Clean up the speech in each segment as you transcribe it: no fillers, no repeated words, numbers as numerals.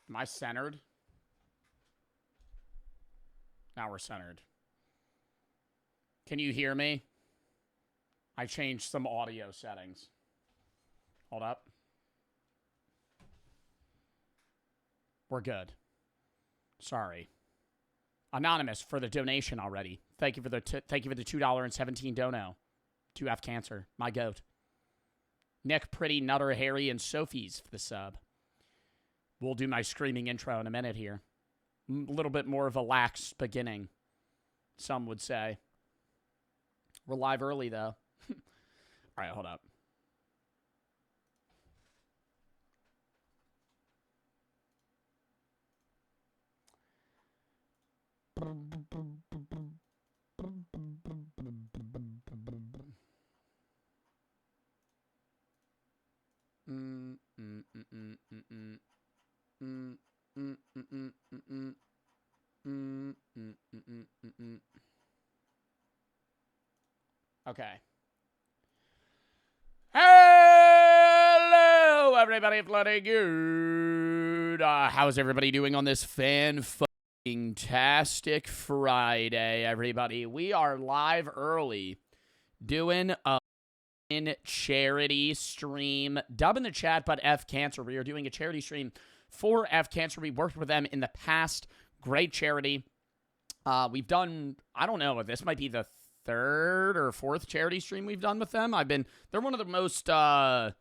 Am I centered? Now we're centered. Can you hear me? I changed some audio settings. Hold up. We're good. Sorry. Anonymous for the donation already. Thank you for the $2.17 dono to F Cancer, my goat. Nick, Pretty, Nutter, Harry, and Sophie's for the sub. We'll do my screaming intro in a minute here. A little bit more of a lax beginning, some would say. We're live early, though. All right, hold up. Okay. Hello, everybody. Flooding good. How's everybody doing on this fantastic Friday, everybody? We are live early doing a charity stream. Dub in the chat, but F Cancer. We are doing a charity stream for F Cancer. We worked with them in the past. Great charity. We've done, I don't know, this might be the third or fourth charity stream we've done with them. They're one of the most, or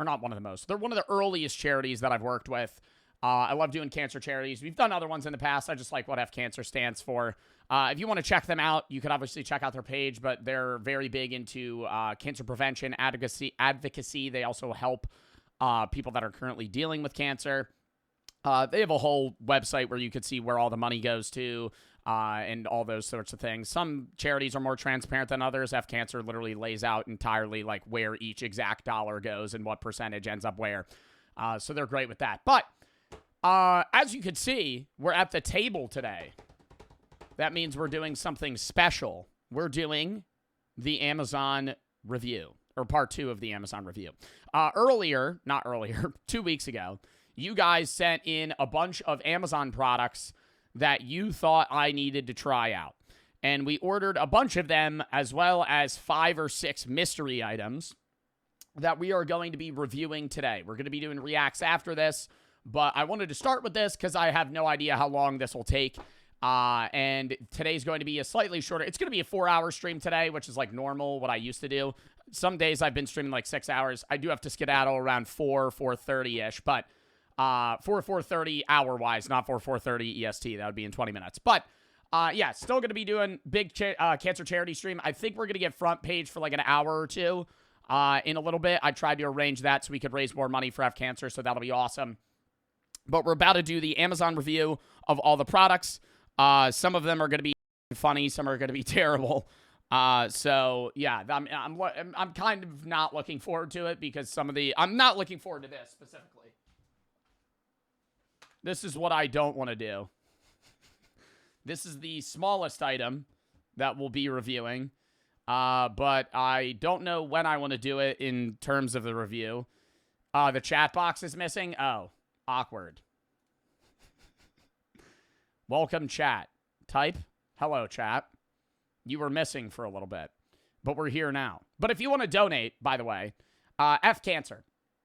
not one of the most, they're one of the earliest charities that I've worked with. I love doing cancer charities. We've done other ones in the past. I just like what F Cancer stands for. If you want to check them out, you could obviously check out their page, but they're very big into cancer prevention, advocacy. They also help people that are currently dealing with cancer. They have a whole website where you could see where all the money goes to and all those sorts of things. Some charities are more transparent than others. F Cancer literally lays out entirely like where each exact dollar goes and what percentage ends up where. So they're great with that. But as you could see, we're at the table today. That means we're doing something special. We're doing the Amazon review, or part 2 of the Amazon review. Not earlier, 2 weeks ago, you guys sent in a bunch of Amazon products that you thought I needed to try out. And we ordered a bunch of them, as well as 5 or 6 mystery items that we are going to be reviewing today. We're going to be doing reacts after this, but I wanted to start with this because I have no idea how long this will take. And today's going to be a slightly shorter, it's going to be a 4-hour stream today, which is like normal, what I used to do. Some days I've been streaming like 6 hours. I do have to skedaddle around 4:30-ish, but 4:30 hour-wise, not 4:30 EST. That would be in 20 minutes. But, yeah, still going to be doing big cancer charity stream. I think we're going to get front page for like an hour or two in a little bit. I tried to arrange that so we could raise more money for F Cancer, so that'll be awesome. But we're about to do the Amazon review of all the products. Some of them are going to be funny. Some are going to be terrible. So, yeah, I'm kind of not looking forward to it because I'm not looking forward to this specifically. This is what I don't want to do. This is the smallest item that we'll be reviewing. But I don't know when I want to do it in terms of the review. The chat box is missing. Oh, awkward. Welcome, chat. Type, hello, chat. You were missing for a little bit, but we're here now. But if you want to donate, by the way, F Cancer.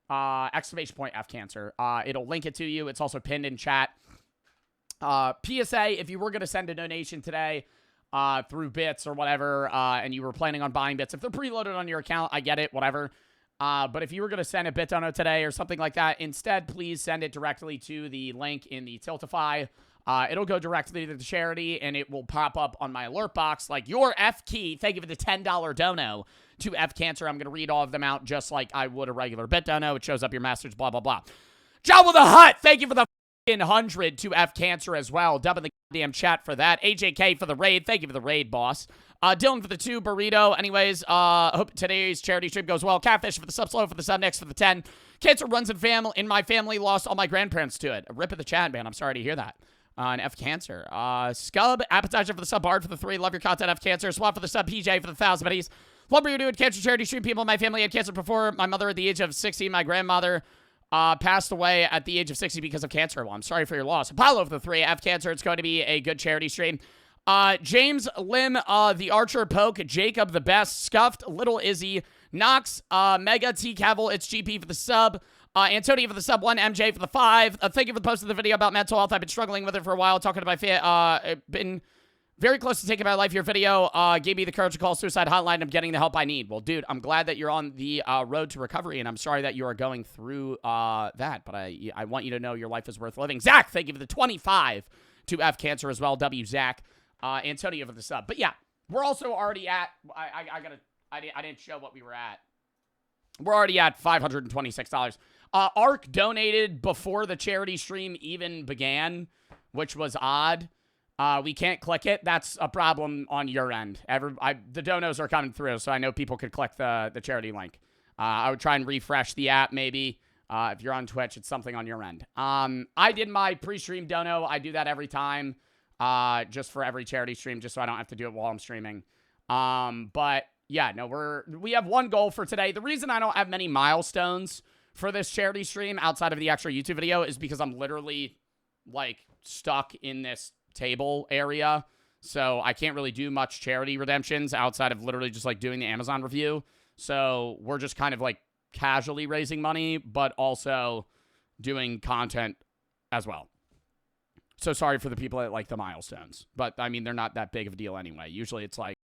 Exclamation point F Cancer. It'll link it to you. It's also pinned in chat. PSA, if you were going to send a donation today through bits or whatever, and you were planning on buying bits, if they're preloaded on your account, I get it, whatever. But if you were going to send a bit dono today or something like that, instead, please send it directly to the link in the Tiltify. It'll go directly to the charity, and it will pop up on my alert box like, your F key, thank you for the $10 dono to F Cancer. I'm going to read all of them out just like I would a regular bit dono. It shows up your message, blah, blah, blah. Jabba the Hutt, thank you for the 100 to F Cancer as well. Dubbing the goddamn chat for that. AJK for the raid. Thank you for the raid, boss. Dylan for the 2. Burrito. Anyways, hope today's charity stream goes well. Catfish for the sub. Slow for the sub. Next for the 10. Cancer runs in my family. Lost all my grandparents to it. A rip of the chat, man. I'm sorry to hear that. And F Cancer. Scub. Appetizer for the sub. Bard for the 3. Love your content, F Cancer. Swap for the sub. PJ for the 1,000 buddies. Love what you're doing. Cancer charity stream. People in my family had cancer before. My mother at the age of 16. My grandmother passed away at the age of 60 because of cancer. Well, I'm sorry for your loss. Apollo for the 3, F Cancer. It's going to be a good charity stream. James Lim, the Archer Poke, Jacob the Best, Scuffed, Little Izzy, Knox, Mega T Cavill, it's GP for the sub. Antonio for the sub 1, MJ for the 5. Thank you for posting the video about mental health. I've been struggling with it for a while. Talking to my been very close to taking my life. Your video gave me the courage to call suicide hotline. I'm getting the help I need. Well, dude, I'm glad that you're on the road to recovery, and I'm sorry that you are going through that. But I want you to know your life is worth living. Zach, thank you for the 25 to F Cancer as well. W Zach. Antonio for the sub. But yeah, we're also already at. I didn't show what we were at. We're already at $526. Ark donated before the charity stream even began, which was odd. We can't click it. That's a problem on your end. The donos are coming through, so I know people could click the charity link. I would try and refresh the app, maybe. If you're on Twitch, it's something on your end. I did my pre-stream dono. I do that every time, just for every charity stream, just so I don't have to do it while I'm streaming. But yeah, no, we have one goal for today. The reason I don't have many milestones for this charity stream outside of the extra YouTube video is because I'm literally, like, stuck in this table area. So I can't really do much charity redemptions outside of literally just, like, doing the Amazon review. So we're just kind of, like, casually raising money, but also doing content as well. So sorry for the people that like the milestones. But, I mean, they're not that big of a deal anyway. Usually it's, like,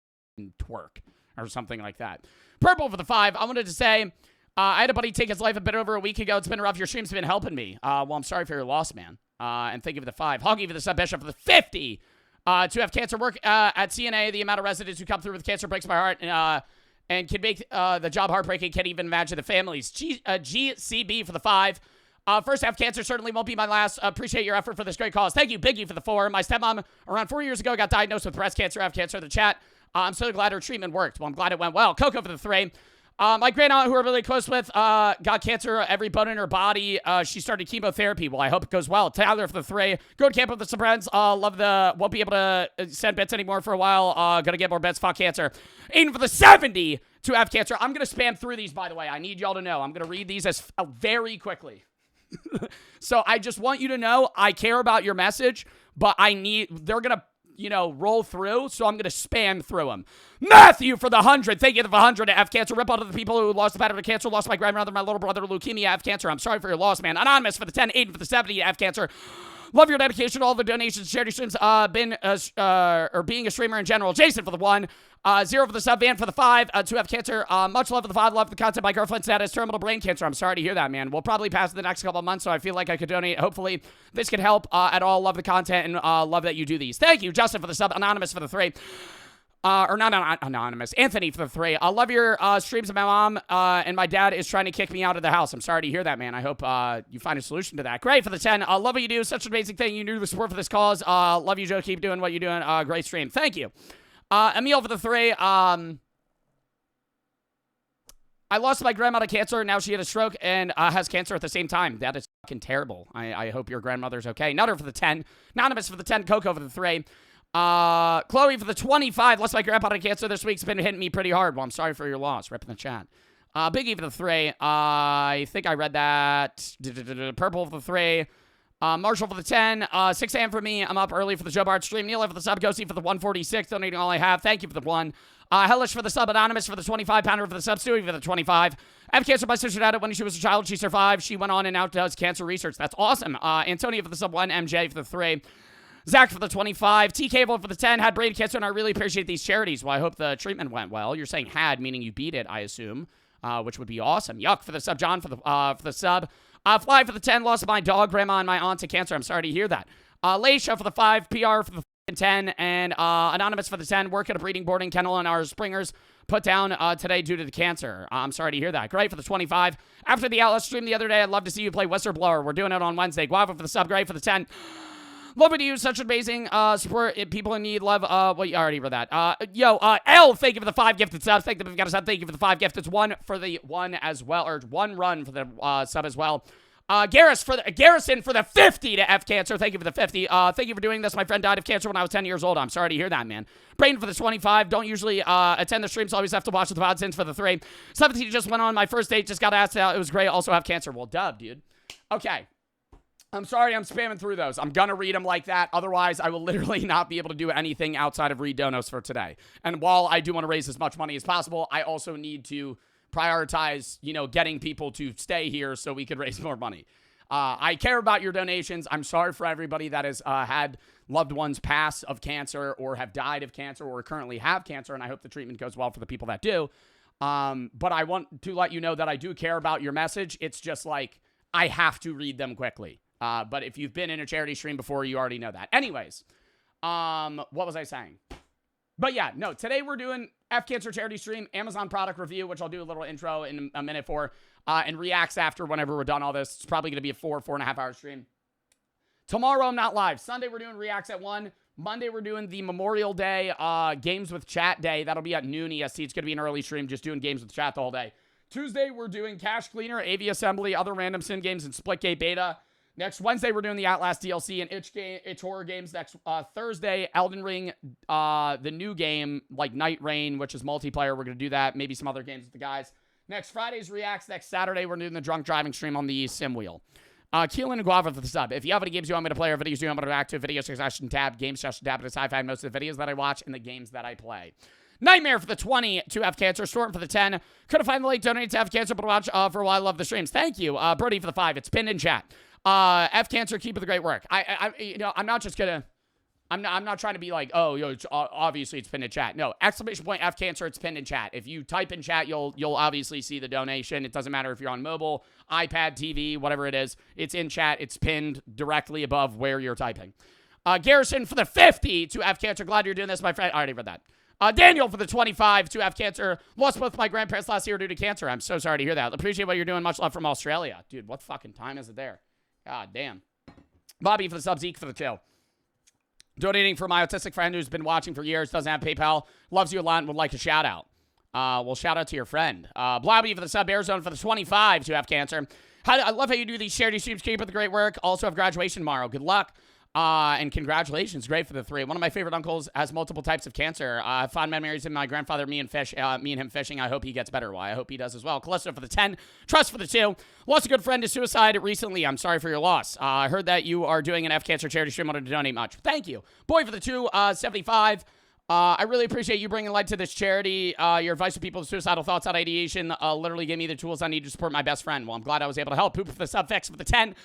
twerk or something like that. Purple for the 5. I wanted to say, I had a buddy take his life a bit over a week ago. It's been rough. Your stream's been helping me. Well, I'm sorry for your loss, man. And thank you for the 5. Hoggy for the sub. Bishop for the 50. To have cancer work at CNA, the amount of residents who come through with cancer breaks my heart and can make the job heartbreaking. Can't even imagine the families. GCB for the 5. First, have cancer certainly won't be my last. Appreciate your effort for this great cause. Thank you, Biggie, for the 4. My stepmom, around 4 years ago, got diagnosed with breast cancer. Have cancer in the chat. I'm so glad her treatment worked. Well, I'm glad it went well. Coco for the 3. My great aunt, who we're really close with, got cancer, every bone in her body. She started chemotherapy. Well, I hope it goes well. Tyler for the 3. Go to camp with some friends. Won't be able to send bits anymore for a while. Gonna get more bits. Fuck cancer. Aiden for the 70 to have cancer. I'm gonna spam through these, by the way. I need y'all to know. I'm gonna read these as very quickly. So I just want you to know I care about your message, but they're gonna, roll through, so I'm going to spam through them. Matthew for the 100. Thank you for the 100 to F Cancer. Rip out of the people who lost the battle to cancer, lost my grandmother, my little brother, leukemia, F Cancer. I'm sorry for your loss, man. Anonymous for the 10. Aiden for the 70 F Cancer. Love your dedication to all the donations, charity streams, being a streamer in general. Jason for the 1. 0 for the sub. Van for the 5. 2 have cancer. Much love for the 5. Love the content. My girlfriend status. Terminal brain cancer. I'm sorry to hear that, man. We'll probably pass the next couple of months, so I feel like I could donate. Hopefully, this could help at all. Love the content and love that you do these. Thank you, Justin, for the sub. Anonymous for the 3. Or not anonymous. Anthony for the 3. I love your streams of my mom, and my dad is trying to kick me out of the house. I'm sorry to hear that, man. I hope you find a solution to that. Great for the 10. Love what you do. Such an amazing thing. You do the support for this cause. Love you, Joe. Keep doing what you're doing. Great stream. Thank you. Emil for the 3. I lost my grandma to cancer. Now she had a stroke and has cancer at the same time. That is fucking terrible. I hope your grandmother's okay. Nutter for the 10. Anonymous for the 10. Coco for the 3. Chloe for the 25. Lost my grandpa to cancer this week. It's been hitting me pretty hard. Well, I'm sorry for your loss. Rip in the chat. Biggie for the 3. I think I read that. Purple for the 3. Marshall for the 10. 6 a.m. for me. I'm up early for the Joe Bart stream. Neil for the sub. Ghosty for the 146. Donating all I have. Thank you for the 1. Hellish for the sub. Anonymous for the 25. Pounder for the sub. Stewie for the 25. I have cancer. My sister had it when she was a child. She survived. She went on and now does cancer research. That's awesome. Antonia for the sub 1. MJ for the 3. Zach for the 25. T Cable for the 10. Had brain cancer, and I really appreciate these charities. Well, I hope the treatment went well. You're saying had, meaning you beat it, I assume, which would be awesome. Yuck for the sub. John for the sub. Fly for the 10. Lost my dog, grandma, and my aunt to cancer. I'm sorry to hear that. Leisha for the 5. PR for the 10. And Anonymous for the 10. Work at a breeding boarding kennel, and our springers put down today due to the cancer. I'm sorry to hear that. Great for the 25. After the Atlas stream the other day, I'd love to see you play Whistleblower. We're doing it on Wednesday. Guava for the sub. Great for the 10. Love it to you. Such amazing support. People in need. Love. Well, you already read that. L, thank you for the 5 gifted subs. Thank you for the 5 gifted. It's 1 for the 1 as well, or 1 run for the sub as well. Garrison for the 50 to F Cancer. Thank you for the 50. Thank you for doing this. My friend died of cancer when I was 10 years old. I'm sorry to hear that, man. Brayden for the 25. Don't usually attend the streams. Always have to watch the VODs for the 3. 17 just went on my first date. Just got asked out. It was great. Also have cancer. Well, dub, dude. Okay. I'm sorry I'm spamming through those. I'm going to read them like that. Otherwise, I will literally not be able to do anything outside of read donos for today. And while I do want to raise as much money as possible, I also need to prioritize, getting people to stay here so we could raise more money. I care about your donations. I'm sorry for everybody that has had loved ones pass of cancer or have died of cancer or currently have cancer, and I hope the treatment goes well for the people that do. But I want to let you know that I do care about your message. It's just like I have to read them quickly. But if you've been in a charity stream before, you already know that. Anyways, what was I saying? But yeah, no, today we're doing F Cancer charity stream, Amazon product review, which I'll do a little intro in a minute for, and reacts after whenever we're done all this. It's probably going to be a 4.5 hour stream. Tomorrow I'm not live. Sunday we're doing reacts at 1. Monday we're doing the Memorial Day Games with Chat Day. That'll be at noon EST. It's going to be an early stream, just doing Games with Chat the whole day. Tuesday we're doing Cash Cleaner, AV Assembly, other random sim games, and Splitgate Beta. Next Wednesday, we're doing the Outlast DLC and Itch Horror games. Next Thursday, Elden Ring, the new game, like Night Rain, which is multiplayer. We're going to do that. Maybe some other games with the guys. Next Friday's Reacts. Next Saturday, we're doing the Drunk Driving stream on the Sim Wheel. Keelan and Guava for the sub. If you have any games you want me to play or videos you want me to react to, video suggestion tab, game suggestion tab, it's high-five most of the videos that I watch and the games that I play. Nightmare for the 20 to F Cancer. Storm for the 10. Couldn't find the link. Donate to F Cancer, but watch for a while. I love the streams. Thank you. Brody for the 5. It's pinned in chat. F Cancer, keep up the great work. I'm not just gonna. I'm not trying to be like, oh, it's obviously it's pinned in chat. No, exclamation point F Cancer. It's pinned in chat. If you type in chat, you'll obviously see the donation. It doesn't matter if you're on mobile, iPad, TV, whatever it is. It's in chat. It's pinned directly above where you're typing. Garrison for the 50 to F Cancer. Glad you're doing this, my friend. I already read that. Daniel for the 25 to F Cancer. Lost both my grandparents last year due to cancer. I'm so sorry to hear that. Appreciate what you're doing. Much love from Australia. Dude, what fucking time is it there? God damn. Bobby for the sub, Zeke for the 2. Donating for my autistic friend who's been watching for years, doesn't have PayPal, loves you a lot, and would like a shout out. Well, shout out to your friend. Blobby for the sub, Arizona for the 25 to F Cancer. I love how you do these charity streams. Keep up the great work. Also have graduation tomorrow. Good luck. And congratulations. Great for the 3. One of my favorite uncles has multiple types of cancer. Fond memories of my grandfather, me and him fishing. I hope he gets better. Well, I hope he does as well. Callisto for the 10. Trust for the 2. Lost a good friend to suicide recently. I'm sorry for your loss. I heard that you are doing an F Cancer charity stream. Wanted to donate much. Thank you. Boy for the 2. 75. I really appreciate you bringing light to this charity. Your advice to people with suicidal thoughts on ideation literally gave me the tools I need to support my best friend. Well, I'm glad I was able to help. Poop for the sub, Fix for the 10.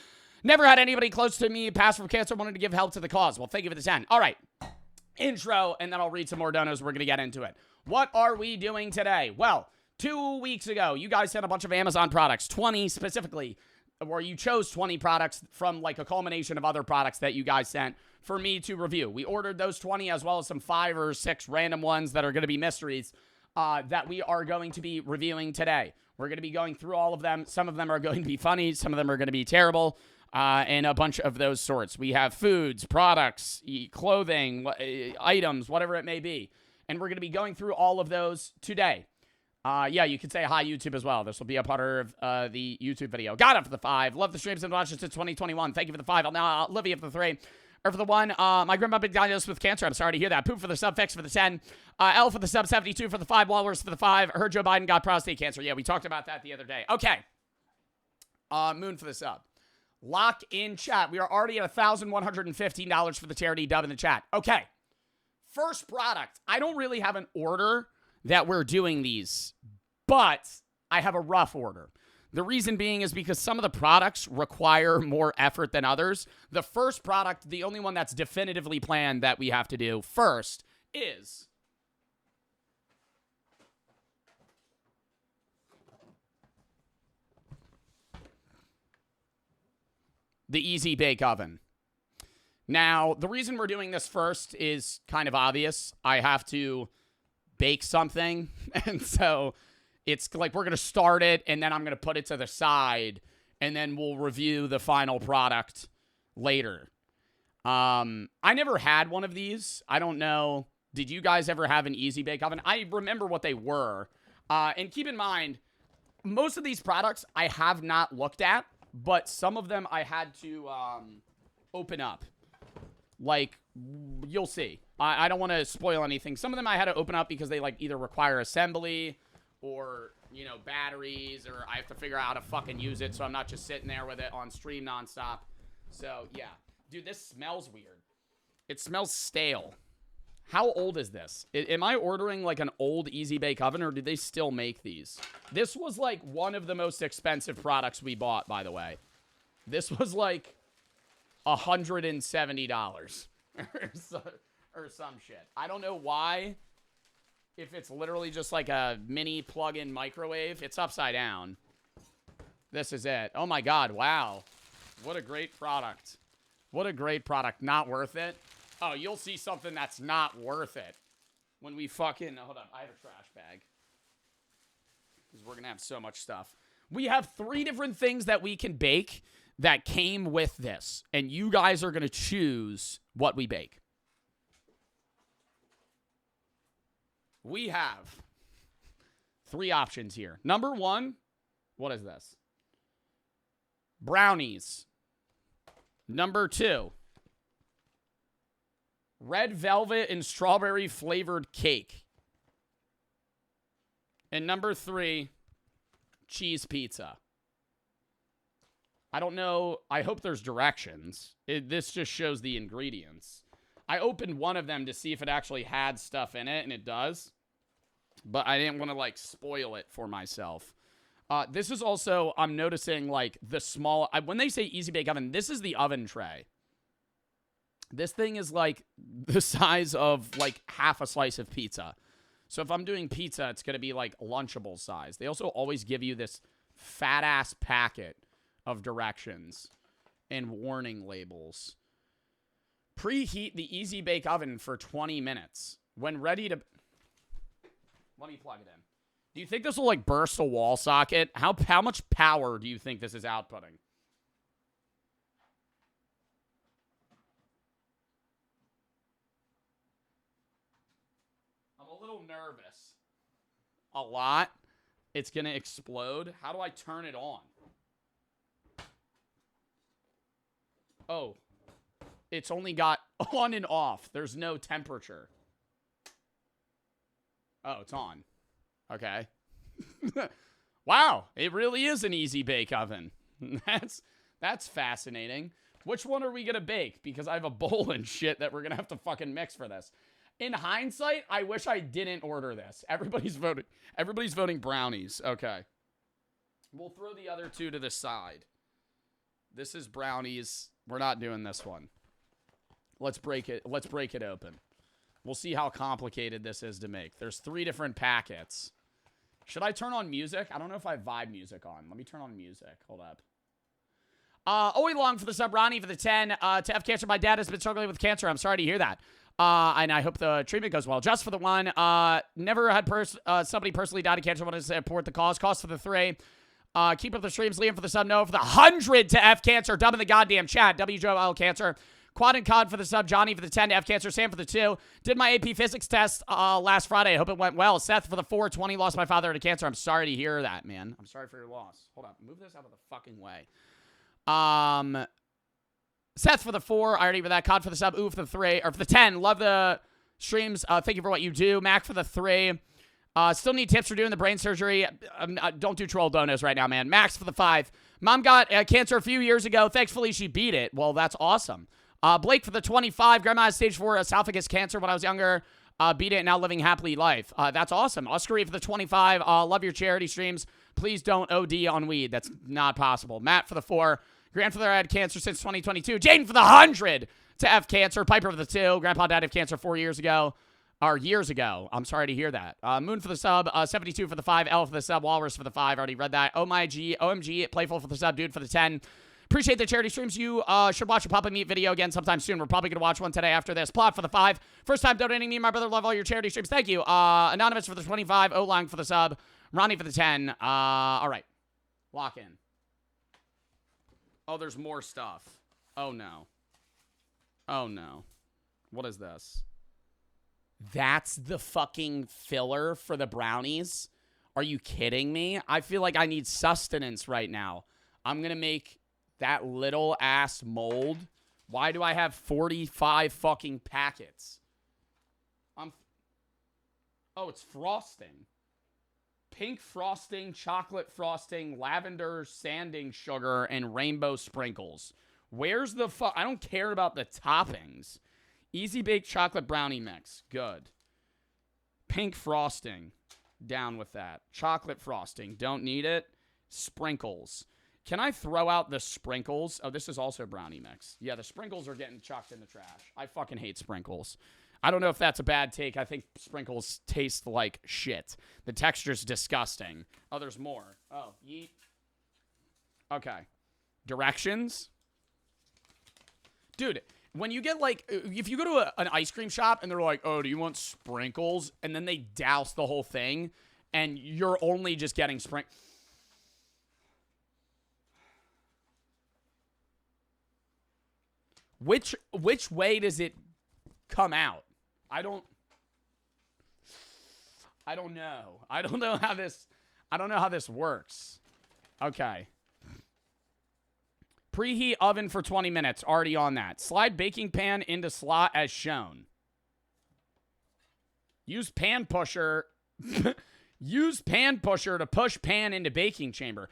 Never had anybody close to me pass from cancer. Wanted to give help to the cause. Well, thank you for the 10. All right. Intro, and then I'll read some more donos. We're going to get into it. What are we doing today? Well, 2 weeks ago, you guys sent a bunch of Amazon products, 20 specifically, where you chose 20 products from like a culmination of other products that you guys sent for me to review. We ordered those 20 as well as some 5 or 6 random ones that are going to be mysteries that we are going to be reviewing today. We're going to be going through all of them. Some of them are going to be funny. Some of them are going to be terrible. And a bunch of those sorts. We have foods, products, clothing, items, whatever it may be. And we're going to be going through all of those today. Yeah, you could say hi, YouTube, as well. This will be a part of the YouTube video. Got it for the 5. Love the streams and watches since 2021. Thank you for the 5. Now, Olivia for the 3. Or for the 1, my grandma been diagnosed with cancer. I'm sorry to hear that. Poop for the sub, Fix for the 10. L for the sub, 72 for the 5. Walrus for the 5. Heard Joe Biden got prostate cancer. Yeah, we talked about that the other day. Okay. Moon for the sub. Lock in chat. We are already at $1,115 for the charity dub in the chat. Okay. First product. I don't really have an order that we're doing these, but I have a rough order. The reason being is because some of the products require more effort than others. The first product, the only one that's definitively planned that we have to do first is the Easy Bake Oven. Now, the reason we're doing this first is kind of obvious. I have to bake something, and so it's like we're going to start it, and then I'm going to put it to the side, and then we'll review the final product later. I never had one of these. I don't know. Did you guys ever have an Easy Bake Oven? I remember what they were. And keep in mind, most of these products I have not looked at. but some of them I had to open up. Like, you'll see. I don't want to spoil anything. Some of them I had to open up because they, like, either require assembly or, you know, batteries, or I have to figure out how to fucking use it so I'm not just sitting there with it on stream nonstop. So, yeah. Dude, this smells weird. It smells stale. How old is this? Am I ordering, like, an old Easy Bake Oven, or do they still make these? This was, like, one of the most expensive products we bought, by the way. This was, like, $170 or some shit. I don't know why. If it's literally just like a mini plug-in microwave, it's upside down. This is it. Oh my God, wow. What a great product. What a great product. Not worth it? Oh, you'll see something that's not worth it when we fucking... Hold on, I have a trash bag. Because we're going to have so much stuff. We have 3 different things that we can bake that came with this. And you guys are going to choose what we bake. We have 3 options here. Number 1, what is this? Brownies. Number 2, red velvet and strawberry flavored cake. And number 3, cheese pizza. I don't know. I hope there's directions. This just shows the ingredients. I opened one of them to see if it actually had stuff in it, and it does. But I didn't want to, like, spoil it for myself. This is also, I'm noticing, like, the small... when they say Easy Bake Oven, this is the oven tray. This thing is, like, the size of, like, half a slice of pizza. So if I'm doing pizza, it's going to be, like, Lunchable size. They also always give you this fat-ass packet of directions and warning labels. Preheat the Easy Bake Oven for 20 minutes. When ready to... Let me plug it in. Do you think this will, like, burst a wall socket? How much power do you think this is outputting? I'm a little nervous. A lot? It's going to explode? How do I turn it on? Oh. It's only got on and off. There's no temperature. Oh, it's on. Okay. Wow, it really is an Easy Bake Oven. That's fascinating. Which one are we going to bake? Because I have a bowl and shit that we're going to have to fucking mix for this. In hindsight, I wish I didn't order this. Everybody's voting. Everybody's voting brownies. Okay. We'll throw the other 2 to the side. This is brownies. We're not doing this one. Let's break it. Let's break it open. We'll see how complicated this is to make. There's 3 different packets. Should I turn on music? I don't know if I have vibe music on. Let me turn on music. Hold up. Oi Long for the sub, Ronnie for the 10. To have cancer, my dad has been struggling with cancer. I'm sorry to hear that. And I hope the treatment goes well. Just for the 1. Never had somebody personally died of cancer. Want to support the cause. Cost for the 3. Keep up the streams. Liam for the sub. No for the 100 to F cancer. Dumb in the goddamn chat. WJOL cancer. Quad and Cod for the sub. Johnny for the 10 to F cancer. Sam for the 2. Did my AP physics test last Friday. I hope it went well. Seth for the 4. 20. Lost my father to cancer. I'm sorry to hear that, man. I'm sorry for your loss. Hold up. Move this out of the fucking way. Seth for the 4. I already read that. Cod for the sub. Ooh for the 3. Or for the 10. Love the streams. Thank you for what you do. Mac for the 3. Still need tips for doing the brain surgery. Don't do troll donos right now, man. Max for the 5. Mom got cancer a few years ago. Thankfully, she beat it. Well, that's awesome. Blake for the 25. Grandma has stage 4 esophagus cancer when I was younger. Beat it and now living happily life. That's awesome. Oscar for the 25. Love your charity streams. Please don't OD on weed. That's not possible. Matt for the 4. Grandfather had cancer since 2022. Jaden for the 100 to F cancer. Piper for the 2. Grandpa died of cancer 4 years ago. Or years ago. I'm sorry to hear that. Moon for the sub. 72 for the 5. L for the sub. Walrus for the 5. Already read that. Oh my G. OMG. Playful for the sub. Dude for the 10. Appreciate the charity streams. You should watch a Papa Meat video again sometime soon. We're probably going to watch one today after this. Plot for the 5. First time donating. Me and my brother love all your charity streams. Thank you. Anonymous for the 25. O-Lang for the sub. Ronnie for the 10. All right. Lock in. Oh, there's more stuff. Oh, no. Oh, no. What is this? That's the fucking filler for the brownies? Are you kidding me? I feel like I need sustenance right now. I'm going to make That little ass mold. Why do I have 45 fucking packets? Oh, it's frosting. Pink frosting, chocolate frosting, lavender sanding sugar, and rainbow sprinkles. Where's the fuck? I don't care about the toppings. Easy baked chocolate brownie mix. Good. Pink frosting. Down with that. Chocolate frosting. Don't need it. Sprinkles. Can I throw out the sprinkles? Oh, this is also brownie mix. Yeah, the sprinkles are getting chucked in the trash. I fucking hate sprinkles. I don't know if that's a bad take. I think sprinkles taste like shit. The texture's disgusting. Oh, there's more. Oh, yeet. Okay. Directions. Dude, when you get like, if you go to an ice cream shop and they're like, oh, do you want sprinkles? And then they douse the whole thing and you're only just getting sprinkles. Which way does it come out? I don't know. I don't know how this works. Okay. Preheat oven for 20 minutes. Already on that. Slide baking pan into slot as shown. Use pan pusher. Use pan pusher to push pan into baking chamber.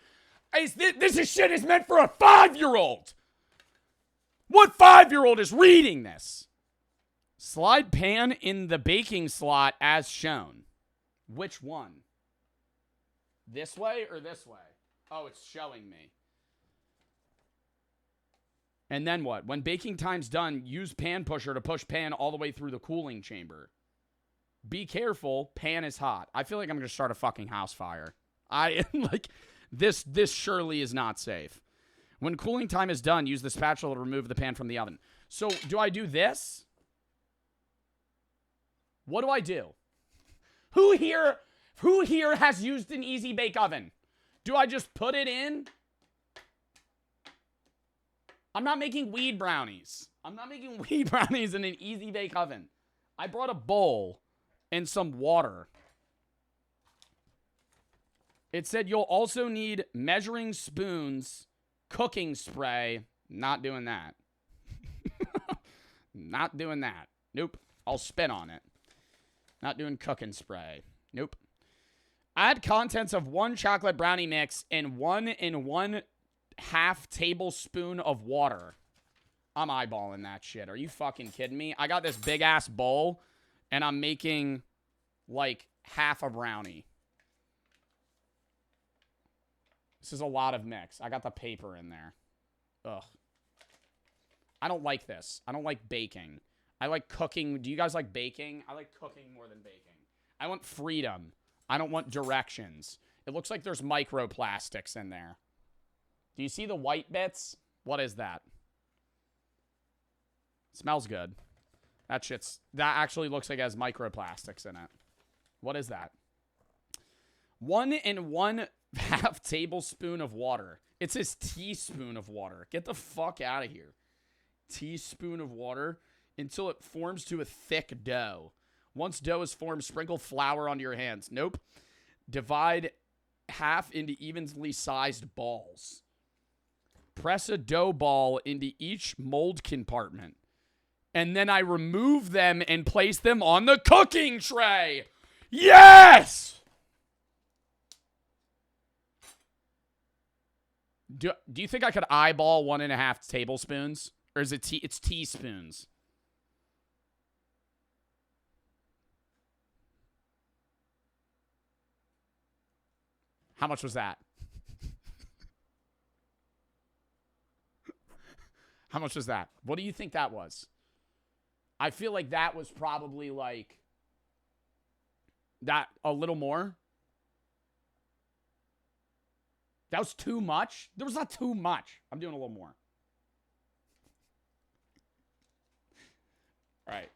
This shit is meant for a 5-year-old. What 5-year-old is reading this? Slide pan in the baking slot as shown. Which one? This way or this way? Oh, it's showing me. And then what? When baking time's done, use pan pusher to push pan all the way through the cooling chamber. Be careful, pan is hot. I feel like I'm going to start a fucking house fire. This surely is not safe. When cooling time is done, use the spatula to remove the pan from the oven. So, do I do this? What do I do? Who here has used an easy bake oven? Do I just put it in? I'm not making weed brownies. I'm not making weed brownies in an easy bake oven. I brought a bowl and some water. It said you'll also need measuring spoons, cooking spray. Not doing that. Not doing that. Nope. I'll spit on it. Not doing cooking spray. Nope. Add contents of 1 chocolate brownie mix and 1 1/2 tablespoon of water. I'm eyeballing that shit. Are you fucking kidding me? I got this big ass bowl and I'm making like half a brownie. This is a lot of mix. I got the paper in there. Ugh. I don't like this. I don't like baking. I like cooking. Do you guys like baking? I like cooking more than baking. I want freedom. I don't want directions. It looks like there's microplastics in there. Do you see the white bits? What is that? Smells good. That actually looks like it has microplastics in it. What is that? 1 1/2 tablespoon of water. It says teaspoon of water. Get the fuck out of here. Teaspoon of water until it forms to a thick dough. Once dough is formed, sprinkle flour onto your hands. Nope. Divide half into evenly sized balls. Press a dough ball into each mold compartment. And then I remove them and place them on the cooking tray. Yes! Do you think I could eyeball 1 1/2 tablespoons? Or is it it's teaspoons? How much was that? How much was that? What do you think that was? I feel like that was probably like that a little more. That was too much? There was not too much. I'm doing a little more. All right.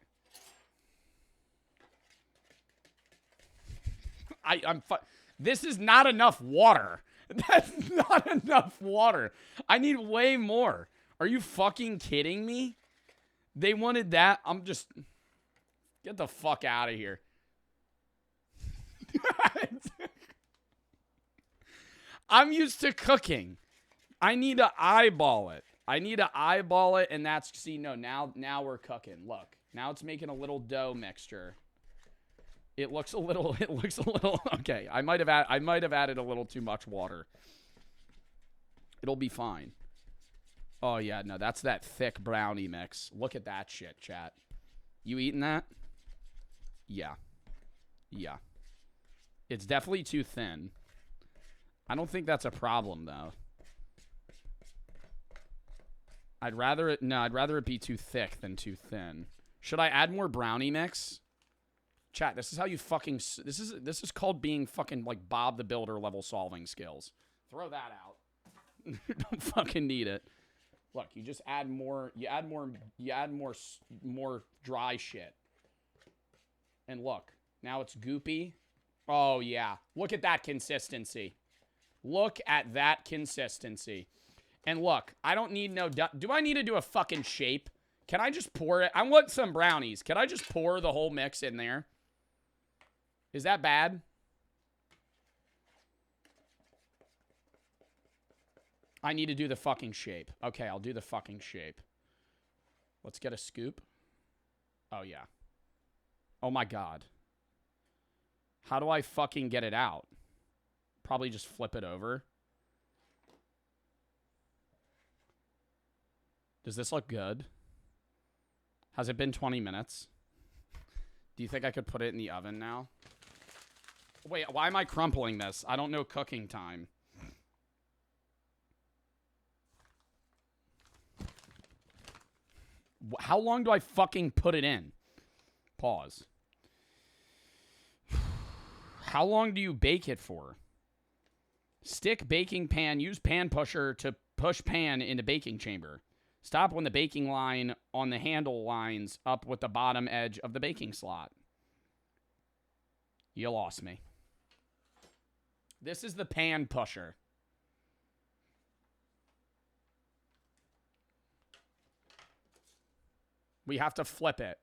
This is not enough water. That's not enough water. I need way more. Are you fucking kidding me? They wanted that. I'm just... Get the fuck out of here. I'm used to cooking. I need to eyeball it. I need to eyeball it, and that's, see, no, now we're cooking. Look, now it's making a little dough mixture. It looks a little, okay. I might have added a little too much water. It'll be fine. Oh, yeah, no, that's that thick brownie mix. Look at that shit, chat. You eating that? Yeah. Yeah. It's definitely too thin. I don't think that's a problem, though. I'd rather it be too thick than too thin. Should I add more brownie mix? Chat, this is how you fucking, this is called being fucking like Bob the Builder level solving skills. Throw that out. Don't fucking need it. Look, you just add more, you add more dry shit. And look, now it's goopy. Oh yeah, look at that consistency. Look at that consistency. And look, I don't need no... Do I need to do a fucking shape? Can I just pour it? I want some brownies. Can I just pour the whole mix in there? Is that bad? I need to do the fucking shape. Okay, I'll do the fucking shape. Let's get a scoop. Oh, yeah. Oh, my God. How do I fucking get it out? Probably just flip it over. Does this look good? Has it been 20 minutes? Do you think I could put it in the oven now? Wait, why am I crumpling this? I don't know cooking time. How long do I fucking put it in? Pause. How long do you bake it for? Stick baking pan. Use pan pusher to push pan into baking chamber. Stop when the baking line on the handle lines up with the bottom edge of the baking slot. You lost me. This is the pan pusher. We have to flip it.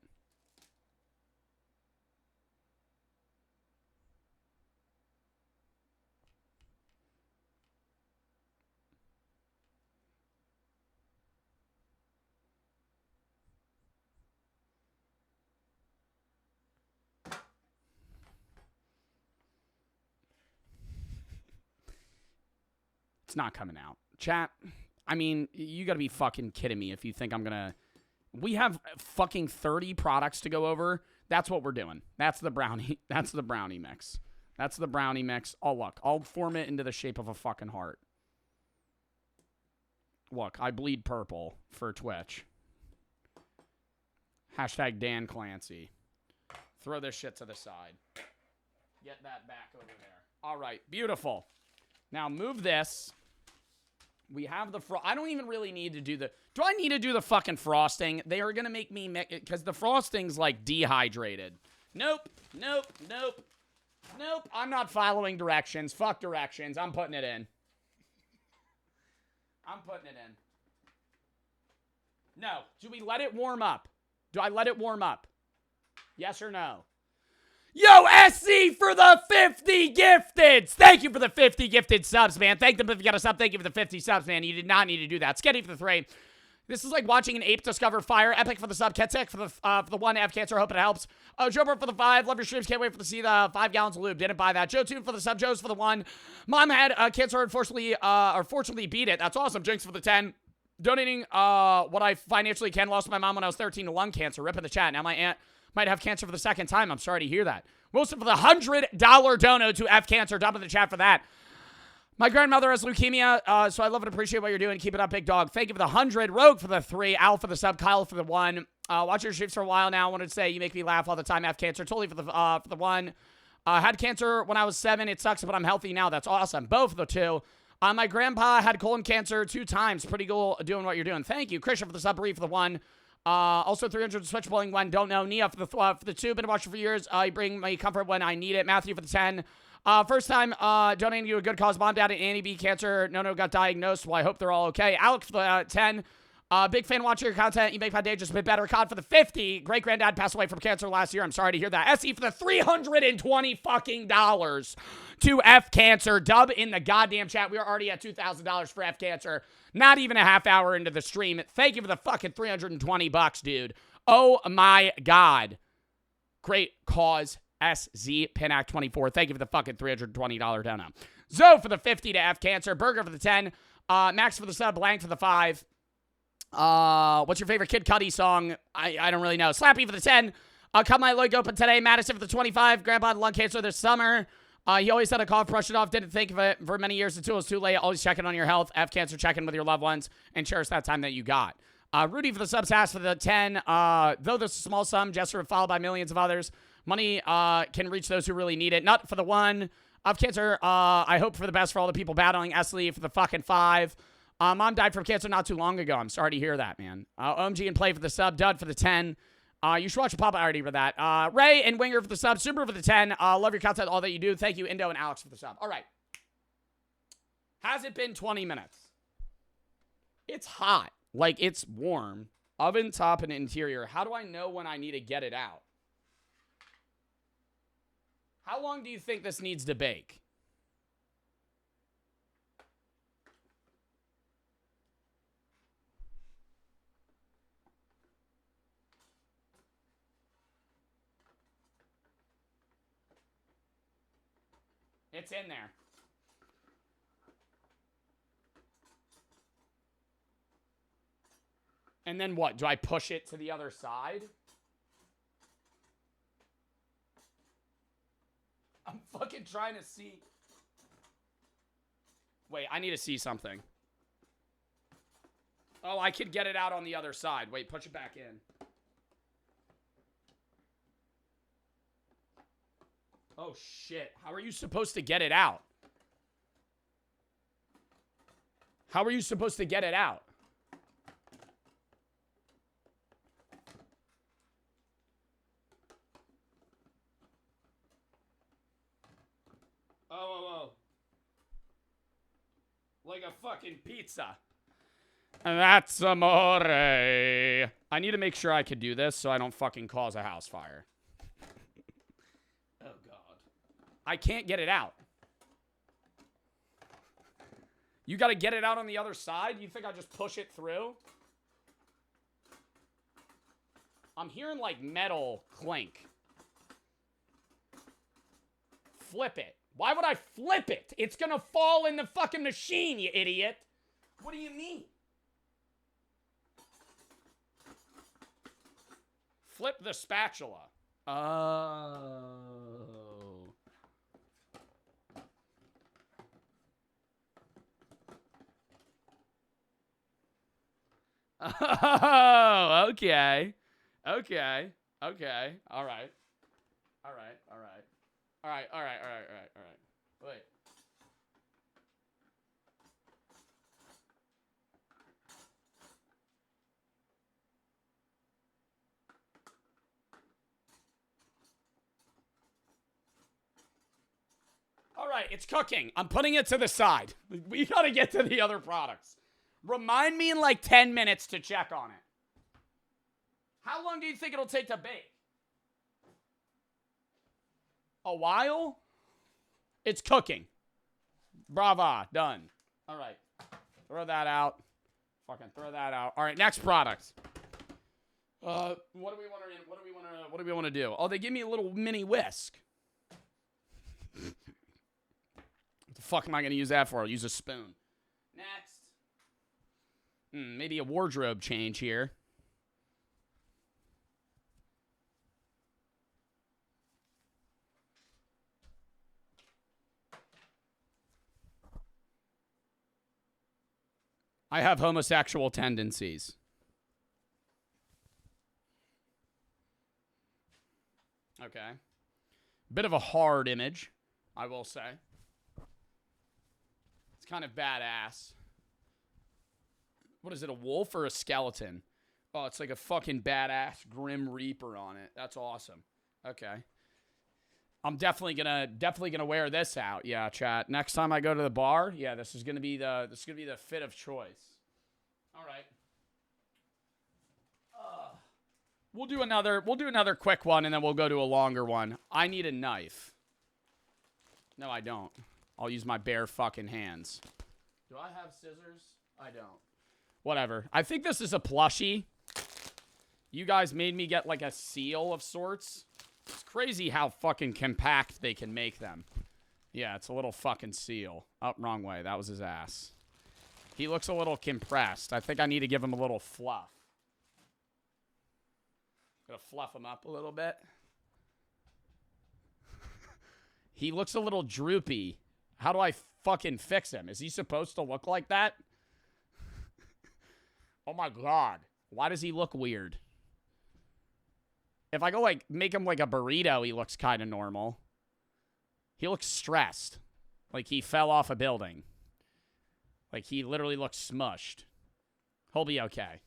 It's not coming out. Chat, I mean, you gotta be fucking kidding me if you think I'm gonna... We have fucking 30 products to go over. That's what we're doing. That's the brownie. That's the brownie mix. That's the brownie mix. Oh, look. I'll form it into the shape of a fucking heart. Look, I bleed purple for Twitch. Hashtag Dan Clancy. Throw this shit to the side. Get that back over there. All right. Beautiful. Now move this. We have the I don't even really need to do the... Do I need to do the fucking frosting? They are going to make me... Because the frosting's, like, dehydrated. Nope. Nope. Nope. Nope. I'm not following directions. Fuck directions. I'm putting it in. I'm putting it in. No. Do we let it warm up? Do I let it warm up? Yes or no? Yo, SC for the 50 gifteds. Thank you for the 50 gifted subs, man. Thank them if you got a sub. Thank you for the 50 subs, man. You did not need to do that. Sketty for the 3. This is like watching an ape discover fire. Epic for the sub. Ketsek for the 1. F Cancer. Hope it helps. Joe for the 5. Love your streams. Can't wait for to see the 5 gallons of lube. Didn't buy that. Joe 2 for the sub. Joe's for the 1. Mom had cancer. Unfortunately beat it. That's awesome. Jinx for the 10. Donating what I financially can. Lost my mom when I was 13 to lung cancer. Rip in the chat. Now my aunt might have cancer for the 2nd time. I'm sorry to hear that. Wilson for the $100 dono to F Cancer. Dump in the chat for that. My grandmother has leukemia, so I love and appreciate what you're doing. Keep it up, big dog. Thank you for the 100. Rogue for the 3. Al for the sub. Kyle for the 1. Watch your streams for a while now. I wanted to say you make me laugh all the time. F Cancer. Totally for the 1. Had cancer when I was 7. It sucks, but I'm healthy now. That's awesome. Both for the 2. My grandpa had colon cancer 2 times. Pretty cool doing what you're doing. Thank you. Christian for the sub. Bree for the 1. Also 300 switch bowling 1. Don't know. Nia for the 2. Been watching for years. You bring me comfort when I need it. Matthew for the 10. First time donating to a good cause. Mom, dad, and Annie B cancer. No, got diagnosed. Well, I hope they're all okay. Alex for the 10. Big fan watching your content. You make my day just a bit better. COD for the 50. Great granddad passed away from cancer last year. I'm sorry to hear that. SE for the $320 fucking dollars to F Cancer. Dub in the goddamn chat. We are already at $2,000 for F Cancer. Not even a half hour into the stream. Thank you for the fucking $320, dude. Oh my God. Great cause. SZ Pinac 24. Thank you for the fucking $320 dono. Zoe for the 50 to F Cancer. Burger for the 10. Max for the sub. Blank for the 5. What's your favorite Kid Cudi song? I don't really know. Slappy for the 10. Cut my leg open today. Madison for the 25. Grandpa had lung cancer this summer. He always had a cough, brushed it off, didn't think of it for many years until it was too late. Always checking on your health. F Cancer, checking with your loved ones, and cherish that time that you got. Rudy for the subs, Hass for the 10. Though this is a small sum, gesture followed by millions of others. Money can reach those who really need it. Nut for the 1. Of Cancer, I hope for the best for all the people battling. Esley for the fucking 5. Mom died from cancer not too long ago. I'm sorry to hear that, man. OMG and Play for the sub. Dud for the 10. You should watch a pop. I already read that. Ray and Winger for the sub. Super for the 10. Love your content, all that you do. Thank you, Indo and Alex for the sub. All right. Has it been 20 minutes? It's hot. Like, it's warm. Oven, top, and interior. How do I know when I need to get it out? How long do you think this needs to bake? It's in there. And then what? Do I push it to the other side? I'm fucking trying to see. Wait, I need to see something. Oh, I could get it out on the other side. Wait, push it back in. Oh, shit. How are you supposed to get it out? How are you supposed to get it out? Oh. Like a fucking pizza. That's amore. I need to make sure I can do this so I don't fucking cause a house fire. Oh, God. I can't get it out. You got to get it out on the other side? You think I just push it through? I'm hearing, like, metal clink. Flip it. Why would I flip it? It's gonna fall in the fucking machine, you idiot. What do you mean? Flip the spatula. Oh. Oh, okay. Okay. Okay. All right. All right. All right. All right. All right. All right. All right. All right. Wait. All right, it's cooking. I'm putting it to the side. We gotta get to the other products. Remind me in like 10 minutes to check on it. How long do you think it'll take to bake? A while? It's cooking. Brava. Done. All right. Throw that out. Fucking throw that out. All right, next product. What do we want to? What do we want to do? Oh, they give me a little mini whisk. What the fuck am I gonna use that for? I'll use a spoon. Next. Maybe a wardrobe change here. I have homosexual tendencies. Okay. Bit of a hard image, I will say. It's kind of badass. What is it, a wolf or a skeleton? Oh, it's like a fucking badass Grim Reaper on it. That's awesome. Okay. I'm definitely gonna wear this out. Yeah, chat. Next time I go to the bar, yeah, this is gonna be the fit of choice. All right. We'll do another quick one, and then we'll go to a longer one. I need a knife. No, I don't. I'll use my bare fucking hands. Do I have scissors? I don't. Whatever. I think this is a plushie. You guys made me get like a seal of sorts. It's crazy how fucking compact they can make them. Yeah, it's a little fucking seal. Oh, wrong way. That was his ass. He looks a little compressed. I think I need to give him a little fluff. Gonna fluff him up a little bit. He looks a little droopy. How do I fucking fix him? Is he supposed to look like that? Oh my god. Why does he look weird? If I go like make him like a burrito, he looks kind of normal. He looks stressed. Like he fell off a building. Like he literally looks smushed. He'll be okay.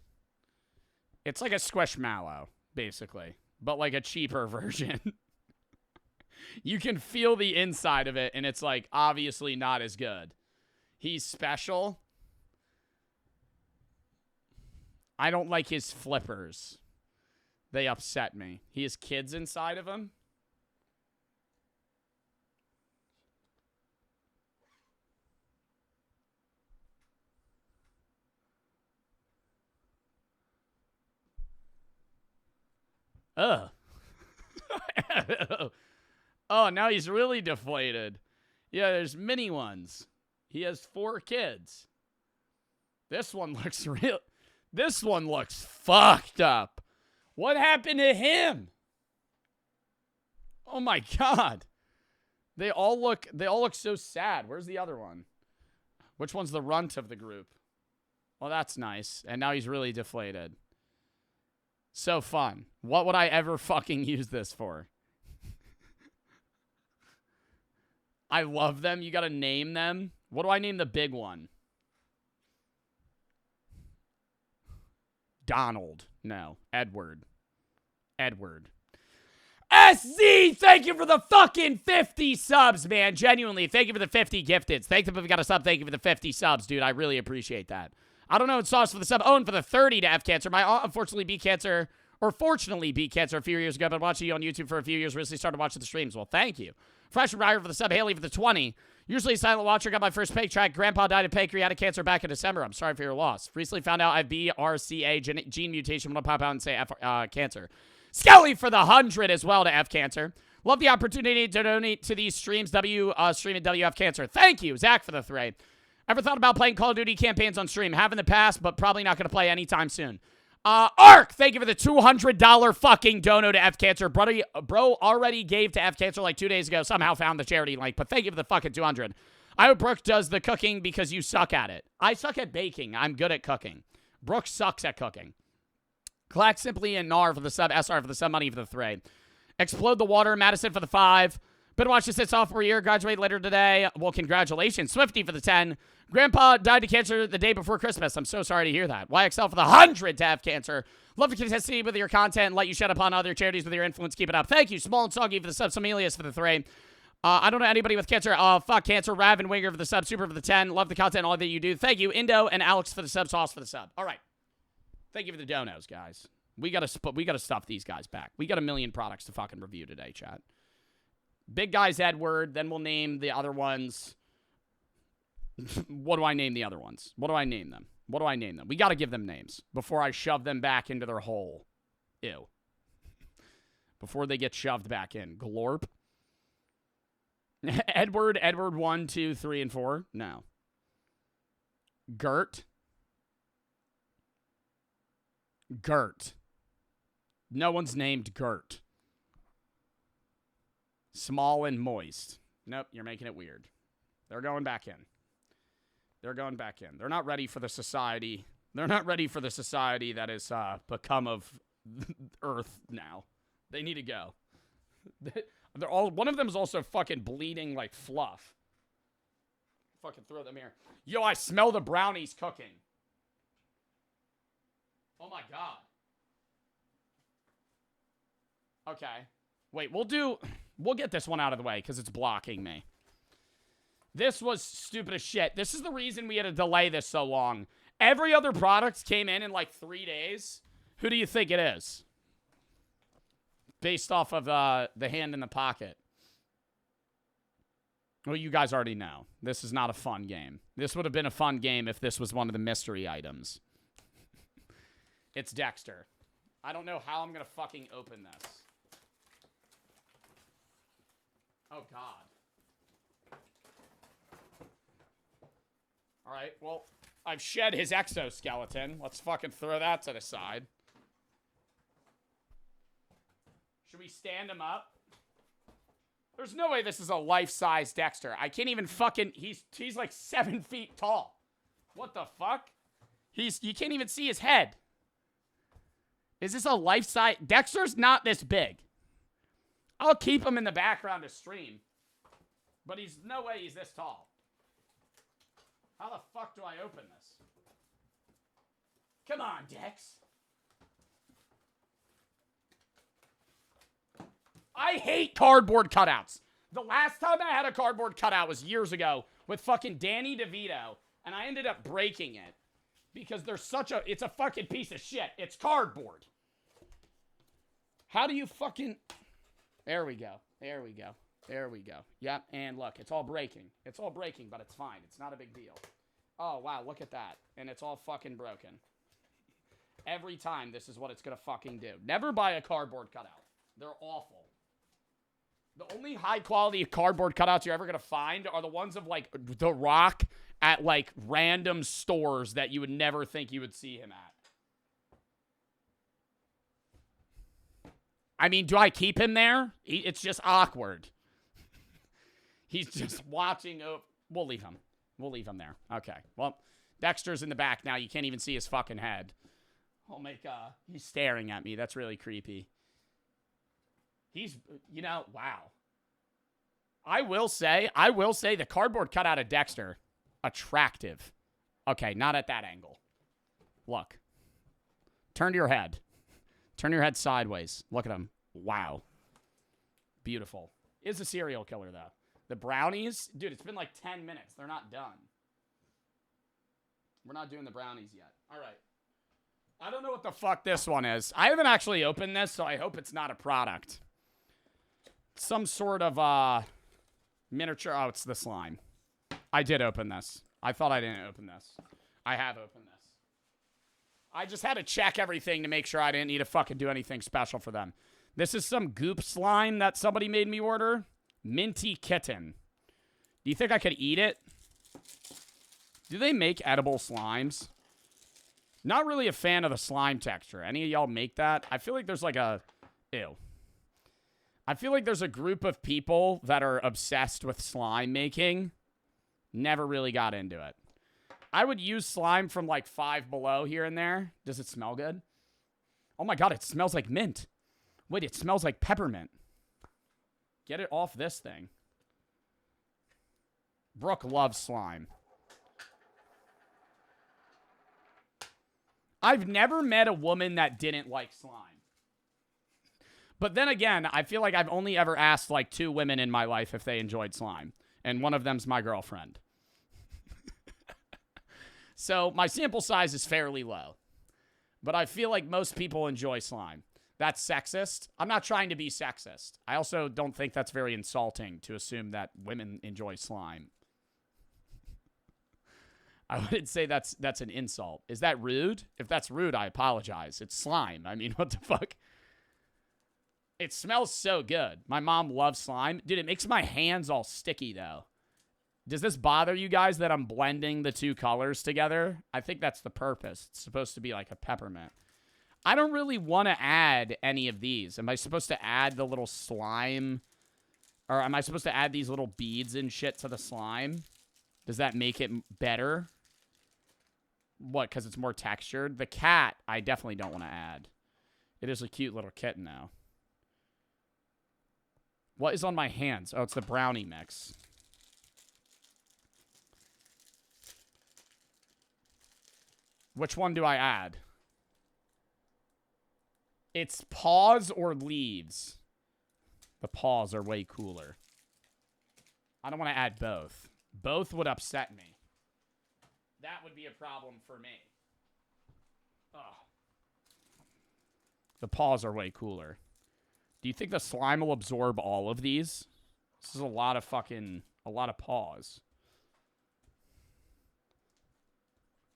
It's like a squishmallow, basically. But like a cheaper version. You can feel the inside of it, and it's like obviously not as good. He's special. I don't like his flippers. They upset me. He has kids inside of him. Ugh. Oh, now he's really deflated. Yeah, there's mini ones. He has 4 kids. This one looks real. This one looks fucked up. What happened to him? Oh my god. They all look so sad. Where's the other one? Which one's the runt of the group? Well, that's nice. And now he's really deflated. So fun. What would I ever fucking use this for? I love them. You gotta name them. What do I name the big one? Donald. No. Edward. SZ, thank you for the fucking 50 subs, man. Genuinely, thank you for the 50 gifteds. Thank them if you got a sub. Thank you for the 50 subs, dude. I really appreciate that. I don't know. It's sauce for the sub. Owen for the 30 to F Cancer. My aunt unfortunately beat cancer, or fortunately beat cancer a few years ago. I've been watching you on YouTube for a few years. Recently started watching the streams. Well, thank you. Fresh Ryder for the sub. Haley for the 20. Usually a silent watcher. Got my first paycheck. Grandpa died of pancreatic cancer back in December. I'm sorry for your loss. Recently found out I have BRCA gene mutation. I'm going to pop out and say cancer. Skelly for the 100 as well to F Cancer. Love the opportunity to donate to these streams. Stream and WF Cancer. Thank you. Zach for the 3. Ever thought about playing Call of Duty campaigns on stream? Have in the past, but probably not going to play anytime soon. Ark, thank you for the $200 fucking dono to F Cancer. Bro already gave to F Cancer like 2 days ago. Somehow found the charity link, but thank you for the fucking 200. I hope Brooke does the cooking because you suck at it. I suck at baking. I'm good at cooking. Brooke sucks at cooking. Clack Simply and Nar for the sub. SR for the sub. Money for the 3. Explode the Water. Madison for the 5. Been watching since sophomore year. Graduate later today. Well, congratulations. Swifty for the 10. Grandpa died of cancer the day before Christmas. I'm so sorry to hear that. YXL for the 100 to have cancer. Love to continue with your content and let you shed upon other charities with your influence. Keep it up. Thank you. Small and Soggy for the sub. Samelius for the 3. I don't know anybody with cancer. Fuck cancer. Rav and Winger for the sub. Super for the 10. Love the content, all that you do. Thank you. Indo and Alex for the sub. Sauce for the sub. All right. Thank you for the donos, guys. We gotta stuff these guys back. We got a million products to fucking review today, chat. Big guy's Edward. Then we'll name the other ones. What do I name the other ones? What do I name them? What do I name them? We got to give them names before I shove them back into their hole. Ew. Before they get shoved back in. Glorp. Edward 1, 2, 3, and 4. No. Gert. No one's named Gert. Small and moist. Nope, you're making it weird. They're going back in. They're not ready for the society. They're not ready for the society that has become of Earth now. They need to go. They're all. One of them is also fucking bleeding like fluff. Fucking throw them here. Yo, I smell the brownies cooking. Oh my god. Okay. Wait, we'll get this one out of the way because it's blocking me. This was stupid as shit. This is the reason we had to delay this so long. Every other product came in like 3 days. Who do you think it is? based off of the hand in the pocket. Well, you guys already know. This is not a fun game. This would have been a fun game if this was one of the mystery items. It's Dexter. I don't know how I'm going to fucking open this. Oh, God. All right, well, I've shed his exoskeleton. Let's fucking throw that to the side. Should we stand him up? There's no way this is a life-size Dexter. I can't even fucking... He's like 7 feet tall. What the fuck? You can't even see his head. Is this a life-size... Dexter's not this big. I'll keep him in the background to stream. But he's... No way he's this tall. How the fuck do I open this? Come on, Dex. I hate cardboard cutouts. The last time I had a cardboard cutout was years ago with fucking Danny DeVito, and I ended up breaking it because it's a fucking piece of shit. It's cardboard. How do you fucking... There we go. There we go. There we go. Yep, and look, it's all breaking. It's all breaking, but it's fine. It's not a big deal. Oh, wow, look at that. And it's all fucking broken. Every time, this is what it's gonna fucking do. Never buy a cardboard cutout. They're awful. The only high-quality cardboard cutouts you're ever going to find are the ones of, like, The Rock at, like, random stores that you would never think you would see him at. I mean, do I keep him there? It's just awkward. He's just watching. We'll leave him. We'll leave him there. Okay. Well, Dexter's in the back now. You can't even see his fucking head. He's staring at me. That's really creepy. He's, wow. I will say the cardboard cutout of Dexter, attractive. Okay, not at that angle. Look. Turn your head. Turn your head sideways. Look at him. Wow. Beautiful. Is a serial killer, though. The Brownies, dude, it's been like 10 minutes. They're not done. We're not doing the Brownies yet. All right. I don't know what the fuck this one is. I haven't actually opened this, so I hope it's not a product. Some sort of miniature. Oh, it's the slime. I did open this. I thought I didn't open this. I have opened this. I just had to check everything to make sure I didn't need to fucking do anything special for them. This is some goop slime that somebody made me order. Minty Kitten. Do you think I could eat it? Do they make edible slimes? Not really a fan of the slime texture. Any of y'all make that? I feel like there's like a... Ew. I feel like there's a group of people that are obsessed with slime making. Never really got into it. I would use slime from like Five Below here and there. Does it smell good? Oh my god, it smells like mint. Wait, it smells like peppermint. Get it off this thing. Brooke loves slime. I've never met a woman that didn't like slime. But then again, I feel like I've only ever asked like 2 women in my life if they enjoyed slime. And one of them's my girlfriend. So my sample size is fairly low. But I feel like most people enjoy slime. That's sexist. I'm not trying to be sexist. I also don't think that's very insulting to assume that women enjoy slime. I wouldn't say that's an insult. Is that rude? If that's rude, I apologize. It's slime. I mean, what the fuck? It smells so good. My mom loves slime. Dude, it makes my hands all sticky, though. Does this bother you guys that I'm blending the 2 colors together? I think that's the purpose. It's supposed to be like a peppermint. I don't really want to add any of these. Am I supposed to add the little slime? Or am I supposed to add these little beads and shit to the slime? Does that make it better? What, because it's more textured? The cat, I definitely don't want to add. It is a cute little kitten now. What is on my hands? Oh, it's the brownie mix. Which one do I add? It's paws or leaves. The paws are way cooler. I don't want to add both. Both would upset me. That would be a problem for me. Oh. The paws are way cooler. Do you think the slime will absorb all of these? This is a lot of pause.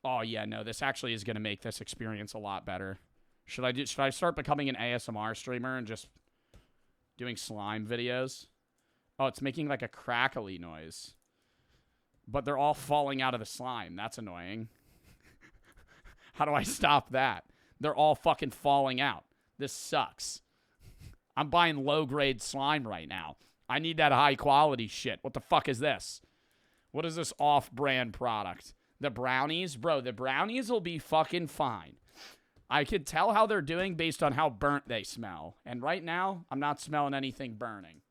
Oh, yeah, no, this actually is going to make this experience a lot better. Should I start becoming an ASMR streamer and just doing slime videos? Oh, it's making like a crackly noise. But they're all falling out of the slime. That's annoying. How do I stop that? They're all fucking falling out. This sucks. I'm buying low-grade slime right now. I need that high-quality shit. What the fuck is this? What is this off-brand product? The Brownies? Bro, the Brownies will be fucking fine. I could tell how they're doing based on how burnt they smell. And right now, I'm not smelling anything burning.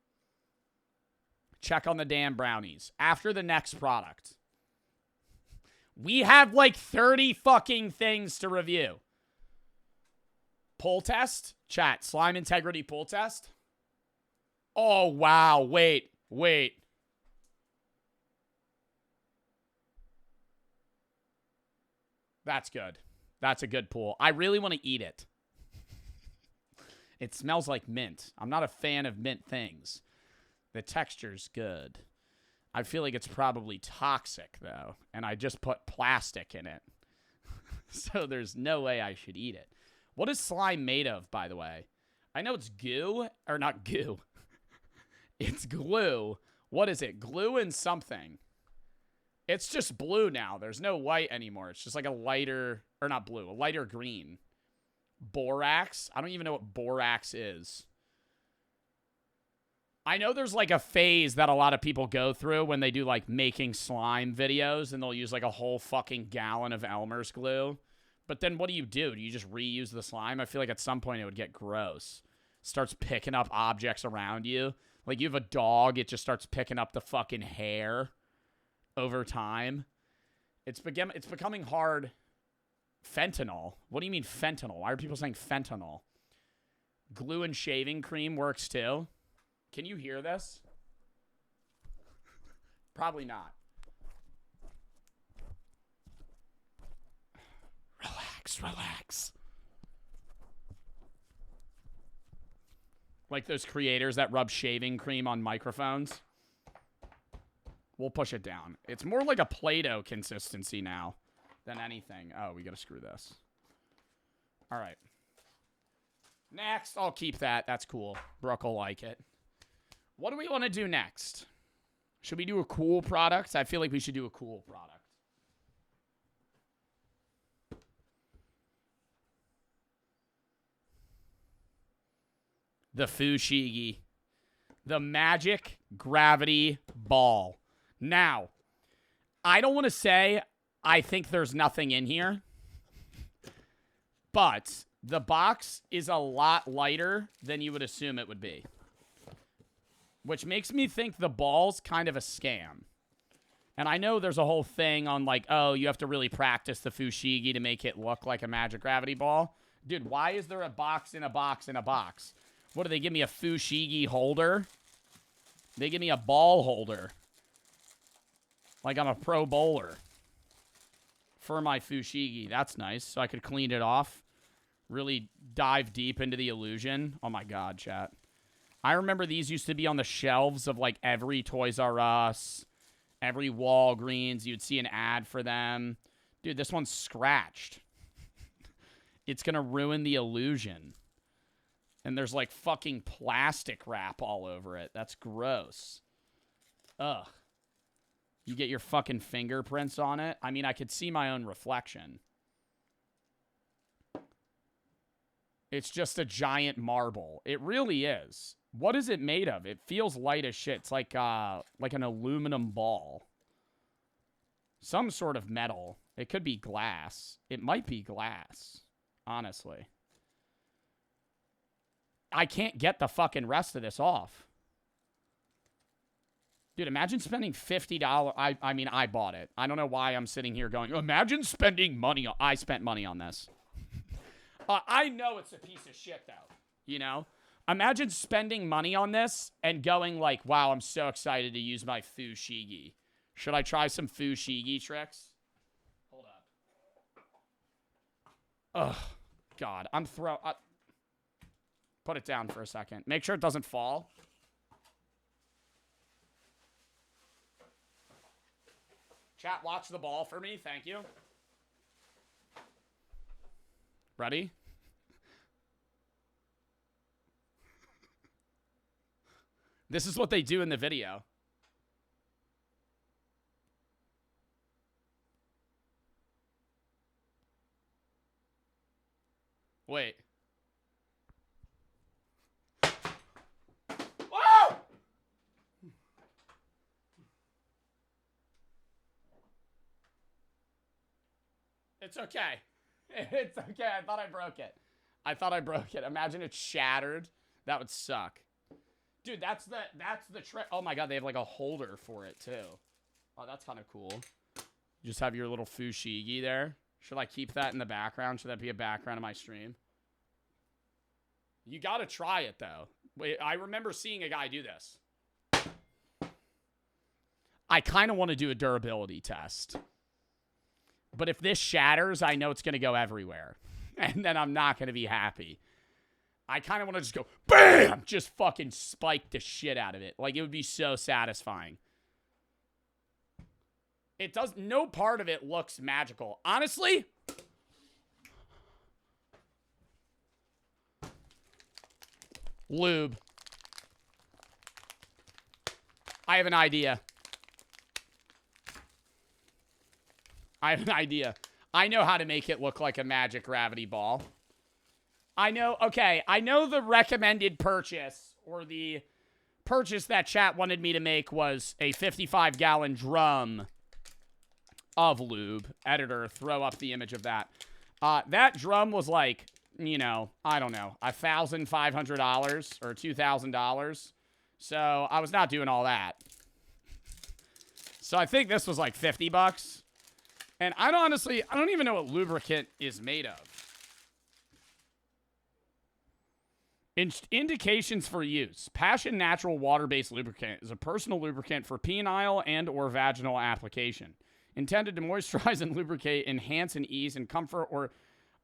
Check on the damn Brownies. After the next product. We have like 30 fucking things to review. Pull test? Chat, slime integrity pull test? Oh, wow. Wait. That's good. That's a good pull. I really want to eat it. It smells like mint. I'm not a fan of mint things. The texture's good. I feel like it's probably toxic, though. And I just put plastic in it. So there's no way I should eat it. What is slime made of, by the way? I know it's goo. Or not goo. It's glue. What is it? Glue and something. It's just blue now. There's no white anymore. It's just like a lighter... Or not blue. A lighter green. Borax? I don't even know what borax is. I know there's like a phase that a lot of people go through when they do like making slime videos and they'll use like a whole fucking gallon of Elmer's glue. But then what do? Do you just reuse the slime? I feel like at some point it would get gross. Starts picking up objects around you. Like you have a dog, it just starts picking up the fucking hair over time. It's becoming hard. Fentanyl? What do you mean fentanyl? Why are people saying fentanyl? Glue and shaving cream works too. Can you hear this? Probably not. Relax. Like those creators that rub shaving cream on microphones. We'll push it down. It's more like a Play-Doh consistency now than anything. Oh, we gotta screw this. All right. Next, I'll keep that. That's cool. Brooke will like it. What do we want to do next? Should we do a cool product? I feel like we should do a cool product. The Fushigi. The Magic Gravity Ball. Now, I don't want to say I think there's nothing in here, but the box is a lot lighter than you would assume it would be. Which makes me think the ball's kind of a scam. And I know there's a whole thing on like, oh, you have to really practice the Fushigi to make it look like a Magic Gravity Ball. Dude, why is there a box in a box in a box? What, do they give me a Fushigi holder? They give me a ball holder. Like I'm a pro bowler. For my Fushigi. That's nice. So I could clean it off. Really dive deep into the illusion. Oh my god, chat. I remember these used to be on the shelves of like every Toys R Us, every Walgreens. You'd see an ad for them. Dude, this one's scratched. It's gonna ruin the illusion. And there's like fucking plastic wrap all over it. That's gross. Ugh. You get your fucking fingerprints on it. I mean, I could see my own reflection. It's just a giant marble. It really is. What is it made of? It feels light as shit. It's like an aluminum ball. Some sort of metal. It could be glass. It might be glass. Honestly. I can't get the fucking rest of this off. Dude, imagine spending $50. I mean, I bought it. I don't know why I'm sitting here going, imagine spending money on... I spent money on this. I know it's a piece of shit, though. You know? Imagine spending money on this and going like, wow, I'm so excited to use my Fushigi. Should I try some Fushigi tricks? Hold up. Ugh. God, I'm Put it down for a second. Make sure it doesn't fall. Chat, watch the ball for me. Thank you. Ready? This is what they do in the video. Wait. Whoa! It's okay. It's okay. I thought I broke it. Imagine it shattered. That would suck. Dude, that's the trick. Oh my god, they have like a holder for it too. Oh, that's kind of cool. You just have your little Fushigi there. Should I keep that in the background? Should that be a background of my stream? You gotta try it though. Wait, I remember seeing a guy do this. I kind of want to do a durability test. But if this shatters, I know it's going to go everywhere. And then I'm not going to be happy. I kind of want to just go, BAM! Just fucking spike the shit out of it. Like, it would be so satisfying. It does, no part of it looks magical. Honestly, lube. I have an idea. I know how to make it look like a magic gravity ball. I know the recommended purchase, or the purchase that chat wanted me to make, was a 55-gallon drum of lube. Editor, throw up the image of that. That drum was like, you know, I don't know, $1,500 or $2,000. So I was not doing all that. So I think this was like 50 bucks. And I don't even know what lubricant is made of. Indications for use. Passion Natural water-based lubricant is a personal lubricant for penile and or vaginal application. Intended to moisturize and lubricate, enhance and ease and comfort or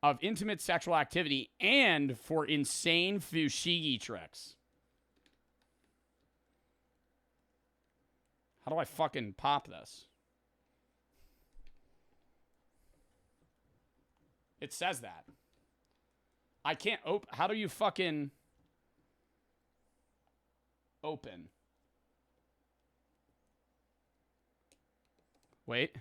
of intimate sexual activity, and for insane Fushigi tricks. How do I fucking pop this? It says that. I can't open. How do you fucking open? Wait.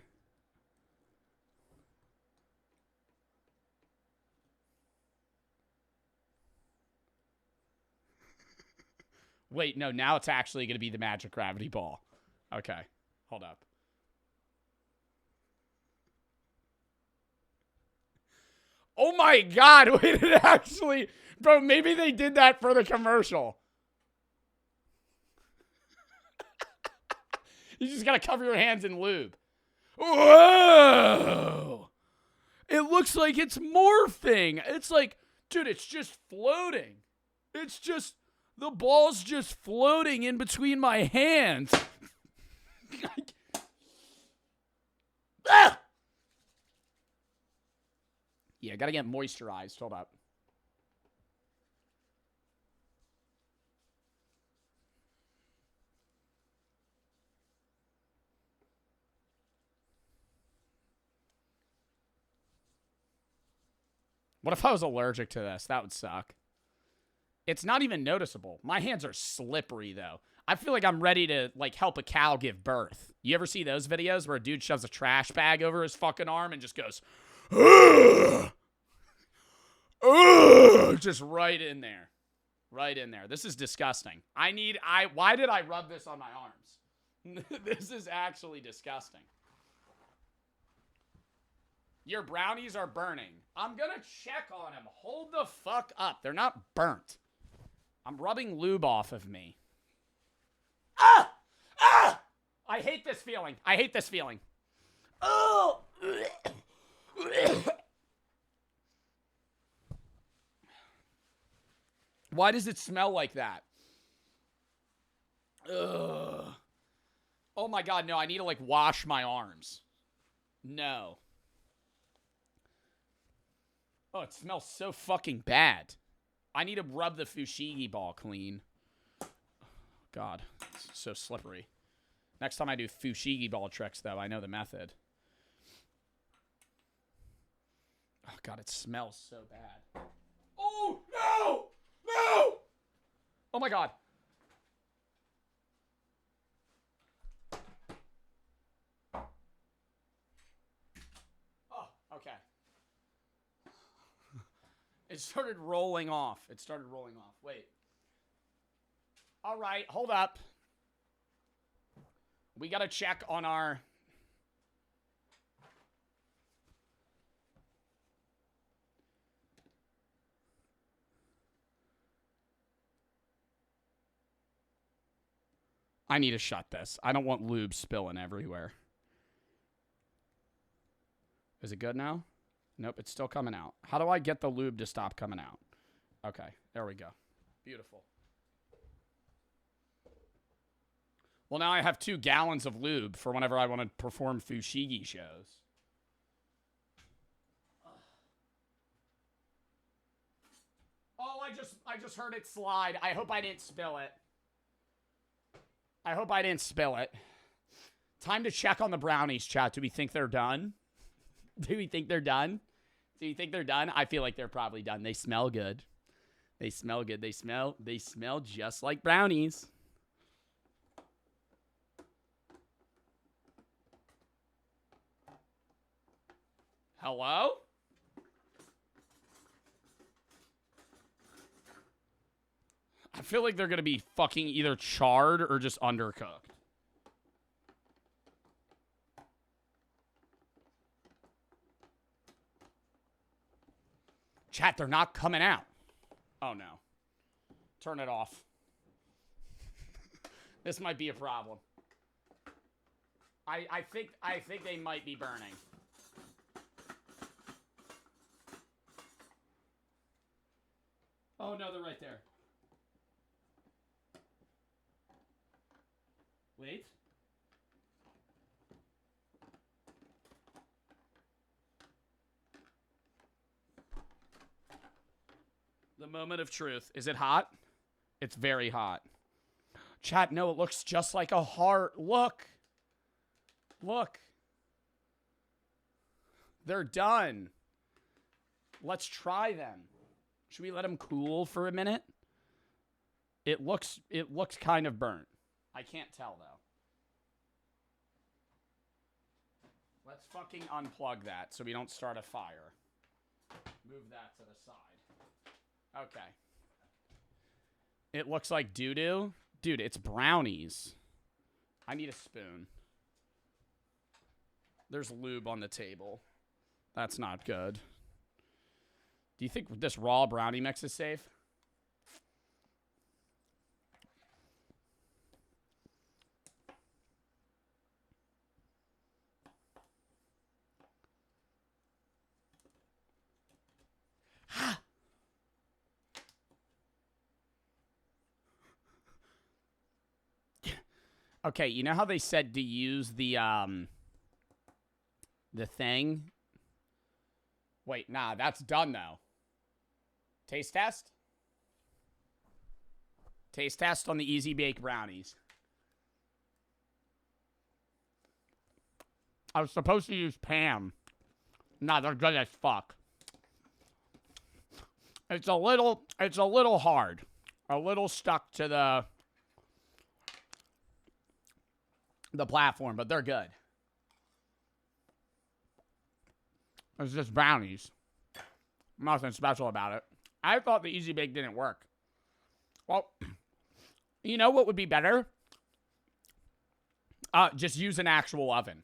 Wait, no, now it's actually going to be the magic gravity ball. Okay, hold up. Oh my god, wait, it actually... Bro, maybe they did that for the commercial. You just gotta cover your hands in lube. Whoa! It looks like it's morphing. It's like, dude, it's just floating. It's just... The ball's just floating in between my hands. Ah! Yeah, gotta get moisturized. Hold up. What if I was allergic to this? That would suck. It's not even noticeable. My hands are slippery, though. I feel like I'm ready to, like, help a cow give birth. You ever see those videos where a dude shoves a trash bag over his fucking arm and just goes, ugh! Ugh! Just right in there. Right in there. This is disgusting. Why did I rub this on my arms? This is actually disgusting. Your brownies are burning. I'm gonna check on them. Hold the fuck up. They're not burnt. I'm rubbing lube off of me. Ah! Ah! I hate this feeling. I hate this feeling. Oh! Why does it smell like that? Ugh. Oh my god, no. I need to, like, wash my arms. No. Oh, it smells so fucking bad. I need to rub the Fushigi ball clean. God, it's so slippery. Next time I do Fushigi ball tricks, though, I know the method. Oh, God, it smells so bad. Oh, no! No! Oh, my God. Oh, okay. It started rolling off. Wait. All right, hold up. We got to check on our... I need to shut this. I don't want lube spilling everywhere. Is it good now? Nope, it's still coming out. How do I get the lube to stop coming out? Okay, there we go. Beautiful. Well, now I have 2 gallons of lube for whenever I want to perform Fushigi shows. Oh, I just heard it slide. I hope I didn't spill it. Time to check on the brownies, chat. Do we think they're done? Do you think they're done? I feel like they're probably done. They smell good. They smell just like brownies. Hello? I feel like they're going to be fucking either charred or just undercooked. Chat, they're not coming out. Oh, no. Turn it off. This might be a problem. I think they might be burning. Oh, no, they're right there. Wait. The moment of truth. Is it hot? It's very hot. Chat, no, it looks just like a heart. Look. Look. They're done. Let's try them. Should we let them cool for a minute? It looks kind of burnt. I can't tell, though. Let's fucking unplug that so we don't start a fire. Move that to the side. Okay. It looks like doo-doo. Dude, it's brownies. I need a spoon. There's lube on the table. That's not good. Do you think this raw brownie mix is safe? Okay, you know how they said to use the thing? Wait, nah, that's done though. Taste test? Taste test on the Easy Bake Brownies. I was supposed to use Pam. Nah, they're good as fuck. It's a little hard. A little stuck to the platform, but they're good. It's just brownies. Nothing special about it. I thought the Easy Bake didn't work. Well, you know what would be better? Just use an actual oven.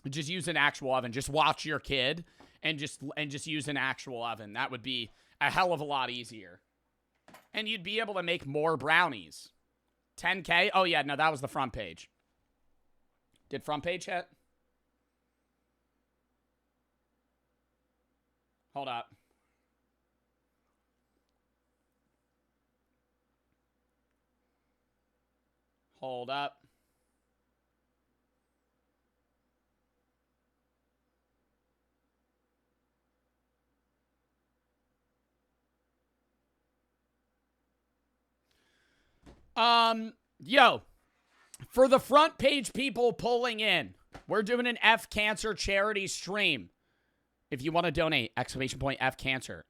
Just use an actual oven. Just watch your kid and just use an actual oven. That would be a hell of a lot easier. And you'd be able to make more brownies. 10K? Oh, yeah, no, that was the front page. Did front page hit? Hold up. Hold up. Yo, for the front page people pulling in, we're doing an F Cancer charity stream. If you want to donate, exclamation point F Cancer.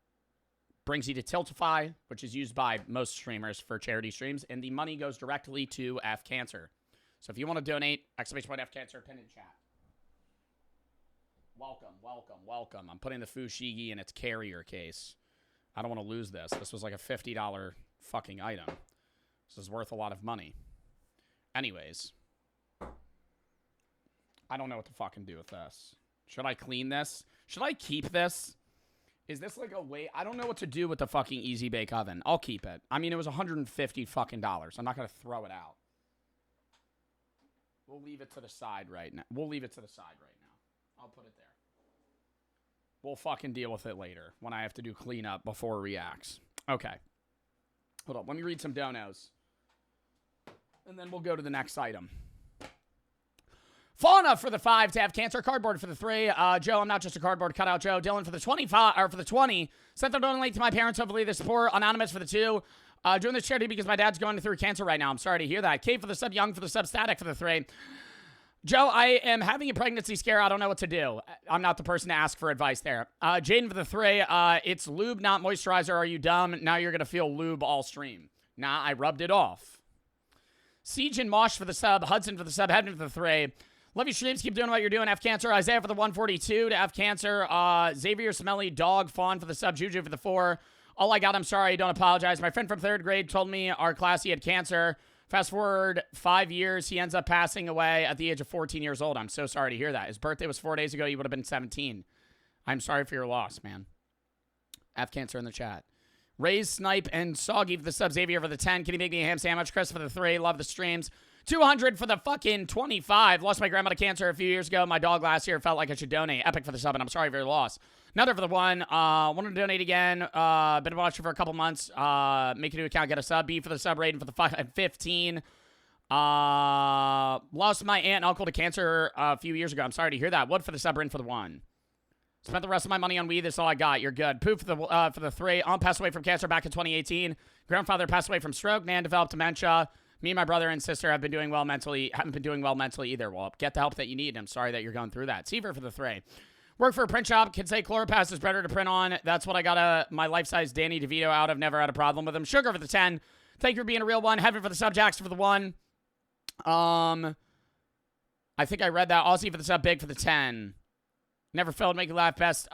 Brings you to Tiltify, which is used by most streamers for charity streams, and the money goes directly to F Cancer. So if you want to donate, exclamation point F Cancer, pin in chat. Welcome, welcome, welcome. I'm putting the Fushigi in its carrier case. I don't want to lose this. This was like a $50 fucking item. This is worth a lot of money. Anyways. I don't know what to fucking do with this. Should I clean this? Should I keep this? Is this like a way? I don't know what to do with the fucking Easy Bake Oven. I'll keep it. I mean, it was $150 fucking dollars. I'm not going to throw it out. We'll leave it to the side right now. We'll leave it to the side right now. I'll put it there. We'll fucking deal with it later when I have to do cleanup before it reacts. Okay. Hold on. Let me read some donos. And then we'll go to the next item. Fauna for the 5 to have cancer. Cardboard for the 3. Joe, I'm not just a cardboard cutout. Joe. Dylan for the 25 or for the 20. Sent their donate to my parents. Hopefully they support. Anonymous for the 2. Doing this charity because my dad's going through cancer right now. I'm sorry to hear that. Kate for the sub. Young for the sub. Static for the 3. Joe, I am having a pregnancy scare. I don't know what to do. I'm not the person to ask for advice there. Jaden for the 3. It's lube, not moisturizer. Are you dumb? Now you're going to feel lube all stream. Nah, I rubbed it off. Siege and Mosh for the sub. Hudson for the sub. Hedman for the 3. Love you streams. Keep doing what you're doing. F Cancer. Isaiah for the 142 to F Cancer. Xavier Smelly Dog Fawn for the sub. Juju for the 4. All I got, I'm sorry. Don't apologize. My friend from 3rd grade told me our class he had cancer. Fast forward 5 years. He ends up passing away at the age of 14 years old. I'm so sorry to hear that. His birthday was 4 days ago. He would have been 17. I'm sorry for your loss, man. F Cancer in the chat. Raise, Snipe, and Soggy for the sub. Xavier for the 10. Can you make me a ham sandwich? Chris for the 3. Love the streams. 200 for the fucking 25. Lost my grandma to cancer a few years ago. My dog last year felt like I should donate. Epic for the sub, and I'm sorry for your loss. Another for the 1. Wanted to donate again. Been watching for a couple months. Make a new account, get a sub. B for the sub. Rating for the 15. Lost my aunt and uncle to cancer a few years ago. I'm sorry to hear that. Wood for the sub. Rating for the 1. Spent the rest of my money on weed. That's all I got. You're good. Poof for the 3. Aunt passed away from cancer back in 2018. Grandfather passed away from stroke. Nan developed dementia. Me and my brother and sister haven't been doing well mentally either. Well, get the help that you need. I'm sorry that you're going through that. Seaver for the 3. Work for a print shop. Kids say Chloropass is better to print on. That's what I got my life-size Danny DeVito out. I've never had a problem with him. Sugar for the 10. Thank you for being a real one. Heaven for the sub. Jackson for the 1. I think I read that. Aussie for the sub. Big for the 10. Never failed to make you laugh. Best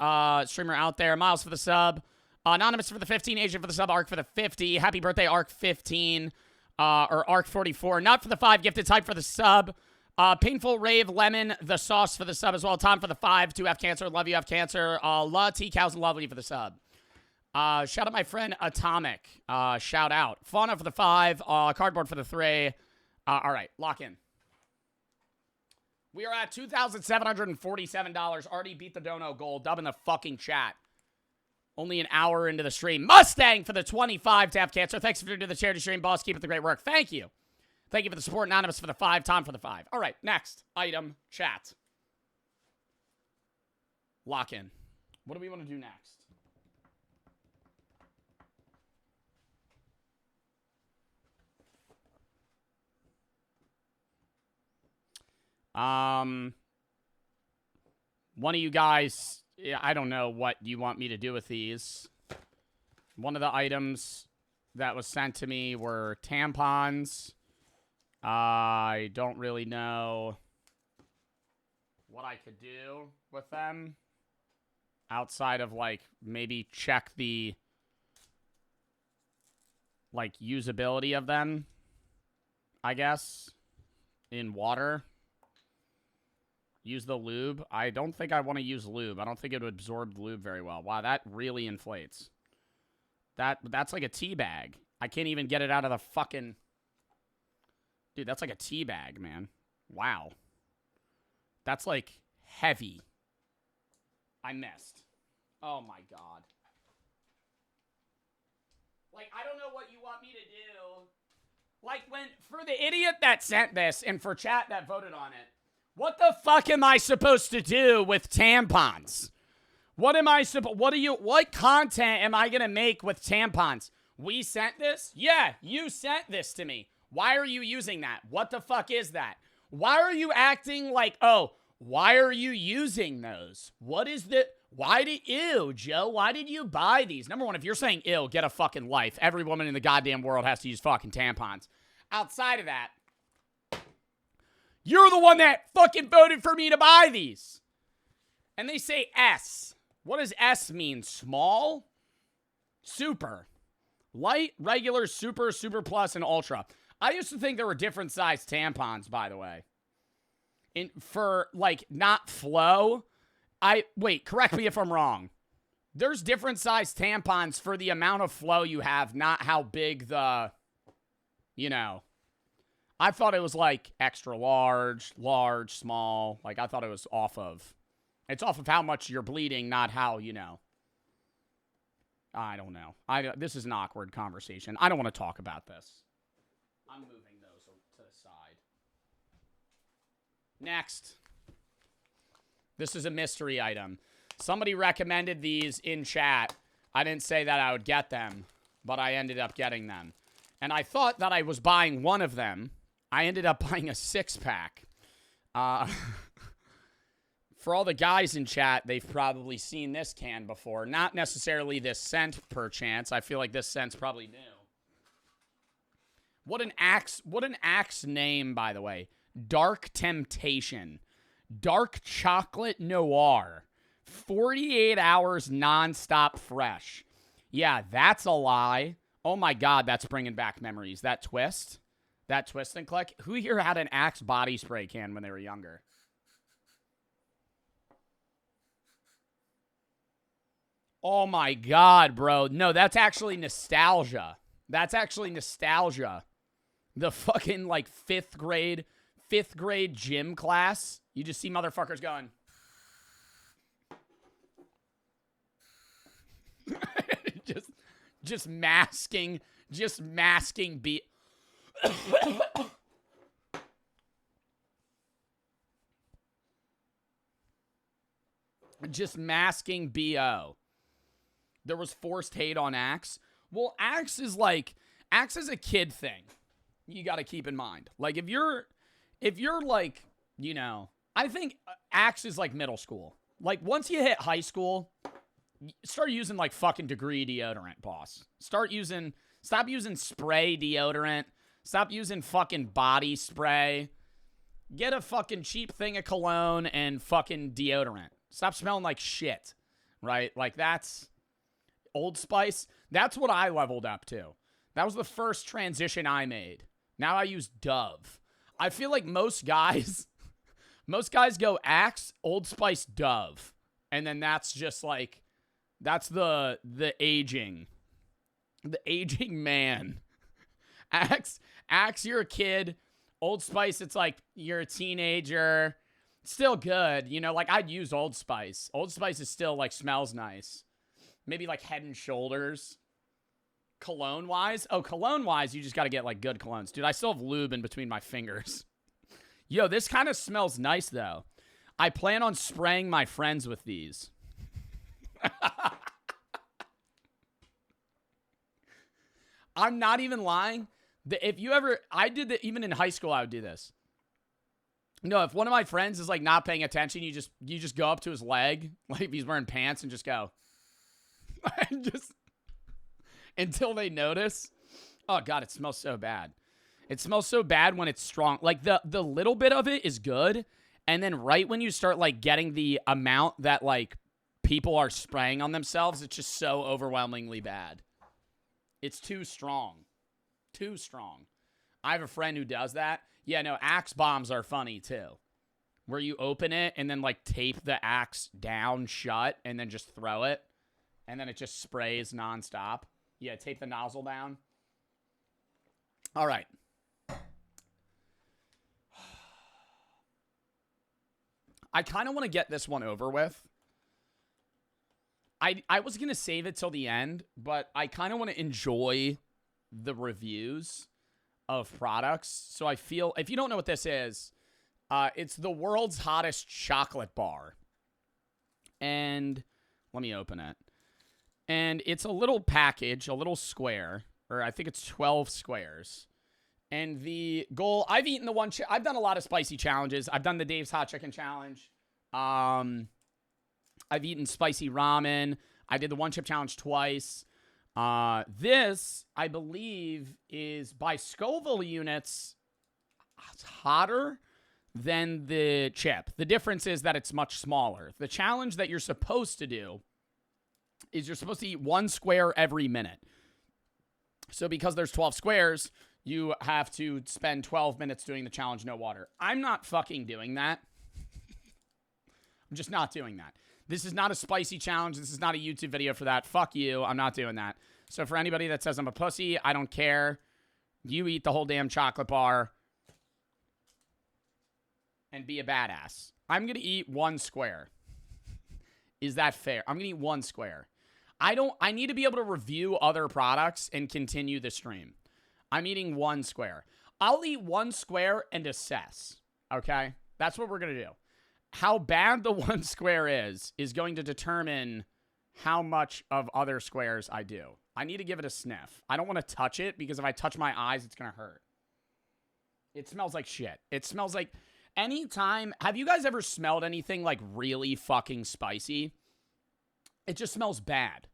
streamer out there. Miles for the sub. Anonymous for the 15. Asian for the sub. Arc for the 50. Happy birthday, Arc 15. Or Arc 44. Not for the 5. Gifted type for the sub. Painful Rave Lemon, the sauce for the sub as well. Tom for the 5. 2 F Cancer. Love you, F Cancer. La T Cows and Lovely for the sub. Shout out my friend Atomic. Shout out. Fauna for the 5. Cardboard for the 3. All right, lock in. We are at $2,747. Already beat the dono goal. Dub in the fucking chat. Only an hour into the stream. Mustang for the 25 to have cancer. Thanks for doing the charity stream, boss. Keep up the great work. Thank you. Thank you for the support. Anonymous for the 5. Tom for the 5. All right, next item, chat. Lock in. What do we want to do next? One of you guys... I don't know what you want me to do with these. One of the items that was sent to me were tampons. I don't really know what I could do with them. Outside of, like, maybe check the, like, usability of them. I guess. In water. Use the lube. I don't think I want to use lube. I don't think it would absorb lube very well. Wow, that really inflates. That's like a tea bag. I can't even get it out of the fucking... Dude, that's like a tea bag, man. Wow. That's like heavy. I missed. Oh my god. Like, I don't know what you want me to do. Like, for the idiot that sent this and for chat that voted on it, what the fuck am I supposed to do with tampons? What content am I going to make with tampons? We sent this? Yeah, you sent this to me. Why are you using that? What the fuck is that? Why are you acting like, oh, why are you using those? What is the, ew, Joe, why did you buy these? Number one, if you're saying ill, get a fucking life. Every woman in the goddamn world has to use fucking tampons. Outside of that, you're the one that fucking voted for me to buy these. And they say S. What does S mean? Small? Super. Light, regular, super, super plus, and ultra. I used to think there were different size tampons, by the way. For, like, not flow. Wait, correct me if I'm wrong. There's different size tampons for the amount of flow you have, not how big the, you know. I thought it was, like, extra large, large, small. Like, I thought it was it's off of how much you're bleeding, not how, you know. I don't know. This is an awkward conversation. I don't want to talk about this. I'm moving those to the side. Next. This is a mystery item. Somebody recommended these in chat. I didn't say that I would get them, but I ended up getting them. And I thought that I was buying one of them. I ended up buying a 6-pack. For all the guys in chat, they've probably seen this can before. Not necessarily this scent, perchance. I feel like this scent's probably new. What an Axe name, by the way. Dark Temptation. Dark Chocolate Noir. 48 hours nonstop fresh. Yeah, that's a lie. Oh my God, that's bringing back memories. That twist and click. Who here had an Axe body spray can when they were younger? Oh my God, bro. No, that's actually nostalgia. That's actually nostalgia. The fucking, like, fifth grade gym class. You just see motherfuckers going. just masking B. Just masking BO. There was forced hate on Axe. Well, Axe is a kid thing. You got to keep in mind. Like, if you're like, you know, I think Axe is like middle school. Like, once you hit high school, start using like fucking Degree deodorant, boss. Stop using spray deodorant. Stop using fucking body spray. Get a fucking cheap thing of cologne and fucking deodorant. Stop smelling like shit, right? Like, that's Old Spice. That's what I leveled up to. That was the first transition I made. Now I use Dove. I feel like most guys go Axe, Old Spice, Dove. And then that's just like, that's the aging man. Axe, you're a kid. Old Spice, it's like you're a teenager. Still good. You know, like, I'd use Old Spice. Old Spice is still, like, smells nice. Maybe, like, Head and Shoulders. Cologne-wise? Oh, cologne-wise, you just got to get, like, good colognes. Dude, I still have lube in between my fingers. Yo, this kind of smells nice, though. I plan on spraying my friends with these. I'm not even lying. I did that even in high school, I would do this. No, if one of my friends is, like, not paying attention, you just go up to his leg, like if he's wearing pants, and just go. Just until they notice. Oh, God, it smells so bad. It smells so bad when it's strong. Like, the little bit of it is good, and then right when you start, like, getting the amount that, like, people are spraying on themselves, it's just so overwhelmingly bad. It's too strong. Too strong. I have a friend who does that. Yeah, no, Axe bombs are funny, too. Where you open it and then, like, tape the Axe down shut and then just throw it. And then it just sprays nonstop. Yeah, tape the nozzle down. All right. I kind of want to get this one over with. I was going to save it till the end, but I kind of want to enjoy the reviews of products. So I feel, if you don't know what this is, it's the world's hottest chocolate bar. And let me open it. And it's a little package, a little square, or I think it's 12 squares. And the goal, I've eaten the one, I've done a lot of spicy challenges. I've done the Dave's Hot Chicken Challenge. I've eaten spicy ramen. I did the one chip challenge twice. This, I believe, is by Scoville units. It's hotter than the chip. The difference is that it's much smaller. The challenge that you're supposed to do is you're supposed to eat 1 square every minute. So because there's 12 squares, you have to spend 12 minutes doing the challenge, no water. I'm not fucking doing that. I'm just not doing that. This is not a spicy challenge. This is not a YouTube video for that. Fuck you. I'm not doing that. So for anybody that says I'm a pussy, I don't care. You eat the whole damn chocolate bar and be a badass. I'm going to eat 1 square. Is that fair? I'm going to eat 1 square. I need to be able to review other products and continue the stream. I'm eating 1 square. I'll eat 1 square and assess. Okay? That's what we're going to do. How bad the 1 square is going to determine how much of other squares I do. I need to give it a sniff. I don't want to touch it because if I touch my eyes, it's going to hurt. It smells like shit. It smells like anytime. Have you guys ever smelled anything like really fucking spicy? It just smells bad.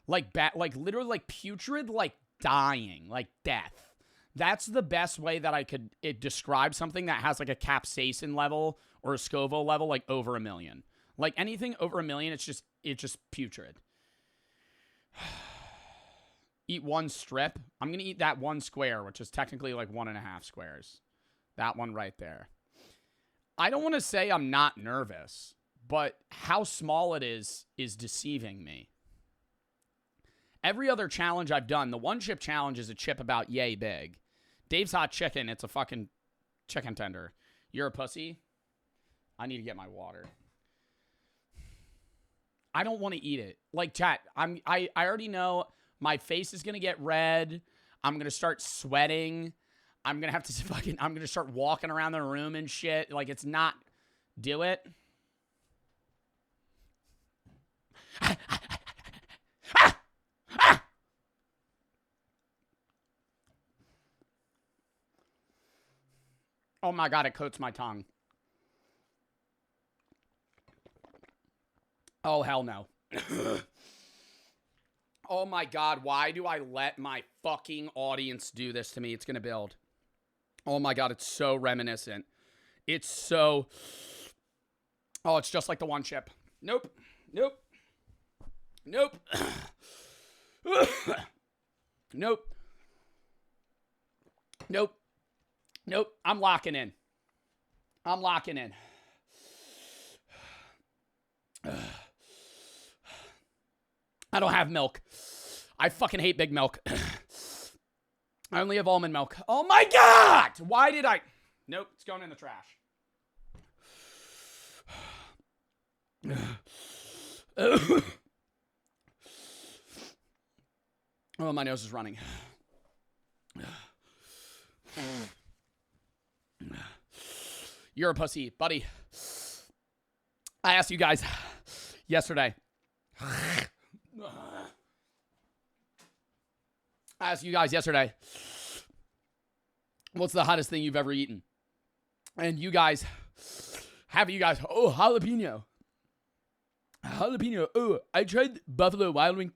Like literally like putrid, like dying, like death. That's the best way that I could describe something that has like a capsaicin level or a Scoville level like over 1 million. Like anything over 1 million, it's just putrid. Eat 1 strip. I'm going to eat that 1 square, which is technically like 1.5 squares. That one right there. I don't want to say I'm not nervous, but how small it is deceiving me. Every other challenge I've done, the 1 chip challenge is a chip about yay big. Dave's Hot Chicken, it's a fucking chicken tender. You're a pussy? I need to get my water. I don't want to eat it. Like, chat, I already know my face is going to get red. I'm going to start sweating. I'm going to have to I'm going to start walking around the room and shit. Like, it's not, do it. Oh my God, it coats my tongue. Oh, hell no. Oh my God, why do I let my fucking audience do this to me? It's gonna build. Oh my God, it's so reminiscent. It's so... Oh, it's just like the 1 chip. Nope. Nope. Nope. Nope. Nope. Nope. I'm locking in. I'm locking in. I don't have milk. I fucking hate big milk. I only have almond milk. Oh my God! Why did I... Nope, it's going in the trash. Oh, my nose is running. You're a pussy, buddy. I asked you guys yesterday. What's the hottest thing you've ever eaten? And you guys, oh, jalapeno. Jalapeno. Oh, I tried Buffalo Wild Wings.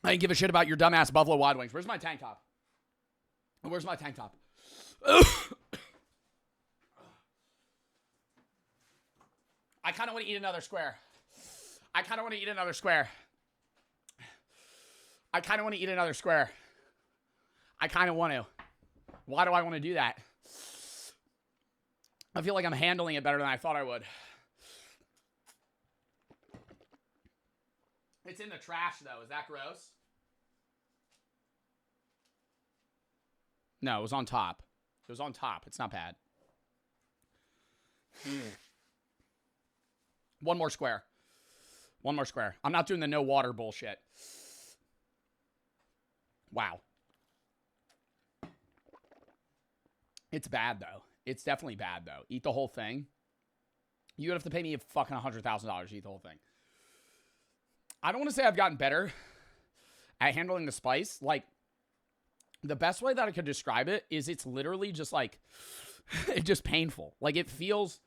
I didn't give a shit about your dumbass Buffalo Wild Wings. Where's my tank top? I kind of want to eat another square. I kind of want to eat another square. I kind of want to. Why do I want to do that? I feel like I'm handling it better than I thought I would. It's in the trash, though. Is that gross? No, it was on top. It's not bad. One more square. I'm not doing the no water bullshit. Wow. It's bad, though. It's definitely bad, though. Eat the whole thing. You would have to pay me fucking $100,000 to eat the whole thing. I don't want to say I've gotten better at handling the spice. Like, the best way that I could describe it is it's literally just like, it's just painful. Like, it feels,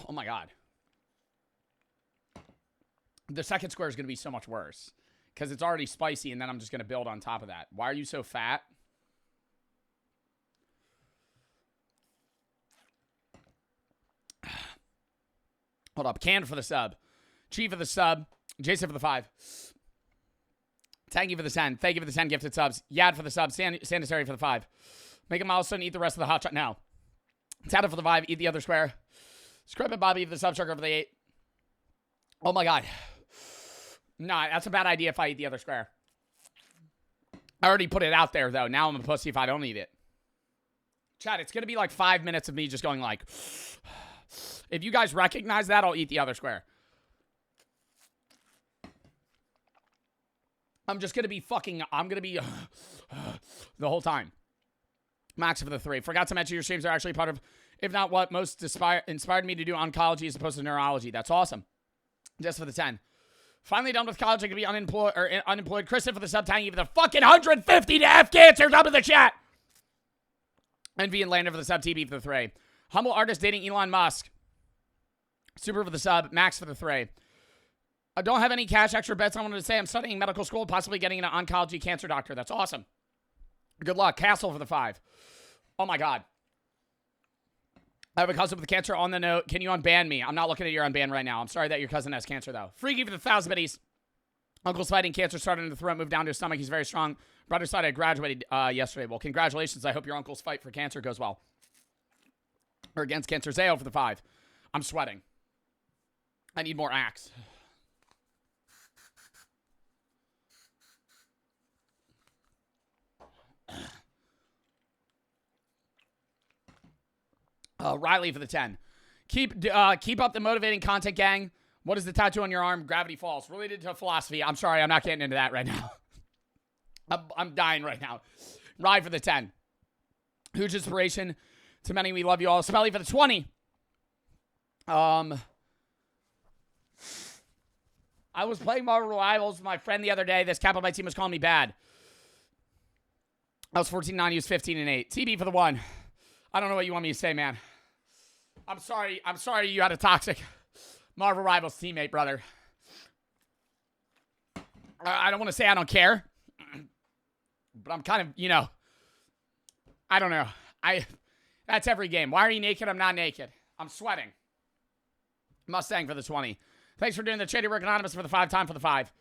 oh my God. The second square is going to be so much worse because it's already spicy, and then I'm just going to build on top of that. Why are you so fat? Hold up. Can for the sub. Chief for the sub. Jason for the 5. Thank you for the 10. Thank you for the 10 gifted subs. Yad for the sub. Sanitary for the 5. Make a milestone. Eat the rest of the hot shot now. Tata for the 5. Eat the other square. Scrub and Bobby for the sub. Sugar for the 8. Oh my God. Nah, that's a bad idea if I eat the other square. I already put it out there, though. Now I'm a pussy if I don't eat it. Chat, it's going to be like 5 minutes of me just going like... If you guys recognize that, I'll eat the other square. I'm just going to be fucking... I'm going to be... the whole time. Max for the 3. Forgot to mention your streams are actually part of... If not what most inspired me to do oncology as opposed to neurology. That's awesome. Just for the 10. Finally done with college. I can be unemployed. Kristen for the sub. Tangy for the fucking 150 to F cancer. Top of the chat. Envy and Lander for the sub. TB for the 3. Humble artist dating Elon Musk. Super for the sub. Max for the 3. I don't have any cash extra bets. I wanted to say I'm studying medical school, possibly getting an oncology cancer doctor. That's awesome. Good luck. Castle for the 5. Oh my God. I have a cousin with cancer. On the note, can you unban me? I'm not looking at your unban right now. I'm sorry that your cousin has cancer, though. Freaky for the 1,000 biddies. Uncle's fighting cancer, started in the throat, moved down to his stomach. He's very strong. Brother side, I graduated yesterday. Well, congratulations. I hope your uncle's fight for cancer goes well. Or against cancer. Zayo for the 5. I'm sweating. I need more axe. Riley for the 10. Keep up the motivating content, gang. What is the tattoo on your arm? Gravity Falls. Related to philosophy. I'm sorry, I'm not getting into that right now. I'm dying right now. Ride for the 10. Huge inspiration to many. We love you all. Smelly for the 20. I was playing Marvel Rivals with my friend the other day. This cap on my team was calling me bad. I was 14-9. He was 15-8. TB for the 1. I don't know what you want me to say, man. I'm sorry you had a toxic Marvel Rivals teammate, brother. I don't want to say I don't care. But I'm kind of, you know. I don't know. That's every game. Why are you naked? I'm not naked. I'm sweating. Mustang for the 20. Thanks for doing the Shady Work Anonymous for the 5. Time for the 5.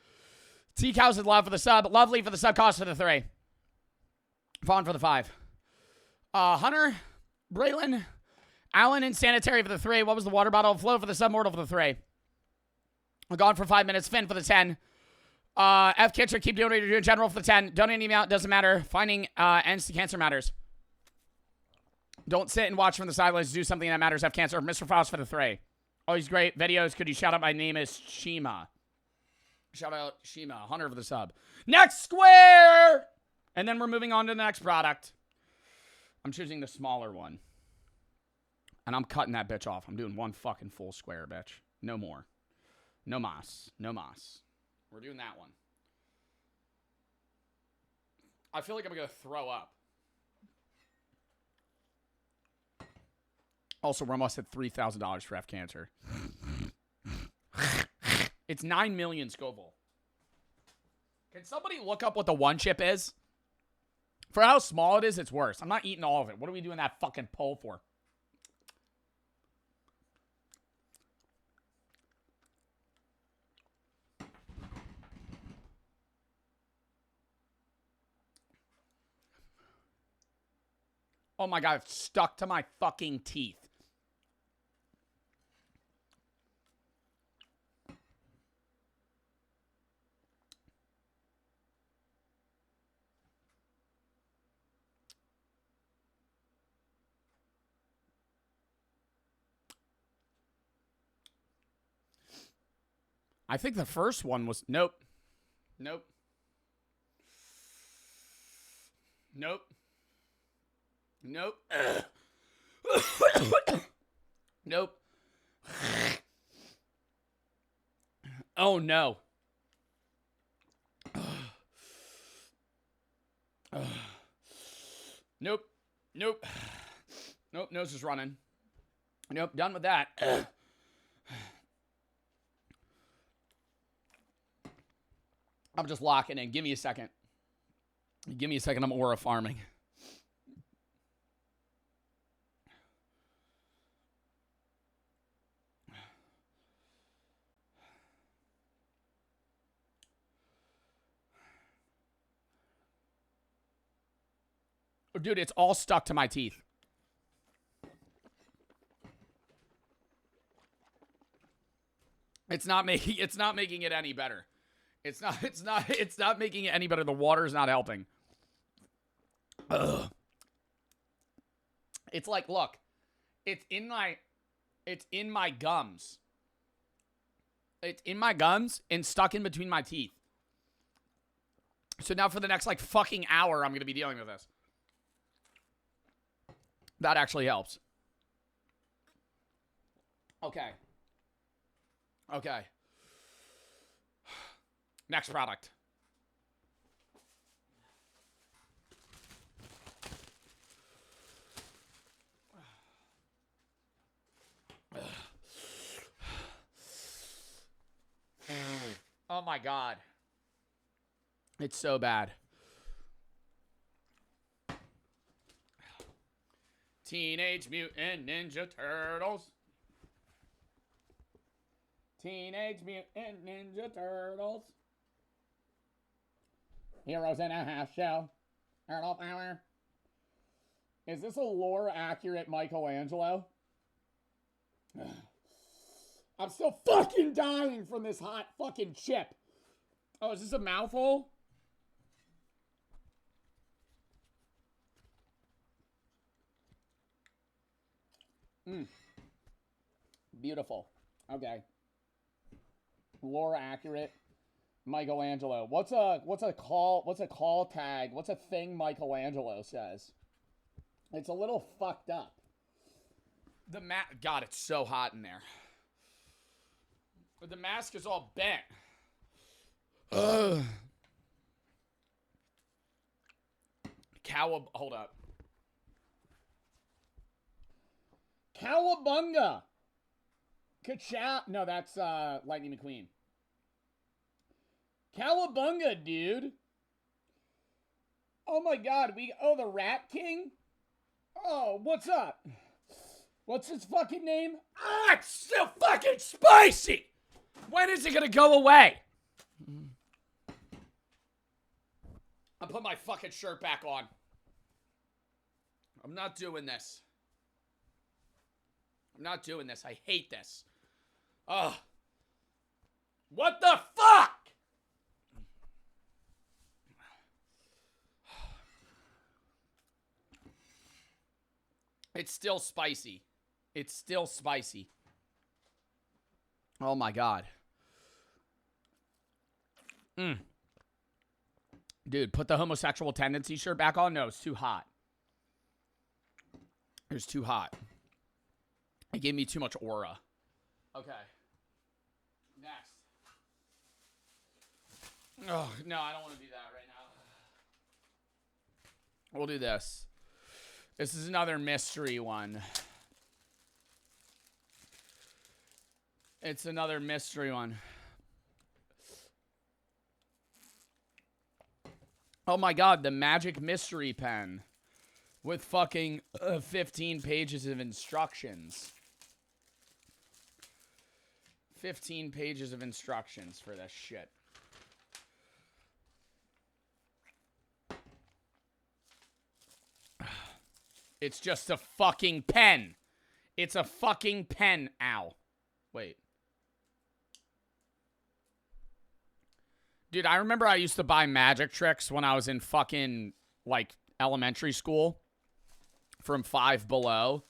T-Cows with love for the sub. Lovely for the sub. Cost for the 3. Fawn for the 5. Hunter, Braylon, Allen, and Sanitary for the 3. What was the water bottle? Flo for the sub. Mortal for the 3. I'm gone for 5 minutes. Finn for the 10. F Kitcher, keep doing what you're doing. General for the 10. Donating amount doesn't matter. Finding ends to cancer matters. Don't sit and watch from the sidelines. Do something that matters. F Cancer. Mr. Frost for the 3. Always great videos. Could you shout out my name is Shima? Shout out Shima. Hunter for the sub. Next square! And then we're moving on to the next product. I'm choosing the smaller one. And I'm cutting that bitch off. I'm doing one fucking full square, bitch. No more. No mas. No mas. We're doing that one. I feel like I'm going to throw up. Also, we're almost at $3,000 for F Cancer. It's 9 million Scoville. Can somebody look up what the one chip is? For how small it is, it's worse. I'm not eating all of it. What are we doing that fucking poll for? Oh my God, it's stuck to my fucking teeth. I think the first one was... Nope. Nope. Nope. Nope. Nope. Oh, no. Nope. Nope. Nope, nose is running. Nope, done with that. I'm just locking in. Give me a second. Give me a second. I'm aura farming. Dude, it's all stuck to my teeth. It's not making it any better. It's not making it any better. The water's not helping. Ugh. It's like, look, it's in my gums. It's in my gums and stuck in between my teeth. So now for the next like fucking hour, I'm going to be dealing with this. That actually helps. Okay. Okay. Next product. Oh my God. It's so bad. Teenage Mutant Ninja Turtles. Teenage Mutant Ninja Turtles. Heroes in a half shell. Turtle power. Is this a lore accurate Michelangelo? I'm still fucking dying from this hot fucking chip. Oh, is this a mouthful? Beautiful. Okay. Lore accurate Michelangelo. What's a call tag? What's a thing Michelangelo says? It's a little fucked up. God, it's so hot in there. The mask is all bent. Hold up. Cowabunga. Cutout. No, that's Lightning McQueen. Cowabunga, dude. Oh my God, the Rat King? Oh, what's up? What's his fucking name? Ah, it's still fucking spicy! When is it gonna go away? I'll put my fucking shirt back on. I'm not doing this. I'm not doing this. I hate this. Ugh. What the fuck? It's still spicy. It's still spicy. Oh my God. Dude, put the homosexual tendency shirt back on. No, it's too hot. It's too hot. It gave me too much aura. Okay. Next. Oh, no, I don't want to do that right now. We'll do this. This is another mystery one. It's another mystery one. Oh my God, the magic mystery pen with fucking 15 pages of instructions. 15 pages of instructions for this shit. It's just a fucking pen. It's a fucking pen. Ow. Wait. Dude, I remember I used to buy magic tricks when I was in fucking, like, elementary school. From Five Below.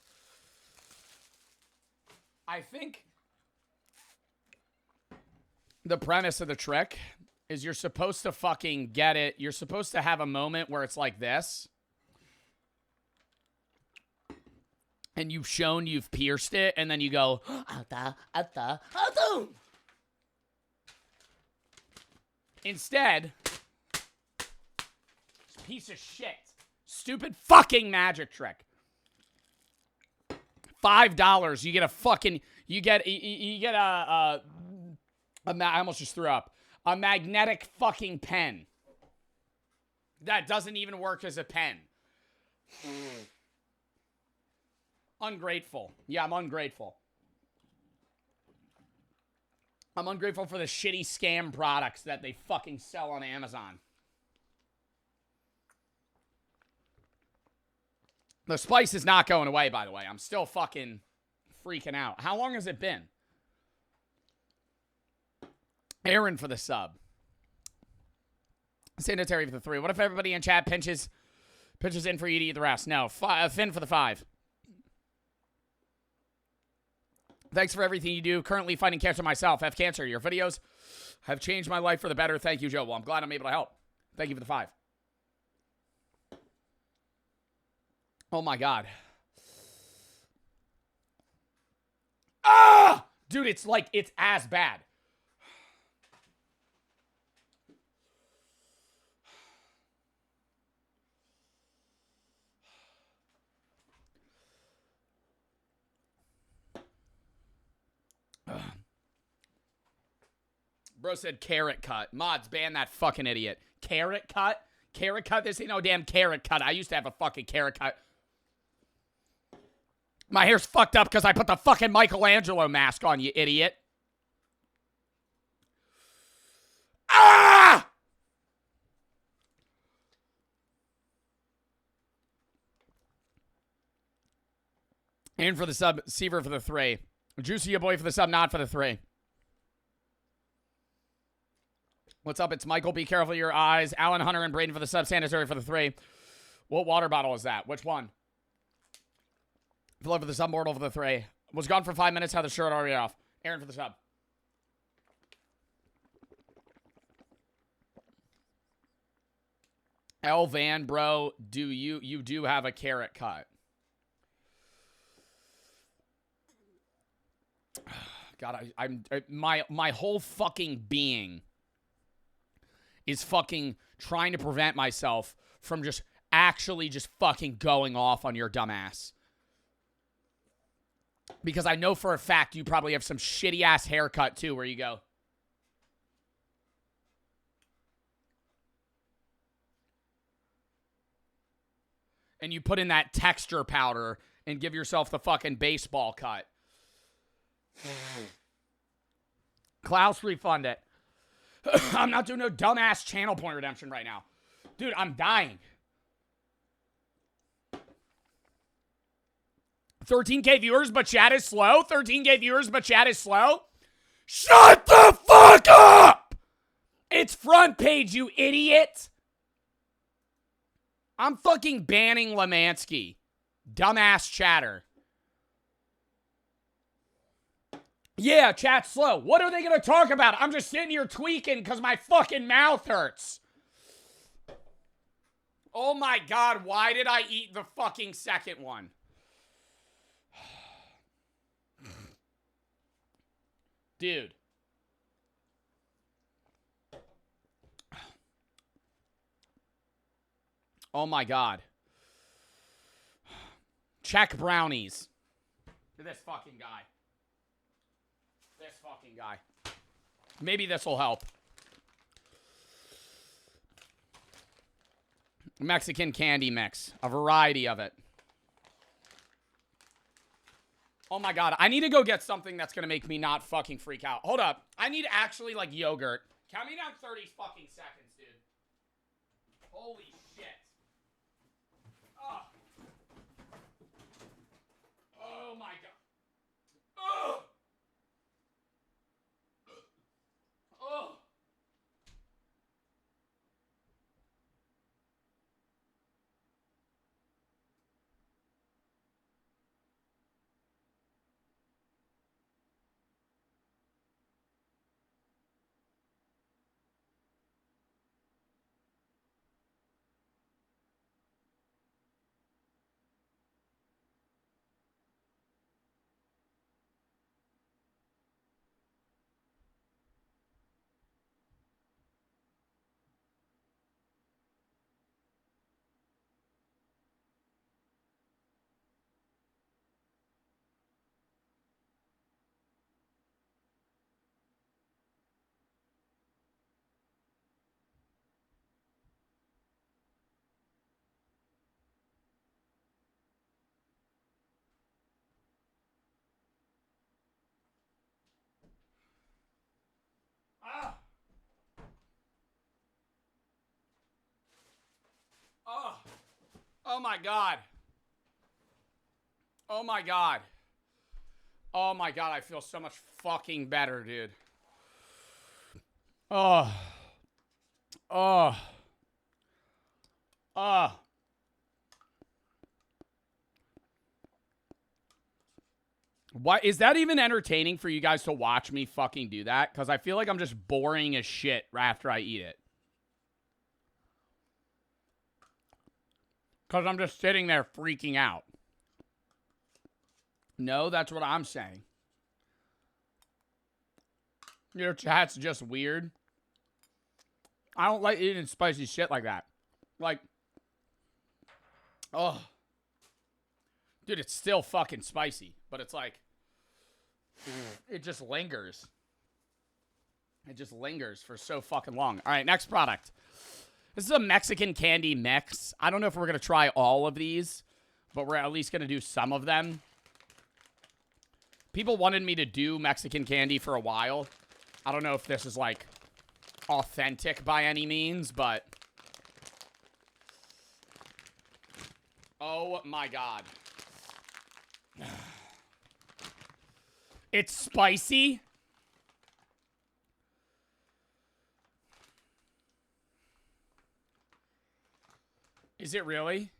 I think the premise of the trick is you're supposed to fucking get it. You're supposed to have a moment where it's like this. And you've shown you've pierced it, and then you go, Instead, piece of shit. Stupid fucking magic trick. $5. You get a fucking, you get I almost just threw up. A magnetic fucking pen. That doesn't even work as a pen. Ungrateful. Yeah, I'm ungrateful. I'm ungrateful for the shitty scam products that they fucking sell on Amazon. The spice is not going away, by the way. I'm still fucking freaking out. How long has it been? Aaron for the sub. Sanitary for the 3. What if everybody in chat pinches in for you to eat the rest? No. Finn for the 5. Thanks for everything you do. Currently fighting cancer myself. Have cancer. Your videos have changed my life for the better. Thank you, Joe. Well, I'm glad I'm able to help. Thank you for the 5. Oh, my God. Ah! Dude, it's like, it's as bad. Bro said carrot cut. Mods, ban that fucking idiot. Carrot cut? Carrot cut? This ain't no damn carrot cut. I used to have a fucking carrot cut. My hair's fucked up because I put the fucking Michelangelo mask on, you idiot. Ah! In for the sub, Seaver for the 3. Juicy, your boy for the sub, not for the 3. What's up? It's Michael. Be careful of your eyes. Alan, Hunter, and Braden for the sub. Sanitary for the 3. What water bottle is that? Which one? Flow for the sub. Mortal for the 3. Was gone for 5 minutes. Had the shirt already off. Aaron for the sub. L Van, bro. You do have a carrot cut. God, my whole fucking being is fucking trying to prevent myself from just actually just fucking going off on your dumbass. Because I know for a fact you probably have some shitty ass haircut too where you go. And you put in that texture powder and give yourself the fucking baseball cut. Klaus, refund it. I'm not doing no dumbass channel point redemption right now. Dude, I'm dying. 13K viewers, but chat is slow? 13K viewers, but chat is slow? Shut the fuck up! It's front page, you idiot! I'm fucking banning Lemansky. Dumbass chatter. Yeah, chat's slow. What are they going to talk about? I'm just sitting here tweaking because my fucking mouth hurts. Oh my God, why did I eat the fucking second one? Dude. Oh my God. Check Brownies. This fucking guy. This fucking guy. Maybe this will help. Mexican candy mix. A variety of it. Oh my God. I need to go get something that's going to make me not fucking freak out. Hold up. I need actually like yogurt. Count me down 30 fucking seconds, dude. Holy shit. Oh. Oh my God. Oh. Oh. Oh my God. Oh my God. Oh my God, I feel so much fucking better, dude. Oh. Oh. Oh. What is that even entertaining for you guys to watch me fucking do that? Because I feel like I'm just boring as shit after I eat it. Because I'm just sitting there freaking out. No, that's what I'm saying. Your chat's just weird. I don't like eating spicy shit like that. Like, oh. Dude, it's still fucking spicy. But it's like, it just lingers. It just lingers for so fucking long. All right, next product. This is a Mexican candy mix. I don't know if we're going to try all of these, but we're at least going to do some of them. People wanted me to do Mexican candy for a while. I don't know if this is, like, authentic by any means, but... Oh, my God. It's spicy. Is it really?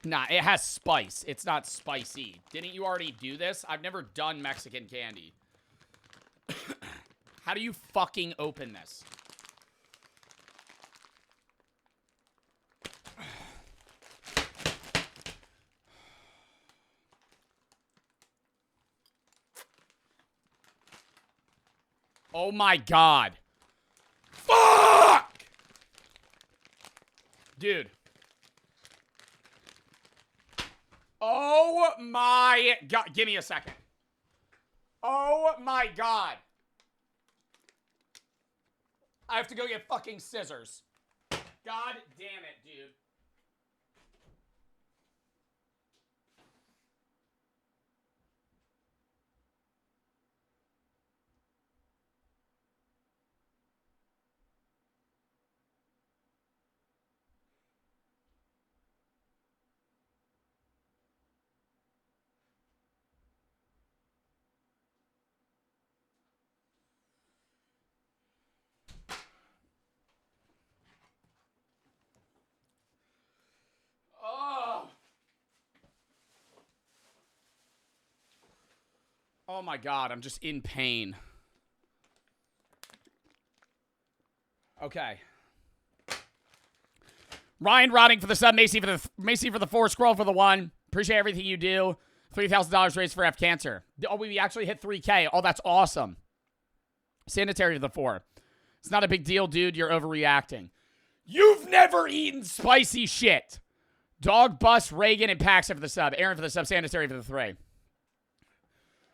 Nah, it has spice. It's not spicy. Didn't you already do this? I've never done Mexican candy. How do you fucking open this? Oh my God. Fuck! Dude. Oh my God. Give me a second. Oh my God. I have to go get fucking scissors. God damn it, dude. Oh my God, I'm just in pain. Okay. Ryan Rotting for the sub, Macy for the 4, Scroll for the 1. Appreciate everything you do. $3,000 raised for F Cancer. Oh, we actually hit 3K. Oh, that's awesome. Sanitary for the 4. It's not a big deal, dude. You're overreacting. You've never eaten spicy shit. Dog Bus, Reagan, and Paxton for the sub. Aaron for the sub. Sanitary for the 3.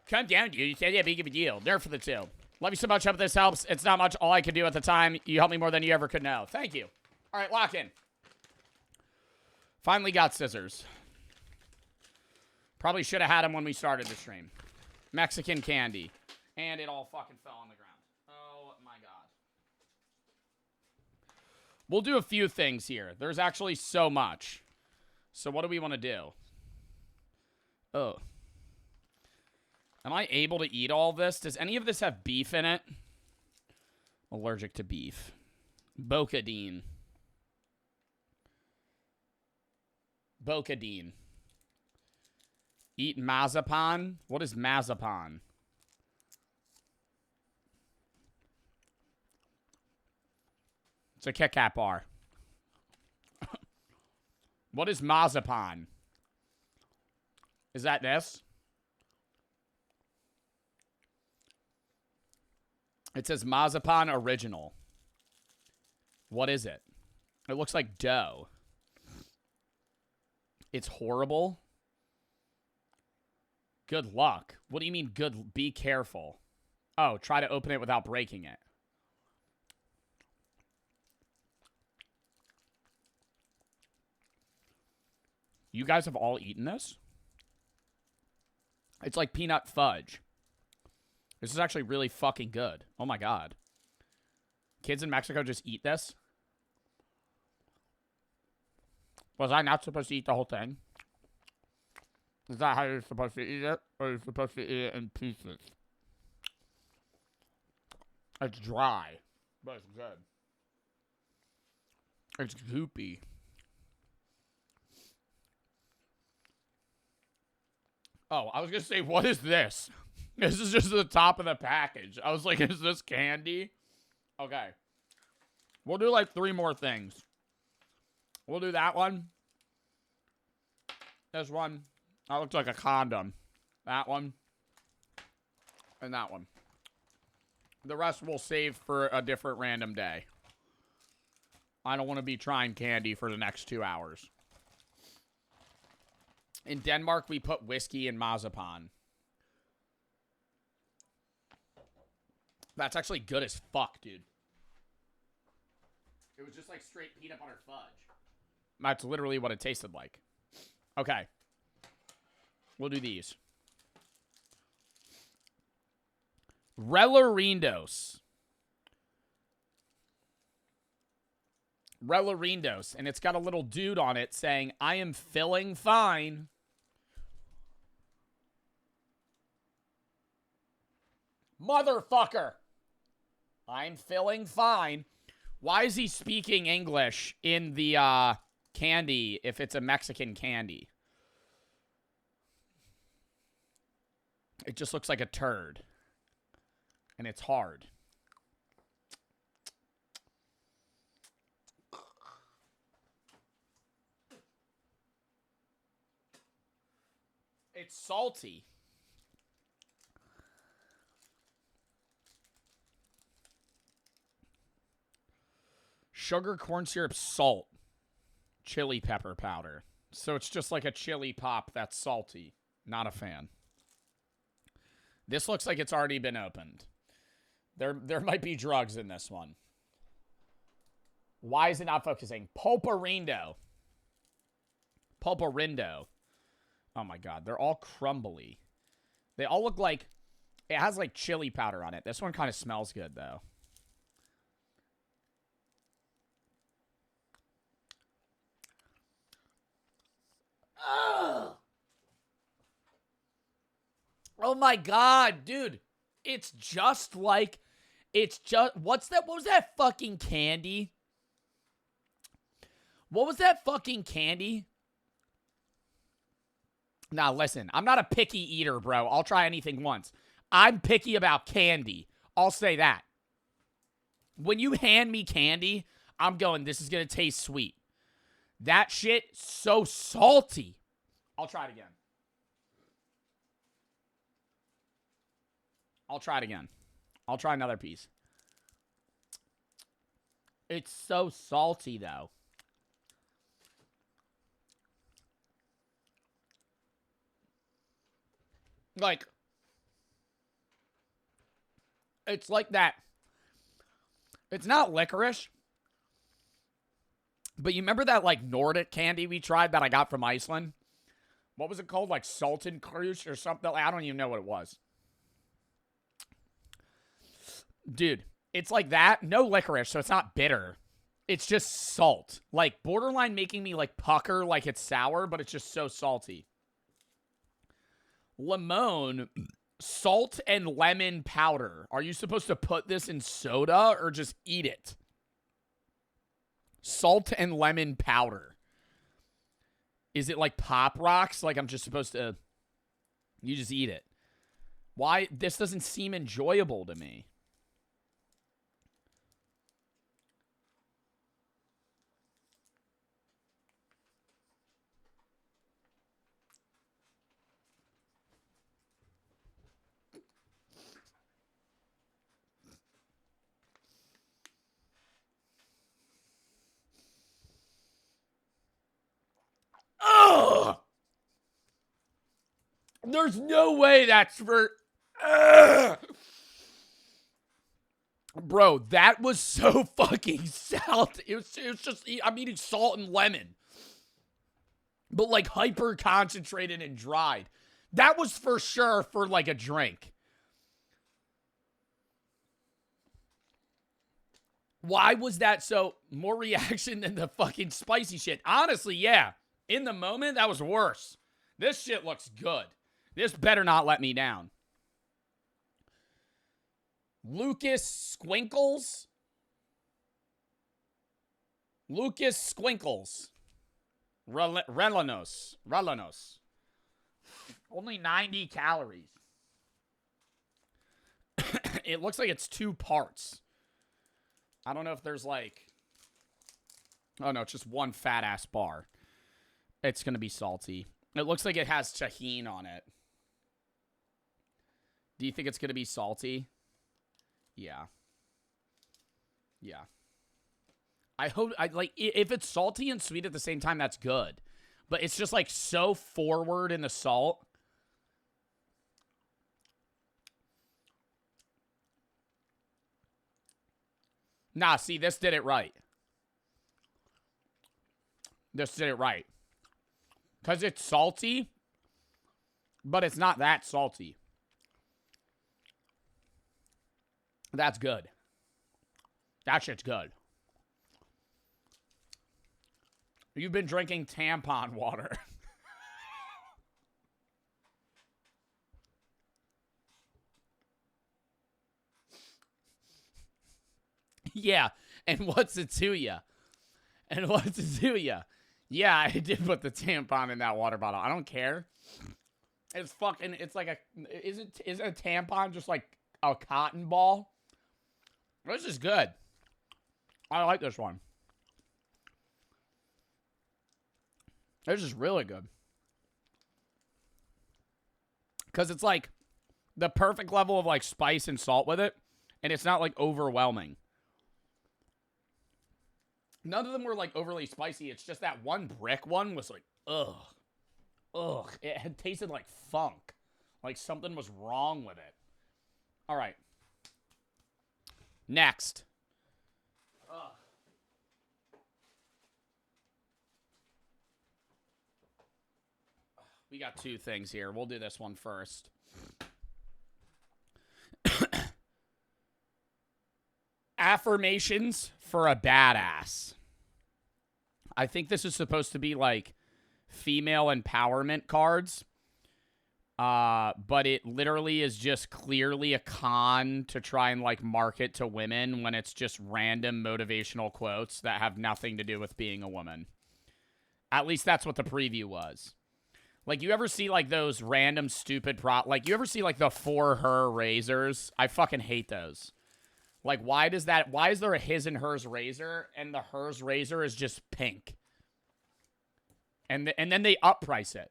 Calm down, dude. You said yeah, big of a deal. Nerf for the 2. Love you so much. Hope this helps. It's not much all I could do at the time. You helped me more than you ever could know. Thank you. All right, lock in. Finally got scissors. Probably should have had them when we started the stream. Mexican candy. And it all fucking fell on the ground. Oh, my God. We'll do a few things here. There's actually so much. So what do we want to do? Oh. Am I able to eat all this? Does any of this have beef in it? Allergic to beef. Bocadine. Bocadine. Eat Mazapan? What is Mazapan? It's a Kit Kat bar. What is Mazapan? Is that this? It says Mazapan Original. What is it? It looks like dough. It's horrible. Good luck. What do you mean good? Be careful. Oh, try to open it without breaking it. You guys have all eaten this? It's like peanut fudge. This is actually really fucking good. Oh my God. Kids in Mexico just eat this? Was I not supposed to eat the whole thing? Is that how you're supposed to eat it? Or are you supposed to eat it in pieces? It's dry, but it's good. It's goopy. Oh, I was going to say, what is this? This is just the top of the package. I was like, is this candy? Okay. We'll do like 3 more things. We'll do that one. This one. That looks like a condom. That one. And that one. The rest we'll save for a different random day. I don't want to be trying candy for the next 2 hours. In Denmark, we put whiskey in marzipan. That's actually good as fuck, dude. It was just like straight peanut butter fudge. That's literally what it tasted like. Okay. We'll do these. Relarinos. Relarinos. And it's got a little dude on it saying, I am feeling fine. Motherfucker. I'm feeling fine. Why is he speaking English in the candy if it's a Mexican candy? It just looks like a turd. And it's hard. It's salty. Sugar, corn syrup, salt, chili pepper powder. So it's just like a chili pop that's salty. Not a fan. This looks like it's already been opened. There might be drugs in this one. Why is it not focusing? Pulparindo. Pulparindo. Oh my god, they're all crumbly. They all look like... It has like chili powder on it. This one kind of smells good though. Ugh. Oh my god, dude. It's just like... It's just... What was that fucking candy? What was that fucking candy? Now, listen. I'm not a picky eater, bro. I'll try anything once. I'm picky about candy. I'll say that. When you hand me candy, I'm going, this is going to taste sweet. That shit, so salty. I'll try it again. I'll try it again. I'll try another piece. It's so salty, though. Like, it's like that. It's not licorice. But you remember that, like, Nordic candy we tried that I got from Iceland? What was it called? Like, Salted Cruise or something? I don't even know what it was. Dude, it's like that. No licorice, so it's not bitter. It's just salt. Like, borderline making me, like, pucker like it's sour, but it's just so salty. Limon, salt and lemon powder. Are you supposed to put this in soda or just eat it? Salt and lemon powder. Is it like Pop Rocks? Like I'm just supposed to... You just eat it. Why? This doesn't seem enjoyable to me. Ugh! There's no way that's for... Ugh! Bro, that was so fucking salty. It was just... I'm eating salt and lemon. But like hyper concentrated and dried. That was for sure for like a drink. Why was that so more reaction than the fucking spicy shit? Honestly, yeah. In the moment, that was worse. This shit looks good. This better not let me down. Lucas Squinkles. Lucas Squinkles. Relanos. Only 90 calories. It looks like it's 2 parts. I don't know if there's like... Oh, no, it's just one fat-ass bar. It's going to be salty. It looks like it has tahini on it. Do you think it's going to be salty? Yeah. Yeah. I hope... if it's salty and sweet at the same time, that's good. But it's just, like, so forward in the salt. Nah, see, this did it right. This did it right. Because it's salty, but it's not that salty. That's good. That shit's good. You've been drinking tampon water. Yeah, and what's it to ya? And what's it to ya? Yeah, I did put the tampon in that water bottle. I don't care. It's fucking, it's like a, isn't a tampon just like a cotton ball? This is good. I like this one. This is really good. Because it's like the perfect level of like spice and salt with it. And it's not like overwhelming. None of them were, like, overly spicy. It's just that one brick one was like, ugh. Ugh. It had tasted like funk. Like something was wrong with it. All right. Next. Ugh. We got 2 things here. We'll do this one first. Affirmations for a badass. I think this is supposed to be like female empowerment cards. But it literally is just clearly a con to try and like market to women when it's just random motivational quotes that have nothing to do with being a woman. At least that's what the preview was. Like, you ever see like those random stupid like you ever see like the for her razors? I fucking hate those. Like, why is there a his and hers razor, and the hers razor is just pink? And then they upprice it.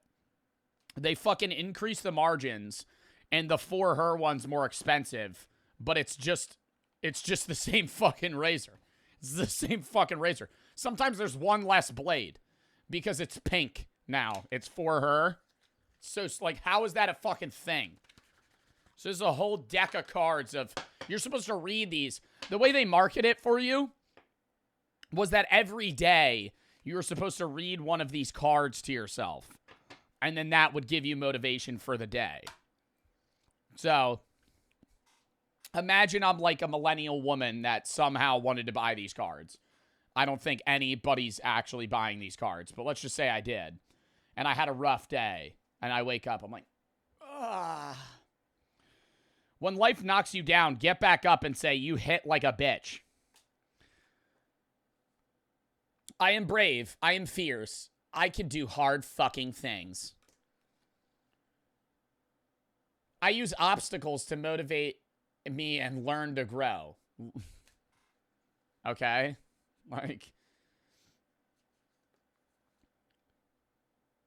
They fucking increase the margins, and the for her one's more expensive, but it's just the same fucking razor. It's the same fucking razor. Sometimes there's one less blade, because it's pink now. It's for her. So, it's like, how is that a fucking thing? So there's a whole deck of cards of, you're supposed to read these. The way they market it for you was that every day you were supposed to read one of these cards to yourself. And then that would give you motivation for the day. So imagine I'm like a millennial woman that somehow wanted to buy these cards. I don't think anybody's actually buying these cards, but let's just say I did. And I had a rough day. And I wake up, I'm like, ah. When life knocks you down, get back up and say, you hit like a bitch. I am brave. I am fierce. I can do hard fucking things. I use obstacles to motivate me and learn to grow. Okay? Like,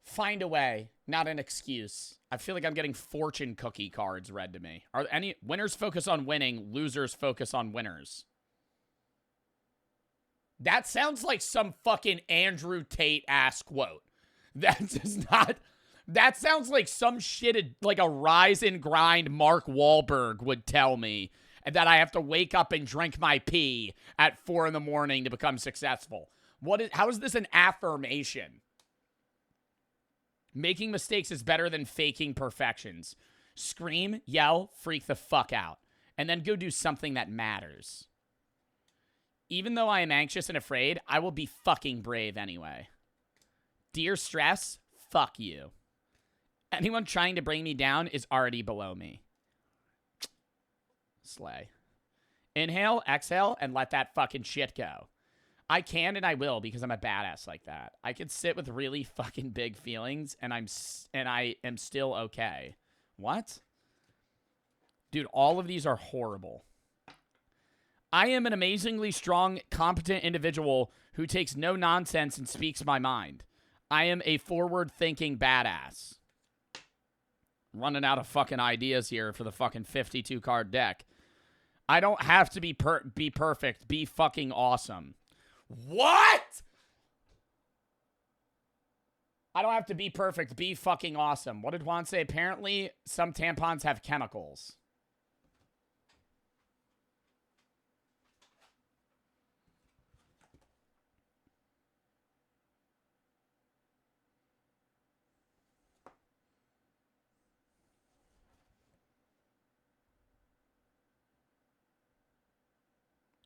find a way, not an excuse. I feel like I'm getting fortune cookie cards read to me. Are any winners focus on winning, losers focus on winners? That sounds like some fucking Andrew Tate ass quote. That does not. That sounds like some shit like a rise and grind Mark Wahlberg would tell me, and that I have to wake up and drink my pee at 4 a.m. to become successful. How is this an affirmation? Making mistakes is better than faking perfections. Scream, yell, freak the fuck out, and then go do something that matters. Even though I am anxious and afraid, I will be fucking brave anyway. Dear stress, fuck you. Anyone trying to bring me down is already below me. Slay. Inhale, exhale, and let that fucking shit go. I can and I will because I'm a badass like that. I can sit with really fucking big feelings and I am still okay. What? Dude, all of these are horrible. I am an amazingly strong, competent individual who takes no nonsense and speaks my mind. I am a forward-thinking badass. Running out of fucking ideas here for the fucking 52-card deck. I don't have to be perfect. Be fucking awesome. What? I don't have to be perfect. Be fucking awesome. What did Juan say? Apparently, some tampons have chemicals.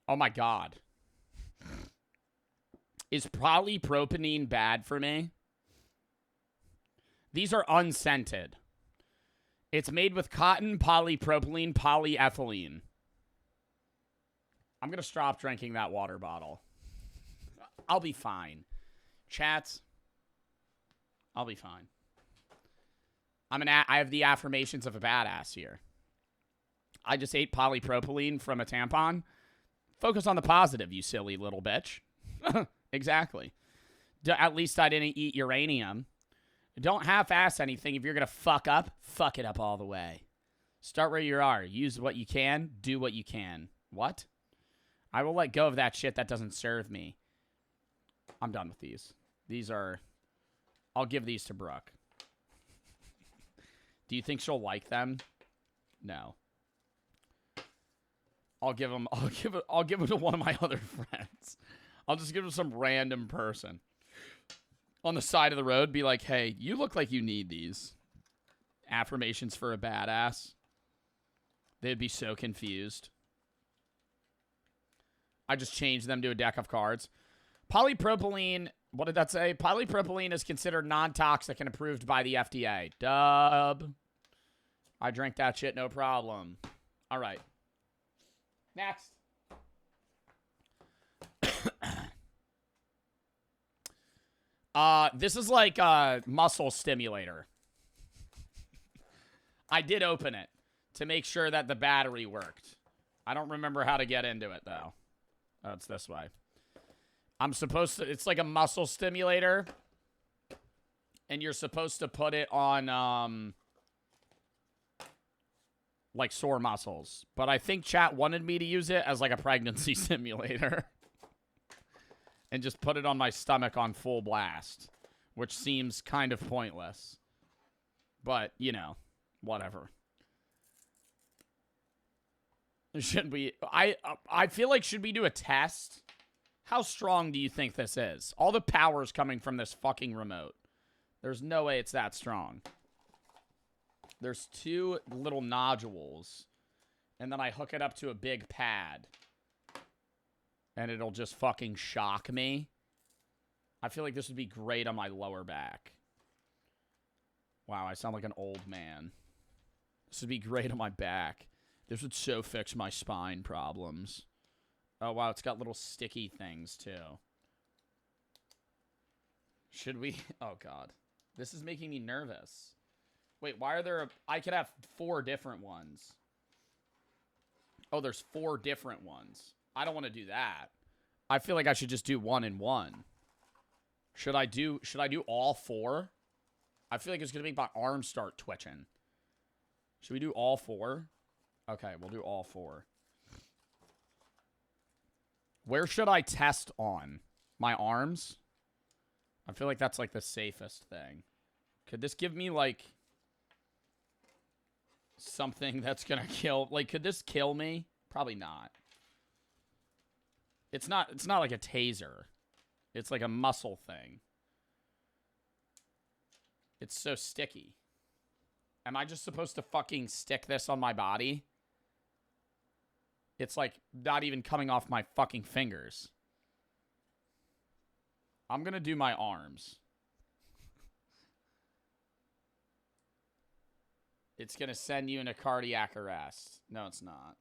Oh my God. Is polypropylene bad for me? These are unscented. It's made with cotton, polypropylene, polyethylene. I'm going to stop drinking that water bottle. I'll be fine. Chats, I'll be fine. I have the affirmations of a badass here. I just ate polypropylene from a tampon. Focus on the positive, you silly little bitch. Exactly. At least I didn't eat uranium. Don't half-ass anything. If you're going to fuck it up all the way. Start where you are. Use what you can. Do what you can. What? I will let go of that shit that doesn't serve me. I'm done with these. These are... I'll give these to Brooke. Do you think she'll like them? No. I'll give them to one of my other friends. I'll just give them some random person on the side of the road. Be like, hey, you look like you need these affirmations for a badass. They'd be so confused. I just changed them to a deck of cards. Polypropylene. What did that say? Polypropylene is considered non-toxic and approved by the FDA. Dub. I drank that shit, no problem. All right. Next. This is like a muscle stimulator. I did open it to make sure that the battery worked. I don't remember how to get into it, though. Oh, it's this way. I'm supposed to... It's like a muscle stimulator. And you're supposed to put it on, like sore muscles. But I think chat wanted me to use it as like a pregnancy simulator. And just put it on my stomach on full blast. Which seems kind of pointless. But, you know, whatever. Should we... I feel like, should we do a test? How strong do you think this is? All the power is coming from this fucking remote. There's no way it's that strong. There's two little nodules. And then I hook it up to a big pad. And it'll just fucking shock me. I feel like this would be great on my lower back. Wow, I sound like an old man. This would be great on my back. This would so fix my spine problems. Oh, wow, it's got little sticky things, too. Should we... Oh, God. This is making me nervous. Wait, why are there... I could have 4 different ones. Oh, there's 4 different ones. I don't want to do that. I feel like I should just do 1 and 1. Should I do all 4? I feel like it's going to make my arms start twitching. Should we do all 4? Okay, we'll do all 4. Where should I test on? My arms? I feel like that's like the safest thing. Could this give me like something that's going to kill? Like, could this kill me? Probably not. It's not like a taser. It's like a muscle thing. It's so sticky. Am I just supposed to fucking stick this on my body? It's like not even coming off my fucking fingers. I'm gonna do my arms. It's gonna send you into cardiac arrest. No, it's not.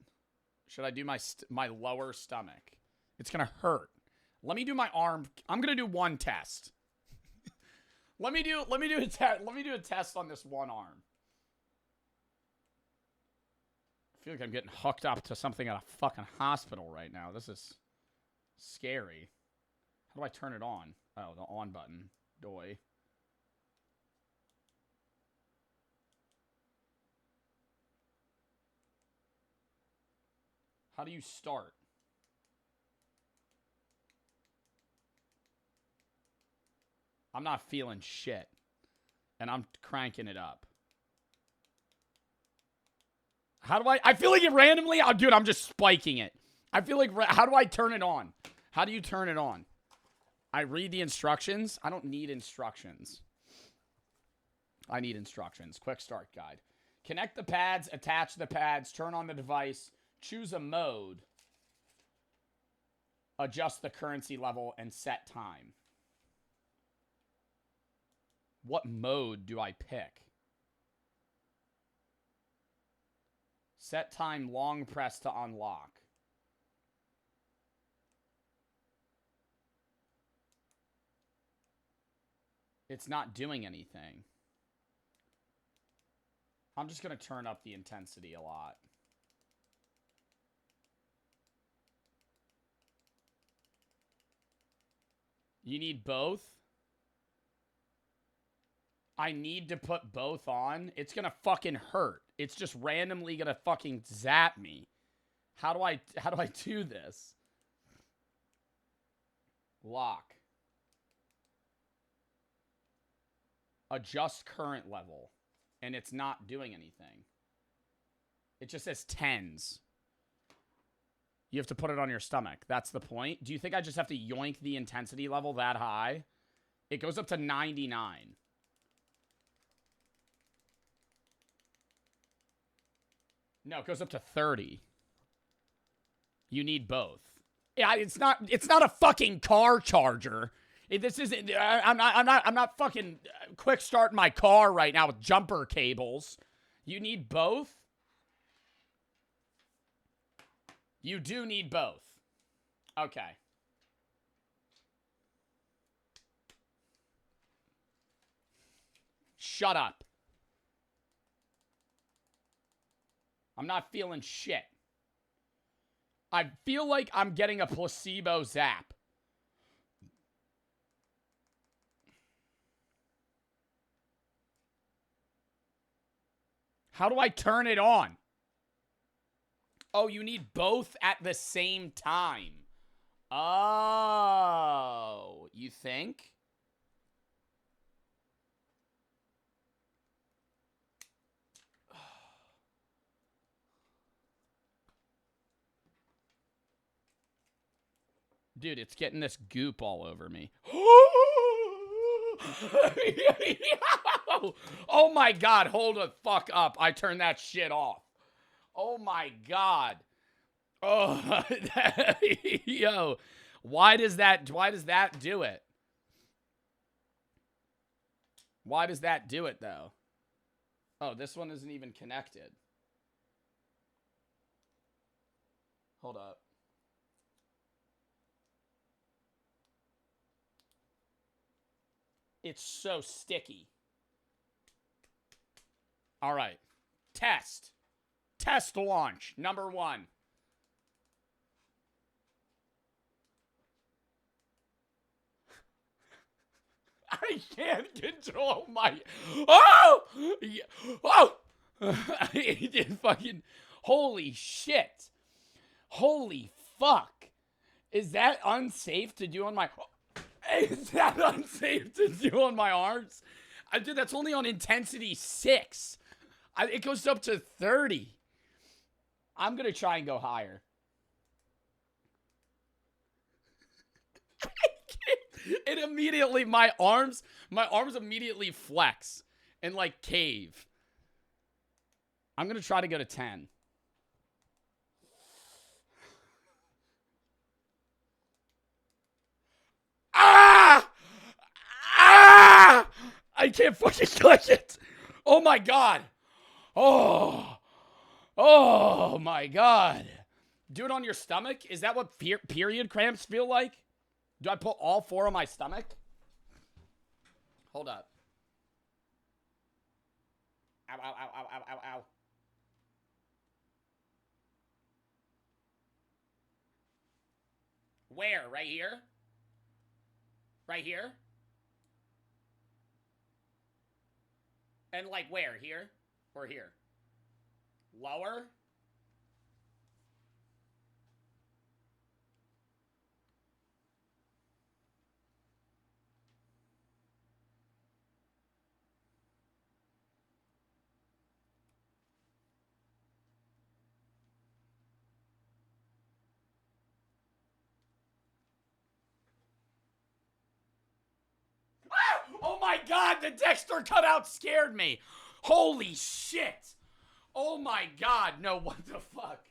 Should I do my lower stomach? It's gonna hurt. Let me do my arm. I'm gonna do one test. Let me do a test. Let me do a test on this one arm. I feel like I'm getting hooked up to something at a fucking hospital right now. This is scary. How do I turn it on? Oh, the on button. Doy. How do you start? I'm not feeling shit. And I'm cranking it up. How do I feel like it randomly, oh, dude, I'm just spiking it. I feel like, how do I turn it on? How do you turn it on? I read the instructions. I don't need instructions. I need instructions. Quick start guide. Connect the pads, attach the pads, turn on the device, choose a mode, adjust the currency level, and set time. What mode do I pick? Set time, long press to unlock. It's not doing anything. I'm just going to turn up the intensity a lot. You need both? I need to put both on. It's going to fucking hurt. It's just randomly going to fucking zap me. How do I do this? Lock. Adjust current level. And it's not doing anything. It just says tens. You have to put it on your stomach. That's the point. Do you think I just have to yoink the intensity level that high? It goes up to 99. No, it goes up to 30. You need both. Yeah, it's not a fucking car charger. This isn't. I'm not fucking quick starting my car right now with jumper cables. You need both. You do need both. Okay. Shut up. I'm not feeling shit. I feel like I'm getting a placebo zap. How do I turn it on? Oh, you need both at the same time. Oh, you think? Dude, it's getting this goop all over me. Oh my God, hold the fuck up. I turned that shit off. Oh my God. Oh, yo. Why does that do it? Why does that do it though? Oh, this one isn't even connected. Hold up. It's so sticky. All right. Test. Test launch. Number 1. I can't control my... Oh! Oh! It did fucking... Holy shit. Holy fuck. Is that unsafe to do on my... Is that unsafe to do on my arms? Dude, that's only on intensity 6. It goes up to 30. I'm going to try and go higher. It immediately, my arms immediately flex and like cave. I'm going to try to go to 10. I can't fucking click it. Oh my God. Oh my God. Do it on your stomach? Is that what period cramps feel like? Do I put all 4 on my stomach? Hold up. Ow, ow, ow, ow, ow, ow, ow. Where? Right here? Right here? And like where? Here? Or here? Lower? Oh my God, the Dexter cutout scared me. Holy shit. Oh my God, no, what the fuck?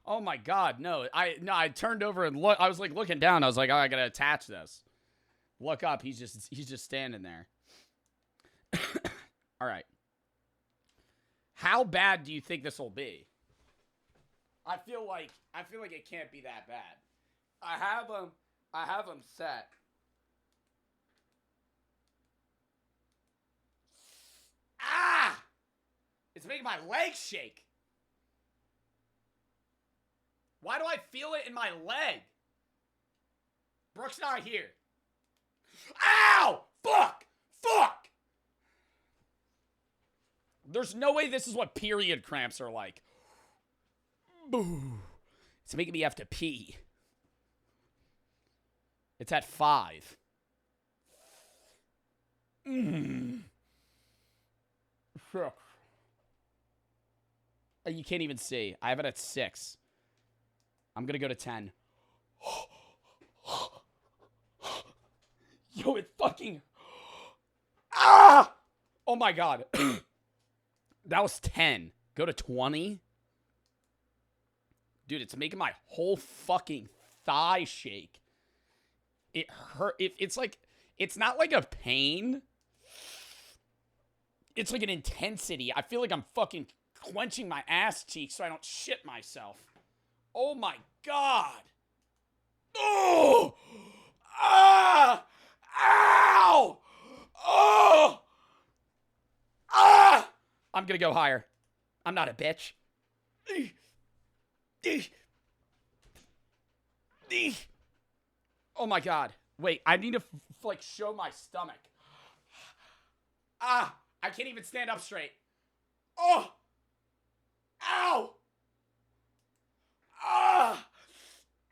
Oh my God, no. I turned over and look. I was like looking down. I was like, oh, I gotta attach this. Look up. He's just standing there. All right. How bad do you think this will be? I feel like it can't be that bad. I have them set. Ah! It's making my legs shake. Why do I feel it in my leg? Brooke's not here. Ow! Fuck! Fuck! There's no way this is what period cramps are like. Boo. It's making me have to pee. It's at 5. You can't even see. I have it at 6. I'm gonna go to 10. Yo, it fucking... Ah! Oh my God. That was 10. Go to 20. Dude, it's making my whole fucking thigh shake. It hurt. It's like... It's not like a pain. It's like an intensity. I feel like I'm fucking clenching my ass cheeks so I don't shit myself. Oh my God. Oh! Ah! Ow! Oh! Ah! I'm gonna go higher. I'm not a bitch. Oh my God. Wait, I need to like show my stomach. Ah! I can't even stand up straight. Oh! Ow! Ah!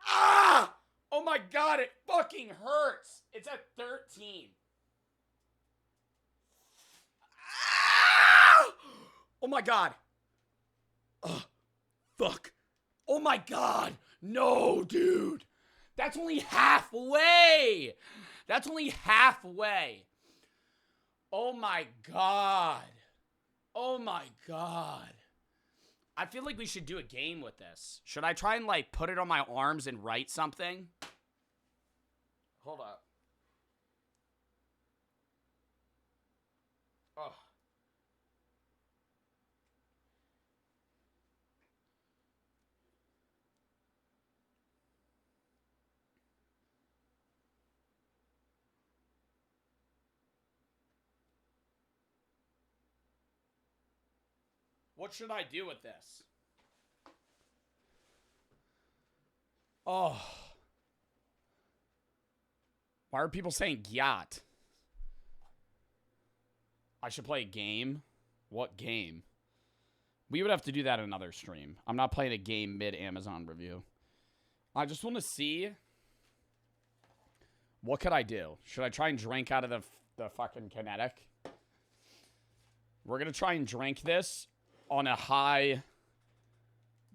Ah! Oh my God, it fucking hurts. It's at 13. Ah! Oh my God. Oh, fuck. Oh my God. No, dude. That's only halfway. That's only halfway. Oh my God. Oh my God. I feel like we should do a game with this. Should I try and like put it on my arms and write something? Hold up. Oh. What should I do with this? Oh. Why are people saying yacht? I should play a game? What game? We would have to do that in another stream. I'm not playing a game mid-Amazon review. I just want to see... What could I do? Should I try and drink out of the fucking kinetic? We're going to try and drink this on a high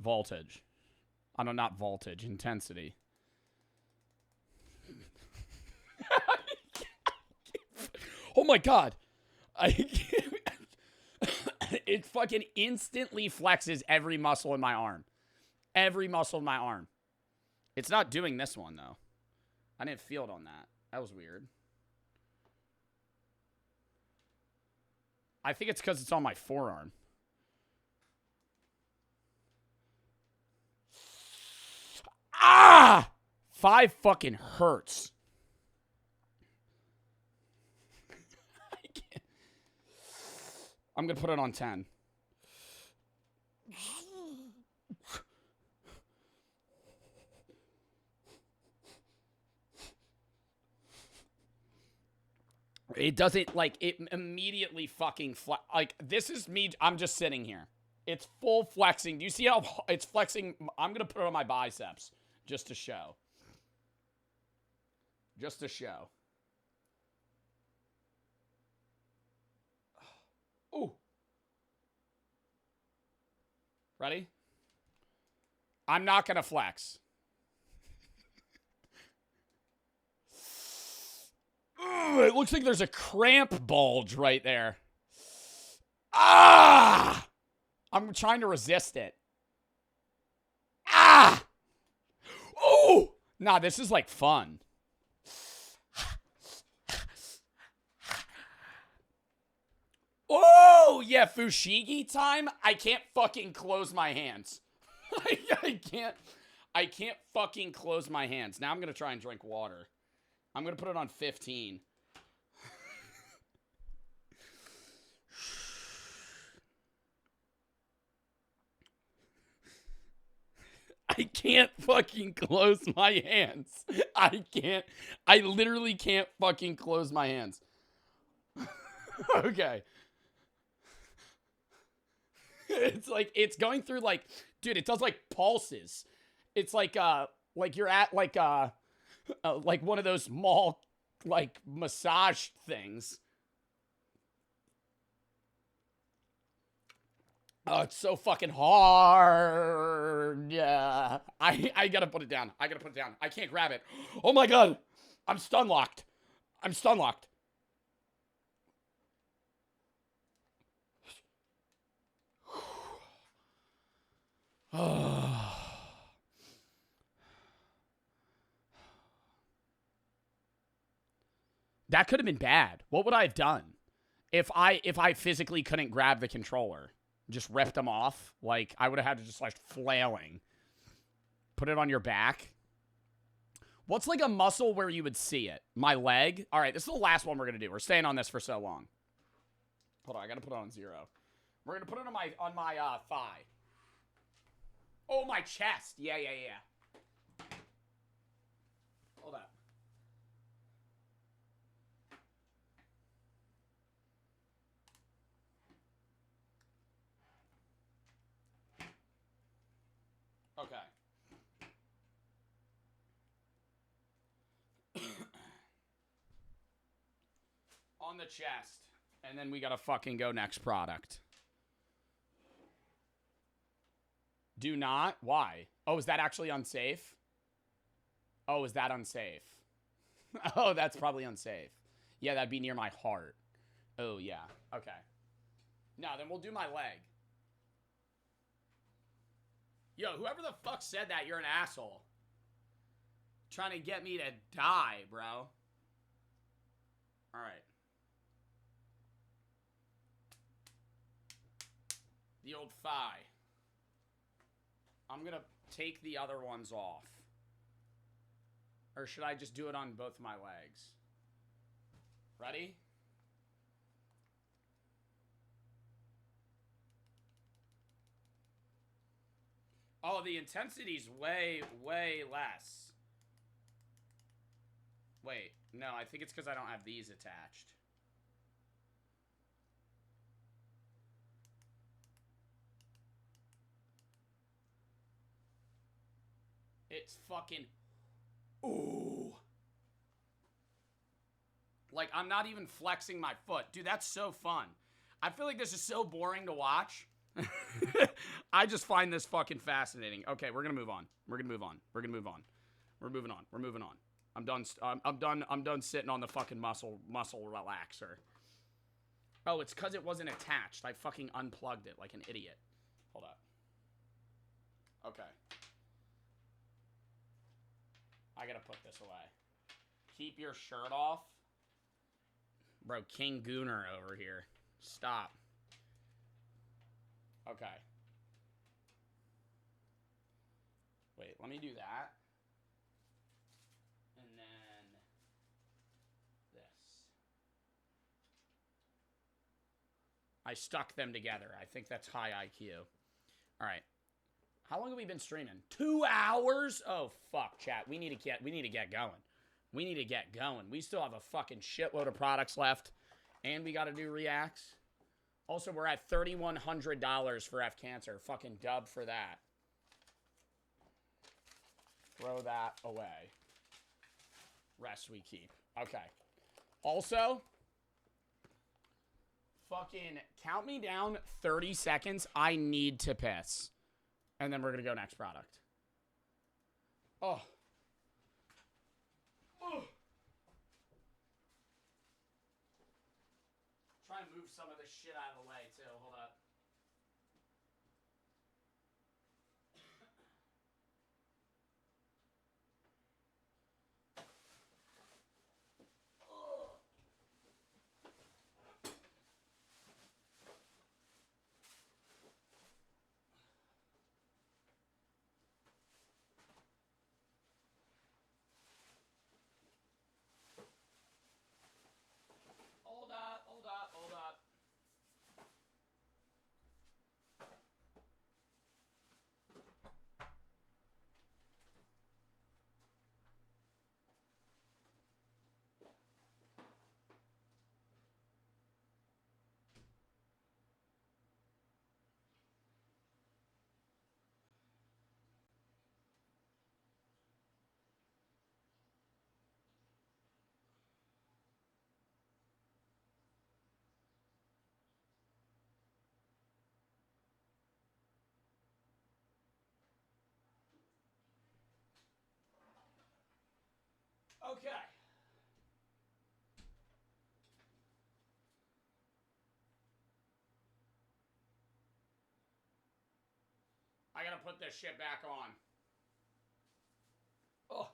voltage. I don't know, not voltage, intensity. Oh my God. It fucking instantly flexes every muscle in my arm. Every muscle in my arm. It's not doing this one, though. I didn't feel it on that. That was weird. I think it's because it's on my forearm. Ah! 5 fucking hurts. I can't. I'm going to put it on 10. It doesn't, like, it immediately fucking, like, this is me, I'm just sitting here. It's full flexing. Do you see how it's flexing? I'm going to put it on my biceps just to show. Just to show. Ooh. Ready? I'm not going to flex. Ugh, it looks like there's a cramp bulge right there. Ah! I'm trying to resist it. Ah! Oh! Nah, this is like fun. Oh, yeah, Fushigi time. I can't fucking close my hands. I can't fucking close my hands. Now I'm going to try and drink water. I'm going to put it on 15. I can't fucking close my hands. I can't. I literally can't fucking close my hands. Okay. It's like, it's going through like, dude, it does like pulses. It's like you're at like one of those mall, like, massage things. Oh, it's so fucking hard. Yeah. I gotta put it down. I gotta put it down. I can't grab it. Oh my god. I'm stun locked. I'm stun locked. That could have been bad. What would I have done if I physically couldn't grab the controller? Just ripped them off? Like, I would have had to just, like, flailing. Put it on your back. What's, like, a muscle where you would see it? My leg? All right, this is the last one we're going to do. We're staying on this for so long. Hold on, I got to put it on 0. We're going to put it on my thigh. Oh, my chest. Yeah. Hold up. Okay. On the chest. And then we gotta fucking go next product. Do not? Why? Oh, is that actually unsafe? Oh, is that unsafe? Oh, that's probably unsafe. Yeah, that'd be near my heart. Oh, yeah. Okay. No, then we'll do my leg. Yo, whoever the fuck said that, you're an asshole. Trying to get me to die, bro. Alright. The old thigh. I'm gonna take the other ones off. Or should I just do it on both my legs? Ready? Oh, the intensity's way, way less. Wait, no, I think it's because I don't have these attached. It's fucking... Ooh. Like, I'm not even flexing my foot. Dude, that's so fun. I feel like this is so boring to watch. I just find this fucking fascinating. Okay, we're gonna move on. We're gonna move on. We're gonna move on. We're moving on. We're moving on. I'm done sitting on the fucking muscle relaxer. Oh, it's because it wasn't attached. I fucking unplugged it like an idiot. Hold up. Okay. I gotta put this away. Keep your shirt off. Bro, King Gooner over here. Stop. Okay. Wait, let me do that. And then this. I stuck them together. I think that's high IQ. All right. How long have we been streaming? 2 hours? Oh, fuck, chat. We need to get going. We need to get going. We still have a fucking shitload of products left. And we got to do reacts. Also, we're at $3,100 for F Cancer. Fucking dub for that. Throw that away. Rest we keep. Okay. Also, fucking count me down 30 seconds. I need to piss. And then we're going to go next product. Oh. Oh. Try and move some of this shit out of the way, too. Hold up. Hold up. Okay. I gotta put this shit back on. Oh.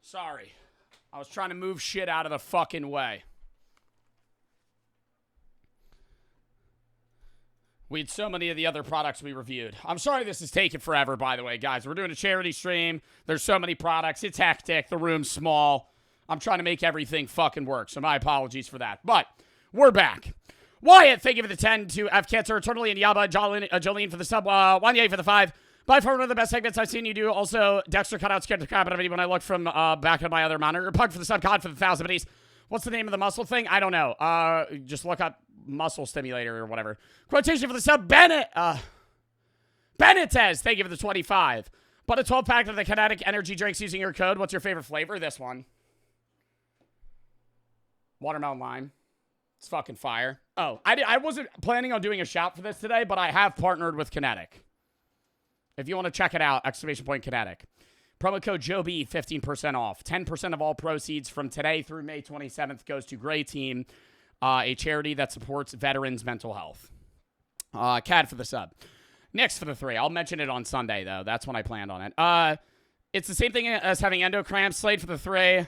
Sorry. I was trying to move shit out of the fucking way. We had so many of the other products we reviewed. I'm sorry this is taking forever, by the way, guys. We're doing a charity stream. There's so many products. It's hectic. The room's small. I'm trying to make everything fucking work, so my apologies for that. But we're back. Wyatt, thank you for the 10 to F Cancer, Totally and Yaba, Jolene for the sub, Wanye for the 5. By far one of the best segments I've seen you do. Also, Dexter Cutout scared the crap out of me when I looked from back on my other monitor. Pug for the sub, God for the 1,000 biddies. What's the name of the muscle thing? I don't know. Just look up muscle stimulator or whatever. Quotation for the sub, Bennett. Benitez, thank you for the 25. But a 12-pack of the Kinetic Energy drinks using your code. What's your favorite flavor? This one. Watermelon lime. It's fucking fire. Oh, I wasn't planning on doing a shout for this today, but I have partnered with Kinetic. If you want to check it out, exclamation point Kinetic. Promo code JOBY, 15% off. 10% of all proceeds from today through May 27th goes to Gray Team, a charity that supports veterans' mental health. Cad for the sub. Nix for the 3. I'll mention it on Sunday, though. That's when I planned on it. It's the same thing as having endo cramps. Slade for the 3.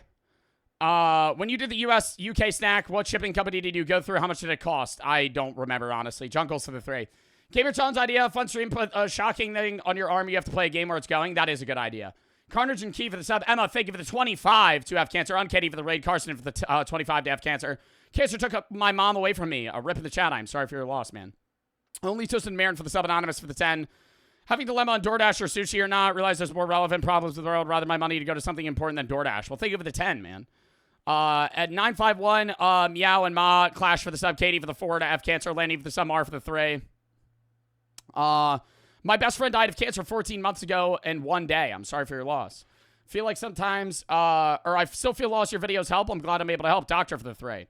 When you did the UK snack, what shipping company did you go through? How much did it cost? I don't remember, honestly. Junkles for the 3. Gamer John's idea, fun stream, put a shocking thing on your arm. You have to play a game where it's going. That is a good idea. Carnage and Key for the sub. Emma, thank you for the 25 to F Cancer. Unkatie for the raid. Carson for the 25 to F Cancer. Cancer took my mom away from me. A rip in the chat. I'm sorry for your loss, man. Only Toasted Marin for the sub. Anonymous for the 10. Having dilemma on DoorDash or sushi or not. Realize there's more relevant problems with the world. Rather my money to go to something important than DoorDash. Well, thank you for the 10, man. At 951, Meow and Ma, Clash for the sub, Katie for the 4, to F Cancer, Landy for the sub, R for the 3. My best friend died of cancer 14 months ago in one day. I'm sorry for your loss. Feel like sometimes, or I still feel lost. Your videos help. I'm glad I'm able to help. Doctor for the 3.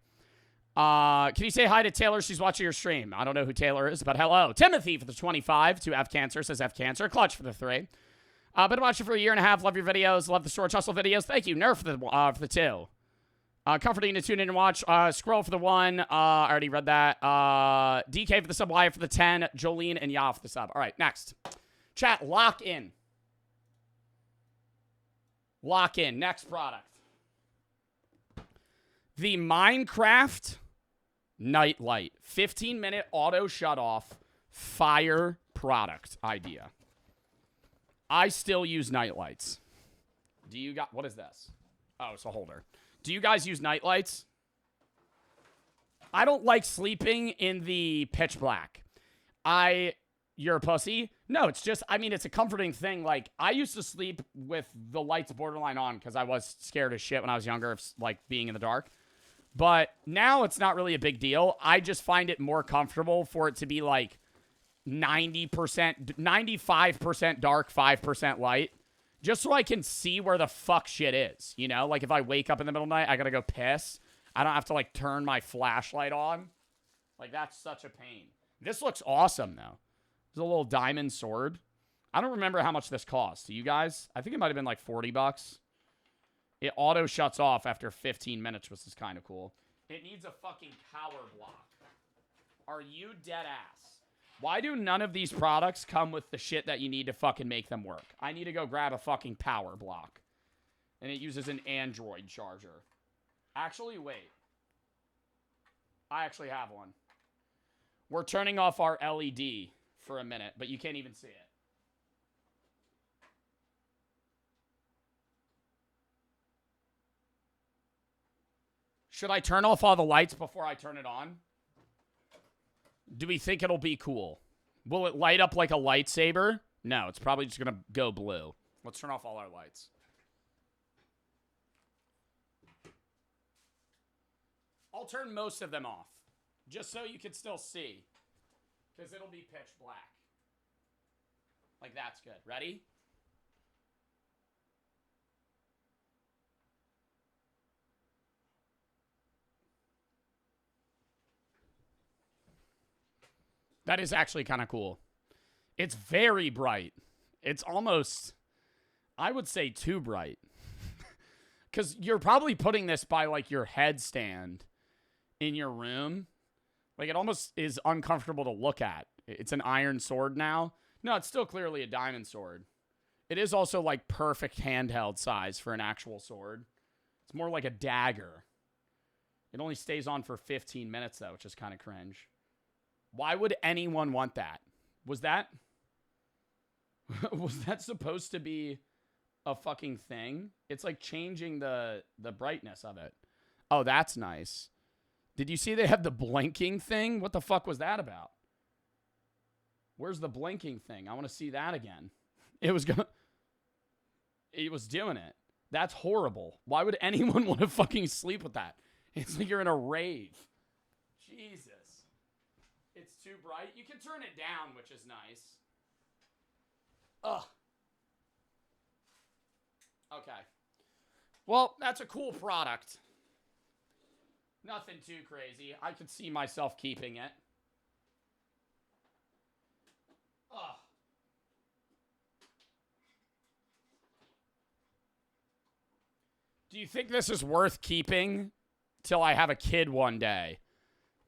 Can you say hi to Taylor? She's watching your stream. I don't know who Taylor is, but hello. Timothy for the 25, to F Cancer, says F Cancer. Clutch for the 3. Been watching for a year and a half. Love your videos. Love the Storage Hustle videos. Thank you. Nerf for the 2. Comforting to tune in and watch. Scroll for the 1. I already read that. DK for the sub. Y for the 10. Jolene and Ya for the sub. All right, next. Chat, lock in. Lock in. Next product. The Minecraft Nightlight. 15-minute auto shut-off fire product idea. I still use nightlights. Do you got... What is this? Oh, it's a holder. Do you guys use nightlights? I don't like sleeping in the pitch black. You're a pussy? No, it's just, I mean, it's a comforting thing. Like, I used to sleep with the lights borderline on because I was scared as shit when I was younger of, like, being in the dark. But now it's not really a big deal. I just find it more comfortable for it to be, like, 95% dark, 5% light. Just so I can see where the fuck shit is, you know? Like, if I wake up in the middle of the night, I gotta go piss. I don't have to, like, turn my flashlight on. Like, that's such a pain. This looks awesome, though. There's a little diamond sword. I don't remember how much this cost. Do you guys? I think it might have been, like, 40 bucks. It auto shuts off after 15 minutes, which is kind of cool. It needs a fucking power block. Are you dead ass? Why do none of these products come with the shit that you need to fucking make them work? I need to go grab a fucking power block. And it uses an Android charger. Actually, wait. I actually have one. We're turning off our LED for a minute, but you can't even see it. Should I turn off all the lights before I turn it on? Do we think it'll be cool? Will it light up like a lightsaber? No, it's probably just going to go blue. Let's turn off all our lights. I'll turn most of them off, just so you can still see, because it'll be pitch black. Like, that's good. Ready? That is actually kind of cool. It's very bright. It's almost, I would say, too bright. Because you're probably putting this by, like, your headstand in your room. Like, it almost is uncomfortable to look at. It's an iron sword now. No, it's still clearly a diamond sword. It is also, like, perfect handheld size for an actual sword. It's more like a dagger. It only stays on for 15 minutes, though, which is kind of cringe. Why would anyone want that? Was that supposed to be a fucking thing? It's like changing the brightness of it. Oh, that's nice. Did you see they have the blinking thing? What the fuck was that about? Where's the blinking thing? I want to see that again. It was doing it. That's horrible. Why would anyone want to fucking sleep with that? It's like you're in a rave. Jesus. It's too bright. You can turn it down, which is nice. Ugh. Okay. Well, that's a cool product. Nothing too crazy. I could see myself keeping it. Ugh. Do you think this is worth keeping till I have a kid one day?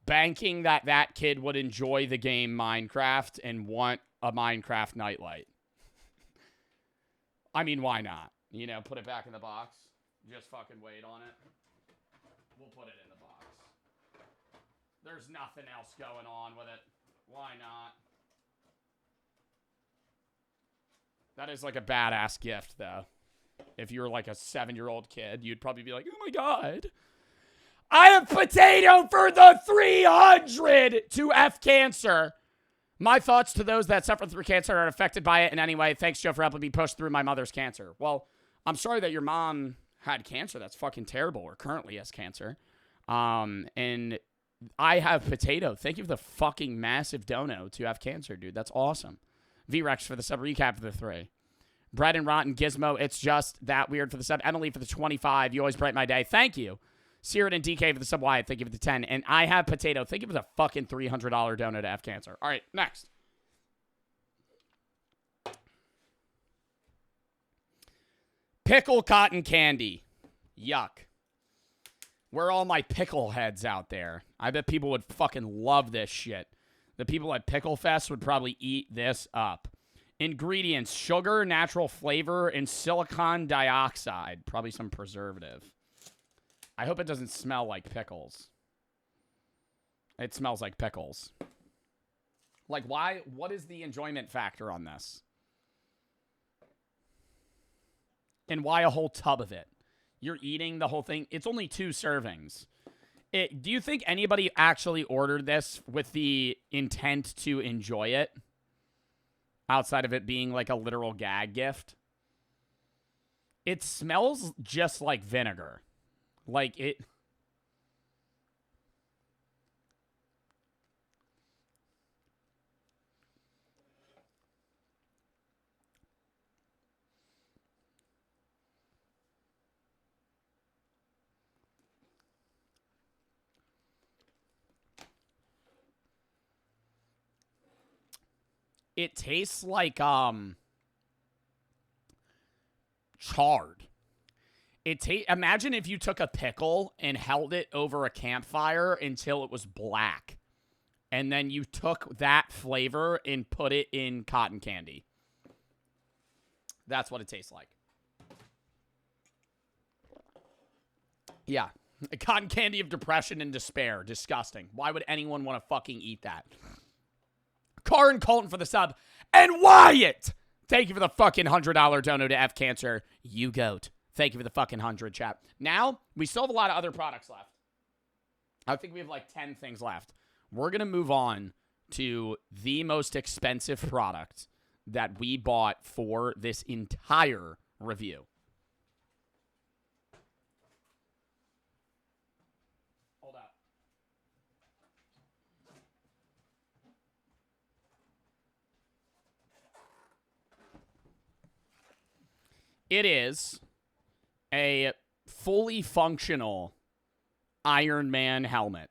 Banking that kid would enjoy the game Minecraft and want a Minecraft nightlight. I mean, why not? You know, put it back in the box. Just fucking wait on it. We'll put it in the box. There's nothing else going on with it. Why not? That is like a badass gift, though. If you were like a 7-year-old kid, you'd probably be like, oh my God. I have potato for the 300 to F Cancer. My thoughts to those that suffer through cancer are affected by it in any way. Thanks, Joe, for helping me push through my mother's cancer. Well, I'm sorry that your mom had cancer. That's fucking terrible. Or currently has cancer. And I have potato. Thank you for the fucking massive dono to have cancer, dude. That's awesome. V-Rex for the sub recap for the 3. Bread and Rotten Gizmo. It's just that weird for the sub. Emily for the 25. You always brighten my day. Thank you. Sirit and DK for the sub. Wyatt. Thank you for the 10. And I have potato. Thank you for the fucking $300 dono to have cancer. All right, next. Pickle cotton candy. Yuck. Where are all my pickle heads out there? I bet people would fucking love this shit. The people at Pickle Fest would probably eat this up. Ingredients: sugar, natural flavor, and silicon dioxide. Probably some preservative. I hope it doesn't smell like pickles. It smells like pickles. Like, why? What is the enjoyment factor on this? And why a whole tub of it? You're eating the whole thing. It's only 2 servings. Do you think anybody actually ordered this with the intent to enjoy it? Outside of it being like a literal gag gift? It smells just like vinegar. Like it... It tastes like, charred. Imagine if you took a pickle and held it over a campfire until it was black. And then you took that flavor and put it in cotton candy. That's what it tastes like. Yeah. A cotton candy of depression and despair. Disgusting. Why would anyone want to fucking eat that? Car and Colton for the sub. And Wyatt! Thank you for the fucking $100 dono to F Cancer. You goat. Thank you for the fucking 100, chat. Now, we still have a lot of other products left. I think we have like 10 things left. We're going to move on to the most expensive product that we bought for this entire review. Hold up. It is a fully functional Iron Man helmet.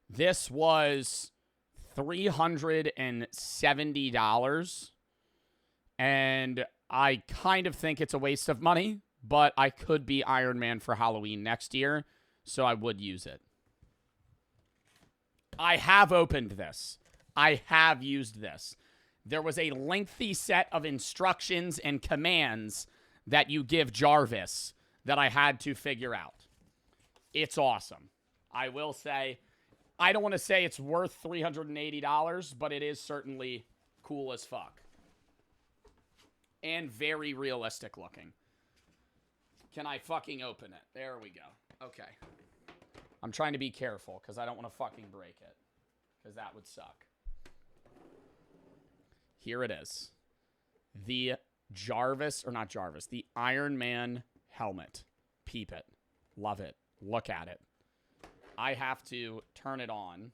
This was $370, and I kind of think it's a waste of money, but I could be Iron Man for Halloween next year, so I would use it. I have opened this. I have used this. There was a lengthy set of instructions and commands that you give Jarvis that I had to figure out. It's awesome. I will say, I don't want to say it's worth $380, but it is certainly cool as fuck. And very realistic looking. Can I fucking open it? There we go. Okay. I'm trying to be careful because I don't want to fucking break it. Because that would suck. Here it is. The the Iron Man helmet. Peep it. Love it. Look at it. I have to turn it on,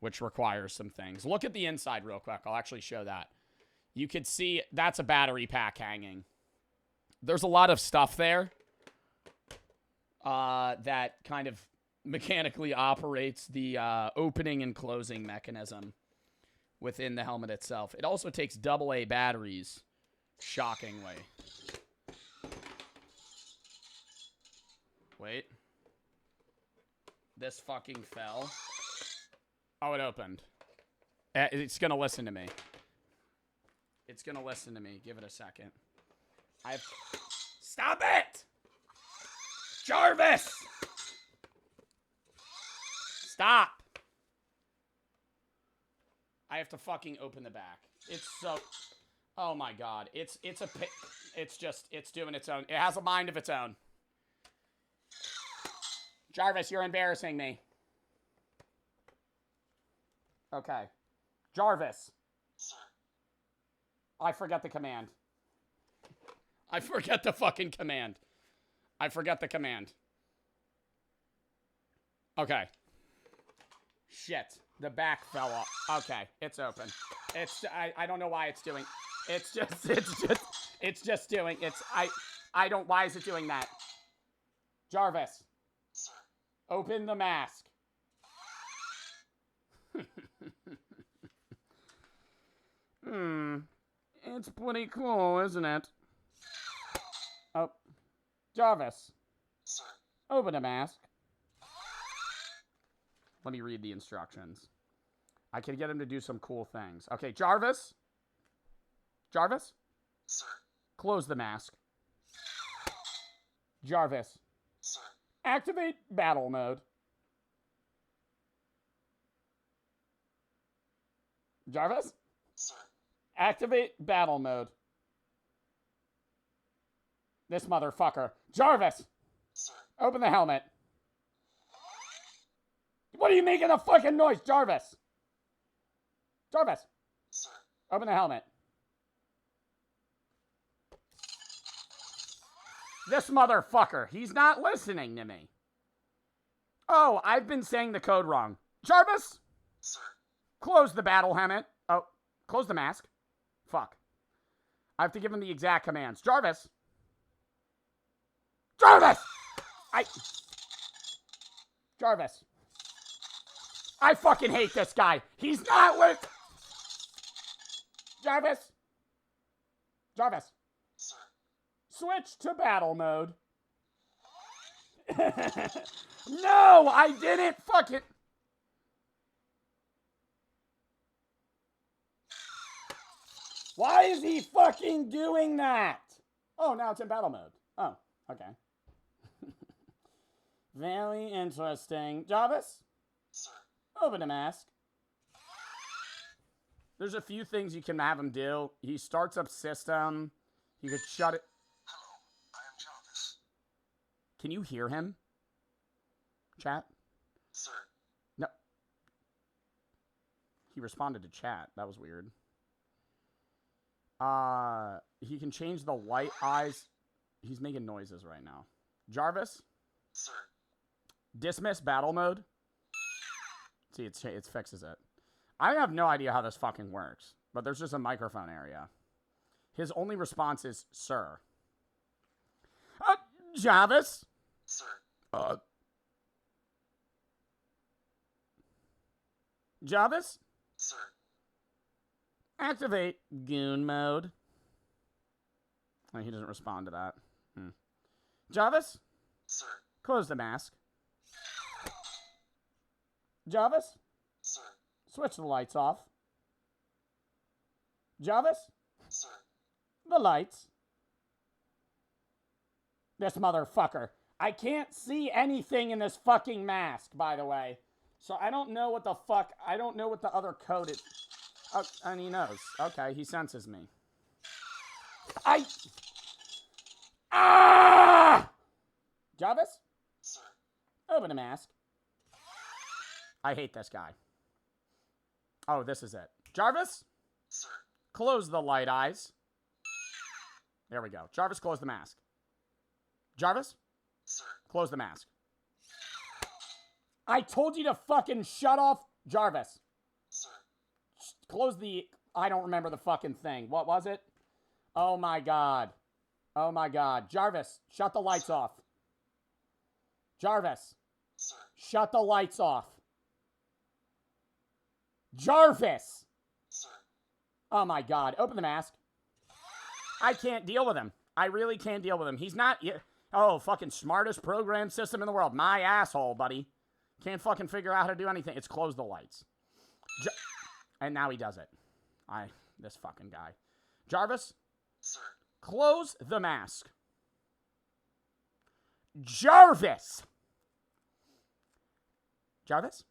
which requires some things. Look at the inside real quick. I'll actually show that. You could see that's a battery pack hanging. There's a lot of stuff there that kind of mechanically operates the opening and closing mechanism within the helmet itself. It also takes AA batteries, shockingly. Wait. This fucking fell. Oh, it opened. It's gonna listen to me. It's gonna listen to me. Give it a second. Stop it! Jarvis! Stop! I have to fucking open the back. It's so... Oh my god. It's doing its own. It has a mind of its own. Jarvis, you're embarrassing me. Okay. Jarvis. Sir. I forgot the command. I forget the fucking command. I forget the command. Okay. Shit. The back fell off. Okay, it's open. I don't know why it's doing. It's just doing. Why is it doing that? Jarvis. Sir. Open the mask. It's pretty cool, isn't it? Oh. Jarvis. Sir. Open the mask. Let me read the instructions. I can get him to do some cool things. Okay, Jarvis. Jarvis? Sir. Close the mask. Jarvis. Sir. Activate battle mode. Jarvis? Sir. Activate battle mode. This motherfucker. Jarvis! Sir. Open the helmet. What are you making a fucking noise, Jarvis? Jarvis! Sir. Open the helmet. This motherfucker. He's not listening to me. Oh, I've been saying the code wrong. Jarvis? Sir. Close the battle helmet. Oh, close the mask. Fuck. I have to give him the exact commands. Jarvis! Jarvis! Jarvis. I fucking hate this guy. He's not with... Jarvis. Jarvis. Sir. Switch to battle mode. No, I didn't fucking... Why is he fucking doing that? Oh, now it's in battle mode. Oh, okay. Very interesting. Jarvis? Sir. Open the mask. There's a few things you can have him do. He starts up system. You could shut it. Hello, I am Jarvis. Can you hear him? Chat? Sir. No. He responded to chat. That was weird. He can change the light eyes. He's making noises right now. Jarvis? Sir. Dismiss battle mode. See, it fixes it. I have no idea how this fucking works, but there's just a microphone area. His only response is, sir. Jarvis? Sir. Jarvis? Sir. Activate goon mode. Oh, he doesn't respond to that. Jarvis? Sir. Close the mask. Jarvis? Sir. Switch the lights off. Jarvis? Sir. The lights. This motherfucker. I can't see anything in this fucking mask, by the way. So I don't know what the fuck. I don't know what the other code is. Oh, and he knows. Okay, he senses me. Jarvis? Sir. Open the mask. I hate this guy. Oh, this is it. Jarvis? Sir. Close the light eyes. There we go. Jarvis, close the mask. Jarvis? Sir. Close the mask. I told you to fucking shut off Jarvis. Sir. Close the... I don't remember the fucking thing. What was it? Oh my god. Oh my god. Jarvis, shut the lights off. Jarvis. Sir. Shut the lights off. Jarvis! Sir. Oh my god. Open the mask. I can't deal with him. I really can't deal with him. He's not... Oh, fucking smartest program system in the world. My asshole, buddy. Can't fucking figure out how to do anything. It's close the lights. And now he does it. This fucking guy. Jarvis? Sir. Close the mask. Jarvis! Jarvis?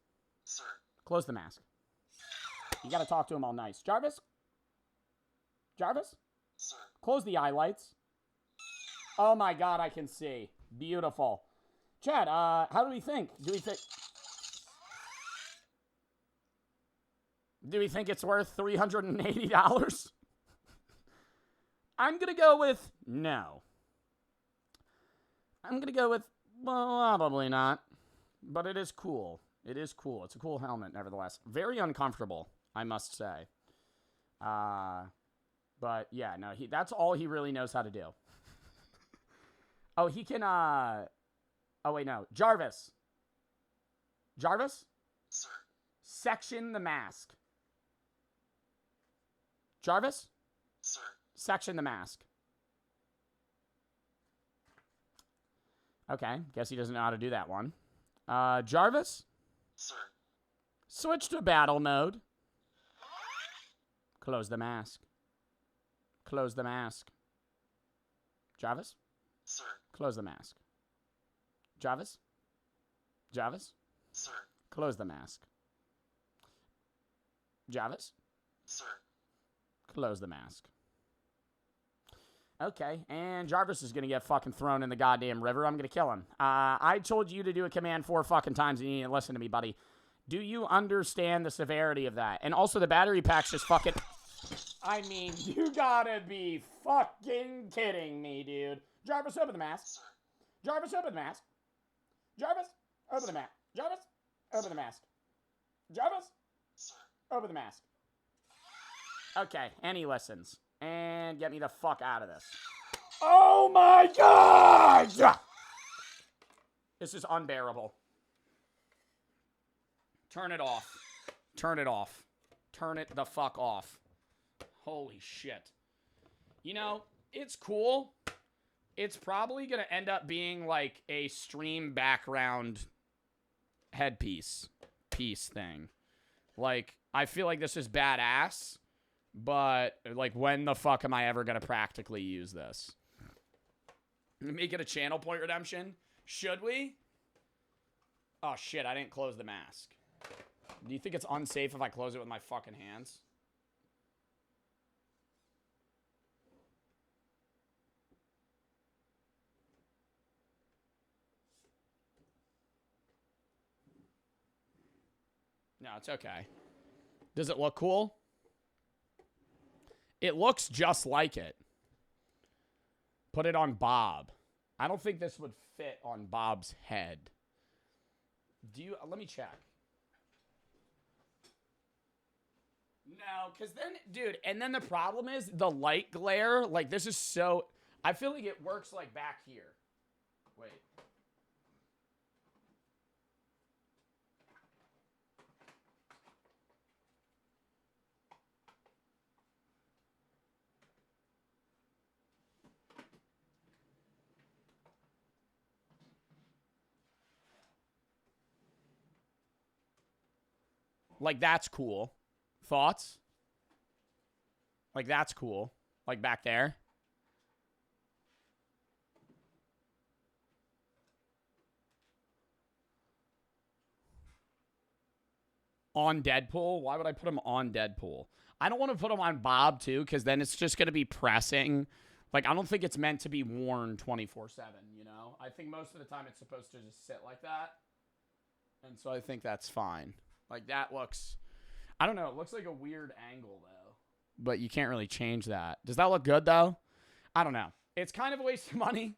Sir. Close the mask. You gotta talk to him all nice. Jarvis? Jarvis? Sir. Close the eye lights. Oh my god, I can see. Beautiful. Chad, how do we think? Do we think it's worth $380? I'm gonna go with no. I'm going to go with probably not. But it is cool. It is cool. It's a cool helmet, nevertheless. Very uncomfortable, I must say. But yeah, no, that's all he really knows how to do. Oh, he can, oh, wait, no. Jarvis. Jarvis? Sir. Section the mask. Jarvis? Sir. Section the mask. Okay, guess he doesn't know how to do that one. Jarvis? Sir. Switch to battle mode. Close the mask. Close the mask. Jarvis? Sir. Close the mask. Jarvis? Jarvis? Sir. Close the mask. Jarvis? Sir. Close the mask. Okay, and Jarvis is going to get fucking thrown in the goddamn river. I'm going to kill him. I told you to do a command 4 fucking times, and you didn't listen to me, buddy. Do you understand the severity of that? And also, the battery pack's just fucking... I mean, you gotta be fucking kidding me, dude. Jarvis, open the mask. Sir. Jarvis, open the mask. Jarvis, open the mask. Jarvis, open the mask. Jarvis, Sir. open the mask. Okay, and he listens. And get me the fuck out of this. Oh my god! This is unbearable. Turn it off. Turn it off. Turn it the fuck off. Holy shit. You know, it's cool. It's probably going to end up being like a stream background headpiece thing. Like, I feel like this is badass, but like, when the fuck am I ever going to practically use this? Make it a channel point redemption? Should we? Oh shit, I didn't close the mask. Do you think it's unsafe if I close it with my fucking hands? No, it's okay. Does it look cool? It looks just like it. Put it on Bob. I don't think this would fit on Bob's head. Do you... let me check. No, because then... Dude, and then the problem is the light glare. Like, this is so... I feel like it works, like, back here. Wait. Like, that's cool. Thoughts? Like, that's cool. Like, back there. On Deadpool? Why would I put him on Deadpool? I don't want to put him on Bob, too, because then it's just going to be pressing. Like, I don't think it's meant to be worn 24/7, you know? I think most of the time it's supposed to just sit like that. And so I think that's fine. Like, that looks... I don't know. It looks like a weird angle, though. But you can't really change that. Does that look good, though? I don't know. It's kind of a waste of money.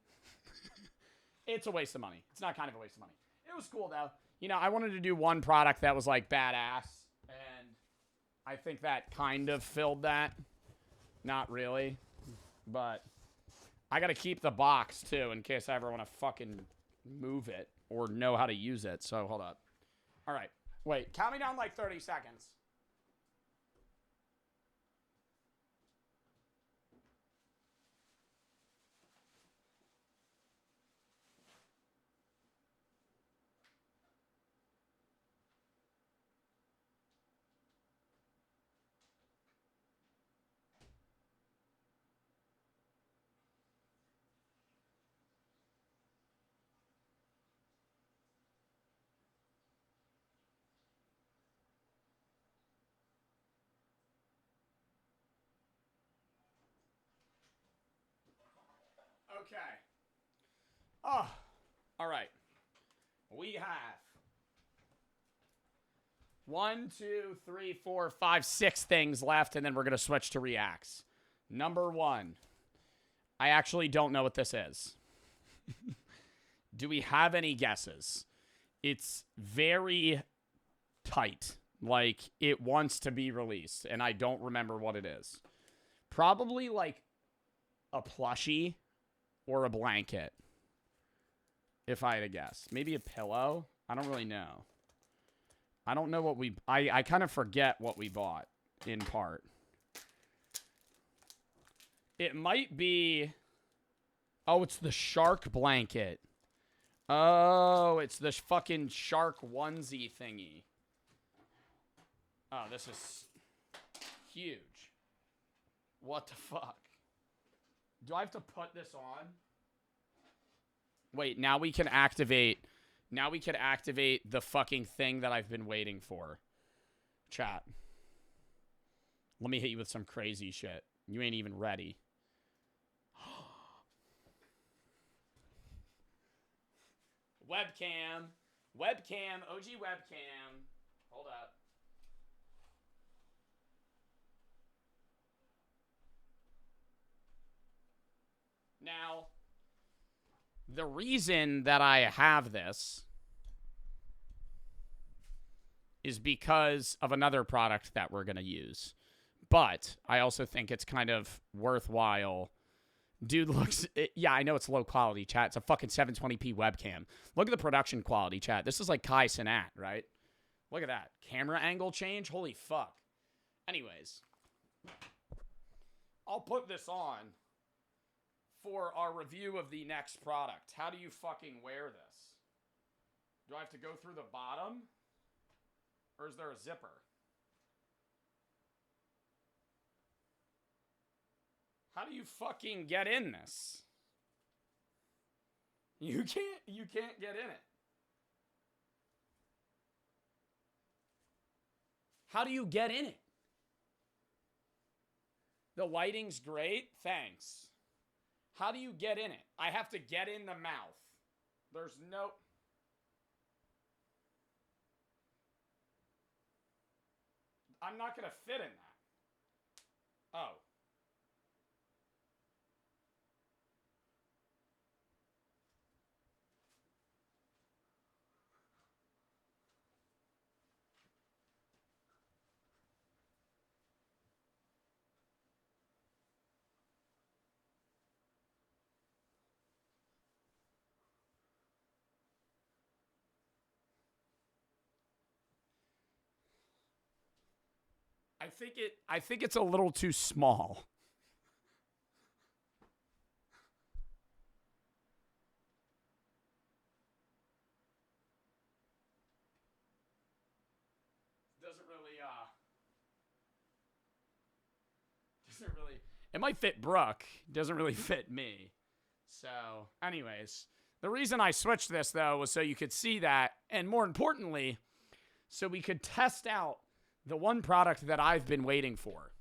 It's a waste of money. It's not kind of a waste of money. It was cool, though. You know, I wanted to do one product that was, like, badass. And I think that kind of filled that. Not really. But I got to keep the box, too, in case I ever want to fucking move it or know how to use it. So, hold up. All right. Wait, count me down like 30 seconds. Okay. Oh, all right. We have 1, 2, 3, 4, 5, 6 things left, and then we're going to switch to reacts. Number 1. I actually don't know what this is. Do we have any guesses? It's very tight. Like, it wants to be released, and I don't remember what it is. Probably, like, a plushie or a blanket, if I had to guess. Maybe a pillow? I don't really know. I don't know what we... I kind of forget what we bought, in part. It might be... Oh, it's the shark blanket. Oh, it's the fucking shark onesie thingy. Oh, this is huge. What the fuck? Do I have to put this on? Wait, now we can activate... Now we can activate the fucking thing that I've been waiting for. Chat. Let me hit you with some crazy shit. You ain't even ready. Webcam. Webcam. OG webcam. Hold up. Now, the reason that I have this is because of another product that we're going to use. But I also think it's kind of worthwhile. Dude looks... Yeah, I know it's low quality, chat. It's a fucking 720p webcam. Look at the production quality, chat. This is like Kai Cenat, right? Look at that. Camera angle change? Holy fuck. Anyways. I'll put this on for our review of the next product. How do you fucking wear this? Do I have to go through the bottom? Or is there a zipper? How do you fucking get in this? You can't get in it. How do you get in it? The lighting's great. Thanks. How do you get in it? I have to get in the mouth. There's no... I'm not going to fit in that. Oh. I think it's a little too small. Doesn't really it might fit Brooke, doesn't really fit me. So, anyways, the reason I switched this though was so you could see that, and more importantly, so we could test out the one product that I've been waiting for.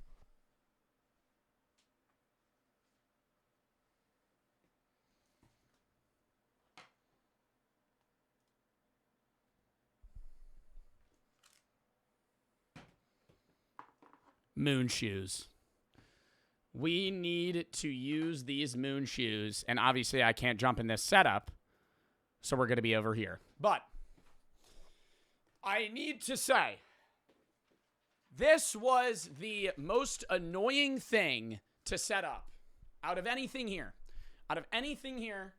Moon shoes. We need to use these moon shoes, and obviously I can't jump in this setup, so we're going to be over here. But I need to say, this was the most annoying thing to set up out of anything here. Out of anything here,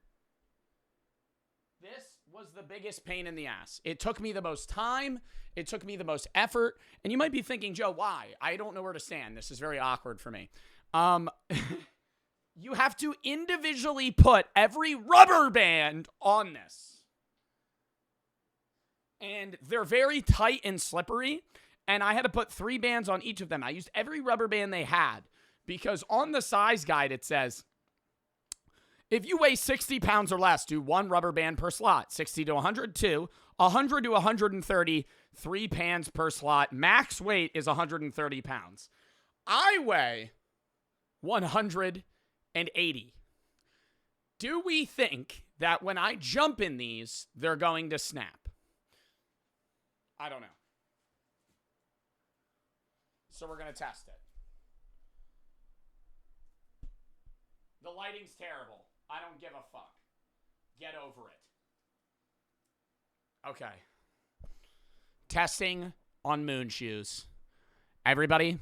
this was the biggest pain in the ass. It took me the most time. It took me the most effort. And you might be thinking, Joe, why? I don't know where to stand. This is very awkward for me. You have to individually put every rubber band on this. And they're very tight and slippery. And I had to put 3 bands on each of them. I used every rubber band they had because on the size guide, it says, if you weigh 60 pounds or less, do 1 rubber band per slot. 60 to 100, 2. 100 to 130, 3 bands per slot. Max weight is 130 pounds. I weigh 180. Do we think that when I jump in these, they're going to snap? I don't know. So we're going to test it. The lighting's terrible. I don't give a fuck. Get over it. Okay. Testing on moon shoes. Everybody,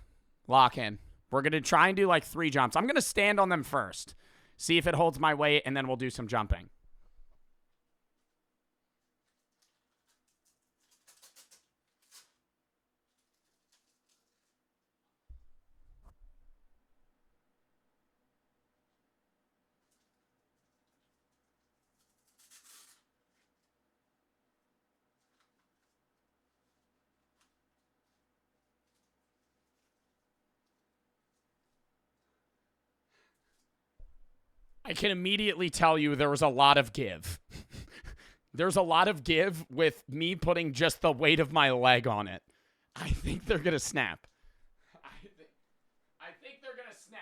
lock in. We're going to try and do like 3 jumps. I'm going to stand on them first. See if it holds my weight, and then we'll do some jumping. I can immediately tell you there was a lot of give. There's a lot of give with me putting just the weight of my leg on it. I think they're going to snap. I think they're going to snap.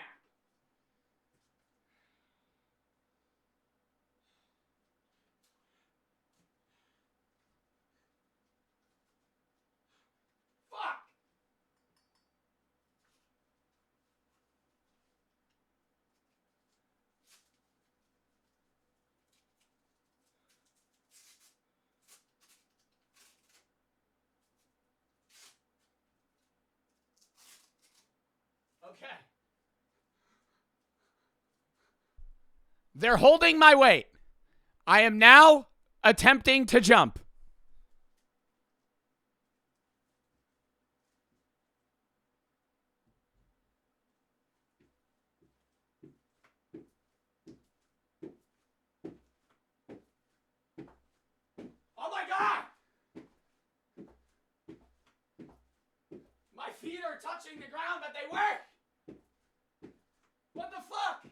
Fuck! Okay. They're holding my weight. I am now attempting to jump. Oh my God! My feet are touching the ground, but they work! What the fuck?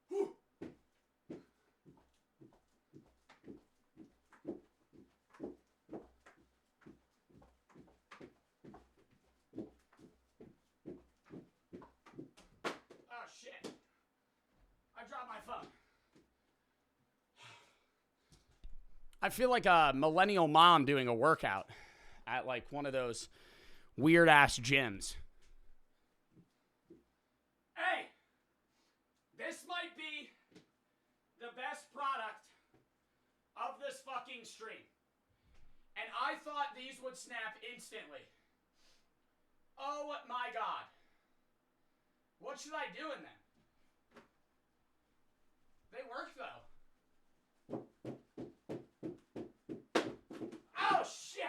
Whew. Oh shit. I dropped my phone. I feel like a millennial mom doing a workout at like one of those weird ass gyms. Hey, this might be the best product of this fucking stream. And I thought these would snap instantly. Oh my God. What should I do in them? They work though. Oh shit!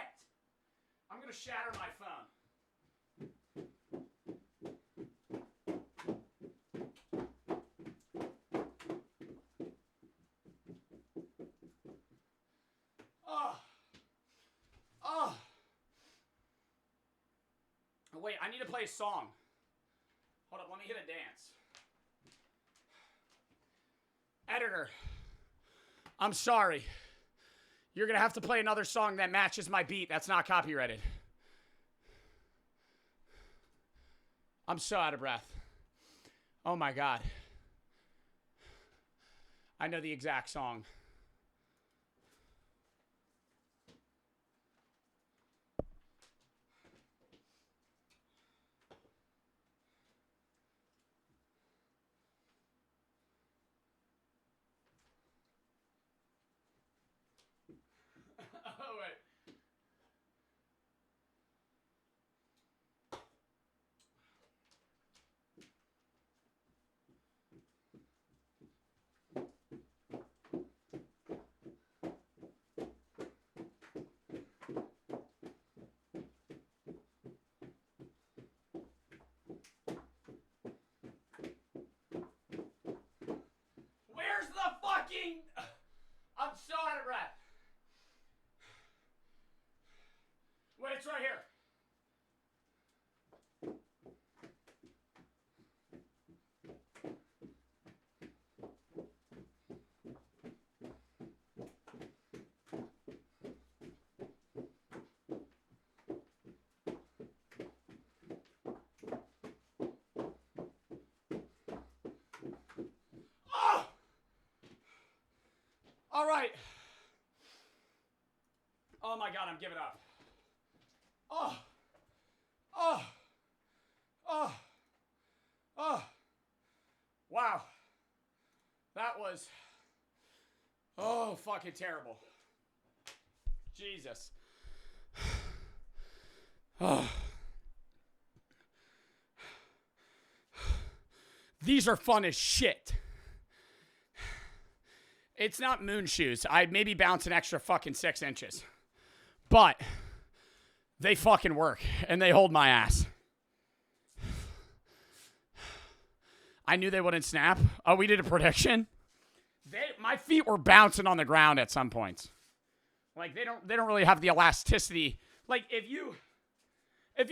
I'm gonna shatter my phone. Oh. Oh. Wait, I need to play a song. Hold up, let me hit a dance. Editor, I'm sorry. You're going to have to play another song that matches my beat. That's not copyrighted. I'm so out of breath. Oh my God. I know the exact song. Oh, wait. Where's the fucking... I'm so out of breath. Wait, it's right here. Oh! All right. Oh my God, I'm giving up. Oh. Oh. Oh. Oh. Wow. That was, oh, fucking terrible. Jesus. Oh. These are fun as shit. It's not moon shoes. I maybe bounce an extra fucking 6 inches. But they fucking work and they hold my ass. I knew they wouldn't snap. Oh, we did a prediction. My feet were bouncing on the ground at some points. Like they don't really have the elasticity. Like if you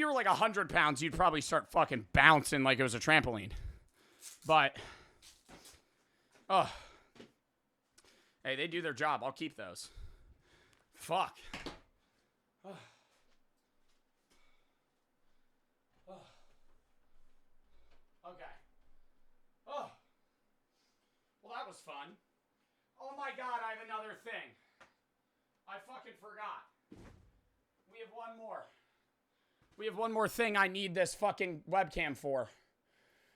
were like 100 pounds, you'd probably start fucking bouncing like it was a trampoline. But, oh, hey, they do their job. I'll keep those. Fuck. Oh. Oh. Okay. Oh. Well, that was fun. Oh my God, I have another thing. I fucking forgot. We have one more. We have one more thing I need this fucking webcam for.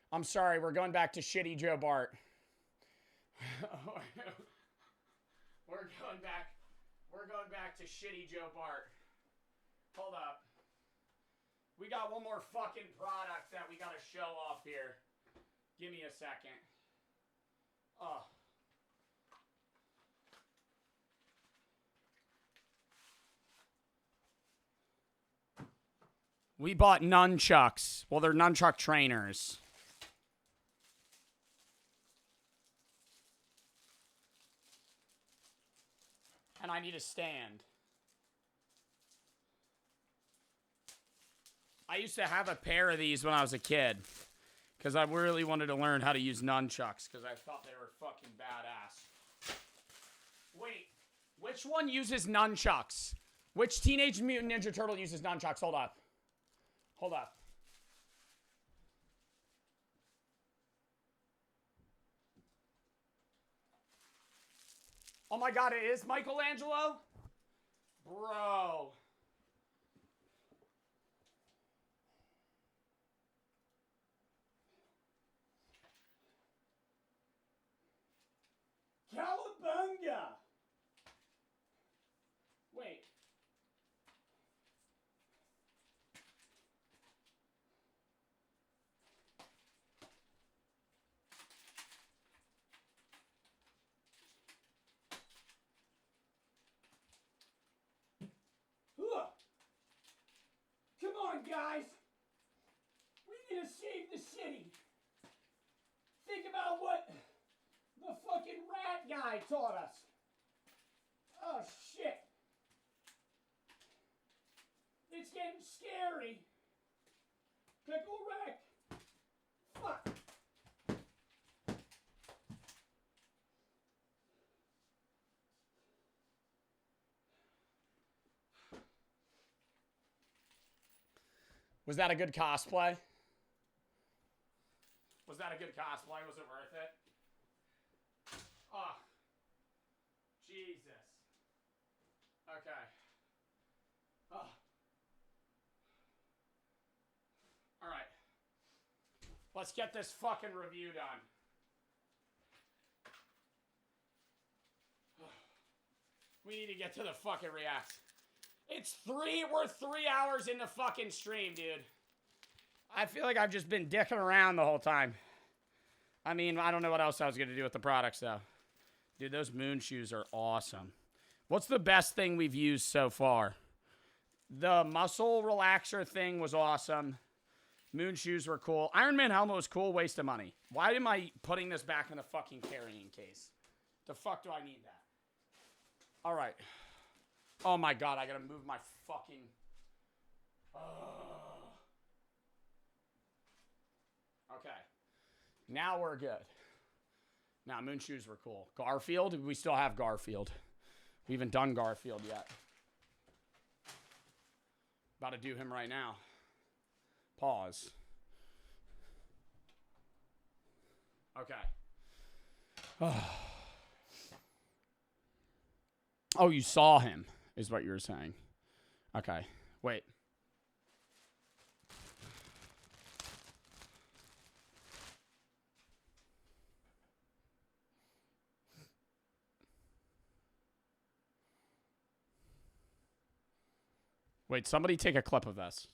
I'm sorry, we're going back to shitty Joe Bart. We're going back to shitty Joe Bart. Hold up. We got one more fucking product that we gotta show off here. Give me a second. Oh. We bought nunchucks. Well, they're nunchuck trainers. And I need a stand. I used to have a pair of these when I was a kid. Because I really wanted to learn how to use nunchucks. Because I thought they were fucking badass. Wait. Which one uses nunchucks? Which Teenage Mutant Ninja Turtle uses nunchucks? Hold up. Hold up. Oh my God, it is Michelangelo? Bro. Cowabunga! Wait. Come on, guys. We need to save the city. Think about what the fucking rat guy taught us. Oh, shit. It's getting scary. Pickle wreck. Fuck. Was that a good cosplay? Was that a good cosplay? Was it worth it? Oh. Jesus. Okay. Oh. All right. Let's get this fucking review done. We need to get to the fucking reacts. We're 3 hours in the fucking stream, dude. I feel like I've just been dicking around the whole time. I mean, I don't know what else I was going to do with the products, though. Dude, those moon shoes are awesome. What's the best thing we've used so far? The muscle relaxer thing was awesome. Moon shoes were cool. Iron Man helmet was cool. Waste of money. Why am I putting this back in the fucking carrying case? The fuck do I need that? All right. Oh my God, I gotta move my fucking... Okay. Now we're good. Now, moon shoes were cool. Garfield? We still have Garfield. We haven't done Garfield yet. About to do him right now. Pause. Okay. Oh, you saw him, is what you were saying. Okay. Wait. Wait, somebody take a clip of this.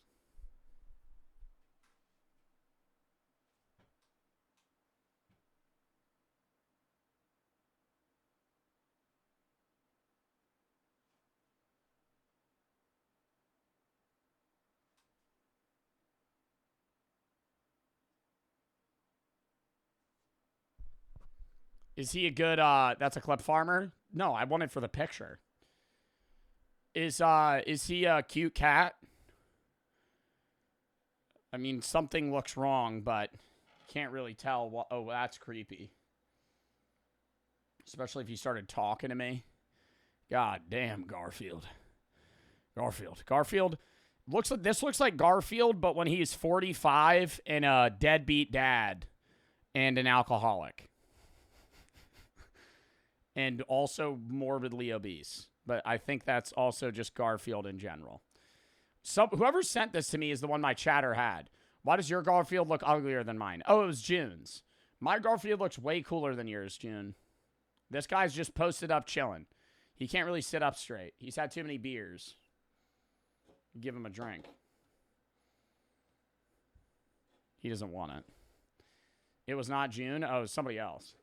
Is he a good, that's a clip farmer? No, I want it for the picture. Is he a cute cat? I mean, something looks wrong, but can't really tell what, oh, that's creepy. Especially if he started talking to me. God damn, Garfield. Garfield looks like, this looks like Garfield, but when he's 45 and a deadbeat dad and an alcoholic. And also morbidly obese. But I think that's also just Garfield in general. So whoever sent this to me is the one my chatter had. Why does your Garfield look uglier than mine? Oh, it was June's. My Garfield looks way cooler than yours, June. This guy's just posted up chilling. He can't really sit up straight. He's had too many beers. Give him a drink. He doesn't want it. It was not June. Oh, it was somebody else.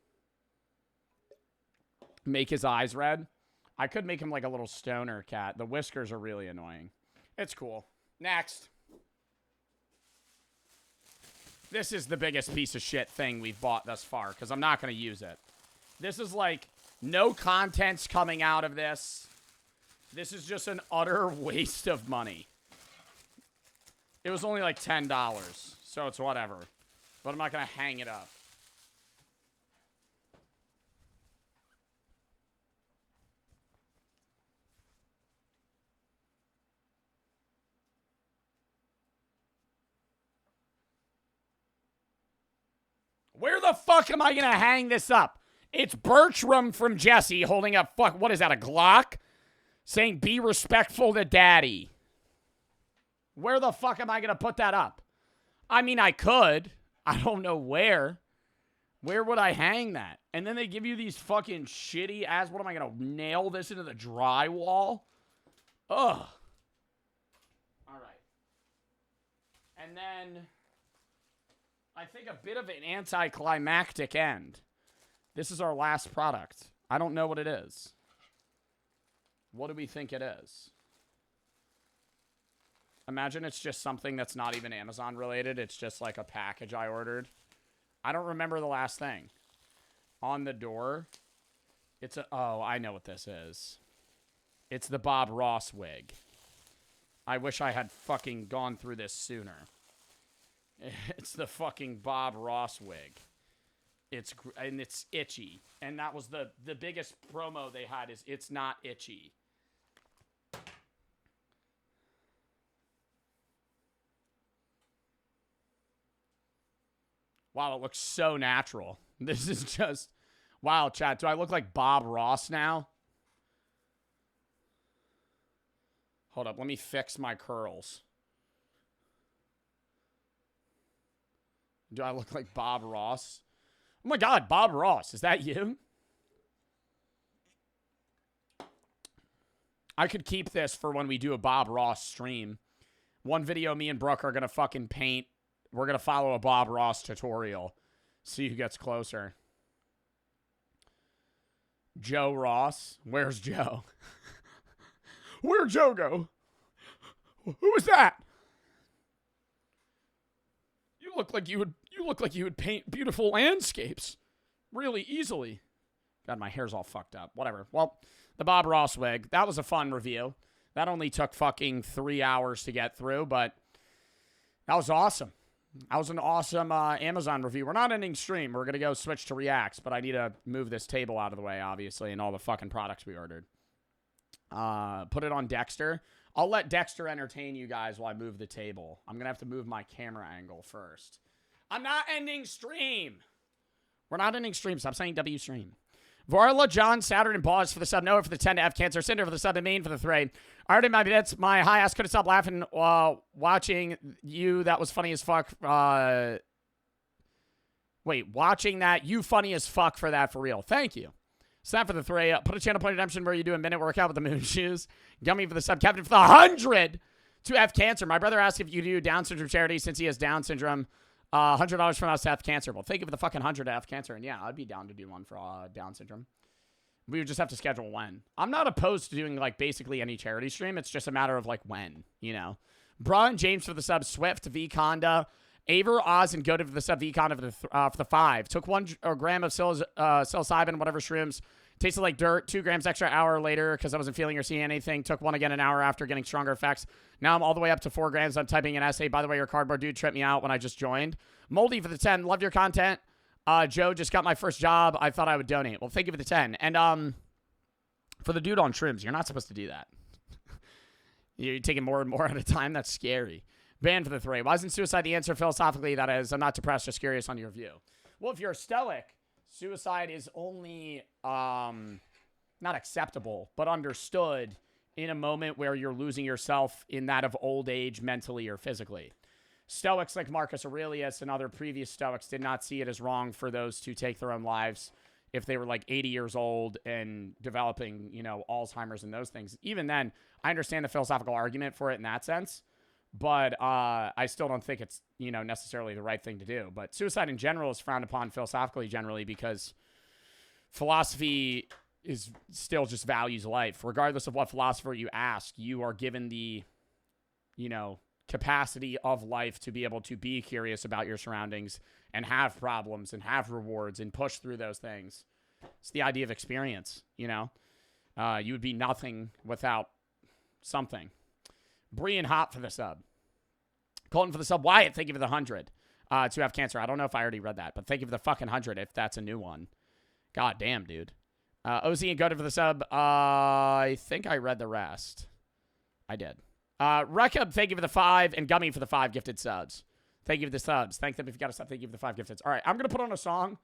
Make his eyes red. I could make him like a little stoner cat. The whiskers are really annoying. It's cool. Next. This is the biggest piece of shit thing we've bought thus far because I'm not going to use it. This is like no content's coming out of this. This is just an utter waste of money. It was only like $10, so it's whatever. But I'm not going to hang it up. Where the fuck am I going to hang this up? It's Bertram from Jesse holding up, what is that, a Glock? Saying, be respectful to daddy. Where the fuck am I going to put that up? I mean, I could. I don't know where. Where would I hang that? And then they give you these fucking shitty ass, what am I going to nail this into the drywall? Ugh. All right. And then I think a bit of an anticlimactic end. This is our last product. I don't know what it is. What do we think it is? Imagine it's just something that's not even Amazon related. It's just like a package I ordered. I don't remember the last thing. On the door, it's a... Oh, I know what this is. It's the Bob Ross wig. I wish I had fucking gone through this sooner. It's the fucking Bob Ross wig. It's itchy. And that was the biggest promo they had is it's not itchy. Wow, it looks so natural. This is just... Wow, chat. Do I look like Bob Ross now? Hold up. Let me fix my curls. Do I look like Bob Ross? Oh my God, Bob Ross. Is that you? I could keep this for when we do a Bob Ross stream. One video, me and Brooke are going to fucking paint. We're going to follow a Bob Ross tutorial. See who gets closer. Joe Ross. Where's Joe? Where'd Joe go? Who was that? You look like you would paint beautiful landscapes really easily. God, my hair's all fucked up. Whatever. Well, the Bob Ross wig. That was a fun review. That only took fucking 3 hours to get through, but that was awesome. That was an awesome Amazon review. We're not ending stream. We're going to go switch to reacts, but I need to move this table out of the way, obviously, and all the fucking products we ordered. Put it on Dexter. I'll let Dexter entertain you guys while I move the table. I'm going to have to move my camera angle first. I'm not ending stream. We're not ending stream. Stop saying W stream. Varla, John, Saturn, and Boss for the sub. Noah for the 10 to F Cancer. Cinder for the sub. And Main for the 3. Already my bits. My high ass couldn't stop laughing while watching you. That was funny as fuck. Wait, watching that. You funny as fuck for that for real. Thank you. Snap for the 3. Put a channel point redemption where you do a minute workout with the moon shoes. Gummy for the sub. Captain for the 100. To F cancer. My brother asked if you do Down syndrome charity since he has Down syndrome. $100 from us to F cancer. Well, think of the fucking 100 to F cancer, and yeah, I'd be down to do one for Down syndrome. We would just have to schedule when. I'm not opposed to doing like basically any charity stream. It's just a matter of like when, you know. Braun James for the sub. Swift V Conda. Aver Oz and Goated for the sub. V Conda for the 5. Took 1 gram of psilocybin, whatever shrooms. Tasted like dirt. 2 grams extra hour later because I wasn't feeling or seeing anything. Took 1 again an hour after getting stronger effects. Now I'm all the way up to 4 grams. I'm typing an essay. By the way, your cardboard dude tripped me out when I just joined. Moldy for the 10. Loved your content. Joe just got my first job. I thought I would donate. Well, thank you for the 10. And for the dude on shrooms, you're not supposed to do that. You're taking more and more at a time. That's scary. Banned for the 3. Why isn't suicide the answer philosophically? That is, I'm not depressed, just curious on your view. Well, if you're a stoic, suicide is only not acceptable, but understood in a moment where you're losing yourself in that of old age mentally or physically. Stoics like Marcus Aurelius and other previous Stoics did not see it as wrong for those to take their own lives if they were like 80 years old and developing, you know, Alzheimer's and those things. Even then, I understand the philosophical argument for it in that sense, but I still don't think it's, you know, necessarily the right thing to do. But suicide in general is frowned upon philosophically generally because philosophy is still just values life. Regardless of what philosopher you ask, you are given the, you know, capacity of life to be able to be curious about your surroundings and have problems and have rewards and push through those things. It's the idea of experience, you know? You would be nothing without something. Brian Hop for the sub. Colton for the sub. Wyatt, thank you for the 100. To have cancer. I don't know if I already read that, but thank you for the fucking 100 if that's a new one. God damn, dude. OZ and Goated for the sub. I think I read the rest. I did. Rekub, thank you for the 5, and Gummy for the 5 gifted subs. Thank you for the subs. Thank them if you got a sub. Thank you for the 5 gifted. All right, I'm going to put on a song.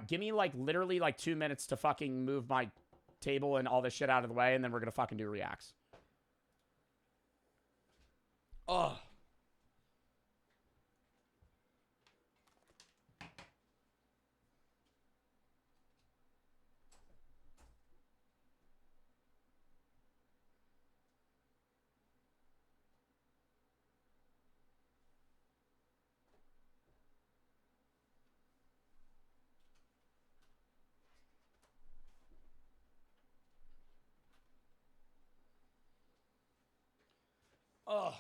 Give me, like, literally, like, 2 minutes to fucking move my table and all this shit out of the way, and then we're going to fucking do reacts. Ugh. Ugh.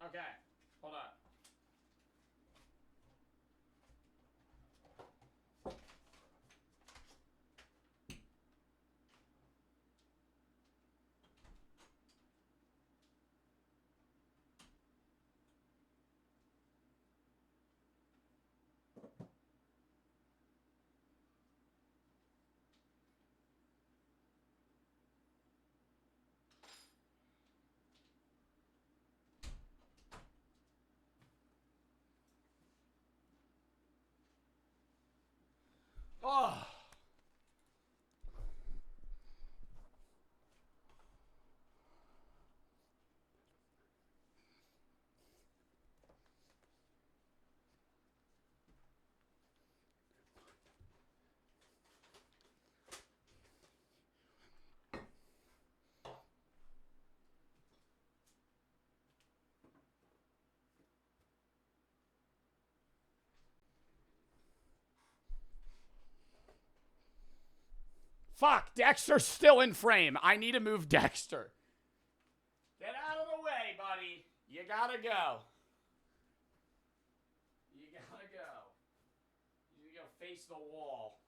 Okay, hold on. Fuck, Dexter's still in frame. I need to move Dexter. Get out of the way, buddy. You gotta go. You gotta go. You gotta face the wall.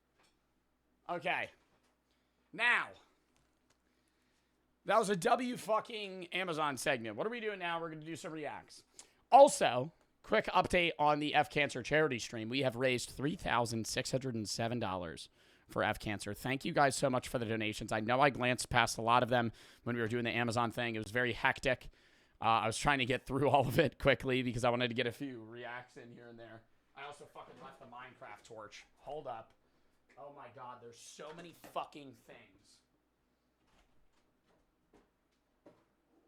Okay. Now. That was a W fucking Amazon segment. What are we doing now? We're gonna do some reacts. Also, quick update on the F Cancer charity stream. We have raised $3,607 for F Cancer. Thank you guys so much for the donations. I know I glanced past a lot of them when we were doing the Amazon thing. It was very hectic. I was trying to get through all of it quickly because I wanted to get a few reacts in here and there. I also fucking left the Minecraft torch. Hold up. Oh my god, there's so many fucking things.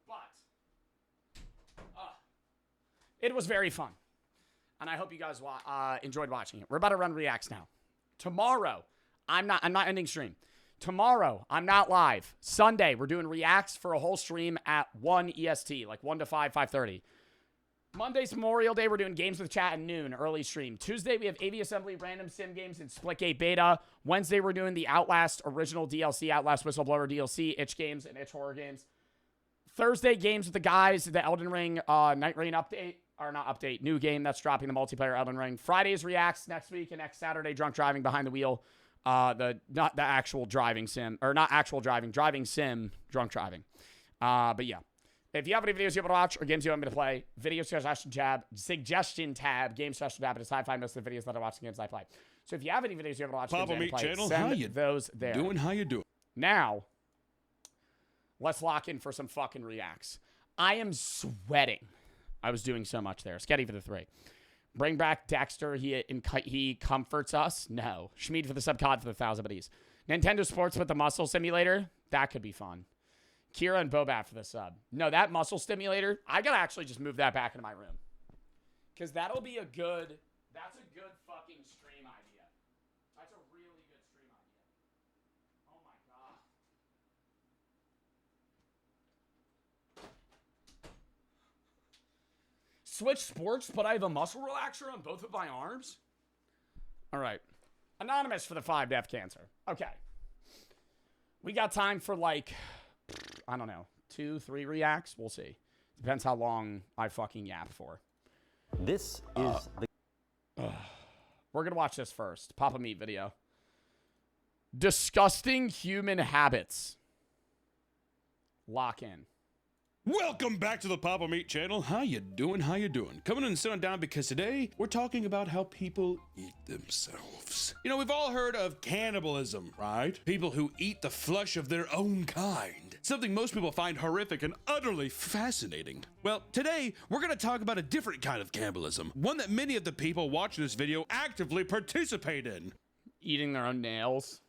But it was very fun. And I hope you guys enjoyed watching it. We're about to run reacts now. Tomorrow, I'm not ending stream. Tomorrow, I'm not live. Sunday, we're doing reacts for a whole stream at 1 EST, like 1 to 5, 5:30. Monday's Memorial Day, we're doing games with chat at noon, early stream. Tuesday, we have AV Assembly, random sim games, and Splitgate beta. Wednesday, we're doing the Outlast original DLC, Outlast Whistleblower DLC, Itch games, and Itch horror games. Thursday, games with the guys, the Elden Ring Night Rain update. Or not update, new game that's dropping, the multiplayer Elden Ring. Friday's reacts next week, and next Saturday, drunk driving behind the wheel. Not the actual driving sim, or not actual driving sim, drunk driving. But yeah. If you have any videos you want to watch or games you want me to play, video suggestion tab, game suggestion tab, it's high-fi most of the videos that I watch the games I play. So if you have any videos you want to watch, games I play, channel, send those there. How you doing? Now, let's lock in for some fucking reacts. I am sweating. I was doing so much there. Sketty for the 3. Bring back Dexter. He comforts us. No. Schmied for the subcod for the 1,000 buddies. Nintendo Sports with the muscle simulator. That could be fun. Kira and Bobat for the sub. No, that muscle stimulator, I gotta actually just move that back into my room. Because that'll be a good, that's a good fucking stream idea. That's a really good stream idea. Oh my god. Switch sports, but I have a muscle relaxer on both of my arms? All right. Anonymous for the 5 death cancer. Okay. We got time for like, I don't know, 2, 3 reacts? We'll see. Depends how long I fucking yap for. This is the... We're going to watch this first. Papa Meat video. Disgusting human habits. Lock in. Welcome back to the Papa Meat channel. How you doing? How you doing? Coming in and sitting down because today we're talking about how people eat themselves. You know, we've all heard of cannibalism, right? People who eat the flesh of their own kind. Something most people find horrific and utterly fascinating. Well, today we're going to talk about a different kind of cannibalism. One that many of the people watching this video actively participate in. Eating their own nails.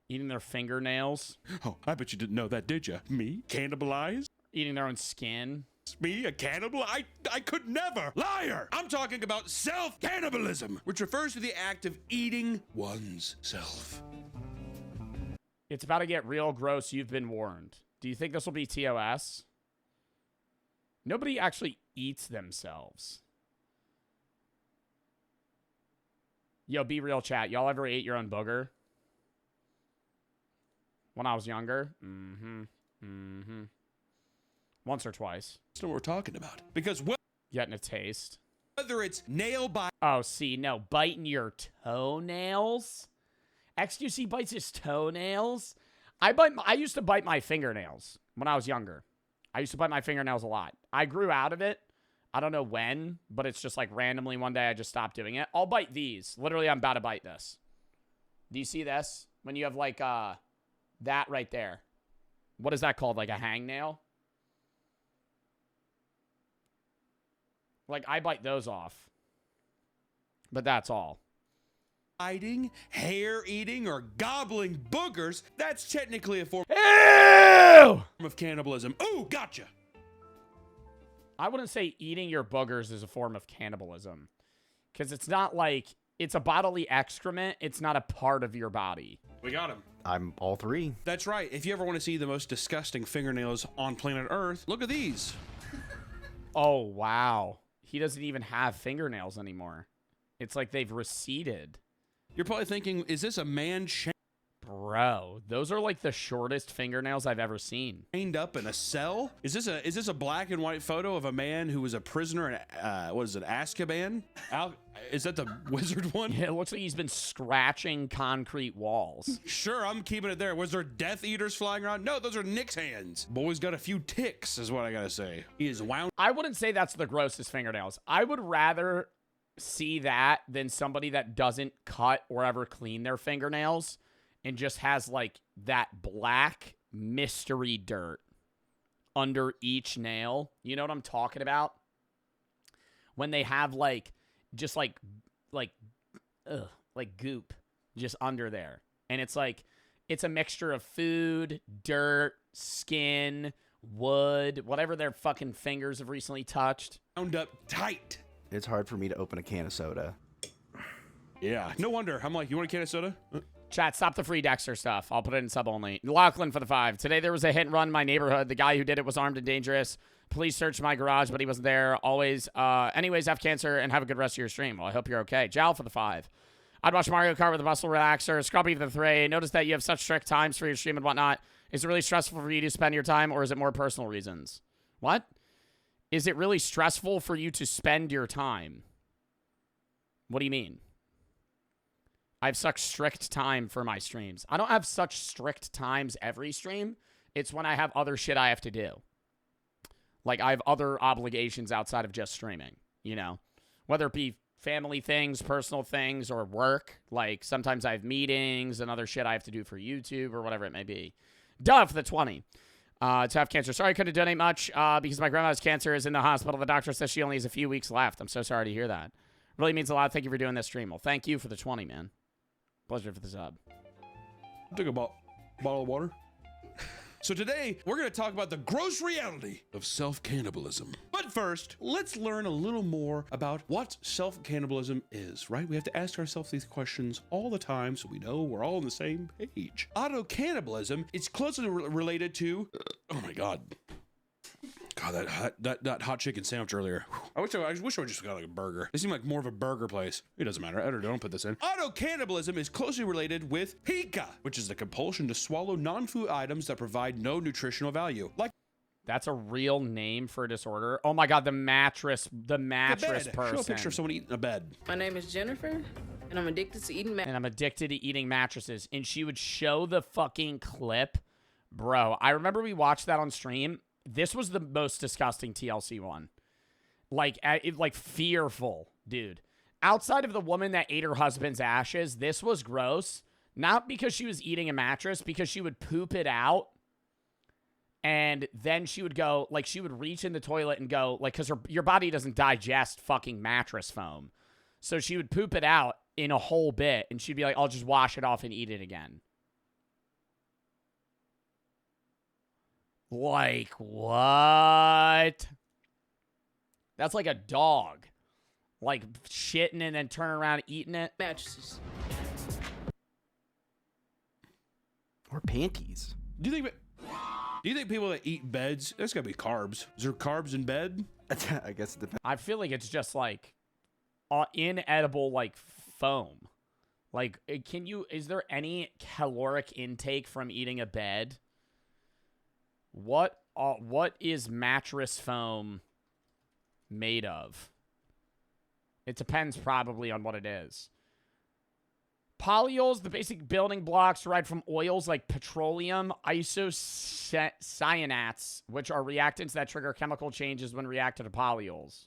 Eating their fingernails. Oh, I bet you didn't know that, did you? Me? Cannibalize? Eating their own skin. Me, a cannibal? I could never. Liar! I'm talking about self-cannibalism, which refers to the act of eating one's self. It's about to get real gross. You've been warned. Do you think this will be TOS? Nobody actually eats themselves. Yo, be real, chat. Y'all ever ate your own booger? When I was younger? Once or twice. That's not what we're talking about. Because Getting a taste. whether it's nail bite... Oh, see, no. Biting your toenails? XQC bites his toenails? I used to bite my fingernails when I was younger. I used to bite my fingernails a lot. I grew out of it. I don't know when, but it's just like randomly one day I just stopped doing it. I'll bite these. Literally, I'm about to bite this. Do you see this? When you have like that right there. What is that called? Like a hangnail? Like, I bite those off. But that's all. Biting, hair eating, or gobbling boogers, that's technically a form Ew! of cannibalism. Ooh, gotcha! I wouldn't say eating your boogers is a form of cannibalism. Because it's not like, it's a bodily excrement. It's not a part of your body. We got him. I'm all 3. That's right. If you ever want to see the most disgusting fingernails on planet Earth, look at these. Oh, wow. He doesn't even have fingernails anymore. It's like they've receded. You're probably thinking, is this a man Bro, those are like the shortest fingernails I've ever seen. Chained up in a cell? Is this a black and white photo of a man who was a prisoner in what is it, Azkaban? Is that the wizard one? Yeah, it looks like he's been scratching concrete walls. Sure, I'm keeping it there. Was there Death Eaters flying around? No, those are Nick's hands. Boy's got a few ticks, is what I gotta say. He is wound. I wouldn't say that's the grossest fingernails. I would rather see that than somebody that doesn't cut or ever clean their fingernails and just has like that black mystery dirt under each nail. You know what I'm talking about? When they have like just like goop just under there. And it's like, it's a mixture of food, dirt, skin, wood, whatever their fucking fingers have recently touched. Wound up tight. It's hard for me to open a can of soda. Yeah, no wonder. I'm like, you want a can of soda? Chat, stop the free Dexter stuff. I'll put it in sub only. Lachlan for the 5. Today there was a hit and run in my neighborhood. The guy who did it was armed and dangerous. Police searched my garage, but he wasn't there. Always. Anyways, have cancer and have a good rest of your stream. Well, I hope you're okay. Jal for the 5. I'd watch Mario Kart with a muscle relaxer. Scrubby for the 3. Notice that you have such strict times for your stream and whatnot. Is it really stressful for you to spend your time, or is it more personal reasons? What? Is it really stressful for you to spend your time? What do you mean? I have such strict time for my streams. I don't have such strict times every stream. It's when I have other shit I have to do. Like, I have other obligations outside of just streaming, you know? Whether it be family things, personal things, or work. Like, sometimes I have meetings and other shit I have to do for YouTube or whatever it may be. Duh for the 20. To have cancer. Sorry I couldn't donate much because my grandma's cancer is in the hospital. The doctor says she only has a few weeks left. I'm so sorry to hear that. Really means a lot. Thank you for doing this stream. Well, thank you for the 20, man. Pleasure for the sub. Take a bottle of water. So today, we're going to talk about the gross reality of self-cannibalism. But first, let's learn a little more about what self-cannibalism is, right? We have to ask ourselves these questions all the time so we know we're all on the same page. Auto-cannibalism is closely related to... oh my God. God, that hot chicken sandwich earlier. I wish I just got like a burger. They seem like more of a burger place. It doesn't matter. Don't put this in. Auto-cannibalism is closely related with pica, which is the compulsion to swallow non-food items that provide no nutritional value. Like, that's a real name for a disorder. Oh my God, the mattress person. Show a picture of someone eating a bed. My name is Jennifer, and I'm addicted to eating mattresses. And she would show the fucking clip. Bro, I remember we watched that on stream. This was the most disgusting TLC one. Like fearful, dude. Outside of the woman that ate her husband's ashes, this was gross. Not because she was eating a mattress, because she would poop it out. And then she would go, like, she would reach in the toilet and go, like, because your body doesn't digest fucking mattress foam. So she would poop it out in a whole bit, and she'd be like, I'll just wash it off and eat it again. Like, what? That's like a dog. Like, shitting and then turning around and eating it. mattresses. Or panties. Do you think people that eat beds, there's gotta be carbs. Is there carbs in bed? I guess it depends. I feel like it's just like inedible, like foam. Like, is there any caloric intake from eating a bed? What is mattress foam made of? It depends probably on what it is. Polyols, the basic building blocks derived from oils like petroleum, isocyanates, which are reactants that trigger chemical changes when reacted to polyols.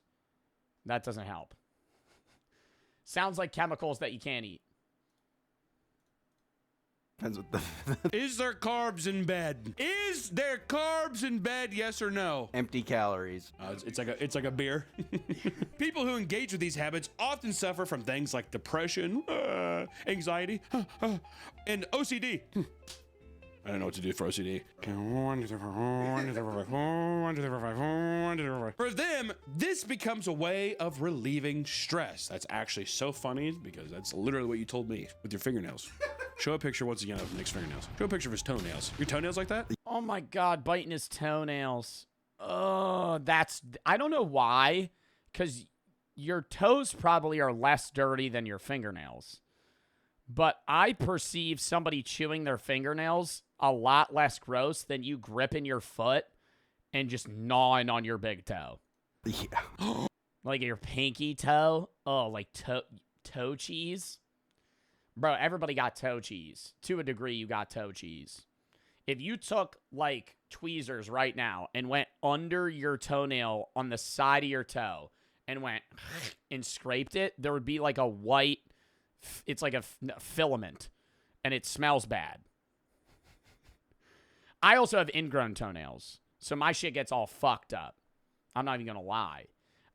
That doesn't help. Sounds like chemicals that you can't eat. Depends what the... Is there carbs in bed? Is there carbs in bed? Yes or no? Empty calories. It's like a beer. People who engage with these habits often suffer from things like depression, anxiety, and OCD. I don't know what to do for OCD. For them, this becomes a way of relieving stress. That's actually so funny because that's literally what you told me with your fingernails. Show a picture once again of Nick's fingernails. Show a picture of his toenails. Your toenails like that? Oh my God, biting his toenails. Oh, I don't know why, because your toes probably are less dirty than your fingernails. but I perceive somebody chewing their fingernails a lot less gross than you gripping your foot and just gnawing on your big toe. Yeah. Like your pinky toe. Oh, like toe cheese. Bro, everybody got toe cheese. To a degree, you got toe cheese. If you took, like, tweezers right now and went under your toenail on the side of your toe and went and scraped it, there would be, like, a white, it's like a filament, and it smells bad. I also have ingrown toenails, so my shit gets all fucked up. I'm not even gonna lie.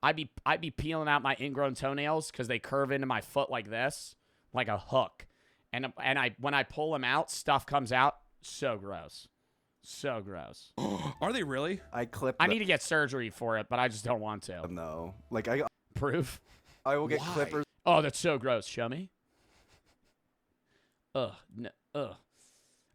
I'd be peeling out my ingrown toenails because they curve into my foot like this, like a hook. And when I pull them out, stuff comes out. So gross. So gross. Are they really? I clip. I need to get surgery for it, but I just don't want to. No. Like, Proof? I will get Why? clippers. Oh, that's so gross. Show me. Ugh. No, ugh.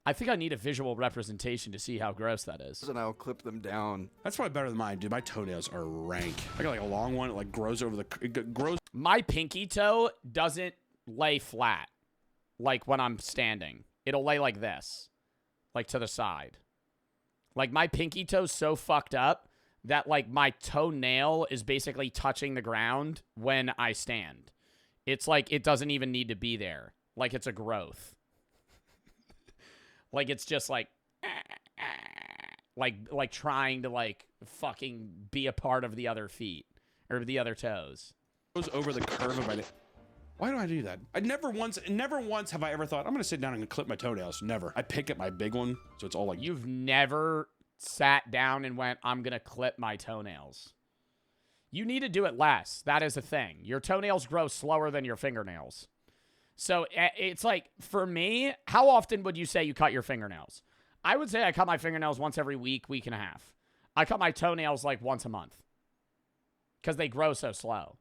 I think I need a visual representation to see how gross that is. And I'll clip them down. That's probably better than mine, dude. My toenails are rank. I got like a long one. It like grows over the. It grows. My pinky toe doesn't lay flat like when I'm standing. It'll lay like this. Like to the side. Like my pinky toe's so fucked up that like my toenail is basically touching the ground when I stand. It's like it doesn't even need to be there. Like it's a growth. Like it's just like trying to like fucking be a part of the other feet or the other toes. Goes over the curve of my. Why do I do that? Never once have I ever thought I'm gonna sit down and clip my toenails. Never. I pick up my big one, so it's all like. You've never sat down and went, I'm gonna clip my toenails. You need to do it less. That is a thing. Your toenails grow slower than your fingernails. So it's like, for me, how often would you say you cut your fingernails? I would say I cut my fingernails once every week and a half. I cut my toenails like once a month. Because they grow so slow.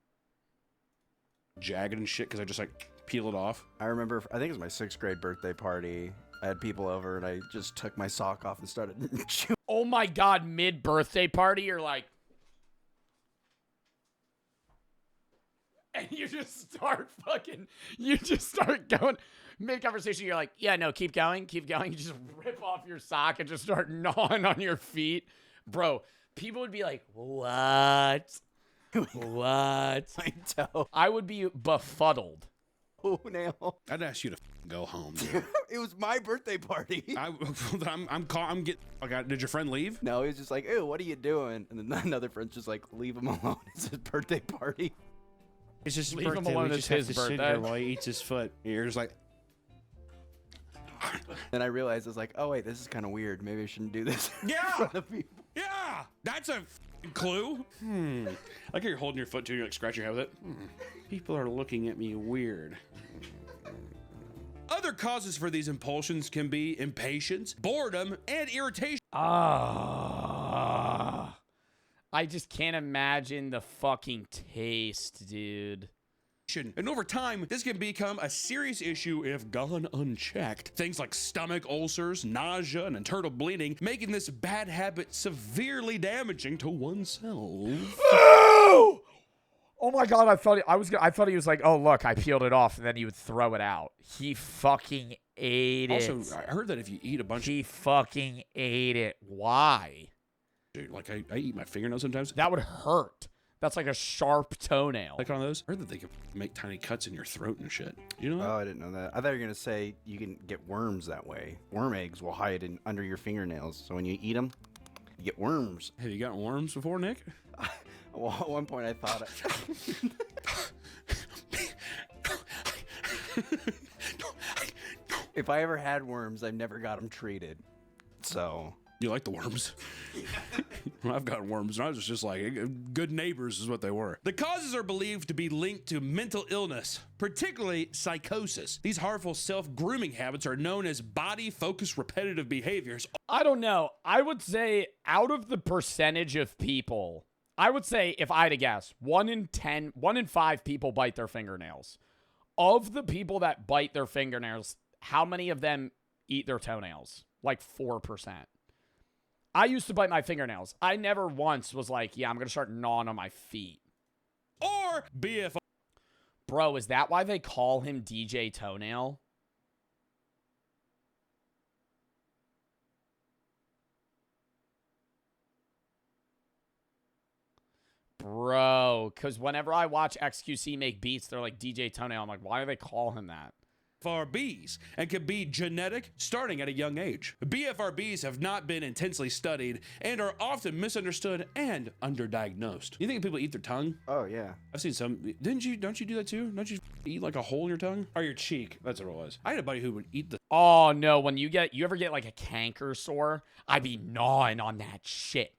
Jagged and shit because I just like peel it off. I remember, I think it was my 6th grade birthday party. I had people over and I just took my sock off and started chewing. Oh my God, mid-birthday party, you're like... And you just start going, mid-conversation, you're like, yeah, no, keep going. You just rip off your sock and just start gnawing on your feet. Bro, people would be like, what? What? My toe. I would be befuddled. Oh, nail. I'd ask you to go home, dude. It was my birthday party. I'm getting. Okay, did your friend leave? No, he was just like, ew, what are you doing? And then another friend's just like, leave him alone. It's his birthday party. It's just his Leave him birthday. alone, We it's just have his to sit birthday. here while he eats his foot. You're just like. Then I realized, I was like, oh, wait, this is kind of weird. Maybe I shouldn't do this in Yeah! front of people. Yeah, that's a clue. Like you're holding your foot too, you like scratch your head with it. People are looking at me weird. Other causes for these impulsions can be impatience, boredom, and irritation. Ah. I just can't imagine the fucking taste, dude. And over time, this can become a serious issue if gone unchecked. Things like stomach ulcers, nausea, and internal bleeding, making this bad habit severely damaging to oneself. Oh my God, I thought he was like, oh look, I peeled it off, and then he would throw it out. He fucking ate it. Also, I heard that if you eat a bunch He fucking ate it. Why? dude, like I eat my fingernails sometimes. That would hurt. That's like a sharp toenail. Like on those. I heard that they can make tiny cuts in your throat and shit. You know that? Oh, I didn't know that. I thought you were going to say you can get worms that way. Worm eggs will hide under your fingernails. So when you eat them, you get worms. Have you gotten worms before, Nick? Well, at one point I thought if I ever had worms, I never got them treated. So... You like the worms? Well, I've got worms, and I was just like, good neighbors is what they were. The causes are believed to be linked to mental illness, particularly psychosis. These harmful self-grooming habits are known as body-focused repetitive behaviors. I don't know. I would say out of the percentage of people, I would say if I had to guess, 1 in 5 people bite their fingernails. Of the people that bite their fingernails, how many of them eat their toenails? Like 4%. I used to bite my fingernails. I never once was like, yeah, I'm going to start gnawing on my feet. Or BFI. Bro, is that why they call him DJ Toenail? Bro, because whenever I watch XQC make beats, they're like DJ Toenail. I'm like, why do they call him that? BFRBs and can be genetic starting at a young age. BFRBs have not been intensely studied and are often misunderstood and underdiagnosed. You think people eat their tongue? Oh yeah. I've seen some. Don't you do that too? Don't you eat like a hole in your tongue? Or your cheek? That's what it was. I had a buddy who would eat the. Oh no, when you ever get like a canker sore, I be gnawing on that shit.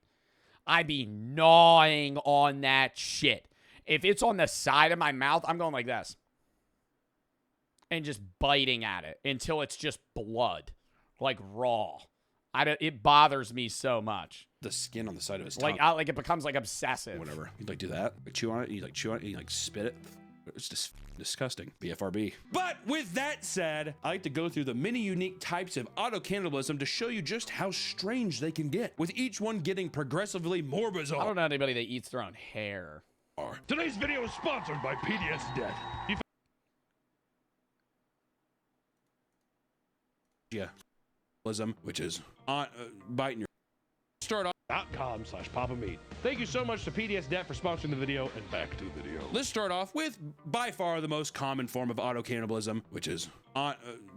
I be gnawing on that shit. If it's on the side of my mouth, I'm going like this. And just biting at it until it's just blood, like raw. It bothers me so much. The skin on the side of his tongue. Like it becomes like obsessive. Whatever. You'd like do that. Like chew on it. You like chew on it. And you like spit it. It's just disgusting. BFRB. But with that said, I like to go through the many unique types of auto-cannibalism to show you just how strange they can get, with each one getting progressively more bizarre. I don't know anybody that eats their own hair. Today's video is sponsored by PDS Debt. Yeah. Which is biting your. Start off. .com/Papa Meat. Thank you so much to PDS Debt for sponsoring the video, and back to the video. Let's start off with by far the most common form of auto-cannibalism, which is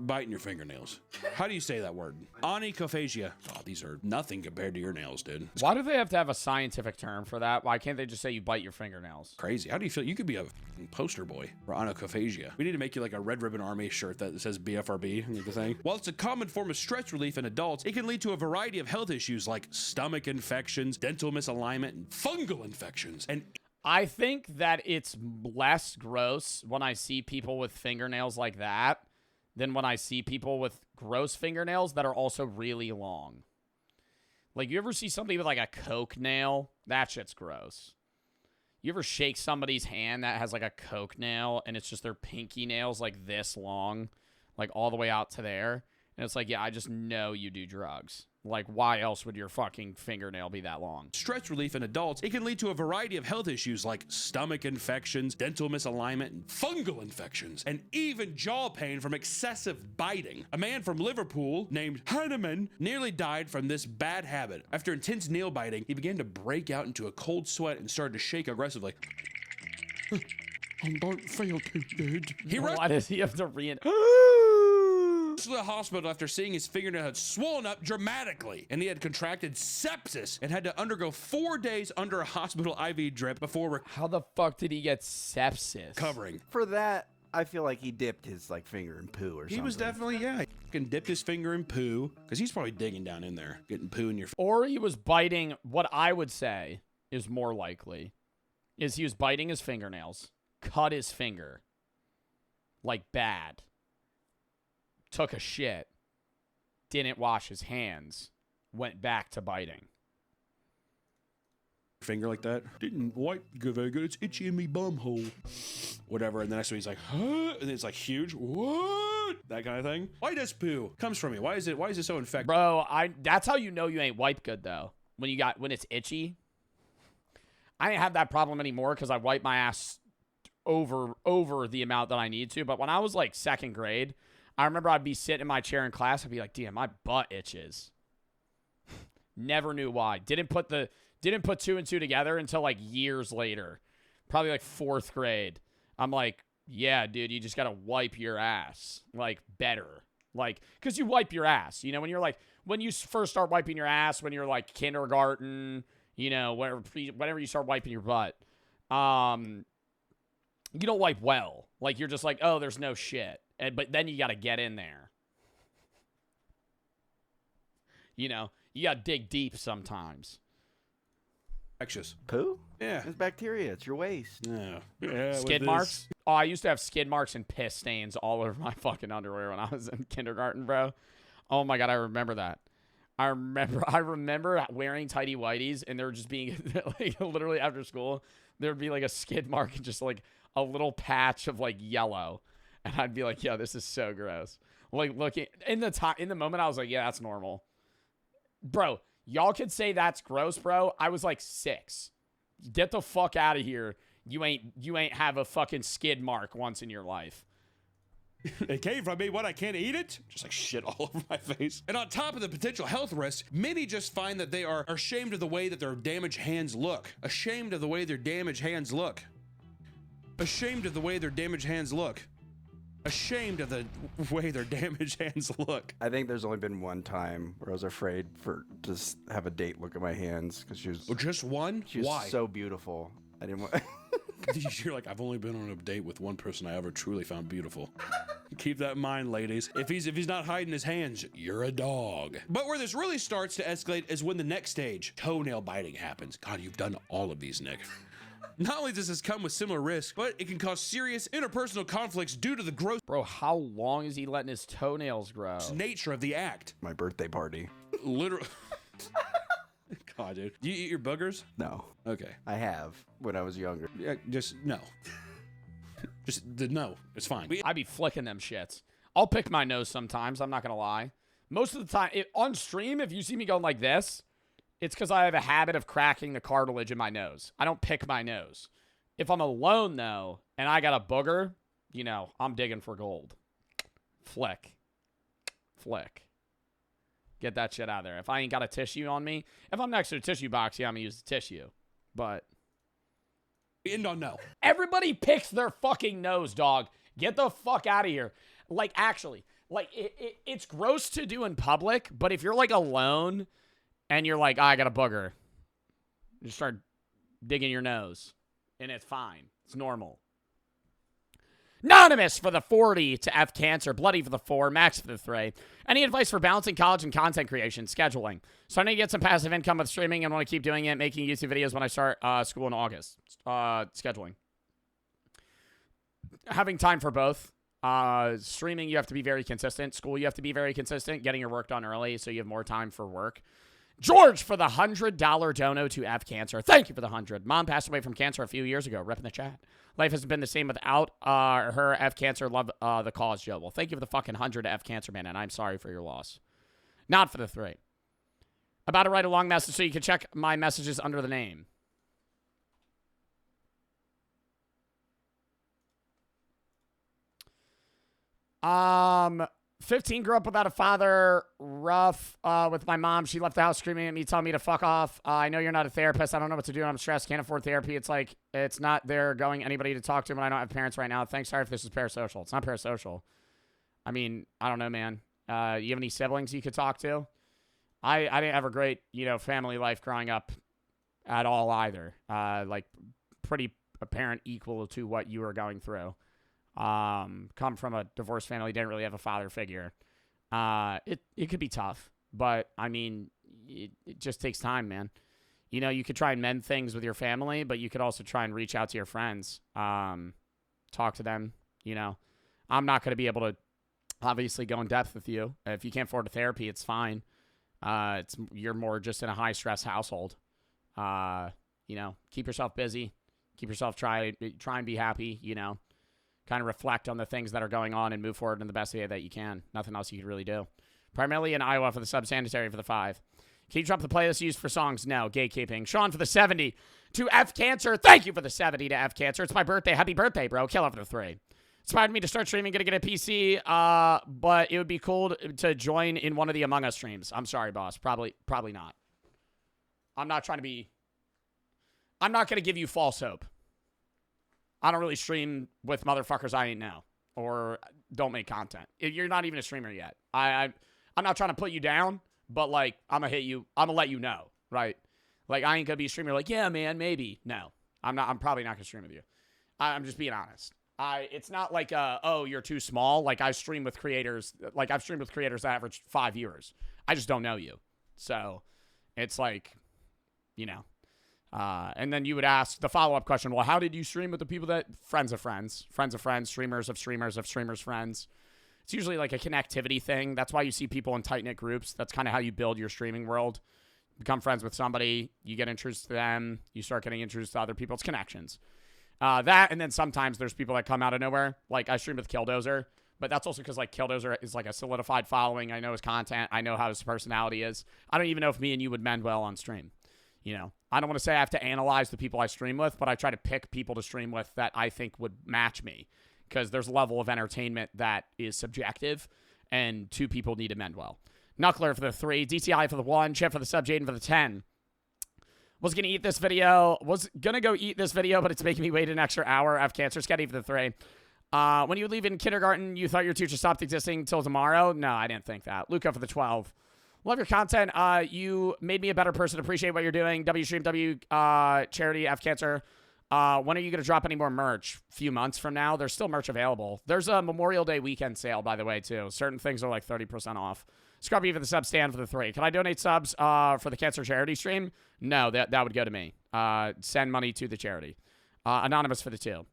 biting your fingernails. How do you say that word? Onychophagia. Oh, these are nothing compared to your nails, dude. It's Why do they have to have a scientific term for that? Why can't they just say you bite your fingernails? crazy. How do you feel? You could be a poster boy for onychophagia. We need to make you like a Red Ribbon Army shirt that says BFRB, like the thing. While it's a common form of stress relief in adults, it can lead to a variety of health issues like stomach infections, dental misalignment, and fungal infections. And I think that it's less gross when I see people with fingernails like that than when I see people with gross fingernails that are also really long. Like, you ever see somebody with like a coke nail? That shit's gross. You ever shake somebody's hand that has like a coke nail and it's just their pinky nails like this long, like all the way out to there? And it's like, yeah, I just know you do drugs. Like, why else would your fucking fingernail be that long? stress relief in adults, it can lead to a variety of health issues like stomach infections, dental misalignment, and fungal infections, and even jaw pain from excessive biting. A man from Liverpool named Heinemann nearly died from this bad habit. After intense nail biting, he began to break out into a cold sweat and started to shake aggressively. I don't feel too good. He rushed Why does he have to to the hospital after seeing his fingernail had swollen up dramatically, and he had contracted sepsis and had to undergo 4 days under a hospital IV drip before How the fuck did he get sepsis? recovering. For that, I feel like he dipped his like finger in poo or something. He was definitely, yeah, he fucking dipped his finger in poo, because he's probably digging down in there, getting poo in your Or he was biting, what I would say is more likely, is he was biting his fingernails, cut his finger, like bad, took a shit, didn't wash his hands, went back to biting. finger like that. Didn't wipe very good. It's itchy in me bum hole. Whatever. And the next one he's like, huh? And then it's like huge. What? That kind of thing. Why does poo comes from me? Why is it so infected? Bro, that's how you know you ain't wipe good though. When it's itchy. I didn't have that problem anymore because I wipe my ass over the amount that I need to. But when I was like second grade, I remember I'd be sitting in my chair in class. I'd be like, damn, my butt itches. Never knew why. Didn't put 2 and 2 together until like years later. Probably like 4th grade. I'm like, yeah, dude, you just got to wipe your ass. Like, better. Like, because you wipe your ass. You know, when you first start wiping your ass, when you're like kindergarten, you know, whenever you start wiping your butt, you don't wipe well. Like, you're just like, oh, there's no shit. But then you got to get in there. You know, you got to dig deep sometimes. Infectious. Poo? Yeah. It's bacteria. It's your waste. Yeah. Skid marks? Oh, I used to have skid marks and piss stains all over my fucking underwear when I was in kindergarten, bro. Oh my God, I remember that. I remember wearing tidy whities and there would just being like literally after school, there would be like a skid mark and just like a little patch of like yellow. And I'd be like, yo, this is so gross. Like looking in the moment, I was like, yeah, that's normal. Bro, y'all could say that's gross, bro. I was like 6. Get the fuck out of here. You ain't have a fucking skid mark once in your life. It came from me. What, I can't eat it? Just like shit all over my face. And on top of the potential health risks, many just find that they are ashamed of the way that their damaged hands look. Ashamed of the way their damaged hands look. Ashamed of the way their damaged hands look. Ashamed of the way their damaged hands look. I think there's only been one time where I was afraid for just have a date look at my hands because she was. Oh, just one? She was Why? so beautiful. I didn't want. You're like, I've only been on a date with one person I ever truly found beautiful. Keep that in mind, ladies. If he's not hiding his hands, you're a dog. But where this really starts to escalate is when the next stage, toenail biting, happens. God, you've done all of these, Nick. Not only does this come with similar risks, but it can cause serious interpersonal conflicts due to the gross Bro, how long is he letting his toenails grow? nature of the act. My birthday party. Literally. God, dude. Do you eat your boogers? No, Okay. I have when I was younger. Yeah, just no. No. It's fine. I be flicking them shits. I'll pick my nose sometimes. I'm not going to lie. Most of the time, on stream, if you see me going like this, it's because I have a habit of cracking the cartilage in my nose. I don't pick my nose. If I'm alone, though, and I got a booger, you know, I'm digging for gold. Flick. Flick. Get that shit out of there. If I ain't got a tissue on me, if I'm next to a tissue box, yeah, I'm going to use the tissue. But end on no. everybody picks their fucking nose, dog. Get the fuck out of here. Like, actually, like, it's gross to do in public, but if you're, like, alone and you're like, oh, I got a booger, you start digging your nose, and it's fine. It's normal. Anonymous for the 40 to F Cancer, Bloody for the 4, Max for the 3. Any advice for balancing college and content creation? Scheduling. Starting to get some passive income with streaming and want to keep doing it, making YouTube videos when I start school in August. Scheduling. Having time for both. Streaming, you have to be very consistent. School, you have to be very consistent. Getting your work done early so you have more time for work. George for the $100 dono to F Cancer. Thank you for the 100. Mom passed away from cancer a few years ago. Rep in the chat. Life hasn't been the same without her. F Cancer. Love the cause, Joe. Well, thank you for the fucking 100 to F Cancer, man, and I'm sorry for your loss. Not for the 3. About to write a long message so you can check my messages under the name. 15, grew up without a father, rough with my mom. She left the house screaming at me, telling me to fuck off. I know you're not a therapist. I don't know what to do. I'm stressed. Can't afford therapy. It's like, it's not there going anybody to talk to when I don't have parents right now. Thanks. Sorry if this is parasocial. It's not parasocial. I mean, I don't know, man. You have any siblings you could talk to? I didn't have a great, family life growing up at all either. Like, pretty apparent equal to what you were going through. Come from a divorced family, didn't really have a father figure. It could be tough, but I mean, it just takes time, man. You could try and mend things with your family, but you could also try and reach out to your friends, talk to them. I'm not going to be able to obviously go in depth with you. If you can't afford a therapy, it's fine. You're more just in a high stress household. Keep yourself busy, keep yourself try and be happy, kind of reflect on the things that are going on and move forward in the best way that you can. Nothing else you could really do. Primarily in Iowa for the sub-sanitary for the 5. Can you drop the playlist used for songs? No. Gatekeeping. Sean for the 70 to F Cancer. Thank you for the 70 to F Cancer. It's my birthday. Happy birthday, bro. Kill for the 3. Inspired me to start streaming. Gonna get a PC, but it would be cool to join in one of the Among Us streams. I'm sorry, boss. Probably not. I'm not going to give you false hope. I don't really stream with motherfuckers I ain't know or don't make content. You're not even a streamer yet. I'm not trying to put you down, but like I'm gonna hit you. I'm gonna let you know, right? Like I ain't gonna be a streamer. Like yeah, man, maybe. No, I'm not. I'm probably not gonna stream with you. I'm just being honest. It's not like oh you're too small. Like I stream with creators. Like I've streamed with creators that average 5 viewers. I just don't know you, so it's like, and then you would ask the follow-up question, well, how did you stream with the people that... Friends of friends, streamers of streamers' friends. It's usually like a connectivity thing. That's why you see people in tight-knit groups. That's kind of how you build your streaming world. Become friends with somebody, you get introduced to them, you start getting introduced to other people's connections. That, and then sometimes there's people that come out of nowhere. Like, I stream with Killdozer, but that's also because, like, Killdozer is like a solidified following. I know his content. I know how his personality is. I don't even know if me and you would mend well on stream. I don't want to say I have to analyze the people I stream with, but I try to pick people to stream with that I think would match me. because there's a level of entertainment that is subjective, and 2 people need to mend well. Knuckler for the 3, DTI for the 1, Chip for the sub, Jaden for the 10. Was gonna eat this video. Was gonna go eat this video, but it's making me wait an extra hour. I have cancer. Sketty for the 3. When you leave in kindergarten, you thought your teacher stopped existing till tomorrow? No, I didn't think that. Luca for the 12. Love your content. You made me a better person. Appreciate what you're doing. W stream, W charity, F cancer. When are you gonna drop any more merch? Few months from now. There's still merch available. There's a Memorial Day weekend sale, by the way, too. Certain things are like 30% off. Scrubby for the sub, Stan for the 3. Can I donate subs for the cancer charity stream? No, that would go to me. Send money to the charity. Anonymous for the 2.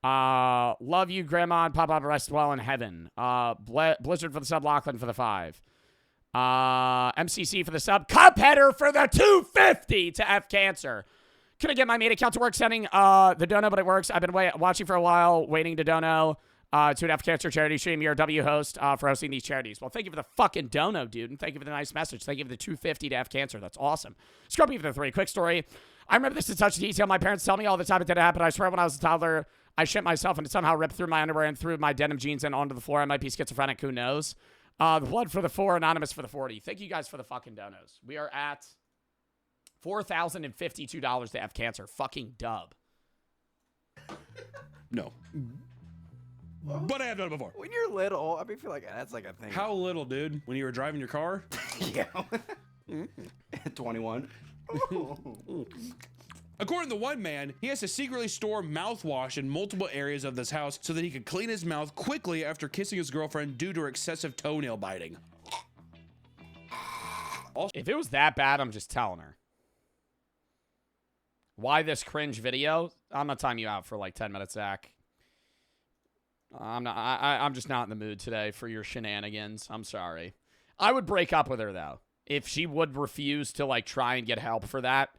Love you, Grandma and Papa. Rest well in heaven. Blizzard for the sub, Lachlan for the 5. MCC for the sub, Cupheader for the 250 to F Cancer. Couldn't get my main account to work sending the dono, but it works. I've been watching for a while, waiting to dono to an F Cancer charity stream. You're a W host for hosting these charities. Well, thank you for the fucking dono, dude, and thank you for the nice message. Thank you for the 250 to F Cancer. That's awesome. Scrubby for the 3. Quick story. I remember this in such detail. My parents tell me all the time it didn't happen. I swear when I was a toddler, I shit myself and it somehow ripped through my underwear and threw my denim jeans and onto the floor. I might be schizophrenic. Who knows? The blood for the 4, Anonymous for the 40. Thank you guys for the fucking donos. We are at $4,052 to F Cancer. Fucking dub. No. But I have done it before. When you're little, I feel like that's like a thing. How little, dude? When you were driving your car? Yeah. 21. According to one man, he has to secretly store mouthwash in multiple areas of this house so that he can clean his mouth quickly after kissing his girlfriend due to her excessive toenail biting. If it was that bad, I'm just telling her. Why this cringe video? I'm not timing you out for like 10 minutes, Zach. I'm just not in the mood today for your shenanigans. I'm sorry. I would break up with her though if she would refuse to like try and get help for that.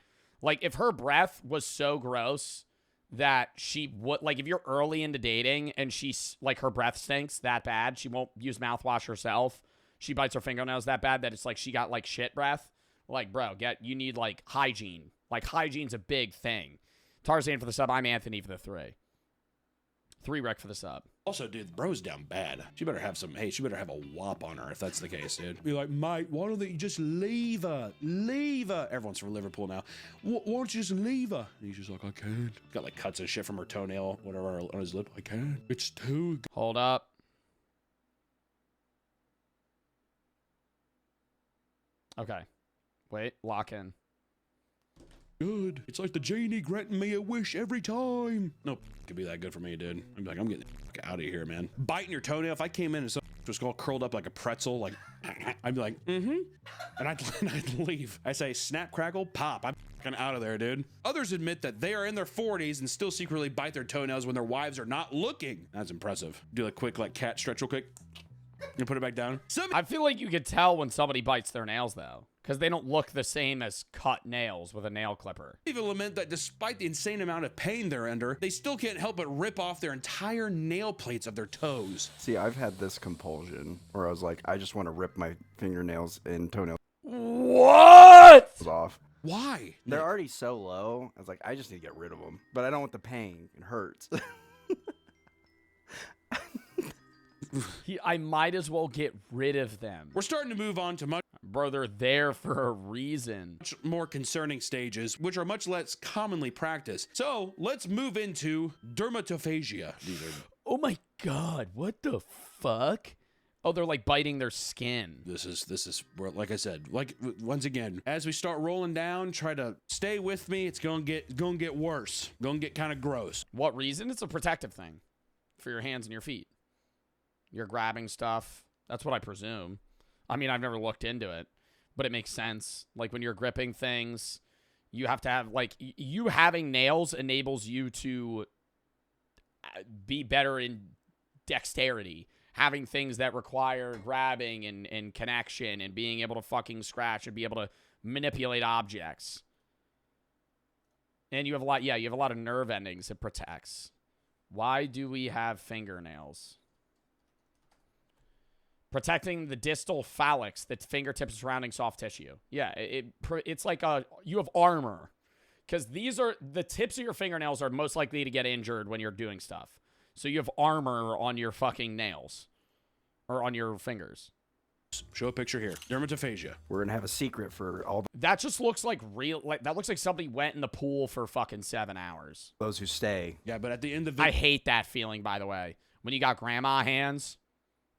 Like if her breath was so gross that she would like if you're early into dating and she's like her breath stinks that bad, she won't use mouthwash herself. She bites her fingernails that bad that it's like she got like shit breath. Like, bro, you need like hygiene. Like hygiene's a big thing. Tarzan for the sub. I'm Anthony for the 3. 3 rec for the sub. Also, dude, the bro's down bad. She better have some, hey, she better have a whop on her if that's the case, dude. Be like, mate, why don't you just leave her? Leave her. Everyone's from Liverpool now. Why don't you just leave her? And he's just like, I can't. Got like cuts and shit from her toenail, whatever, on his lip. I can't. It's too good. Hold up. Okay. Wait, lock in. Good. It's like the genie granting me a wish every time. Nope. Could be that good for me, dude. I'm like, I'm getting the fuck out of here, man. Biting your toenail. If I came in and something was all curled up like a pretzel, like, I'd be like, and I'd leave. I say, snap, crackle, pop. I'm fucking out of there, dude. Others admit that they are in their 40s and still secretly bite their toenails when their wives are not looking. That's impressive. Do a quick, like, cat stretch real quick. You put it back down. I feel like you could tell when somebody bites their nails, though. Because they don't look the same as cut nails with a nail clipper. People lament that despite the insane amount of pain they're under, they still can't help but rip off their entire nail plates of their toes. See, I've had this compulsion where I was like, I just want to rip my fingernails and toenails What? off. Why? They're already so low. I was like, I just need to get rid of them. But I don't want the pain. It hurts. I might as well get rid of them. We're starting to move on to much Bro, they're there for a reason. more concerning stages, which are much less commonly practiced. So let's move into dermatophagia. These are Oh my god, what the fuck? Oh, they're like biting their skin. This is where, like I said, like once again, as we start rolling down, try to stay with me. It's gonna get worse. Gonna get kind of gross. What reason? It's a protective thing for your hands and your feet. You're grabbing stuff. That's what I presume. I mean, I've never looked into it, but it makes sense. Like when you're gripping things, you have to have like you having nails enables you to be better in dexterity. Having things that require grabbing and connection and being able to fucking scratch and be able to manipulate objects. And you have a lot, yeah, you have a lot of nerve endings it protects. Why do we have fingernails? Protecting the distal phalanx, the fingertips surrounding soft tissue. Yeah, it's like you have armor. Because these are, the tips of your fingernails are most likely to get injured when you're doing stuff. So you have armor on your fucking nails. Or on your fingers. Show a picture here. Dermatophagia. We're gonna have a secret for all That just looks like real. Like that looks like somebody went in the pool for fucking 7 hours. those who stay. Yeah, but at the end of the I hate that feeling, by the way. When you got grandma hands,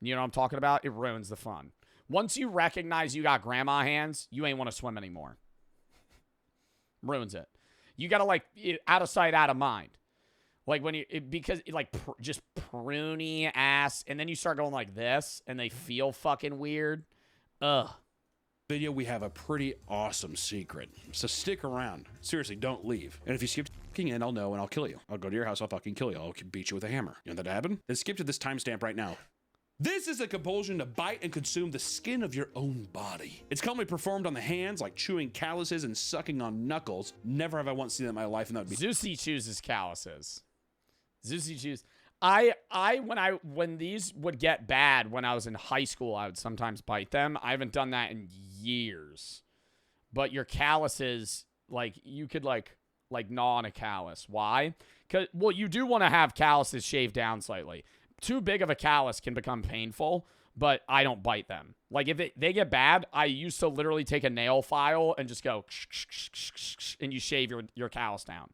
you know what I'm talking about? It ruins the fun. Once you recognize you got grandma hands, you ain't want to swim anymore. Ruins it. You gotta like out of sight, out of mind. Like when you, because like just pruny ass, and then you start going like this, and they feel fucking weird. Ugh. video, we have a pretty awesome secret. So stick around. Seriously, don't leave. And if you skip fucking in, I'll know and I'll kill you. I'll go to your house, I'll fucking kill you. I'll beat you with a hammer. You want that to happen? Then skip to this timestamp right now. This is a compulsion to bite and consume the skin of your own body. It's commonly performed on the hands, like chewing calluses and sucking on knuckles. Never have I once seen that in my life, and that would be Zeusy chooses calluses. Zeusy choose. When these would get bad when I was in high school, I would sometimes bite them. I haven't done that in years. But your calluses, like you could like gnaw on a callus. Why? Because well, you do want to have calluses shaved down slightly. Too big of a callus can become painful, but I don't bite them. Like if they get bad, I used to literally take a nail file and just go and you shave your callus down.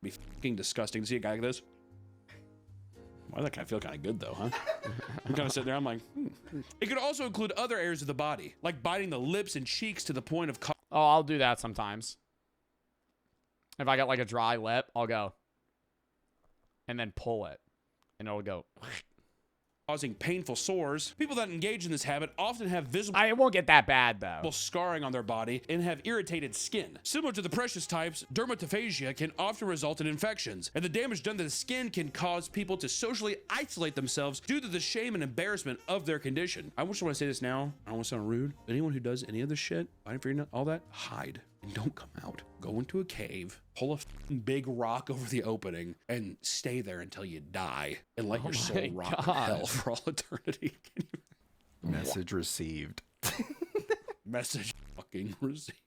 be fucking disgusting to see a guy like this. Why does that guy feel kind of good though, huh? I'm kind of sitting there, I'm like, It could also include other areas of the body, like biting the lips and cheeks to the point of Oh, I'll do that sometimes. If I got like a dry lip, I'll go and then pull it. And it'll go. causing painful sores. People that engage in this habit often have visible It won't get that bad, though. scarring on their body and have irritated skin. Similar to the precious types, dermatophagia can often result in infections, and the damage done to the skin can cause people to socially isolate themselves due to the shame and embarrassment of their condition. I just want to say this now. I don't want to sound rude. Anyone who does any of this shit, fighting for your all that, hide and don't come out. Go into a cave, pull a big rock over the opening, and stay there until you die, and let your soul rot in hell for all eternity. Message received. Message fucking received.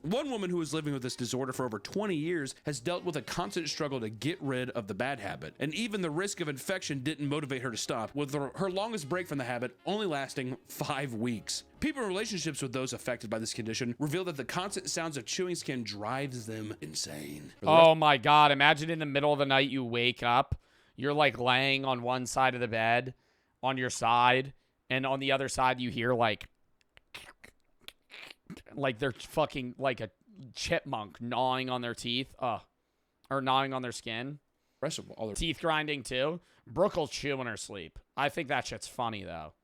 One woman who was living with this disorder for over 20 years has dealt with a constant struggle to get rid of the bad habit, and even the risk of infection didn't motivate her to stop, with her longest break from the habit only lasting 5 weeks. People in relationships with those affected by this condition reveal that the constant sounds of chewing skin drives them insane. Oh my God. Imagine in the middle of the night you wake up, you're like laying on one side of the bed on your side, and on the other side you hear like they're fucking like a chipmunk gnawing on their teeth, or gnawing on their skin. Rest of all their teeth grinding too. Brooke will chew in her sleep. I think that shit's funny though.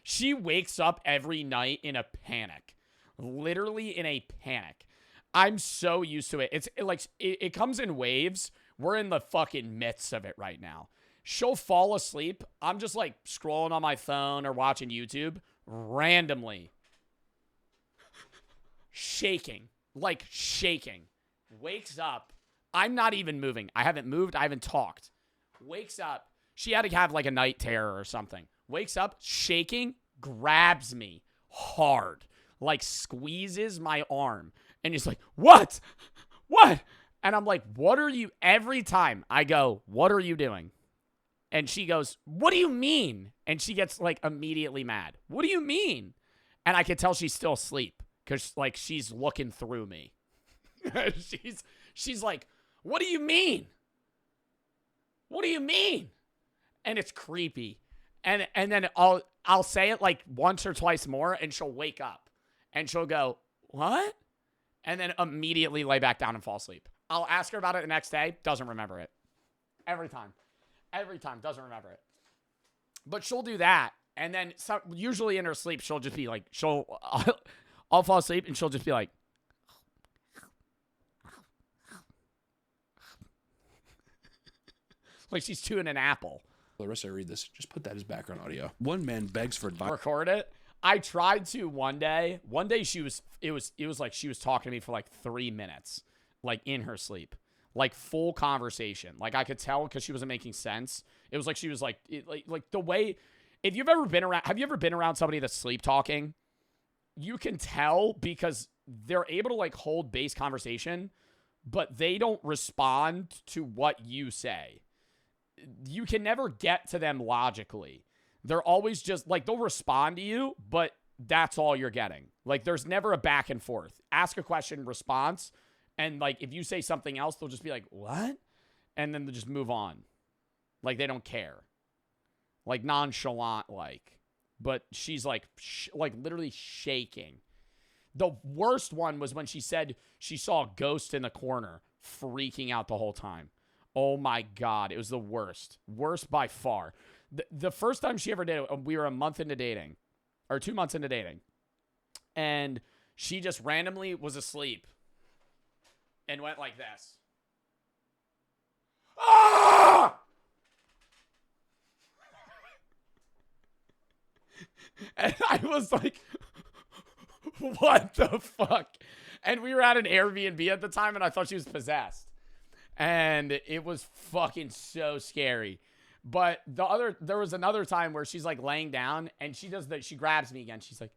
She wakes up every night in a panic, literally in a panic. I'm so used to it. It comes in waves. We're in the fucking midst of it right now. She'll fall asleep. I'm just like scrolling on my phone or watching YouTube randomly. Shaking. Wakes up. I'm not even moving. I haven't moved. I haven't talked. Wakes up. She had to have like a night terror or something. Wakes up, shaking, grabs me hard. Like squeezes my arm. And is like, what? What? And I'm like, what are you? Every time I go, what are you doing? And she goes, what do you mean? And she gets like immediately mad. What do you mean? And I can tell she's still asleep because like she's looking through me. she's like, what do you mean? What do you mean? And it's creepy. And then I'll say it like once or twice more and she'll wake up and she'll go, what? And then immediately lay back down and fall asleep. I'll ask her about it the next day. Doesn't remember it. Every time. Doesn't remember it. But she'll do that. And then usually in her sleep, she'll just be like, I'll fall asleep and she'll just be like, like she's chewing an apple. Larissa, read this. Just put that as background audio. One man begs for advice. Record it. I tried to one day. One day it was like she was talking to me for like 3 minutes, like in her sleep. Like full conversation. Like I could tell because she wasn't making sense. It was like she was like the way. If you've ever been around, have you ever been around somebody that's sleep talking? You can tell because they're able to like hold base conversation, but they don't respond to what you say. You can never get to them logically. They're always just like, they'll respond to you, but that's all you're getting. Like, there's never a back and forth. Ask a question, response, and like, if you say something else, they'll just be like, what? And then they'll just move on. Like, they don't care. Like, nonchalant, like. But she's like literally shaking. The worst one was when she said she saw a ghost in the corner, freaking out the whole time. Oh my God, it was the worst. Worst by far. The first time she ever did it, we were a month into dating, or 2 months into dating. And she just randomly was asleep and went like this. Ah! And I was like, what the fuck? And we were at an Airbnb at the time, and I thought she was possessed. And it was fucking so scary. But there was another time where she's like laying down, and she grabs me again. She's like,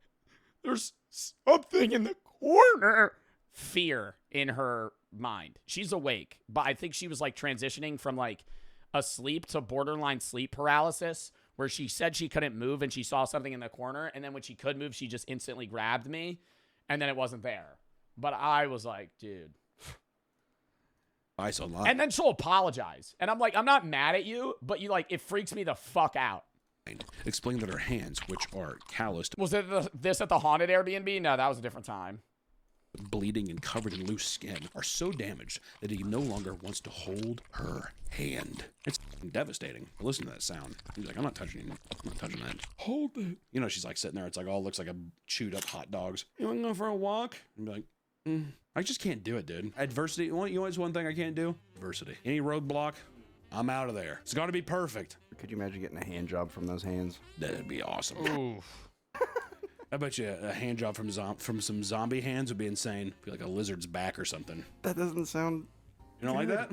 there's something in the corner. Fear in her mind. She's awake, but I think she was like transitioning from like asleep to borderline sleep paralysis, where she said she couldn't move and she saw something in the corner. And then when she could move, she just instantly grabbed me, and then it wasn't there. But I was like, dude. I saw a lot. And then she'll apologize. And I'm like, I'm not mad at you, but you like, it freaks me the fuck out. Explain that her hands, which are calloused, Was it this at the haunted Airbnb? No, that was a different time. bleeding and covered in loose skin, are so damaged that he no longer wants to hold her hand. It's devastating. Listen to that sound. He's like, I'm not touching it. I'm not touching that. Hold it. You know, she's like sitting there. It's like all looks like a chewed up hot dogs. You want to go for a walk? And be like, I just can't do it, dude. Adversity. You know what's one thing I can't do? Adversity. Any roadblock, I'm out of there. It's got to be perfect. Could you imagine getting a hand job from those hands? That'd be awesome. Oof. I bet you a hand job from some zombie hands would be insane. Be like a lizard's back or something. That doesn't sound... You don't like that?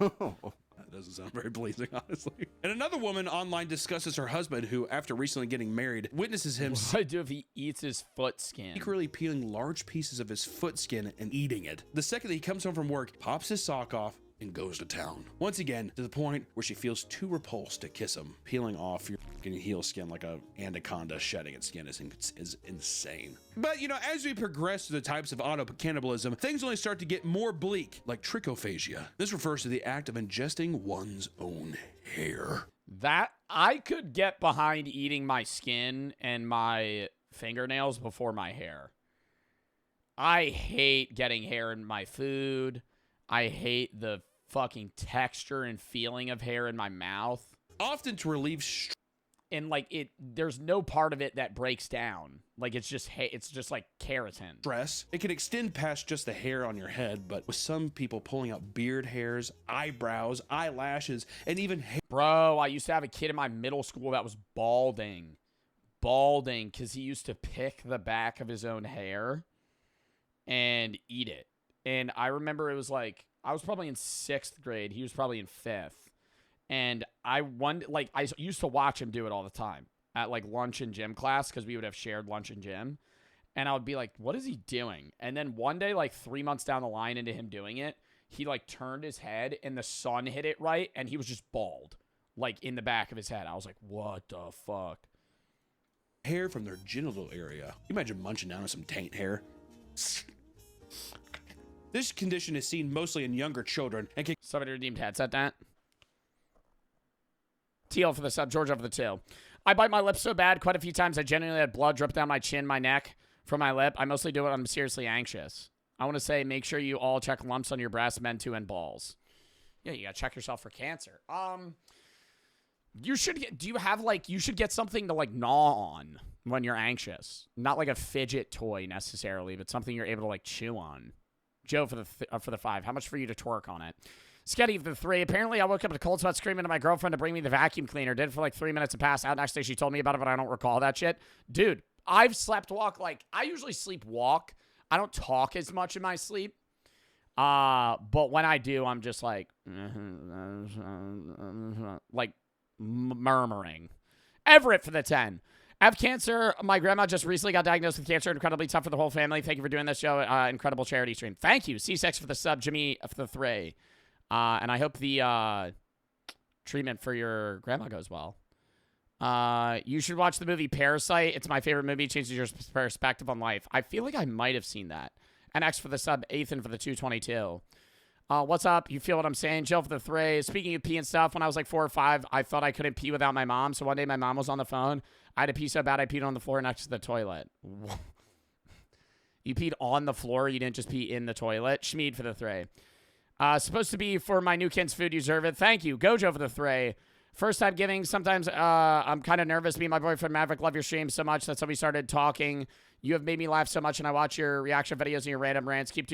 No. That doesn't sound very pleasing, honestly. And another woman online discusses her husband who, after recently getting married, witnesses him What do I do if he eats his foot skin? secretly peeling large pieces of his foot skin and eating it. The second that he comes home from work, pops his sock off, and goes to town. Once again, to the point where she feels too repulsed to kiss him. Peeling off your fucking heel skin like a anaconda shedding its skin is insane. But, you know, as we progress through the types of auto-cannibalism, things only start to get more bleak, like trichophagia. This refers to the act of ingesting one's own hair. That, I could get behind eating my skin and my fingernails before my hair. I hate getting hair in my food. I hate the fucking texture and feeling of hair in my mouth. Often to relieve And like there's no part of it that breaks down. Like it's just like keratin. stress. It can extend past just the hair on your head, but with some people pulling out beard hairs, eyebrows, eyelashes, and even hair. Bro, I used to have a kid in my middle school that was balding because he used to pick the back of his own hair and eat it. And I remember it was like, I was probably in 6th grade. He was probably in 5th. And I used to watch him do it all the time at like lunch and gym class, because we would have shared lunch and gym. And I would be like, what is he doing? And then one day, like 3 months down the line into him doing it, he like turned his head and the sun hit it right. And he was just bald, like in the back of his head. I was like, what the fuck? Hair from their genital area. You imagine munching down on some taint hair. This condition is seen mostly in younger children and can Somebody redeemed headset that. Teal for the sub, Georgia for the 2. I bite my lip so bad quite a few times I genuinely had blood drip down my chin, my neck, from my lip. I mostly do it when I'm seriously anxious. I want to say, make sure you all check lumps on your breast, men too, and balls. Yeah, you gotta check yourself for cancer. You should get, you should get something to like gnaw on when you're anxious. Not like a fidget toy necessarily, but something you're able to like chew on. Joe for the 5. How much for you to twerk on it? Sketty for the 3. Apparently, I woke up in a cold sweat screaming to my girlfriend to bring me the vacuum cleaner. Did it for like 3 minutes and passed out. Next day, she told me about it, but I don't recall that shit. Dude, I've slept walk. Like, I usually sleep walk. I don't talk as much in my sleep. But when I do, I'm just like murmuring. Everett for the 10. I have cancer. My grandma just recently got diagnosed with cancer. Incredibly tough for the whole family. Thank you for doing this show. Incredible charity stream. Thank you. C6 for the sub. Jimmy for the 3. And I hope the treatment for your grandma goes well. You should watch the movie Parasite. It's my favorite movie. It changes your perspective on life. I feel like I might have seen that. And X for the sub. Ethan for the 222. What's up? You feel what I'm saying? Jill for the 3. Speaking of pee and stuff, when I was like 4 or 5, I thought I couldn't pee without my mom. So one day my mom was on the phone. I had to pee so bad I peed on the floor next to the toilet. You peed on the floor. You didn't just pee in the toilet. Schmeed for the 3. Supposed to be for my new kid's food. You deserve it. Thank you. Gojo for the 3. First time giving. Sometimes I'm kind of nervous. Me and my boyfriend Maverick love your stream so much. That's how we started talking. You have made me laugh so much, and I watch your reaction videos and your random rants. Keep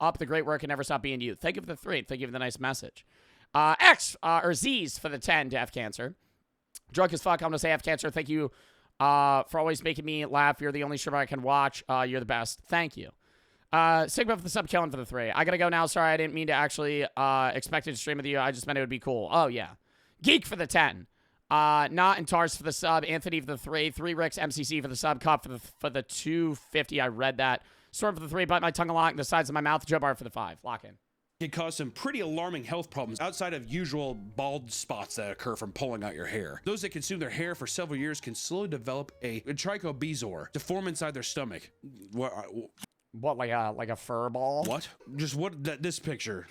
up the great work and never stop being you. Thank you for the 3. Thank you for the nice message. Or Z's for the 10 to have cancer. Drunk as fuck. I'm gonna say have cancer. Thank you for always making me laugh. You're the only streamer I can watch. You're the best. Thank you. Sigma for the sub, killing for the 3. I gotta go now. Sorry, I didn't mean to actually expect it to stream with you. I just meant it would be cool. Oh yeah. Geek for the 10. Not and Tars for the sub. Anthony for the 3. 3 Ricks MCC for the sub. Cup for the 250. I read that. Storm for the 3. Bite my tongue a lot in the sides of my mouth. Joe Bar for the 5. Lock in. Can cause some pretty alarming health problems outside of usual bald spots that occur from pulling out your hair. Those that consume their hair for several years can slowly develop a trichobezoar to form inside their stomach. What, like a fur ball? What? Just what? This picture.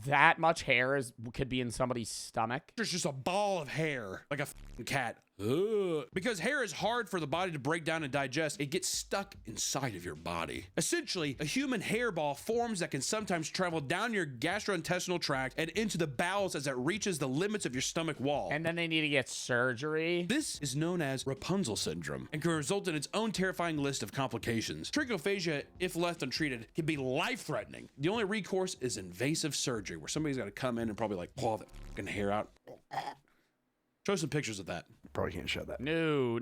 That much hair could be in somebody's stomach. There's just a ball of hair, like a cat. Ugh. Because hair is hard for the body to break down and digest, it gets stuck inside of your body. Essentially, a human hairball forms that can sometimes travel down your gastrointestinal tract and into the bowels as it reaches the limits of your stomach wall. And then they need to get surgery. This is known as Rapunzel syndrome and can result in its own terrifying list of complications. Trichophagia, if left untreated, can be life-threatening. The only recourse is invasive surgery, where somebody's got to come in and probably like pull that fucking hair out. Show some pictures of that. Probably can't show that. No.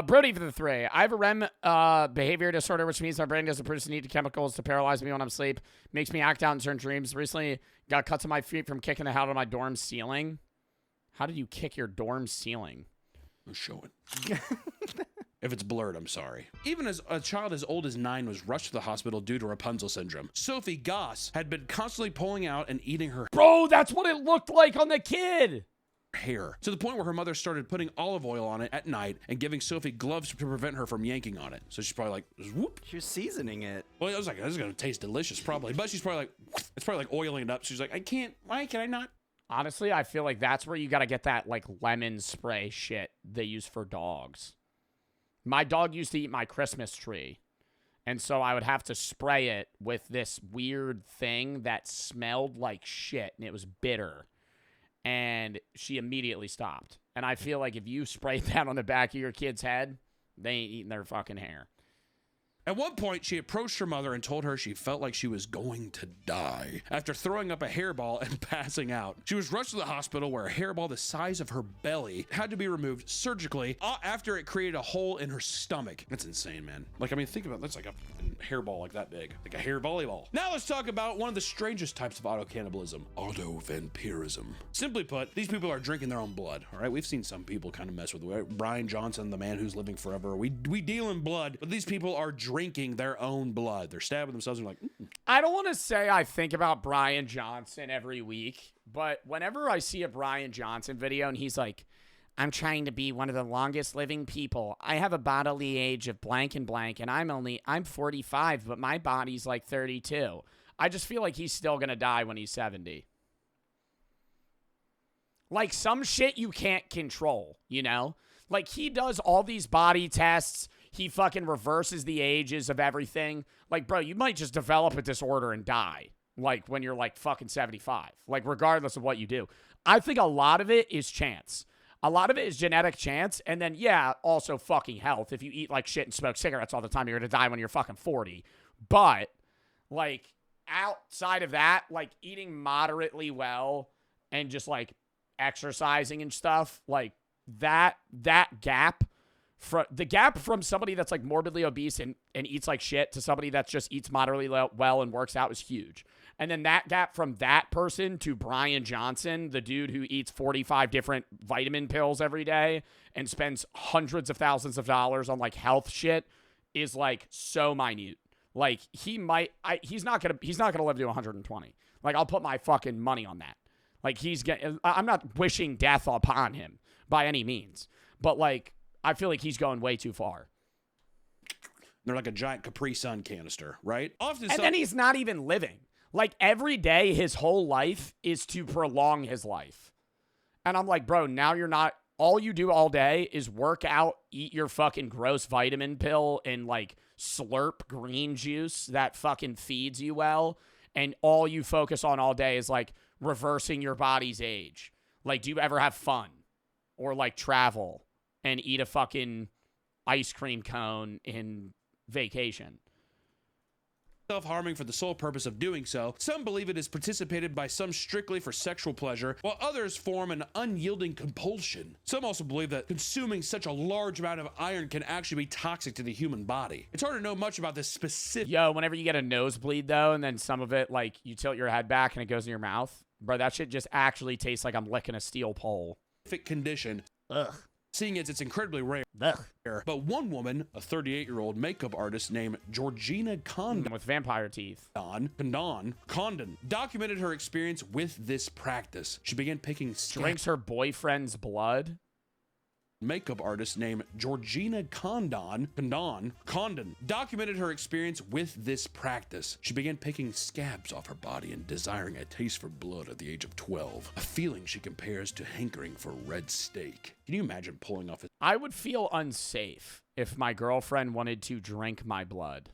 Brody for the 3. I have a REM behavior disorder, which means my brain doesn't produce the needed chemicals to paralyze me when I'm asleep. Makes me act out in certain dreams. Recently, got cuts on my feet from kicking the hell out of my dorm ceiling. How did you kick your dorm ceiling? I'll show it. If it's blurred, I'm sorry. Even as a child as old as 9 was rushed to the hospital due to Rapunzel syndrome. Sophie Goss had been constantly pulling out and eating her Bro, that's what it looked like on the kid. hair, to the point where her mother started putting olive oil on it at night and giving Sophie gloves to prevent her from yanking on it. So she's probably like, whoop. She was seasoning it. Well, I was like, this is gonna taste delicious, probably. But she's probably like, it's probably like oiling it up. She's like, why can I not? Honestly, I feel like that's where you got to get that like lemon spray shit they use for dogs. My dog used to eat my Christmas tree. And so I would have to spray it with this weird thing that smelled like shit. And it was bitter. And she immediately stopped. And I feel like if you spray that on the back of your kid's head, they ain't eating their fucking hair. At one point, she approached her mother and told her she felt like she was going to die after throwing up a hairball and passing out. She was rushed to the hospital where a hairball the size of her belly had to be removed surgically after it created a hole in her stomach. That's insane, man. Like, I mean, think about it. That's like a hairball like that big, like a hair volleyball. Now let's talk about one of the strangest types of auto-cannibalism, auto-vampirism. Simply put, these people are drinking their own blood, all right? We've seen some people kind of mess with it. Brian Johnson, the man who's living forever. We deal in blood, but these people are drinking their own blood. They're stabbing themselves and like, I don't want to say I think about Brian Johnson every week, but whenever I see a Brian Johnson video and he's like, I'm trying to be one of the longest living people. I have a bodily age of blank and blank, and I'm 45, but my body's like 32. I just feel like he's still going to die when he's 70. Like some shit you can't control, you know? Like he does all these body tests. He fucking reverses the ages of everything. Like, bro, you might just develop a disorder and die. Like when you're like fucking 75. Like regardless of what you do. I think a lot of it is chance. A lot of it is genetic chance, and then, yeah, also fucking health. If you eat like shit and smoke cigarettes all the time, you're going to die when you're fucking 40. But, like, outside of that, like, eating moderately well and just, like, exercising and stuff, like, that gap The gap from somebody that's like morbidly obese and eats like shit to somebody that just eats moderately well and works out is huge. And then that gap from that person to Brian Johnson, the dude who eats 45 different vitamin pills every day and spends hundreds of thousands of dollars on like health shit, is like so minute. Like he's not gonna live to 120. Like I'll put my fucking money on that. Like I'm not wishing death upon him by any means, but like I feel like he's going way too far. They're like a giant Capri Sun canister, right? And then he's not even living. Like every day, his whole life is to prolong his life. And I'm like, bro, now you're not, all you do all day is work out, eat your fucking gross vitamin pill, and like slurp green juice that fucking feeds you well. And all you focus on all day is like reversing your body's age. Like, do you ever have fun or like travel and eat a fucking ice cream cone in vacation? Self-harming for the sole purpose of doing so. Some believe it is participated by some strictly for sexual pleasure, while others form an unyielding compulsion. Some also believe that consuming such a large amount of iron can actually be toxic to the human body. It's hard to know much about this specific... Yo, whenever you get a nosebleed, though, and then some of it, like, you tilt your head back and it goes in your mouth, bro, that shit just actually tastes like I'm licking a steel pole. ...condition. Ugh. Seeing as it's incredibly rare. Ugh. But one woman, a 38-year-old makeup artist named Georgina Condon, with vampire teeth, documented her experience with this practice. She began picking drinks her boyfriend's blood. Makeup artist named Georgina Condon documented her experience with this practice. She began picking scabs off her body and desiring a taste for blood at the age of 12, a feeling she compares to hankering for red steak. Can you imagine pulling off I would feel unsafe if my girlfriend wanted to drink my blood.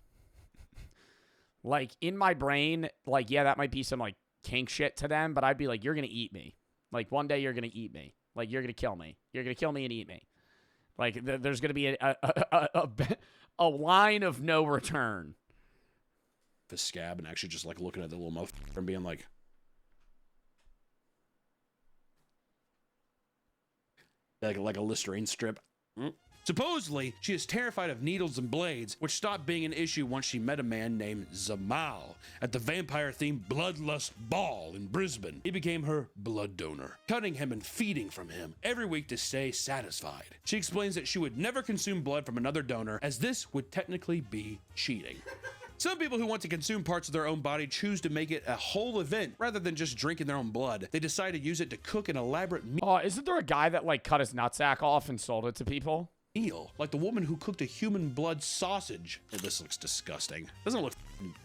Like, in my brain, like, yeah, that might be some, like, kink shit to them, but I'd be like, you're gonna eat me. Like, one day you're gonna eat me. Like, you're going to kill me. You're going to kill me and eat me. Like, there's going to be a line of no return. The scab and actually just, like, looking at the little motherfucker and being like... Like a Listerine strip. Supposedly, she is terrified of needles and blades, which stopped being an issue once she met a man named Zamal at the vampire-themed Bloodlust Ball in Brisbane. He became her blood donor, cutting him and feeding from him every week to stay satisfied. She explains that she would never consume blood from another donor, as this would technically be cheating. Some people who want to consume parts of their own body choose to make it a whole event rather than just drinking their own blood. They decide to use it to cook an elaborate meal. Oh, isn't there a guy that, like, cut his nutsack off and sold it to people? Like the woman who cooked a human blood sausage. Oh, this looks disgusting. Doesn't it look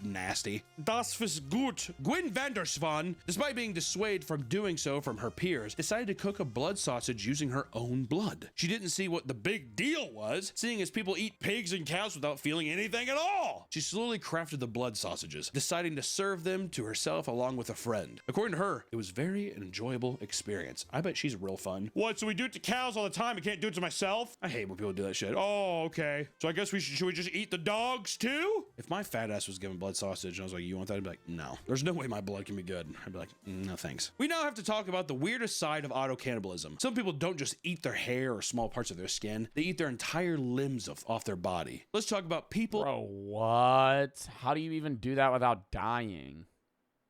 nasty? Das was gut. Gwen Vandersvan, despite being dissuaded from doing so from her peers, decided to cook a blood sausage using her own blood. She didn't see what the big deal was, seeing as people eat pigs and cows without feeling anything at all. She slowly crafted the blood sausages, deciding to serve them to herself along with a friend. According to her, it was very enjoyable experience. I bet she's real fun. What, so we do it to cows all the time? I can't do it to myself? I hate when people do that shit. Oh, okay. So I guess should we just eat the dogs too? If my fat ass was given blood sausage and I was like, you want that? I'd be like, no. There's no way my blood can be good. I'd be like, no thanks. We now have to talk about the weirdest side of auto-cannibalism. Some people don't just eat their hair or small parts of their skin. They eat their entire limbs off their body. Let's talk about people. Bro, what? How do you even do that without dying?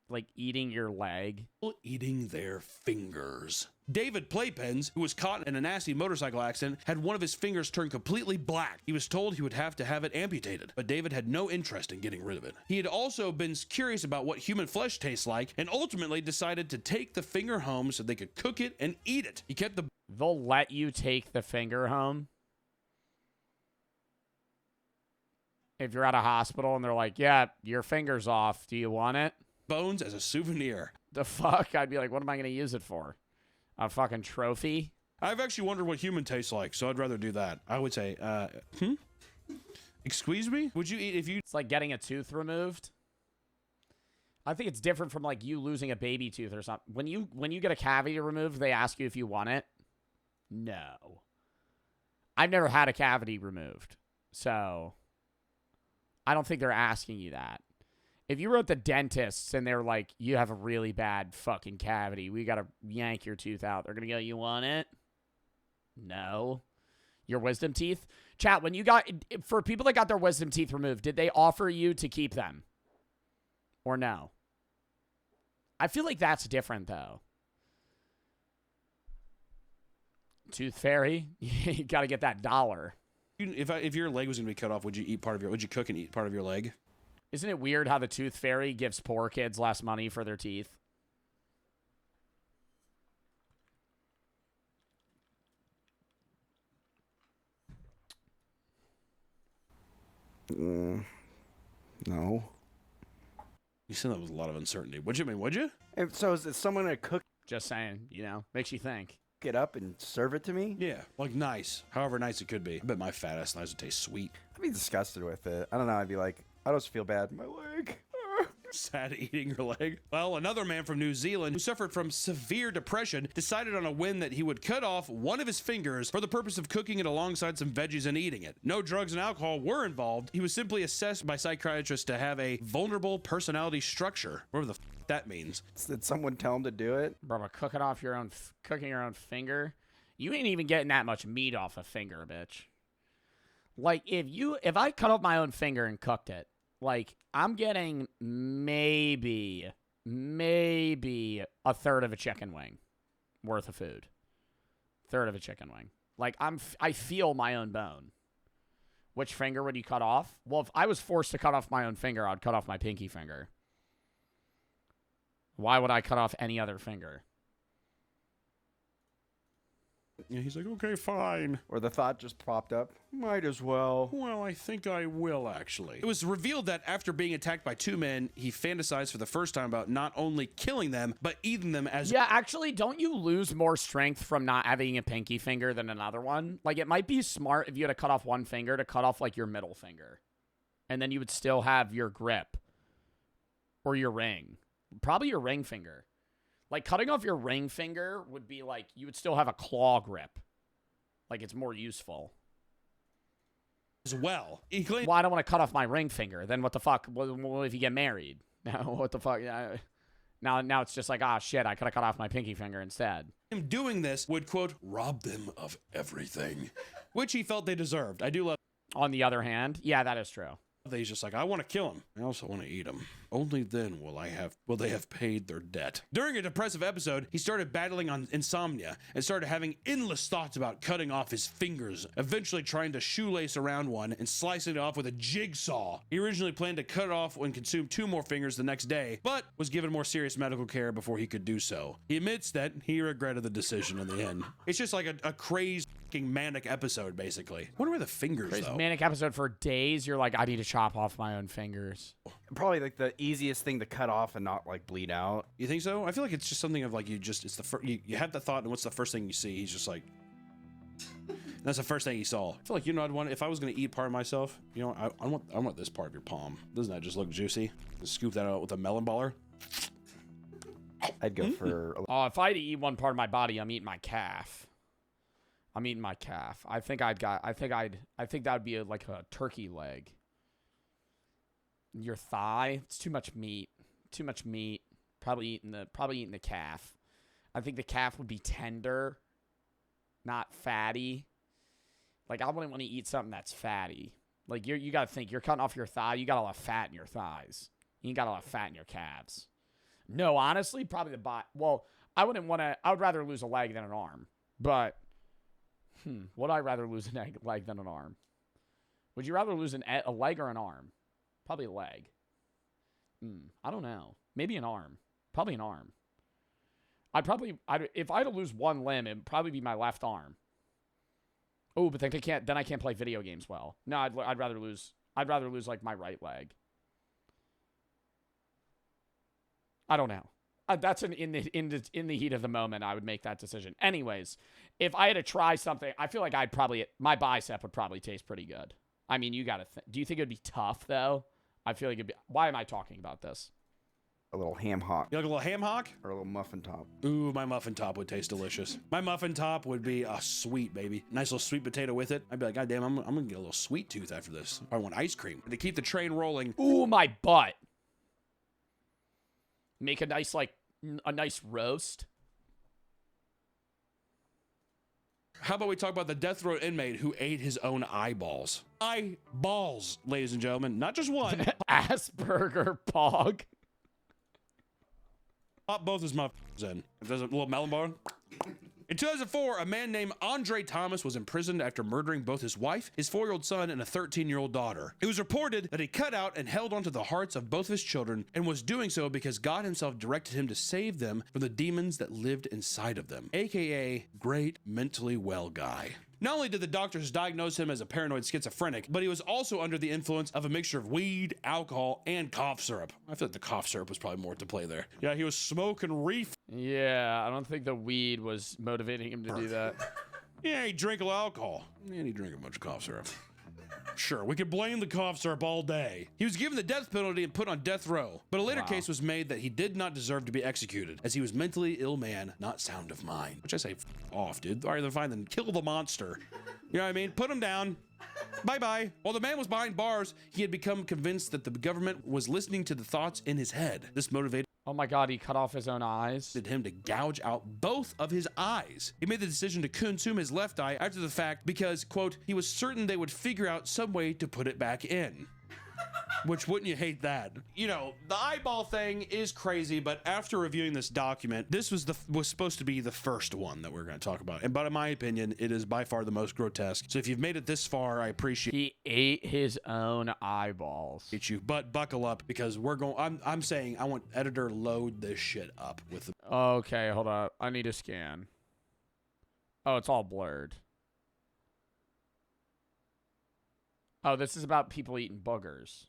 Like eating your leg? Eating their fingers. David Playpens, who was caught in a nasty motorcycle accident, had one of his fingers turn completely black. He was told he would have to have it amputated, but David had no interest in getting rid of it. He had also been curious about what human flesh tastes like and ultimately decided to take the finger home so they could cook it and eat it. He kept the... They'll let you take the finger home? If you're at a hospital and they're like, yeah, your finger's off. Do you want it? Bones as a souvenir. The fuck? I'd be like, what am I going to use it for? A fucking trophy? I've actually wondered what human tastes like, so I'd rather do that. I would say, excuse me? Would you eat if you... It's like getting a tooth removed. I think it's different from like you losing a baby tooth or something. When you get a cavity removed, they ask you if you want it. No. I've never had a cavity removed, so I don't think they're asking you that. If you were at the dentist and they're like, you have a really bad fucking cavity, we got to yank your tooth out, they're going to go, you want it? No. Your wisdom teeth? Chat, when you got, for people that got their wisdom teeth removed, did they offer you to keep them? Or no? I feel like that's different, though. Tooth fairy? You got to get that dollar. If your leg was going to be cut off, would you cook and eat part of your leg? Isn't it weird how the tooth fairy gives poor kids less money for their teeth? No. You said that was a lot of uncertainty. Would you? So is someone going to cook Just saying, you know, makes you think. it up and serve it to me? Yeah, like nice. However nice it could be. I bet my fat ass knives would taste sweet. I'd be disgusted with it. I don't know. I'd be like, I just feel bad. My leg. Sad eating your leg. Well, another man from New Zealand who suffered from severe depression decided on a whim that he would cut off one of his fingers for the purpose of cooking it alongside some veggies and eating it. No drugs and alcohol were involved. He was simply assessed by psychiatrists to have a vulnerable personality structure. Whatever the that means. Did someone tell him to do it? Bro, but cooking your own finger? You ain't even getting that much meat off a finger, bitch. Like, if I cut off my own finger and cooked it, like, I'm getting maybe a third of a chicken wing worth of food. Third of a chicken wing. Like, I feel my own bone. Which finger would you cut off? Well, if I was forced to cut off my own finger, I'd cut off my pinky finger. Why would I cut off any other finger? Yeah, he's like, okay, fine. Or the thought just popped up. Might as well. Well, I think I will, actually. It was revealed that after being attacked by two men, he fantasized for the first time about not only killing them, but eating them as... Yeah, actually, don't you lose more strength from not having a pinky finger than another one? Like, it might be smart if you had to cut off one finger to cut off, like, your middle finger. And then you would still have your grip. Or your ring. Probably your ring finger. Like, cutting off your ring finger would be like, you would still have a claw grip. Like, it's more useful. as well. He claimed... Well, I don't want to cut off my ring finger. Then what the fuck? What if you get married? Now, what the fuck? Now it's just like, ah, shit, I could have cut off my pinky finger instead. Him doing this would, quote, rob them of everything, which he felt they deserved. I do love... On the other hand, yeah, that is true. He's just like, I want to kill him. I also want to eat him. Only then will they have paid their debt. During a depressive episode, he started battling on insomnia and started having endless thoughts about cutting off his fingers, eventually trying to shoelace around one and slicing it off with a jigsaw. He originally planned to cut it off and consume 2 more fingers the next day, but was given more serious medical care before he could do so. He admits that he regretted the decision in the end. It's just like a crazed manic episode, basically. I wonder where the fingers, Crazy though. manic episode for days. You're like, I need to chop off my own fingers. Probably like the easiest thing to cut off and not like bleed out. You think so? I feel like it's just something of like it's the first you have the thought, and what's the first thing you see? He's just like, that's the first thing he saw. I feel like, I'd want, if I was gonna eat part of myself, I want this part of your palm. Doesn't that just look juicy? Just scoop that out with a melon baller. I'd go for. Oh, if I had to eat one part of my body, I'm eating my calf. I'm eating my calf. I think that would be like a turkey leg. Your thigh, it's too much meat. Too much meat. Probably eating the calf. I think the calf would be tender, not fatty. Like, I wouldn't want to eat something that's fatty. Like, you got to think, you're cutting off your thigh, you got a lot of fat in your thighs. You ain't got a lot of fat in your calves. No, honestly, probably the bot. Well, I would rather lose a leg than an arm. But would I rather lose a leg than an arm? Would you rather lose a leg or an arm? Probably a leg. I don't know. Maybe an arm. Probably an arm. If I had to lose one limb, it'd probably be my left arm. Oh, but then I can't play video games well. No, I'd rather lose like my right leg. I don't know. That's in the heat of the moment, I would make that decision. Anyways, if I had to try something, I feel like my bicep would probably taste pretty good. I mean, you got to do you think it would be tough, though? I feel like why am I talking about this? A little ham hock. You like a little ham hock? Or a little muffin top. Ooh, my muffin top would taste delicious. My muffin top would be sweet, baby. Nice little sweet potato with it. I'd be like, God damn, I'm going to get a little sweet tooth after this. I want ice cream. To keep the train rolling. Ooh, my butt. Make a nice roast. How about we talk about the death row inmate who ate his own eyeballs? Eyeballs, ladies and gentlemen, not just one. Asperger Pog. Pop both his motherfuckers in. There's a little melon bar. In 2004, a man named Andre Thomas was imprisoned after murdering both his wife, his 4-year-old son, and a 13-year-old daughter. It was reported that he cut out and held onto the hearts of both of his children and was doing so because God himself directed him to save them from the demons that lived inside of them, aka great mentally well guy. Not only did the doctors diagnose him as a paranoid schizophrenic, but he was also under the influence of a mixture of weed, alcohol, and cough syrup. I feel like the cough syrup was probably more to play there. Yeah, he was smoking reef. Yeah, I don't think the weed was motivating him to do that. Yeah, he drank a little alcohol. And he drank a bunch of cough syrup. Sure, we could blame the cough syrup all day. He was given the death penalty and put on death row, but a later case was made that he did not deserve to be executed, as he was mentally ill man, not sound of mind. Which I say, off, dude. All right, then fine, then kill the monster. You know what I mean? Put him down. Bye-bye. While the man was behind bars, he had become convinced that the government was listening to the thoughts in his head. This motivated Oh my God, he cut off his own eyes. him to gouge out both of his eyes. He made the decision to consume his left eye after the fact because, quote, he was certain they would figure out some way to put it back in. Which, wouldn't you hate that? You know, the eyeball thing is crazy, but after reviewing this document, this was supposed to be the first one that we're going to talk about. And but in my opinion, it is by far the most grotesque. So if you've made it this far, I appreciate He ate his own eyeballs. you. But buckle up because we're going. I'm saying I want editor load this shit up with the. Okay, hold up. I need a scan. Oh, it's all blurred. Oh, this is about people eating boogers.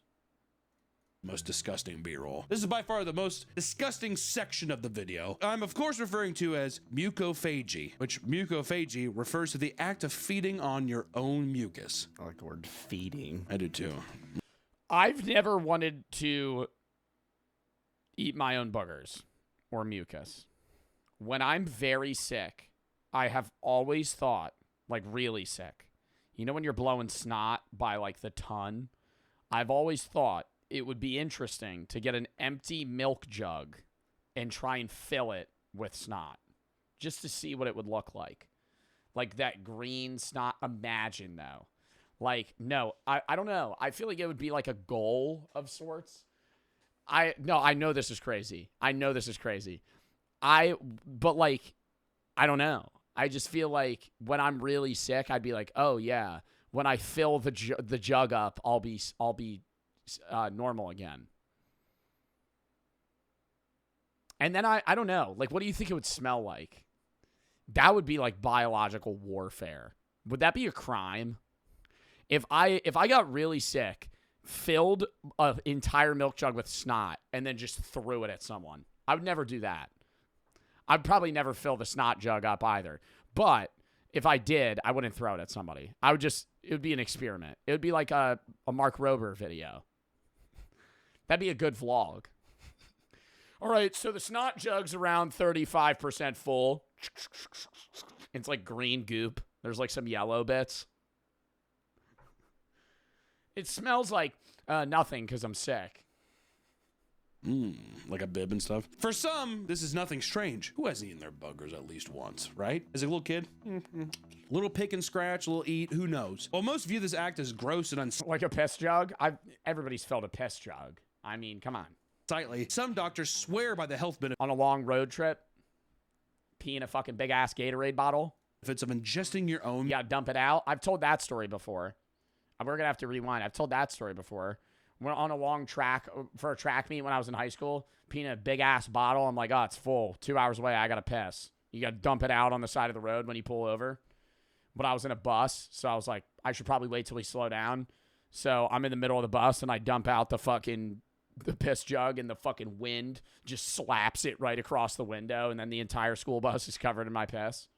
Most disgusting B-roll. This is by far the most disgusting section of the video. I'm of course referring to as mucophagy, which mucophagy refers to the act of feeding on your own mucus. I like the word feeding. I do too. I've never wanted to eat my own boogers or mucus. When I'm very sick, I have always thought, like really sick, you know when you're blowing snot by like the ton? I've always thought it would be interesting to get an empty milk jug and try and fill it with snot just to see what it would look like. Like that green snot. Imagine though. Like, no, I don't know. I feel like it would be like a goal of sorts. I know this is crazy. But like, I don't know. I just feel like when I'm really sick, I'd be like, oh yeah, when I fill the jug up, I'll be normal again. And then I don't know. Like, what do you think it would smell like? That would be like biological warfare. Would that be a crime? If I got really sick, filled an entire milk jug with snot, and then just threw it at someone, I would never do that. I'd probably never fill the snot jug up either. But if I did, I wouldn't throw it at somebody. It would be an experiment. It would be like a Mark Rober video. That'd be a good vlog. All right, so the snot jug's around 35% full. It's like green goop. There's like some yellow bits. It smells like nothing because I'm sick. Like a bib and stuff. For some, this is nothing strange. Who hasn't eaten their boogers at least once, right? As a little kid? Little pick and scratch, little eat, who knows? Well, most view this act as gross and Like a piss jug? Everybody's filled a piss jug. I mean, come on. unsightly. Some doctors swear by the health On a long road trip, pee in a fucking big-ass Gatorade bottle. benefits of ingesting your own. You gotta dump it out. I've told that story before. We're gonna have to rewind. I've told that story before. We're on a long track for a track meet when I was in high school. Peeing in a big ass bottle. I'm like, oh, it's full. 2 hours away. I gotta piss. You gotta dump it out on the side of the road when you pull over. But I was in a bus, so I was like, I should probably wait till we slow down. So I'm in the middle of the bus and I dump out the piss jug, and the fucking wind just slaps it right across the window, and then the entire school bus is covered in my piss.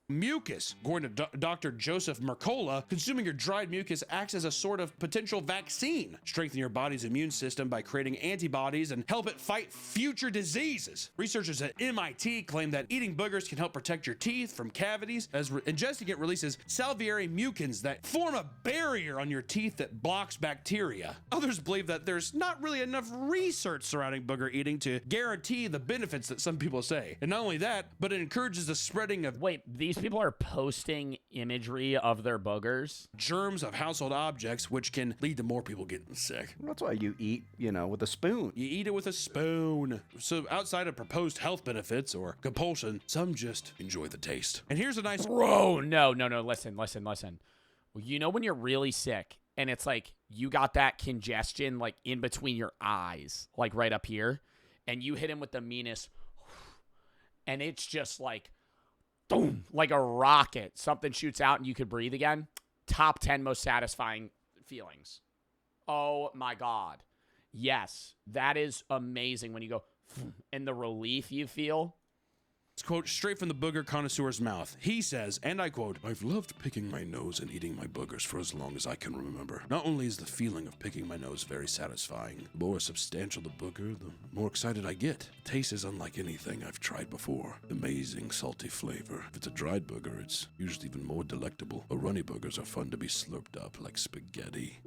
Mucus. According to Dr. Joseph Mercola, consuming your dried mucus acts as a sort of potential vaccine, strengthen your body's immune system by creating antibodies and help it fight future diseases. Researchers at MIT claim that eating boogers can help protect your teeth from cavities, as ingesting it releases salivary mucins that form a barrier on your teeth that blocks bacteria. Others believe that there's not really enough research surrounding booger eating to guarantee the benefits that some people say. And not only that, but it encourages the spreading of Wait, these these people are posting imagery of their boogers. Germs of household objects, which can lead to more people getting sick. That's why you eat, with a spoon. You eat it with a spoon. So outside of proposed health benefits or compulsion, some just enjoy the taste. And here's a nice... Bro, no. Listen. Well, you know when you're really sick and it's like you got that congestion like in between your eyes, like right up here, and you hit him with the meanest, and it's just like, boom, like a rocket. Something shoots out and you could breathe again. Top 10 most satisfying feelings. Oh my God. Yes, that is amazing when you go, and the relief you feel. It's quote straight from the booger connoisseur's mouth. He says, and I quote, "I've loved picking my nose and eating my boogers for as long as I can remember. Not only is the feeling of picking my nose very satisfying, the more substantial the booger, the more excited I get. The taste is unlike anything I've tried before. Amazing salty flavor. If it's a dried booger, it's usually even more delectable. But runny boogers are fun to be slurped up like spaghetti."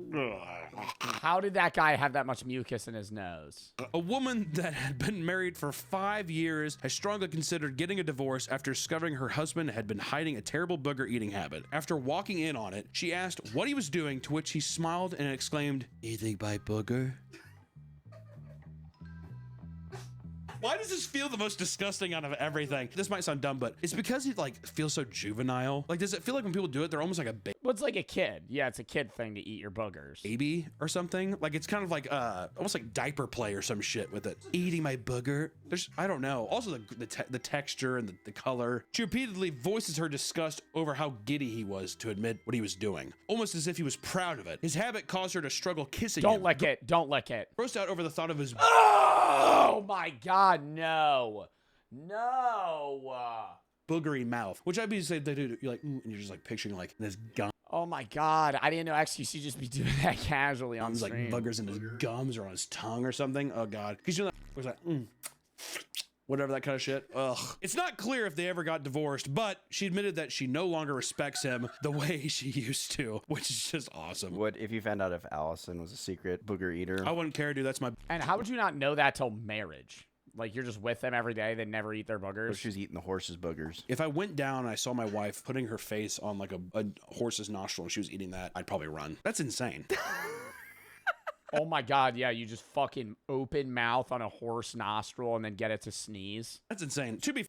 How did that guy have that much mucus in his nose? A woman that had been married for 5 years has strongly considered getting a divorce after discovering her husband had been hiding a terrible booger eating habit. After walking in on it, she asked what he was doing, to which he smiled and exclaimed, "Eating my booger?" Why does this feel the most disgusting out of everything? This might sound dumb, but it's because he feels so juvenile. Like, does it feel like when people do it, they're almost like a Well, it's like a kid. Yeah, it's a kid thing to eat your boogers. baby or something? Like, it's kind of like almost like diaper play or some shit with it. Eating my booger. I don't know. Also the texture and the color. She repeatedly voices her disgust over how giddy he was to admit what he was doing, almost as if he was proud of it. His habit caused her to struggle kissing him. Don't lick it. Grossed out over the thought of his Oh my God, no. boogery mouth, which I'd be saying they do. You're like, and you're just like picturing like this gum. Oh my God, I didn't know XQC just be doing that casually on Like stream. buggers in his gums or on his tongue or something. Oh God, because you're like, whatever, that kind of shit. Ugh. It's not clear if they ever got divorced, but she admitted that she no longer respects him the way she used to, which is just awesome. What if you found out if Allison was a secret booger eater? I wouldn't care, dude. That's my... And how would you not know that till marriage? Like, you're just with them every day, they never eat their boogers? Or she's eating the horse's boogers. If I went down and I saw my wife putting her face on like a horse's nostril and she was eating that, I'd probably run. That's insane. Oh my God, yeah, you just fucking open mouth on a horse nostril and then get it to sneeze. That's insane. To be...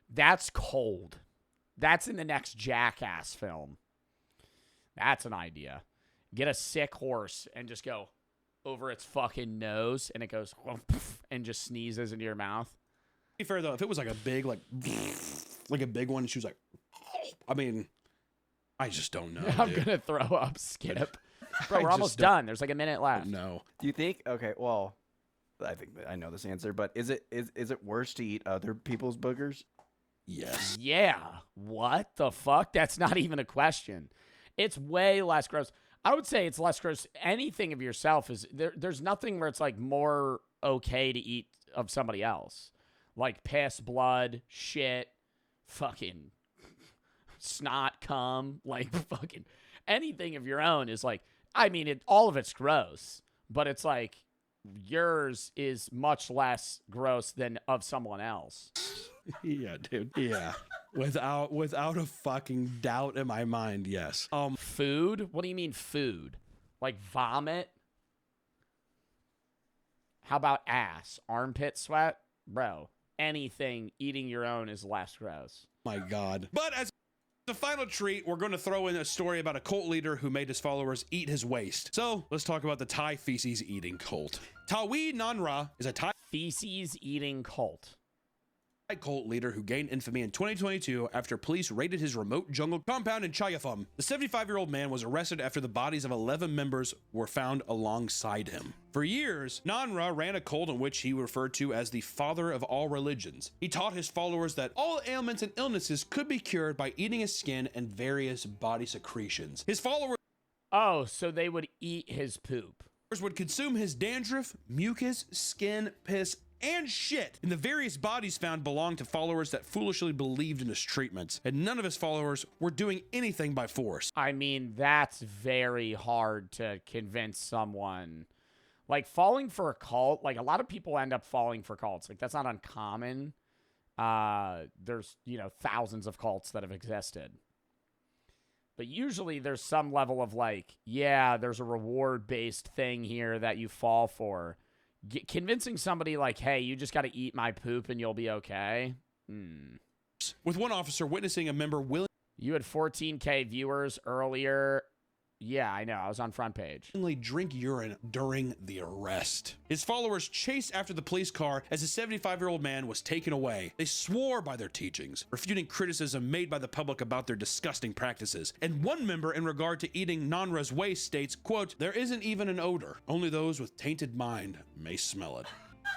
That's cold. That's in the next Jackass film. That's an idea. Get a sick horse and just go over its fucking nose, and it goes and just sneezes into your mouth. be fair though, if it was like a big like a big one, and she was like, I mean, I just don't know. I'm dude. gonna throw up, Skip. Bro, I we're just almost don't- done. There's like a minute left. No. Do you think? Okay, well, I think I know this answer, but is it worse to eat other people's boogers? Yes. Yeah. What the fuck? That's not even a question. It's way less gross. I would say it's less gross. Anything of yourself is there's nothing where it's like more okay to eat of somebody else. Like piss, blood, shit, fucking snot, cum, like fucking anything of your own is like, I mean, all of it's gross, but it's like yours is much less gross than of someone else. Yeah, dude. Yeah. Without a fucking doubt in my mind, yes. Food? What do you mean food? Like vomit? How about ass? Armpit sweat? Bro, anything eating your own is less gross. My God. But as the final treat, we're going to throw in a story about a cult leader who made his followers eat his waste. So let's talk about the Thai feces eating cult. Tawi Nanra is a Thai Feces eating cult. cult leader who gained infamy in 2022 after police raided his remote jungle compound in Chayafum. The 75-year-old man was arrested after the bodies of 11 members were found alongside him. For years, Nanra ran a cult in which he referred to as the father of all religions. He taught his followers that all ailments and illnesses could be cured by eating his skin and various body secretions. His followers Oh, so they would eat his poop. would consume his dandruff, mucus, skin, piss, and shit. And the various bodies found belonged to followers that foolishly believed in his treatments, and none of his followers were doing anything by force. I mean, that's very hard to convince someone. Like, falling for a cult, like, a lot of people end up falling for cults. Like, that's not uncommon. There's, you know, thousands of cults that have existed. But usually there's some level of like, yeah, there's a reward-based thing here that you fall for. Convincing somebody like, hey, you just got to eat my poop and you'll be okay. With one officer witnessing a member willingly You had 14K viewers earlier. Yeah, I know. I was on front page. drink urine during the arrest. His followers chased after the police car as a 75-year-old man was taken away. They swore by their teachings, refuting criticism made by the public about their disgusting practices. And one member in regard to eating non-res waste states, quote, "There isn't even an odor. Only those with tainted mind may smell it."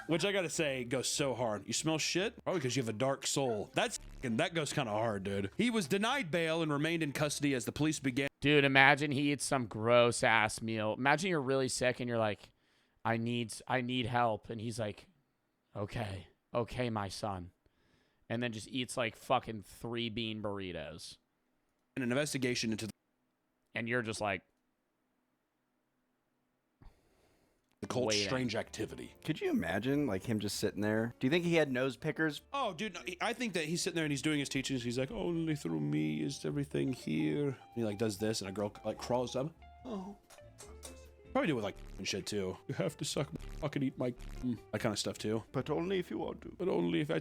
Which I gotta say goes so hard. You smell shit? Probably because you have a dark soul. That goes kind of hard, dude. He was denied bail and remained in custody as the police began. Dude, imagine he eats some gross ass meal. Imagine you're really sick and you're like, I need help. And he's like, okay, my son. And then just eats like fucking 3 bean burritos. An investigation into And you're just like, the cult's waiting. strange activity. Could you imagine, like, him just sitting there? Do you think he had nose pickers? Oh, dude, no, I think that he's sitting there and he's doing his teachings. He's like, only through me is everything here. And he like does this, and a girl like crawls up. Oh, probably do it with like and shit too. You have to suck, fucking eat my that kind of stuff too. But only if you want to. But only if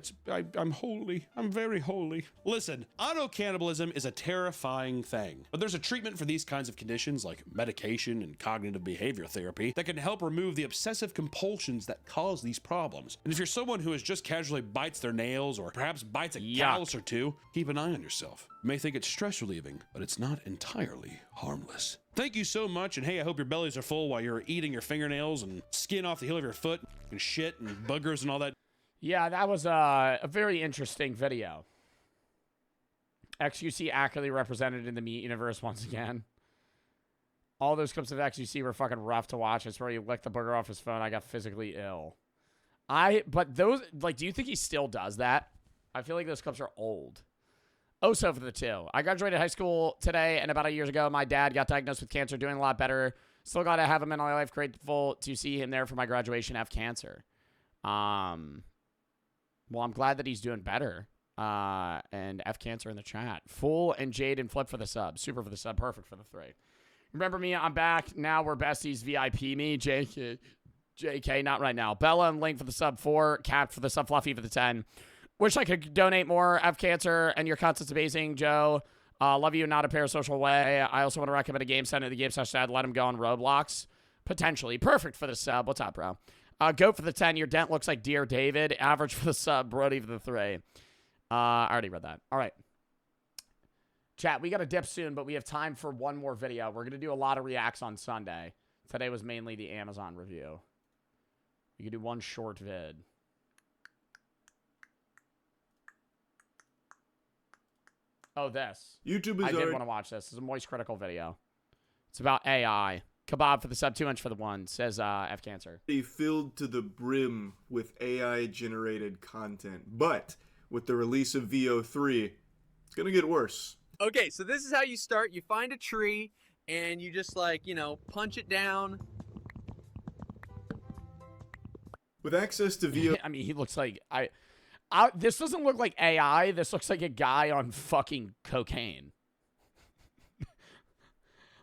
I'm holy. I'm very holy. Listen, auto-cannibalism is a terrifying thing, but there's a treatment for these kinds of conditions like medication and cognitive behavior therapy that can help remove the obsessive compulsions that cause these problems. And if you're someone who is just casually bites their nails or perhaps bites a callus or two, keep an eye on yourself. You may think it's stress relieving, but it's not entirely harmless. Thank you so much, and hey, I hope your bellies are full while you're eating your fingernails and skin off the heel of your foot and shit and boogers and all that. yeah, that was a very interesting video. XUC accurately represented in the meat universe once again. All those clips of XUC were fucking rough to watch. I swear he licked the booger off his phone. I got physically ill. But those, like, do you think he still does that? I feel like those clips are old. Also for the 2. I graduated high school today, and about 8 years ago, my dad got diagnosed with cancer, doing a lot better. Still got to have him in my life. Grateful to see him there for my graduation. F cancer. Well, I'm glad that he's doing better. And F cancer in the chat. Full and Jade and Flip for the sub. Super for the sub. Perfect for the 3. Remember me? I'm back. Now we're besties. VIP me. JK, not right now. Bella and Link for the sub 4. Cap for the sub. Fluffy for the 10. Wish I could donate more. F cancer and your content's amazing, Joe. Love you, not a parasocial way. I also want to recommend a game center. The game session. I'd let him go on Roblox. Potentially. Perfect for the sub. What's up, bro? Goat for the 10. Your dent looks like Dear David. Average for the sub. Brody for the 3. I already read that. All right. Chat, we got to dip soon, but we have time for one more video. We're going to do a lot of reacts on Sunday. Today was mainly the Amazon review. We could do one short vid. Oh, this. YouTube is I did already want to watch this. This is a Moist Critical video. It's about AI. Kebab for the sub 2 inch for the 1. Says F cancer. filled to the brim with AI-generated content. But with the release of VO3, it's going to get worse. Okay, so this is how you start. You find a tree, and you just, like, you know, punch it down. With access to VO... I mean, he looks like... this doesn't look like AI. This looks like a guy on fucking cocaine.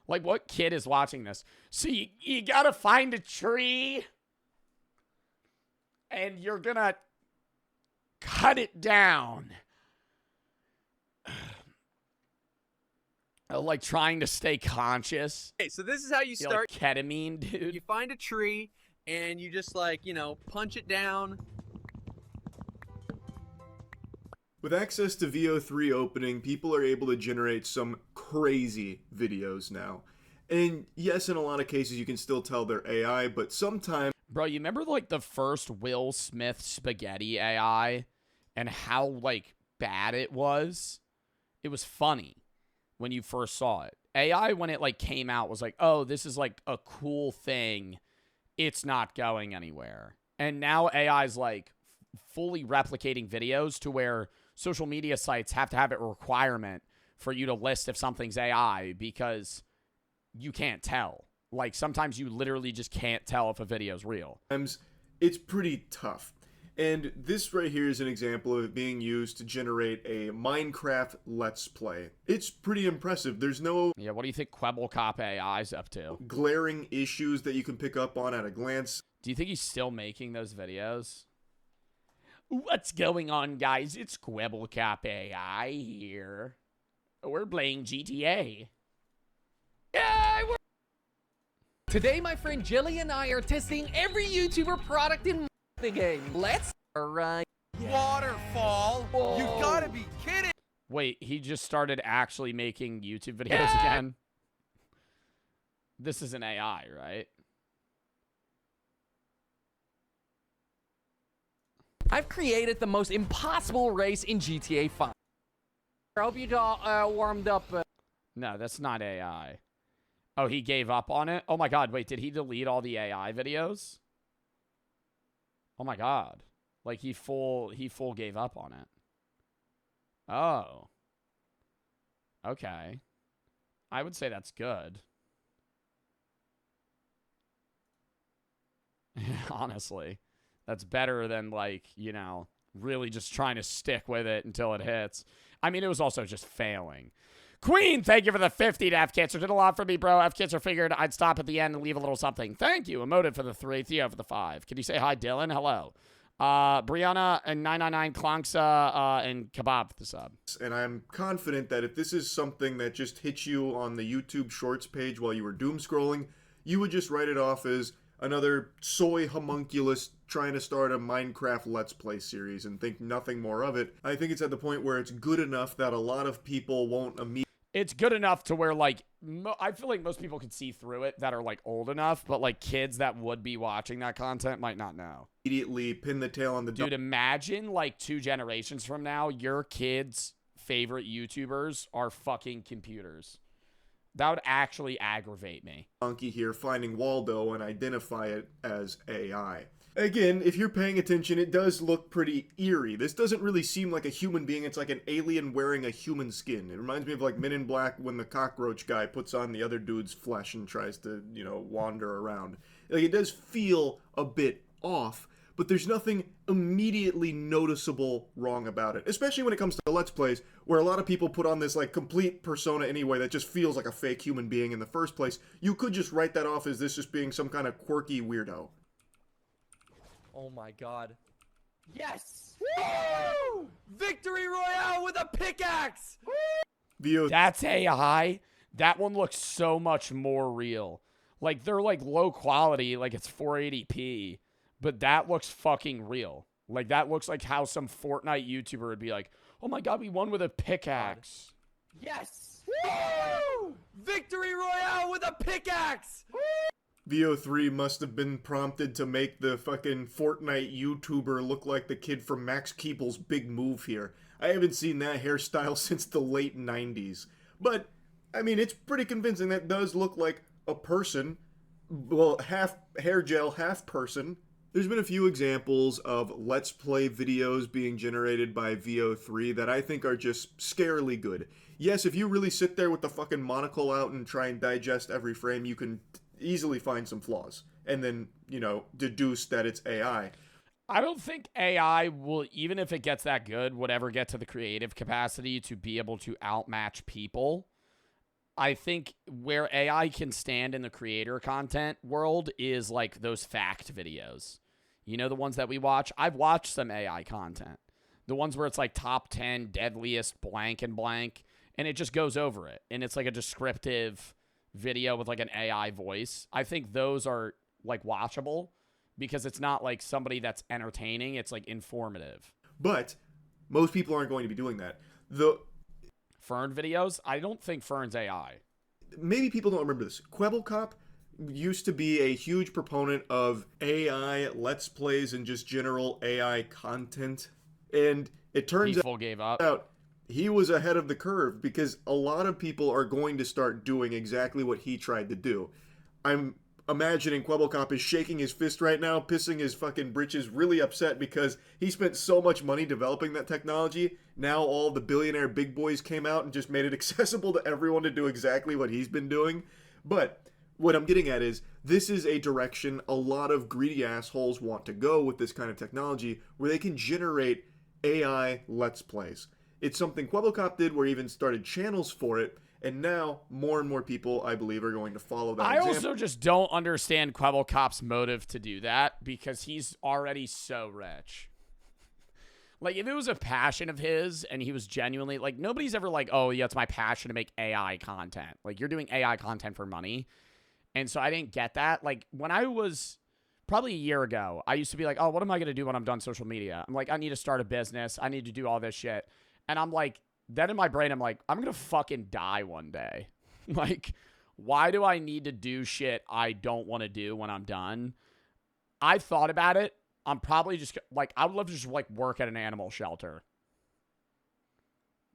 Like, what kid is watching this? So you gotta find a tree, and you're gonna cut it down. Like, trying to stay conscious. Okay, so this is how you You're start. like ketamine, dude. You find a tree, and you just, like, you know, punch it down. With access to VO3 opening, people are able to generate some crazy videos now. And yes, in a lot of cases, you can still tell they're AI, but sometimes... Bro, you remember, like, the first Will Smith spaghetti AI and how, like, bad it was? It was funny when you first saw it. AI, when it, like, came out, was like, oh, this is, like, a cool thing. It's not going anywhere. And now AI's, like, fully replicating videos to where social media sites have to have a requirement for you to list if something's AI because you can't tell. Like, sometimes you literally just can't tell if a video's real. It's pretty tough. And this right here is an example of it being used to generate a Minecraft Let's Play. It's pretty impressive. There's no Yeah, what do you think Cop AI's up to? glaring issues that you can pick up on at a glance. Do you think he's still making those videos? What's going on, guys? It's Cop AI here. We're playing GTA. Today, my friend Jilly and I are testing every YouTuber product in the game. Let's Waterfall. You gotta be kidding. Wait, he just started actually making YouTube videos again? This is an AI, right? I've created the most impossible race in GTA 5. I hope you all warmed up. No, that's not AI. Oh, he gave up on it? Oh my god, wait, did he delete all the AI videos? Oh my god. Like he full gave up on it. Oh. Okay. I would say that's good. Honestly. That's better than, like, you know, really just trying to stick with it until it hits. I mean, it was also just failing. Queen, thank you for the 50 to F-Cancer. Did a lot for me, bro. F-Cancer figured I'd stop at the end and leave a little something. Thank you. Emoted for the 3. Theo for the 5. Can you say hi, Dylan? Hello. Brianna and 999 Klonksa and Kebab for the sub. And I'm confident that if this is something that just hits you on the YouTube Shorts page while you were doom scrolling, you would just write it off as another soy homunculus trying to start a Minecraft Let's Play series and think nothing more of it. I think it's at the point where it's good enough that a lot of people won't It's good enough to where, like, I feel like most people can see through it that are, like, old enough, but, like, kids that would be watching that content might not know. immediately pin the tail on the Dude, imagine, like, 2 generations from now, your kids' favorite YouTubers are fucking computers. That would actually aggravate me. donkey here finding Waldo and identify it as AI. Again, if you're paying attention, it does look pretty eerie. This doesn't really seem like a human being. It's like an alien wearing a human skin. It reminds me of like Men in Black when the cockroach guy puts on the other dude's flesh and tries to, you know, wander around. Like, it does feel a bit off, but there's nothing immediately noticeable wrong about it. Especially when it comes to Let's Plays, where a lot of people put on this like complete persona anyway that just feels like a fake human being in the first place. You could just write that off as this just being some kind of quirky weirdo. Oh my god. Yes! Woo! Victory Royale with a pickaxe! That's AI. That one looks so much more real. Like, they're like low quality, like it's 480p, but that looks fucking real. Like, that looks like how some Fortnite YouTuber would be like, oh my god, we won with a pickaxe. Yes! Woo! Victory Royale with a pickaxe! VO3 must have been prompted to make the fucking Fortnite YouTuber look like the kid from Max Keeble's Big Move here. I haven't seen that hairstyle since the late 90s. But, I mean, it's pretty convincing. That does look like a person. Well, half hair gel, half person. There's been a few examples of Let's Play videos being generated by VO3 that I think are just scarily good. Yes, if you really sit there with the fucking monocle out and try and digest every frame, you can easily find some flaws and then, you know, deduce that it's AI. I don't think AI will, even if it gets that good, would ever get to the creative capacity to be able to outmatch people. I think where AI can stand in the creator content world is like those fact videos. You know, the ones that we watch? I've watched some AI content. The ones where it's like top 10 deadliest blank and blank, and it just goes over it. And it's like a descriptive video with like an AI voice. I think those are like watchable because it's not like somebody that's entertaining. It's like informative. But most people aren't going to be doing that. The Fern videos? I don't think Fern's AI. Maybe people don't remember this. Cop used to be a huge proponent of AI Let's Plays and just general AI content. And it turns People gave up. out he was ahead of the curve because a lot of people are going to start doing exactly what he tried to do. I'm imagining Cop is shaking his fist right now, pissing his fucking britches, really upset because he spent so much money developing that technology. Now all the billionaire big boys came out and just made it accessible to everyone to do exactly what he's been doing. But What I'm getting at is, this is a direction a lot of greedy assholes want to go with this kind of technology, where they can generate AI Let's Plays. It's something Quebblecop did, where he even started channels for it, and now more and more people, I believe, are going to follow that I example. also just don't understand Quebblecop's motive to do that, because he's already so rich. Like, if it was a passion of his and he was genuinely, like, nobody's ever like, oh, yeah, it's my passion to make AI content. Like, you're doing AI content for money. And so I didn't get that. Like, when I was probably a year ago, I used to be like, oh, what am I going to do when I'm done social media? I'm like, I need to start a business. I need to do all this shit. And I'm like, then in my brain, I'm like, I'm going to fucking die one day. Like, why do I need to do shit I don't want to do when I'm done? I thought about it. I'm probably just, like, I would love to just, like, work at an animal shelter.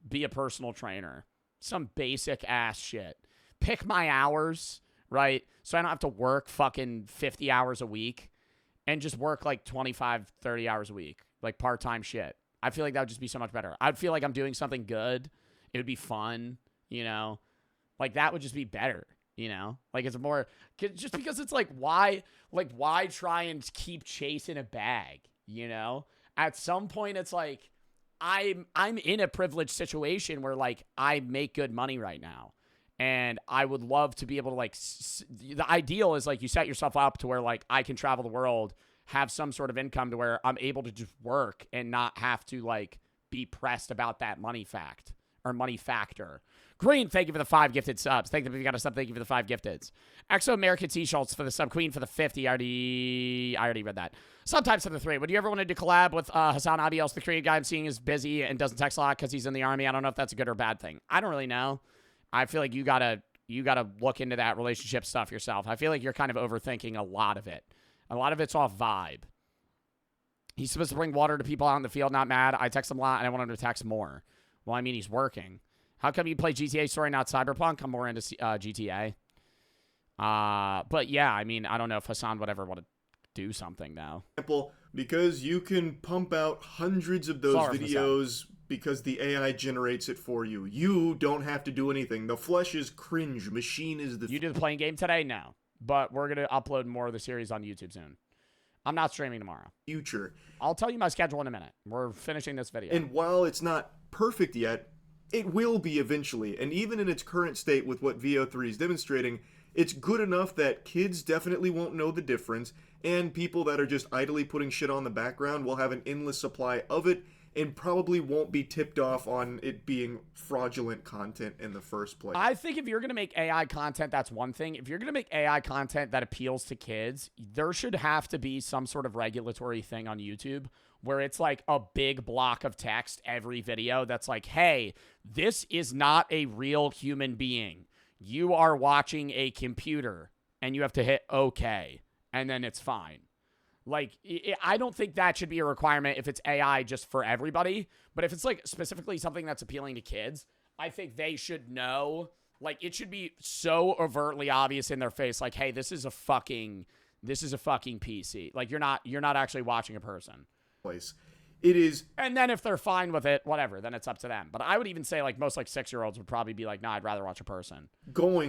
Be a personal trainer. Some basic ass shit. Pick my hours, right? So I don't have to work fucking 50 hours a week and just work like 25, 30 hours a week. Like part-time shit. I feel like that would just be so much better. I'd feel like I'm doing something good. It would be fun, you know? Like that would just be better, you know? Like it's more, just because it's like, why try and keep chasing a bag, you know? At some point it's like, I'm in a privileged situation where like I make good money right now. And I would love to be able to like, the ideal is like you set yourself up to where like I can travel the world, have some sort of income to where I'm able to just work and not have to like be pressed about that money factor. Green, thank you for the 5 gifted subs. Thank you if you got a sub. Thank you for the 5 gifteds. Exo American T-Schultz for the sub. Queen for the 50. I already read that. Sometimes for the 3. Would you ever want to collab with Hassan Abiels, the Korean guy I'm seeing is busy and doesn't text a lot because he's in the army? I don't know if that's a good or bad thing. I don't really know. I feel like you gotta look into that relationship stuff yourself. I feel like you're kind of overthinking a lot of it. A lot of it's off vibe. He's supposed to bring water to people out in the field, not mad. I text him a lot, and I want him to text more. Well, I mean, he's working. How come you play GTA story, not Cyberpunk? I'm more into GTA. But yeah, I mean, I don't know if Hassan would ever want to do something now. Because you can pump out hundreds of those videos because the AI generates it for you. You don't have to do anything. The flesh is cringe. Machine is the... You did the playing game today? No. But we're going to upload more of the series on YouTube soon. I'm not streaming tomorrow. Future. I'll tell you my schedule in a minute. We're finishing this video. And while it's not perfect yet, it will be eventually. And even in its current state with what VO3 is demonstrating, it's good enough that kids definitely won't know the difference, and people that are just idly putting shit on the background will have an endless supply of it and probably won't be tipped off on it being fraudulent content in the first place. I think if you're going to make AI content, that's one thing. If you're going to make AI content that appeals to kids, there should have to be some sort of regulatory thing on YouTube where it's like a big block of text every video that's like, hey, this is not a real human being. You are watching a computer and you have to hit OK and then it's fine. Like, I don't think that should be a requirement if it's AI just for everybody. But if it's like specifically something that's appealing to kids, I think they should know. Like, it should be so overtly obvious in their face. Like, hey, this is a fucking PC. Like, you're not actually watching a person. It is. And then if they're fine with it, whatever, then it's up to them. But I would even say like most like 6-year-olds would probably be like, nah, I'd rather watch a person.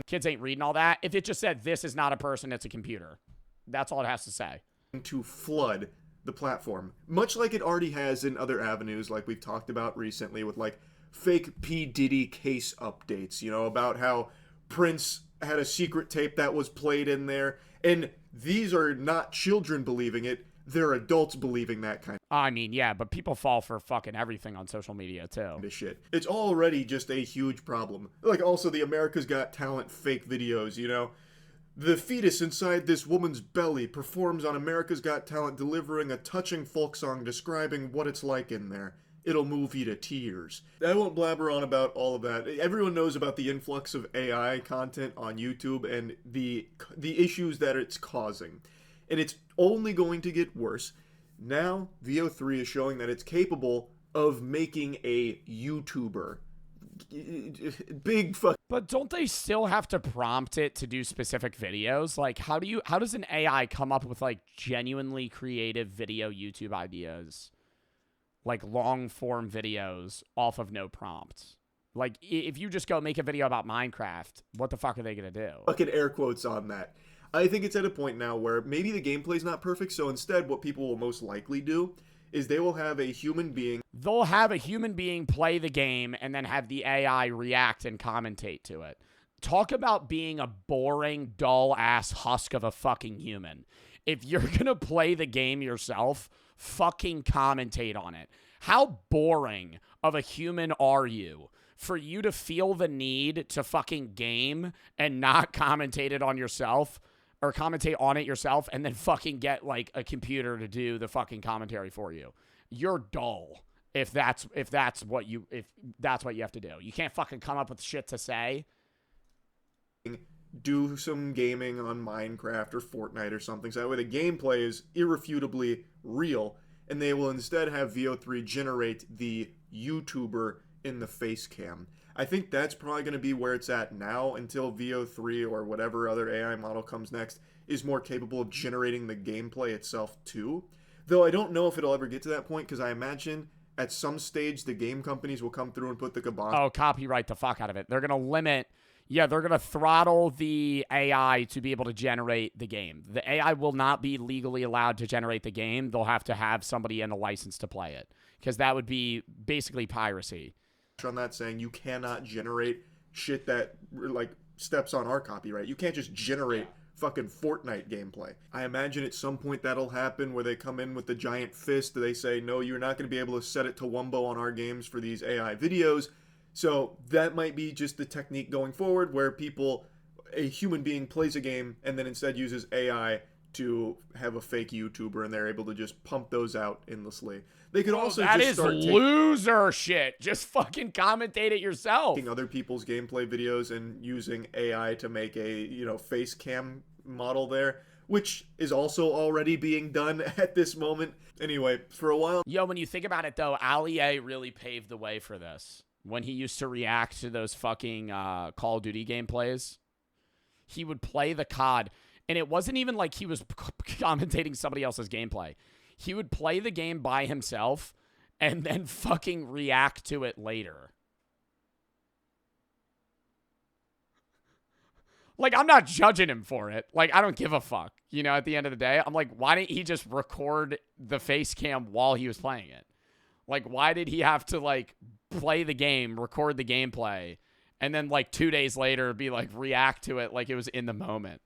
Kids ain't reading all that. If it just said this is not a person, it's a computer. That's all it has to say. To flood the platform, much like it already has in other avenues, like we've talked about recently with like fake P. Diddy case updates, you know, about how Prince had a secret tape that was played in there, and these are not children believing it, they're adults believing that kind of I mean, yeah, but people fall for fucking everything on social media too. Shit. It's already just a huge problem. Like also the America's Got Talent fake videos, you know. The fetus inside this woman's belly performs on America's Got Talent, delivering a touching folk song describing what it's like in there. It'll move you to tears. I won't blabber on about all of that. Everyone knows about the influx of AI content on YouTube and the issues that it's causing. And it's only going to get worse. Now, VO3 is showing that it's capable of making a YouTuber. Big fuck. But don't they still have to prompt it to do specific videos? Like, how does an AI come up with like genuinely creative video YouTube ideas, like long form videos off of no prompts? Like, if you just go make a video about Minecraft, what the fuck are they going to do? Fucking air quotes on that. I think it's at a point now where maybe the gameplay's not perfect, so instead what people will most likely do is they will have a human being. They'll have a human being play the game and then have the AI react and commentate to it. Talk about being a boring, dull-ass husk of a fucking human. If you're going to play the game yourself, fucking commentate on it. How boring of a human are you for you to feel the need to fucking game and not commentate it on yourself or commentate on it yourself and then fucking get like a computer to do the fucking commentary for you? You're dull if that's what you have to do. You can't fucking come up with shit to say. Do some gaming on Minecraft or Fortnite or something, so that way the gameplay is irrefutably real, and they will instead have VO3 generate the YouTuber in the face cam. I think that's probably going to be where it's at now until VO3 or whatever other AI model comes next is more capable of generating the gameplay itself too. Though I don't know if it'll ever get to that point, because I imagine at some stage the game companies will come through and put the kibosh. Oh, copyright the fuck out of it. They're going to limit... Yeah, they're going to throttle the AI to be able to generate the game. The AI will not be legally allowed to generate the game. They'll have to have somebody in a license to play it, because that would be basically piracy. On that, saying you cannot generate shit that like steps on our copyright. You can't just generate fucking Fortnite gameplay. I imagine at some point that'll happen where they come in with the giant fist. They say, no, you're not going to be able to set it to Wumbo on our games for these AI videos. So that might be just the technique going forward, where a human being plays a game and then instead uses AI to have a fake YouTuber, and they're able to just pump those out endlessly. They could also that just is start loser shit. Just fucking commentate it yourself. Taking other people's gameplay videos and using AI to make a, face cam model there, which is also already being done at this moment. Anyway, for a while. Yo, when you think about it though, Ali A really paved the way for this. When he used to react to those fucking Call of Duty gameplays, he would play the COD, and it wasn't even like he was commentating somebody else's gameplay. He would play the game by himself and then fucking react to it later. Like, I'm not judging him for it. Like, I don't give a fuck. At the end of the day, I'm like, why didn't he just record the face cam while he was playing it? Like, why did he have to, like, play the game, record the gameplay, and then, like, 2 days later be, like, react to it like it was in the moment?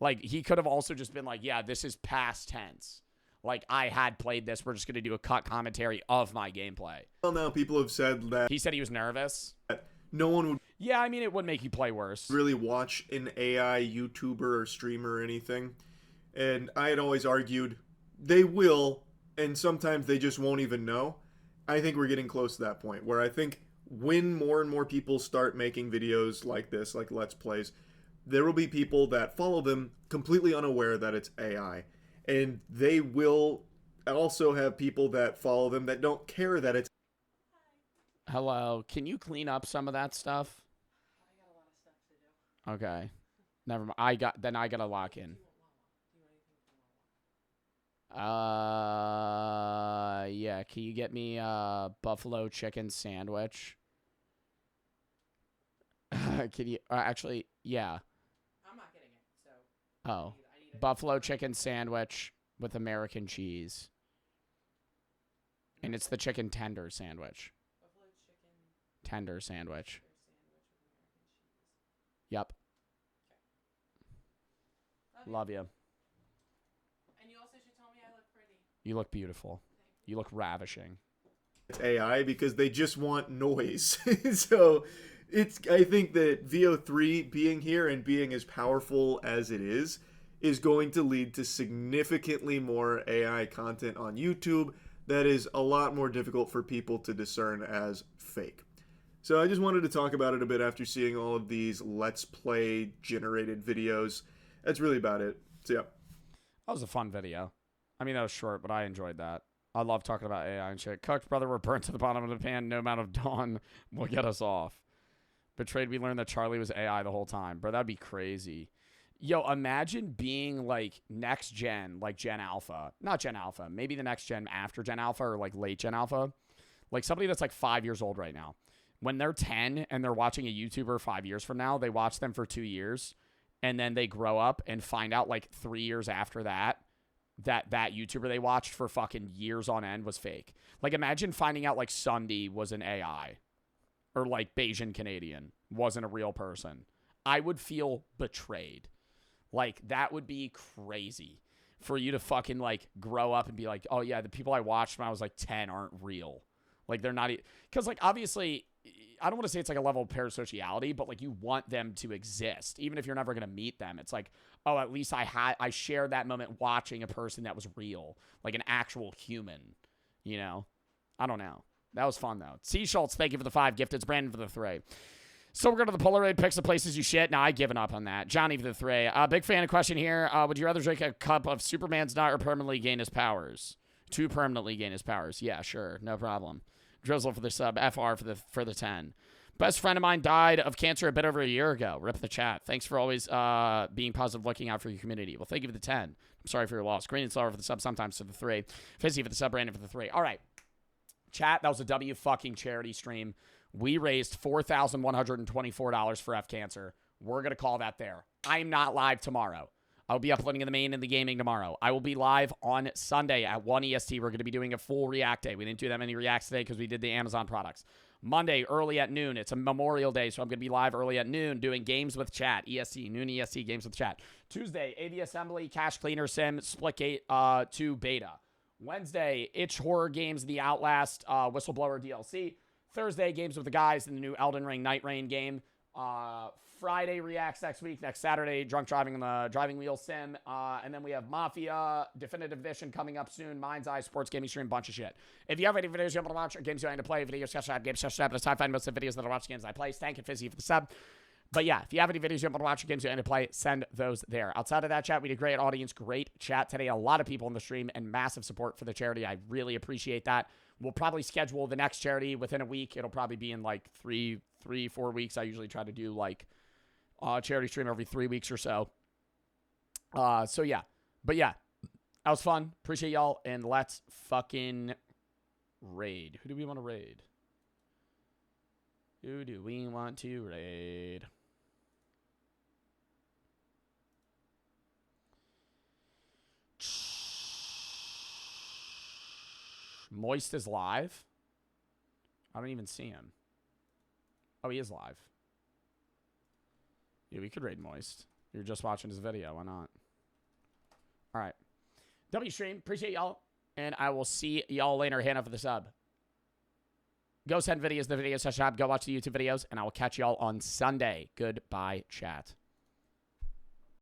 Like, he could have also just been like, yeah, this is past tense. Like, I had played this. We're just going to do a cut commentary of my gameplay. Well, now people have said that... He said he was nervous. No one would... Yeah, I mean, it would make you play worse. ...really watch an AI YouTuber or streamer or anything. And I had always argued they will, and sometimes they just won't even know. I think we're getting close to that point where I think when more and more people start making videos like this, like Let's Plays, there will be people that follow them completely unaware that it's AI. And they will also have people that follow them that don't care that it's... Hello, can you clean up some of that stuff? I got a lot of stuff to do. Okay. Never mind. I gotta lock in. Yeah, can you get me a buffalo chicken sandwich? Can you actually, yeah. I'm not getting it, so. Oh, buffalo chicken sandwich with American cheese. And it's the chicken tender sandwich. Buffalo chicken tender sandwich. with American cheese. Yep. Okay. Love you. And you also should tell me I look pretty. You look beautiful. You look ravishing. It's AI because they just want noise. So I think that VO3 being here and being as powerful as it is going to lead to significantly more AI content on YouTube that is a lot more difficult for people to discern as fake. So I just wanted to talk about it a bit after seeing all of these Let's Play generated videos. That's really about it. So yeah. That was a fun video. I mean, that was short, but I enjoyed that. I love talking about AI and shit. Cooked, brother, we're burnt to the bottom of the pan. No amount of dawn will get us off. Betrayed, we learned that Charlie was AI the whole time. Bro, that'd be crazy. Yo, imagine being, like, next gen, like Gen Alpha. Not Gen Alpha. Maybe the next gen after Gen Alpha or, like, late Gen Alpha. Like, somebody that's, like, 5 years old right now. When they're 10 and they're watching a YouTuber 5 years from now, they watch them for 2 years, and then they grow up and find out like 3 years after that YouTuber they watched for fucking years on end was fake. Like, imagine finding out like Sunday was an AI, or like Bayesian Canadian wasn't a real person. I would feel betrayed. Like, that would be crazy for you to fucking like grow up and be like, oh yeah, the people I watched when I was like 10 aren't real. Like, they're not, because like obviously, I don't want to say it's like a level of parasociality, but like you want them to exist, even if you're never gonna meet them. It's like, oh, at least I shared that moment watching a person that was real, like an actual human. You know, I don't know. That was fun though. C. Schultz, thank you for the 5 gifted. Brandon for the 3. So we're going to the Polaroid picks of places you shit. Nah, I've given up on that. Johnny for the 3. Big fan of question here. Would you rather drink a cup of Superman's nut or permanently gain his powers? To permanently gain his powers. Yeah, sure. No problem. Drizzle for the sub. FR for the 10. Best friend of mine died of cancer a bit over a year ago. Rip the chat. Thanks for always being positive, looking out for your community. Well, thank you for the 10. I'm sorry for your loss. Green and Slower for the sub, sometimes for the 3. Fizzy for the sub, Brandon for the 3. All right. Chat, that was a W fucking charity stream. We raised $4,124 for F Cancer. We're going to call that there. I'm not live tomorrow. I'll be uploading in the main and the gaming tomorrow. I will be live on Sunday at 1 EST. We're going to be doing a full React day. We didn't do that many Reacts today because we did the Amazon products. Monday, early at noon. It's a Memorial Day, so I'm going to be live early at noon doing games with chat. EST, noon EST, games with chat. Tuesday, AV Assembly, Cache Cleaner Sim, Splitgate 2 Beta. Wednesday, Itch Horror Games, The Outlast, Whistleblower DLC. Thursday, games with the guys in the new Elden Ring Night Rain game. Friday, Reacts next week. Next Saturday, Drunk Driving on the Driving Wheel Sim. And then we have Mafia Definitive Edition coming up soon. Mind's Eye Sports Gaming Stream, bunch of shit. If you have any videos you want to watch or games you want to play, videos, games, it's time to find most of the videos that I watch games I play. Thank you, Fizzy, for the sub. But yeah, if you have any videos you want to watch or games you want to play, send those there. Outside of that chat, we did great audience, great chat today. A lot of people in the stream and massive support for the charity. I really appreciate that. We'll probably schedule the next charity within a week. It'll probably be in like 4 weeks. I usually try to do like charity stream every 3 weeks or so. So yeah. But yeah, that was fun. Appreciate y'all. And let's fucking raid. Who do we want to raid? Who do we want to raid? Moist is live. I don't even see him. Oh, he is live. Yeah, we could raid Moist. You're just watching his video. Why not? All right. W stream. Appreciate y'all. And I will see y'all later. Hand up for the sub. Go send videos, the video session app. Go watch the YouTube videos. And I will catch y'all on Sunday. Goodbye, chat.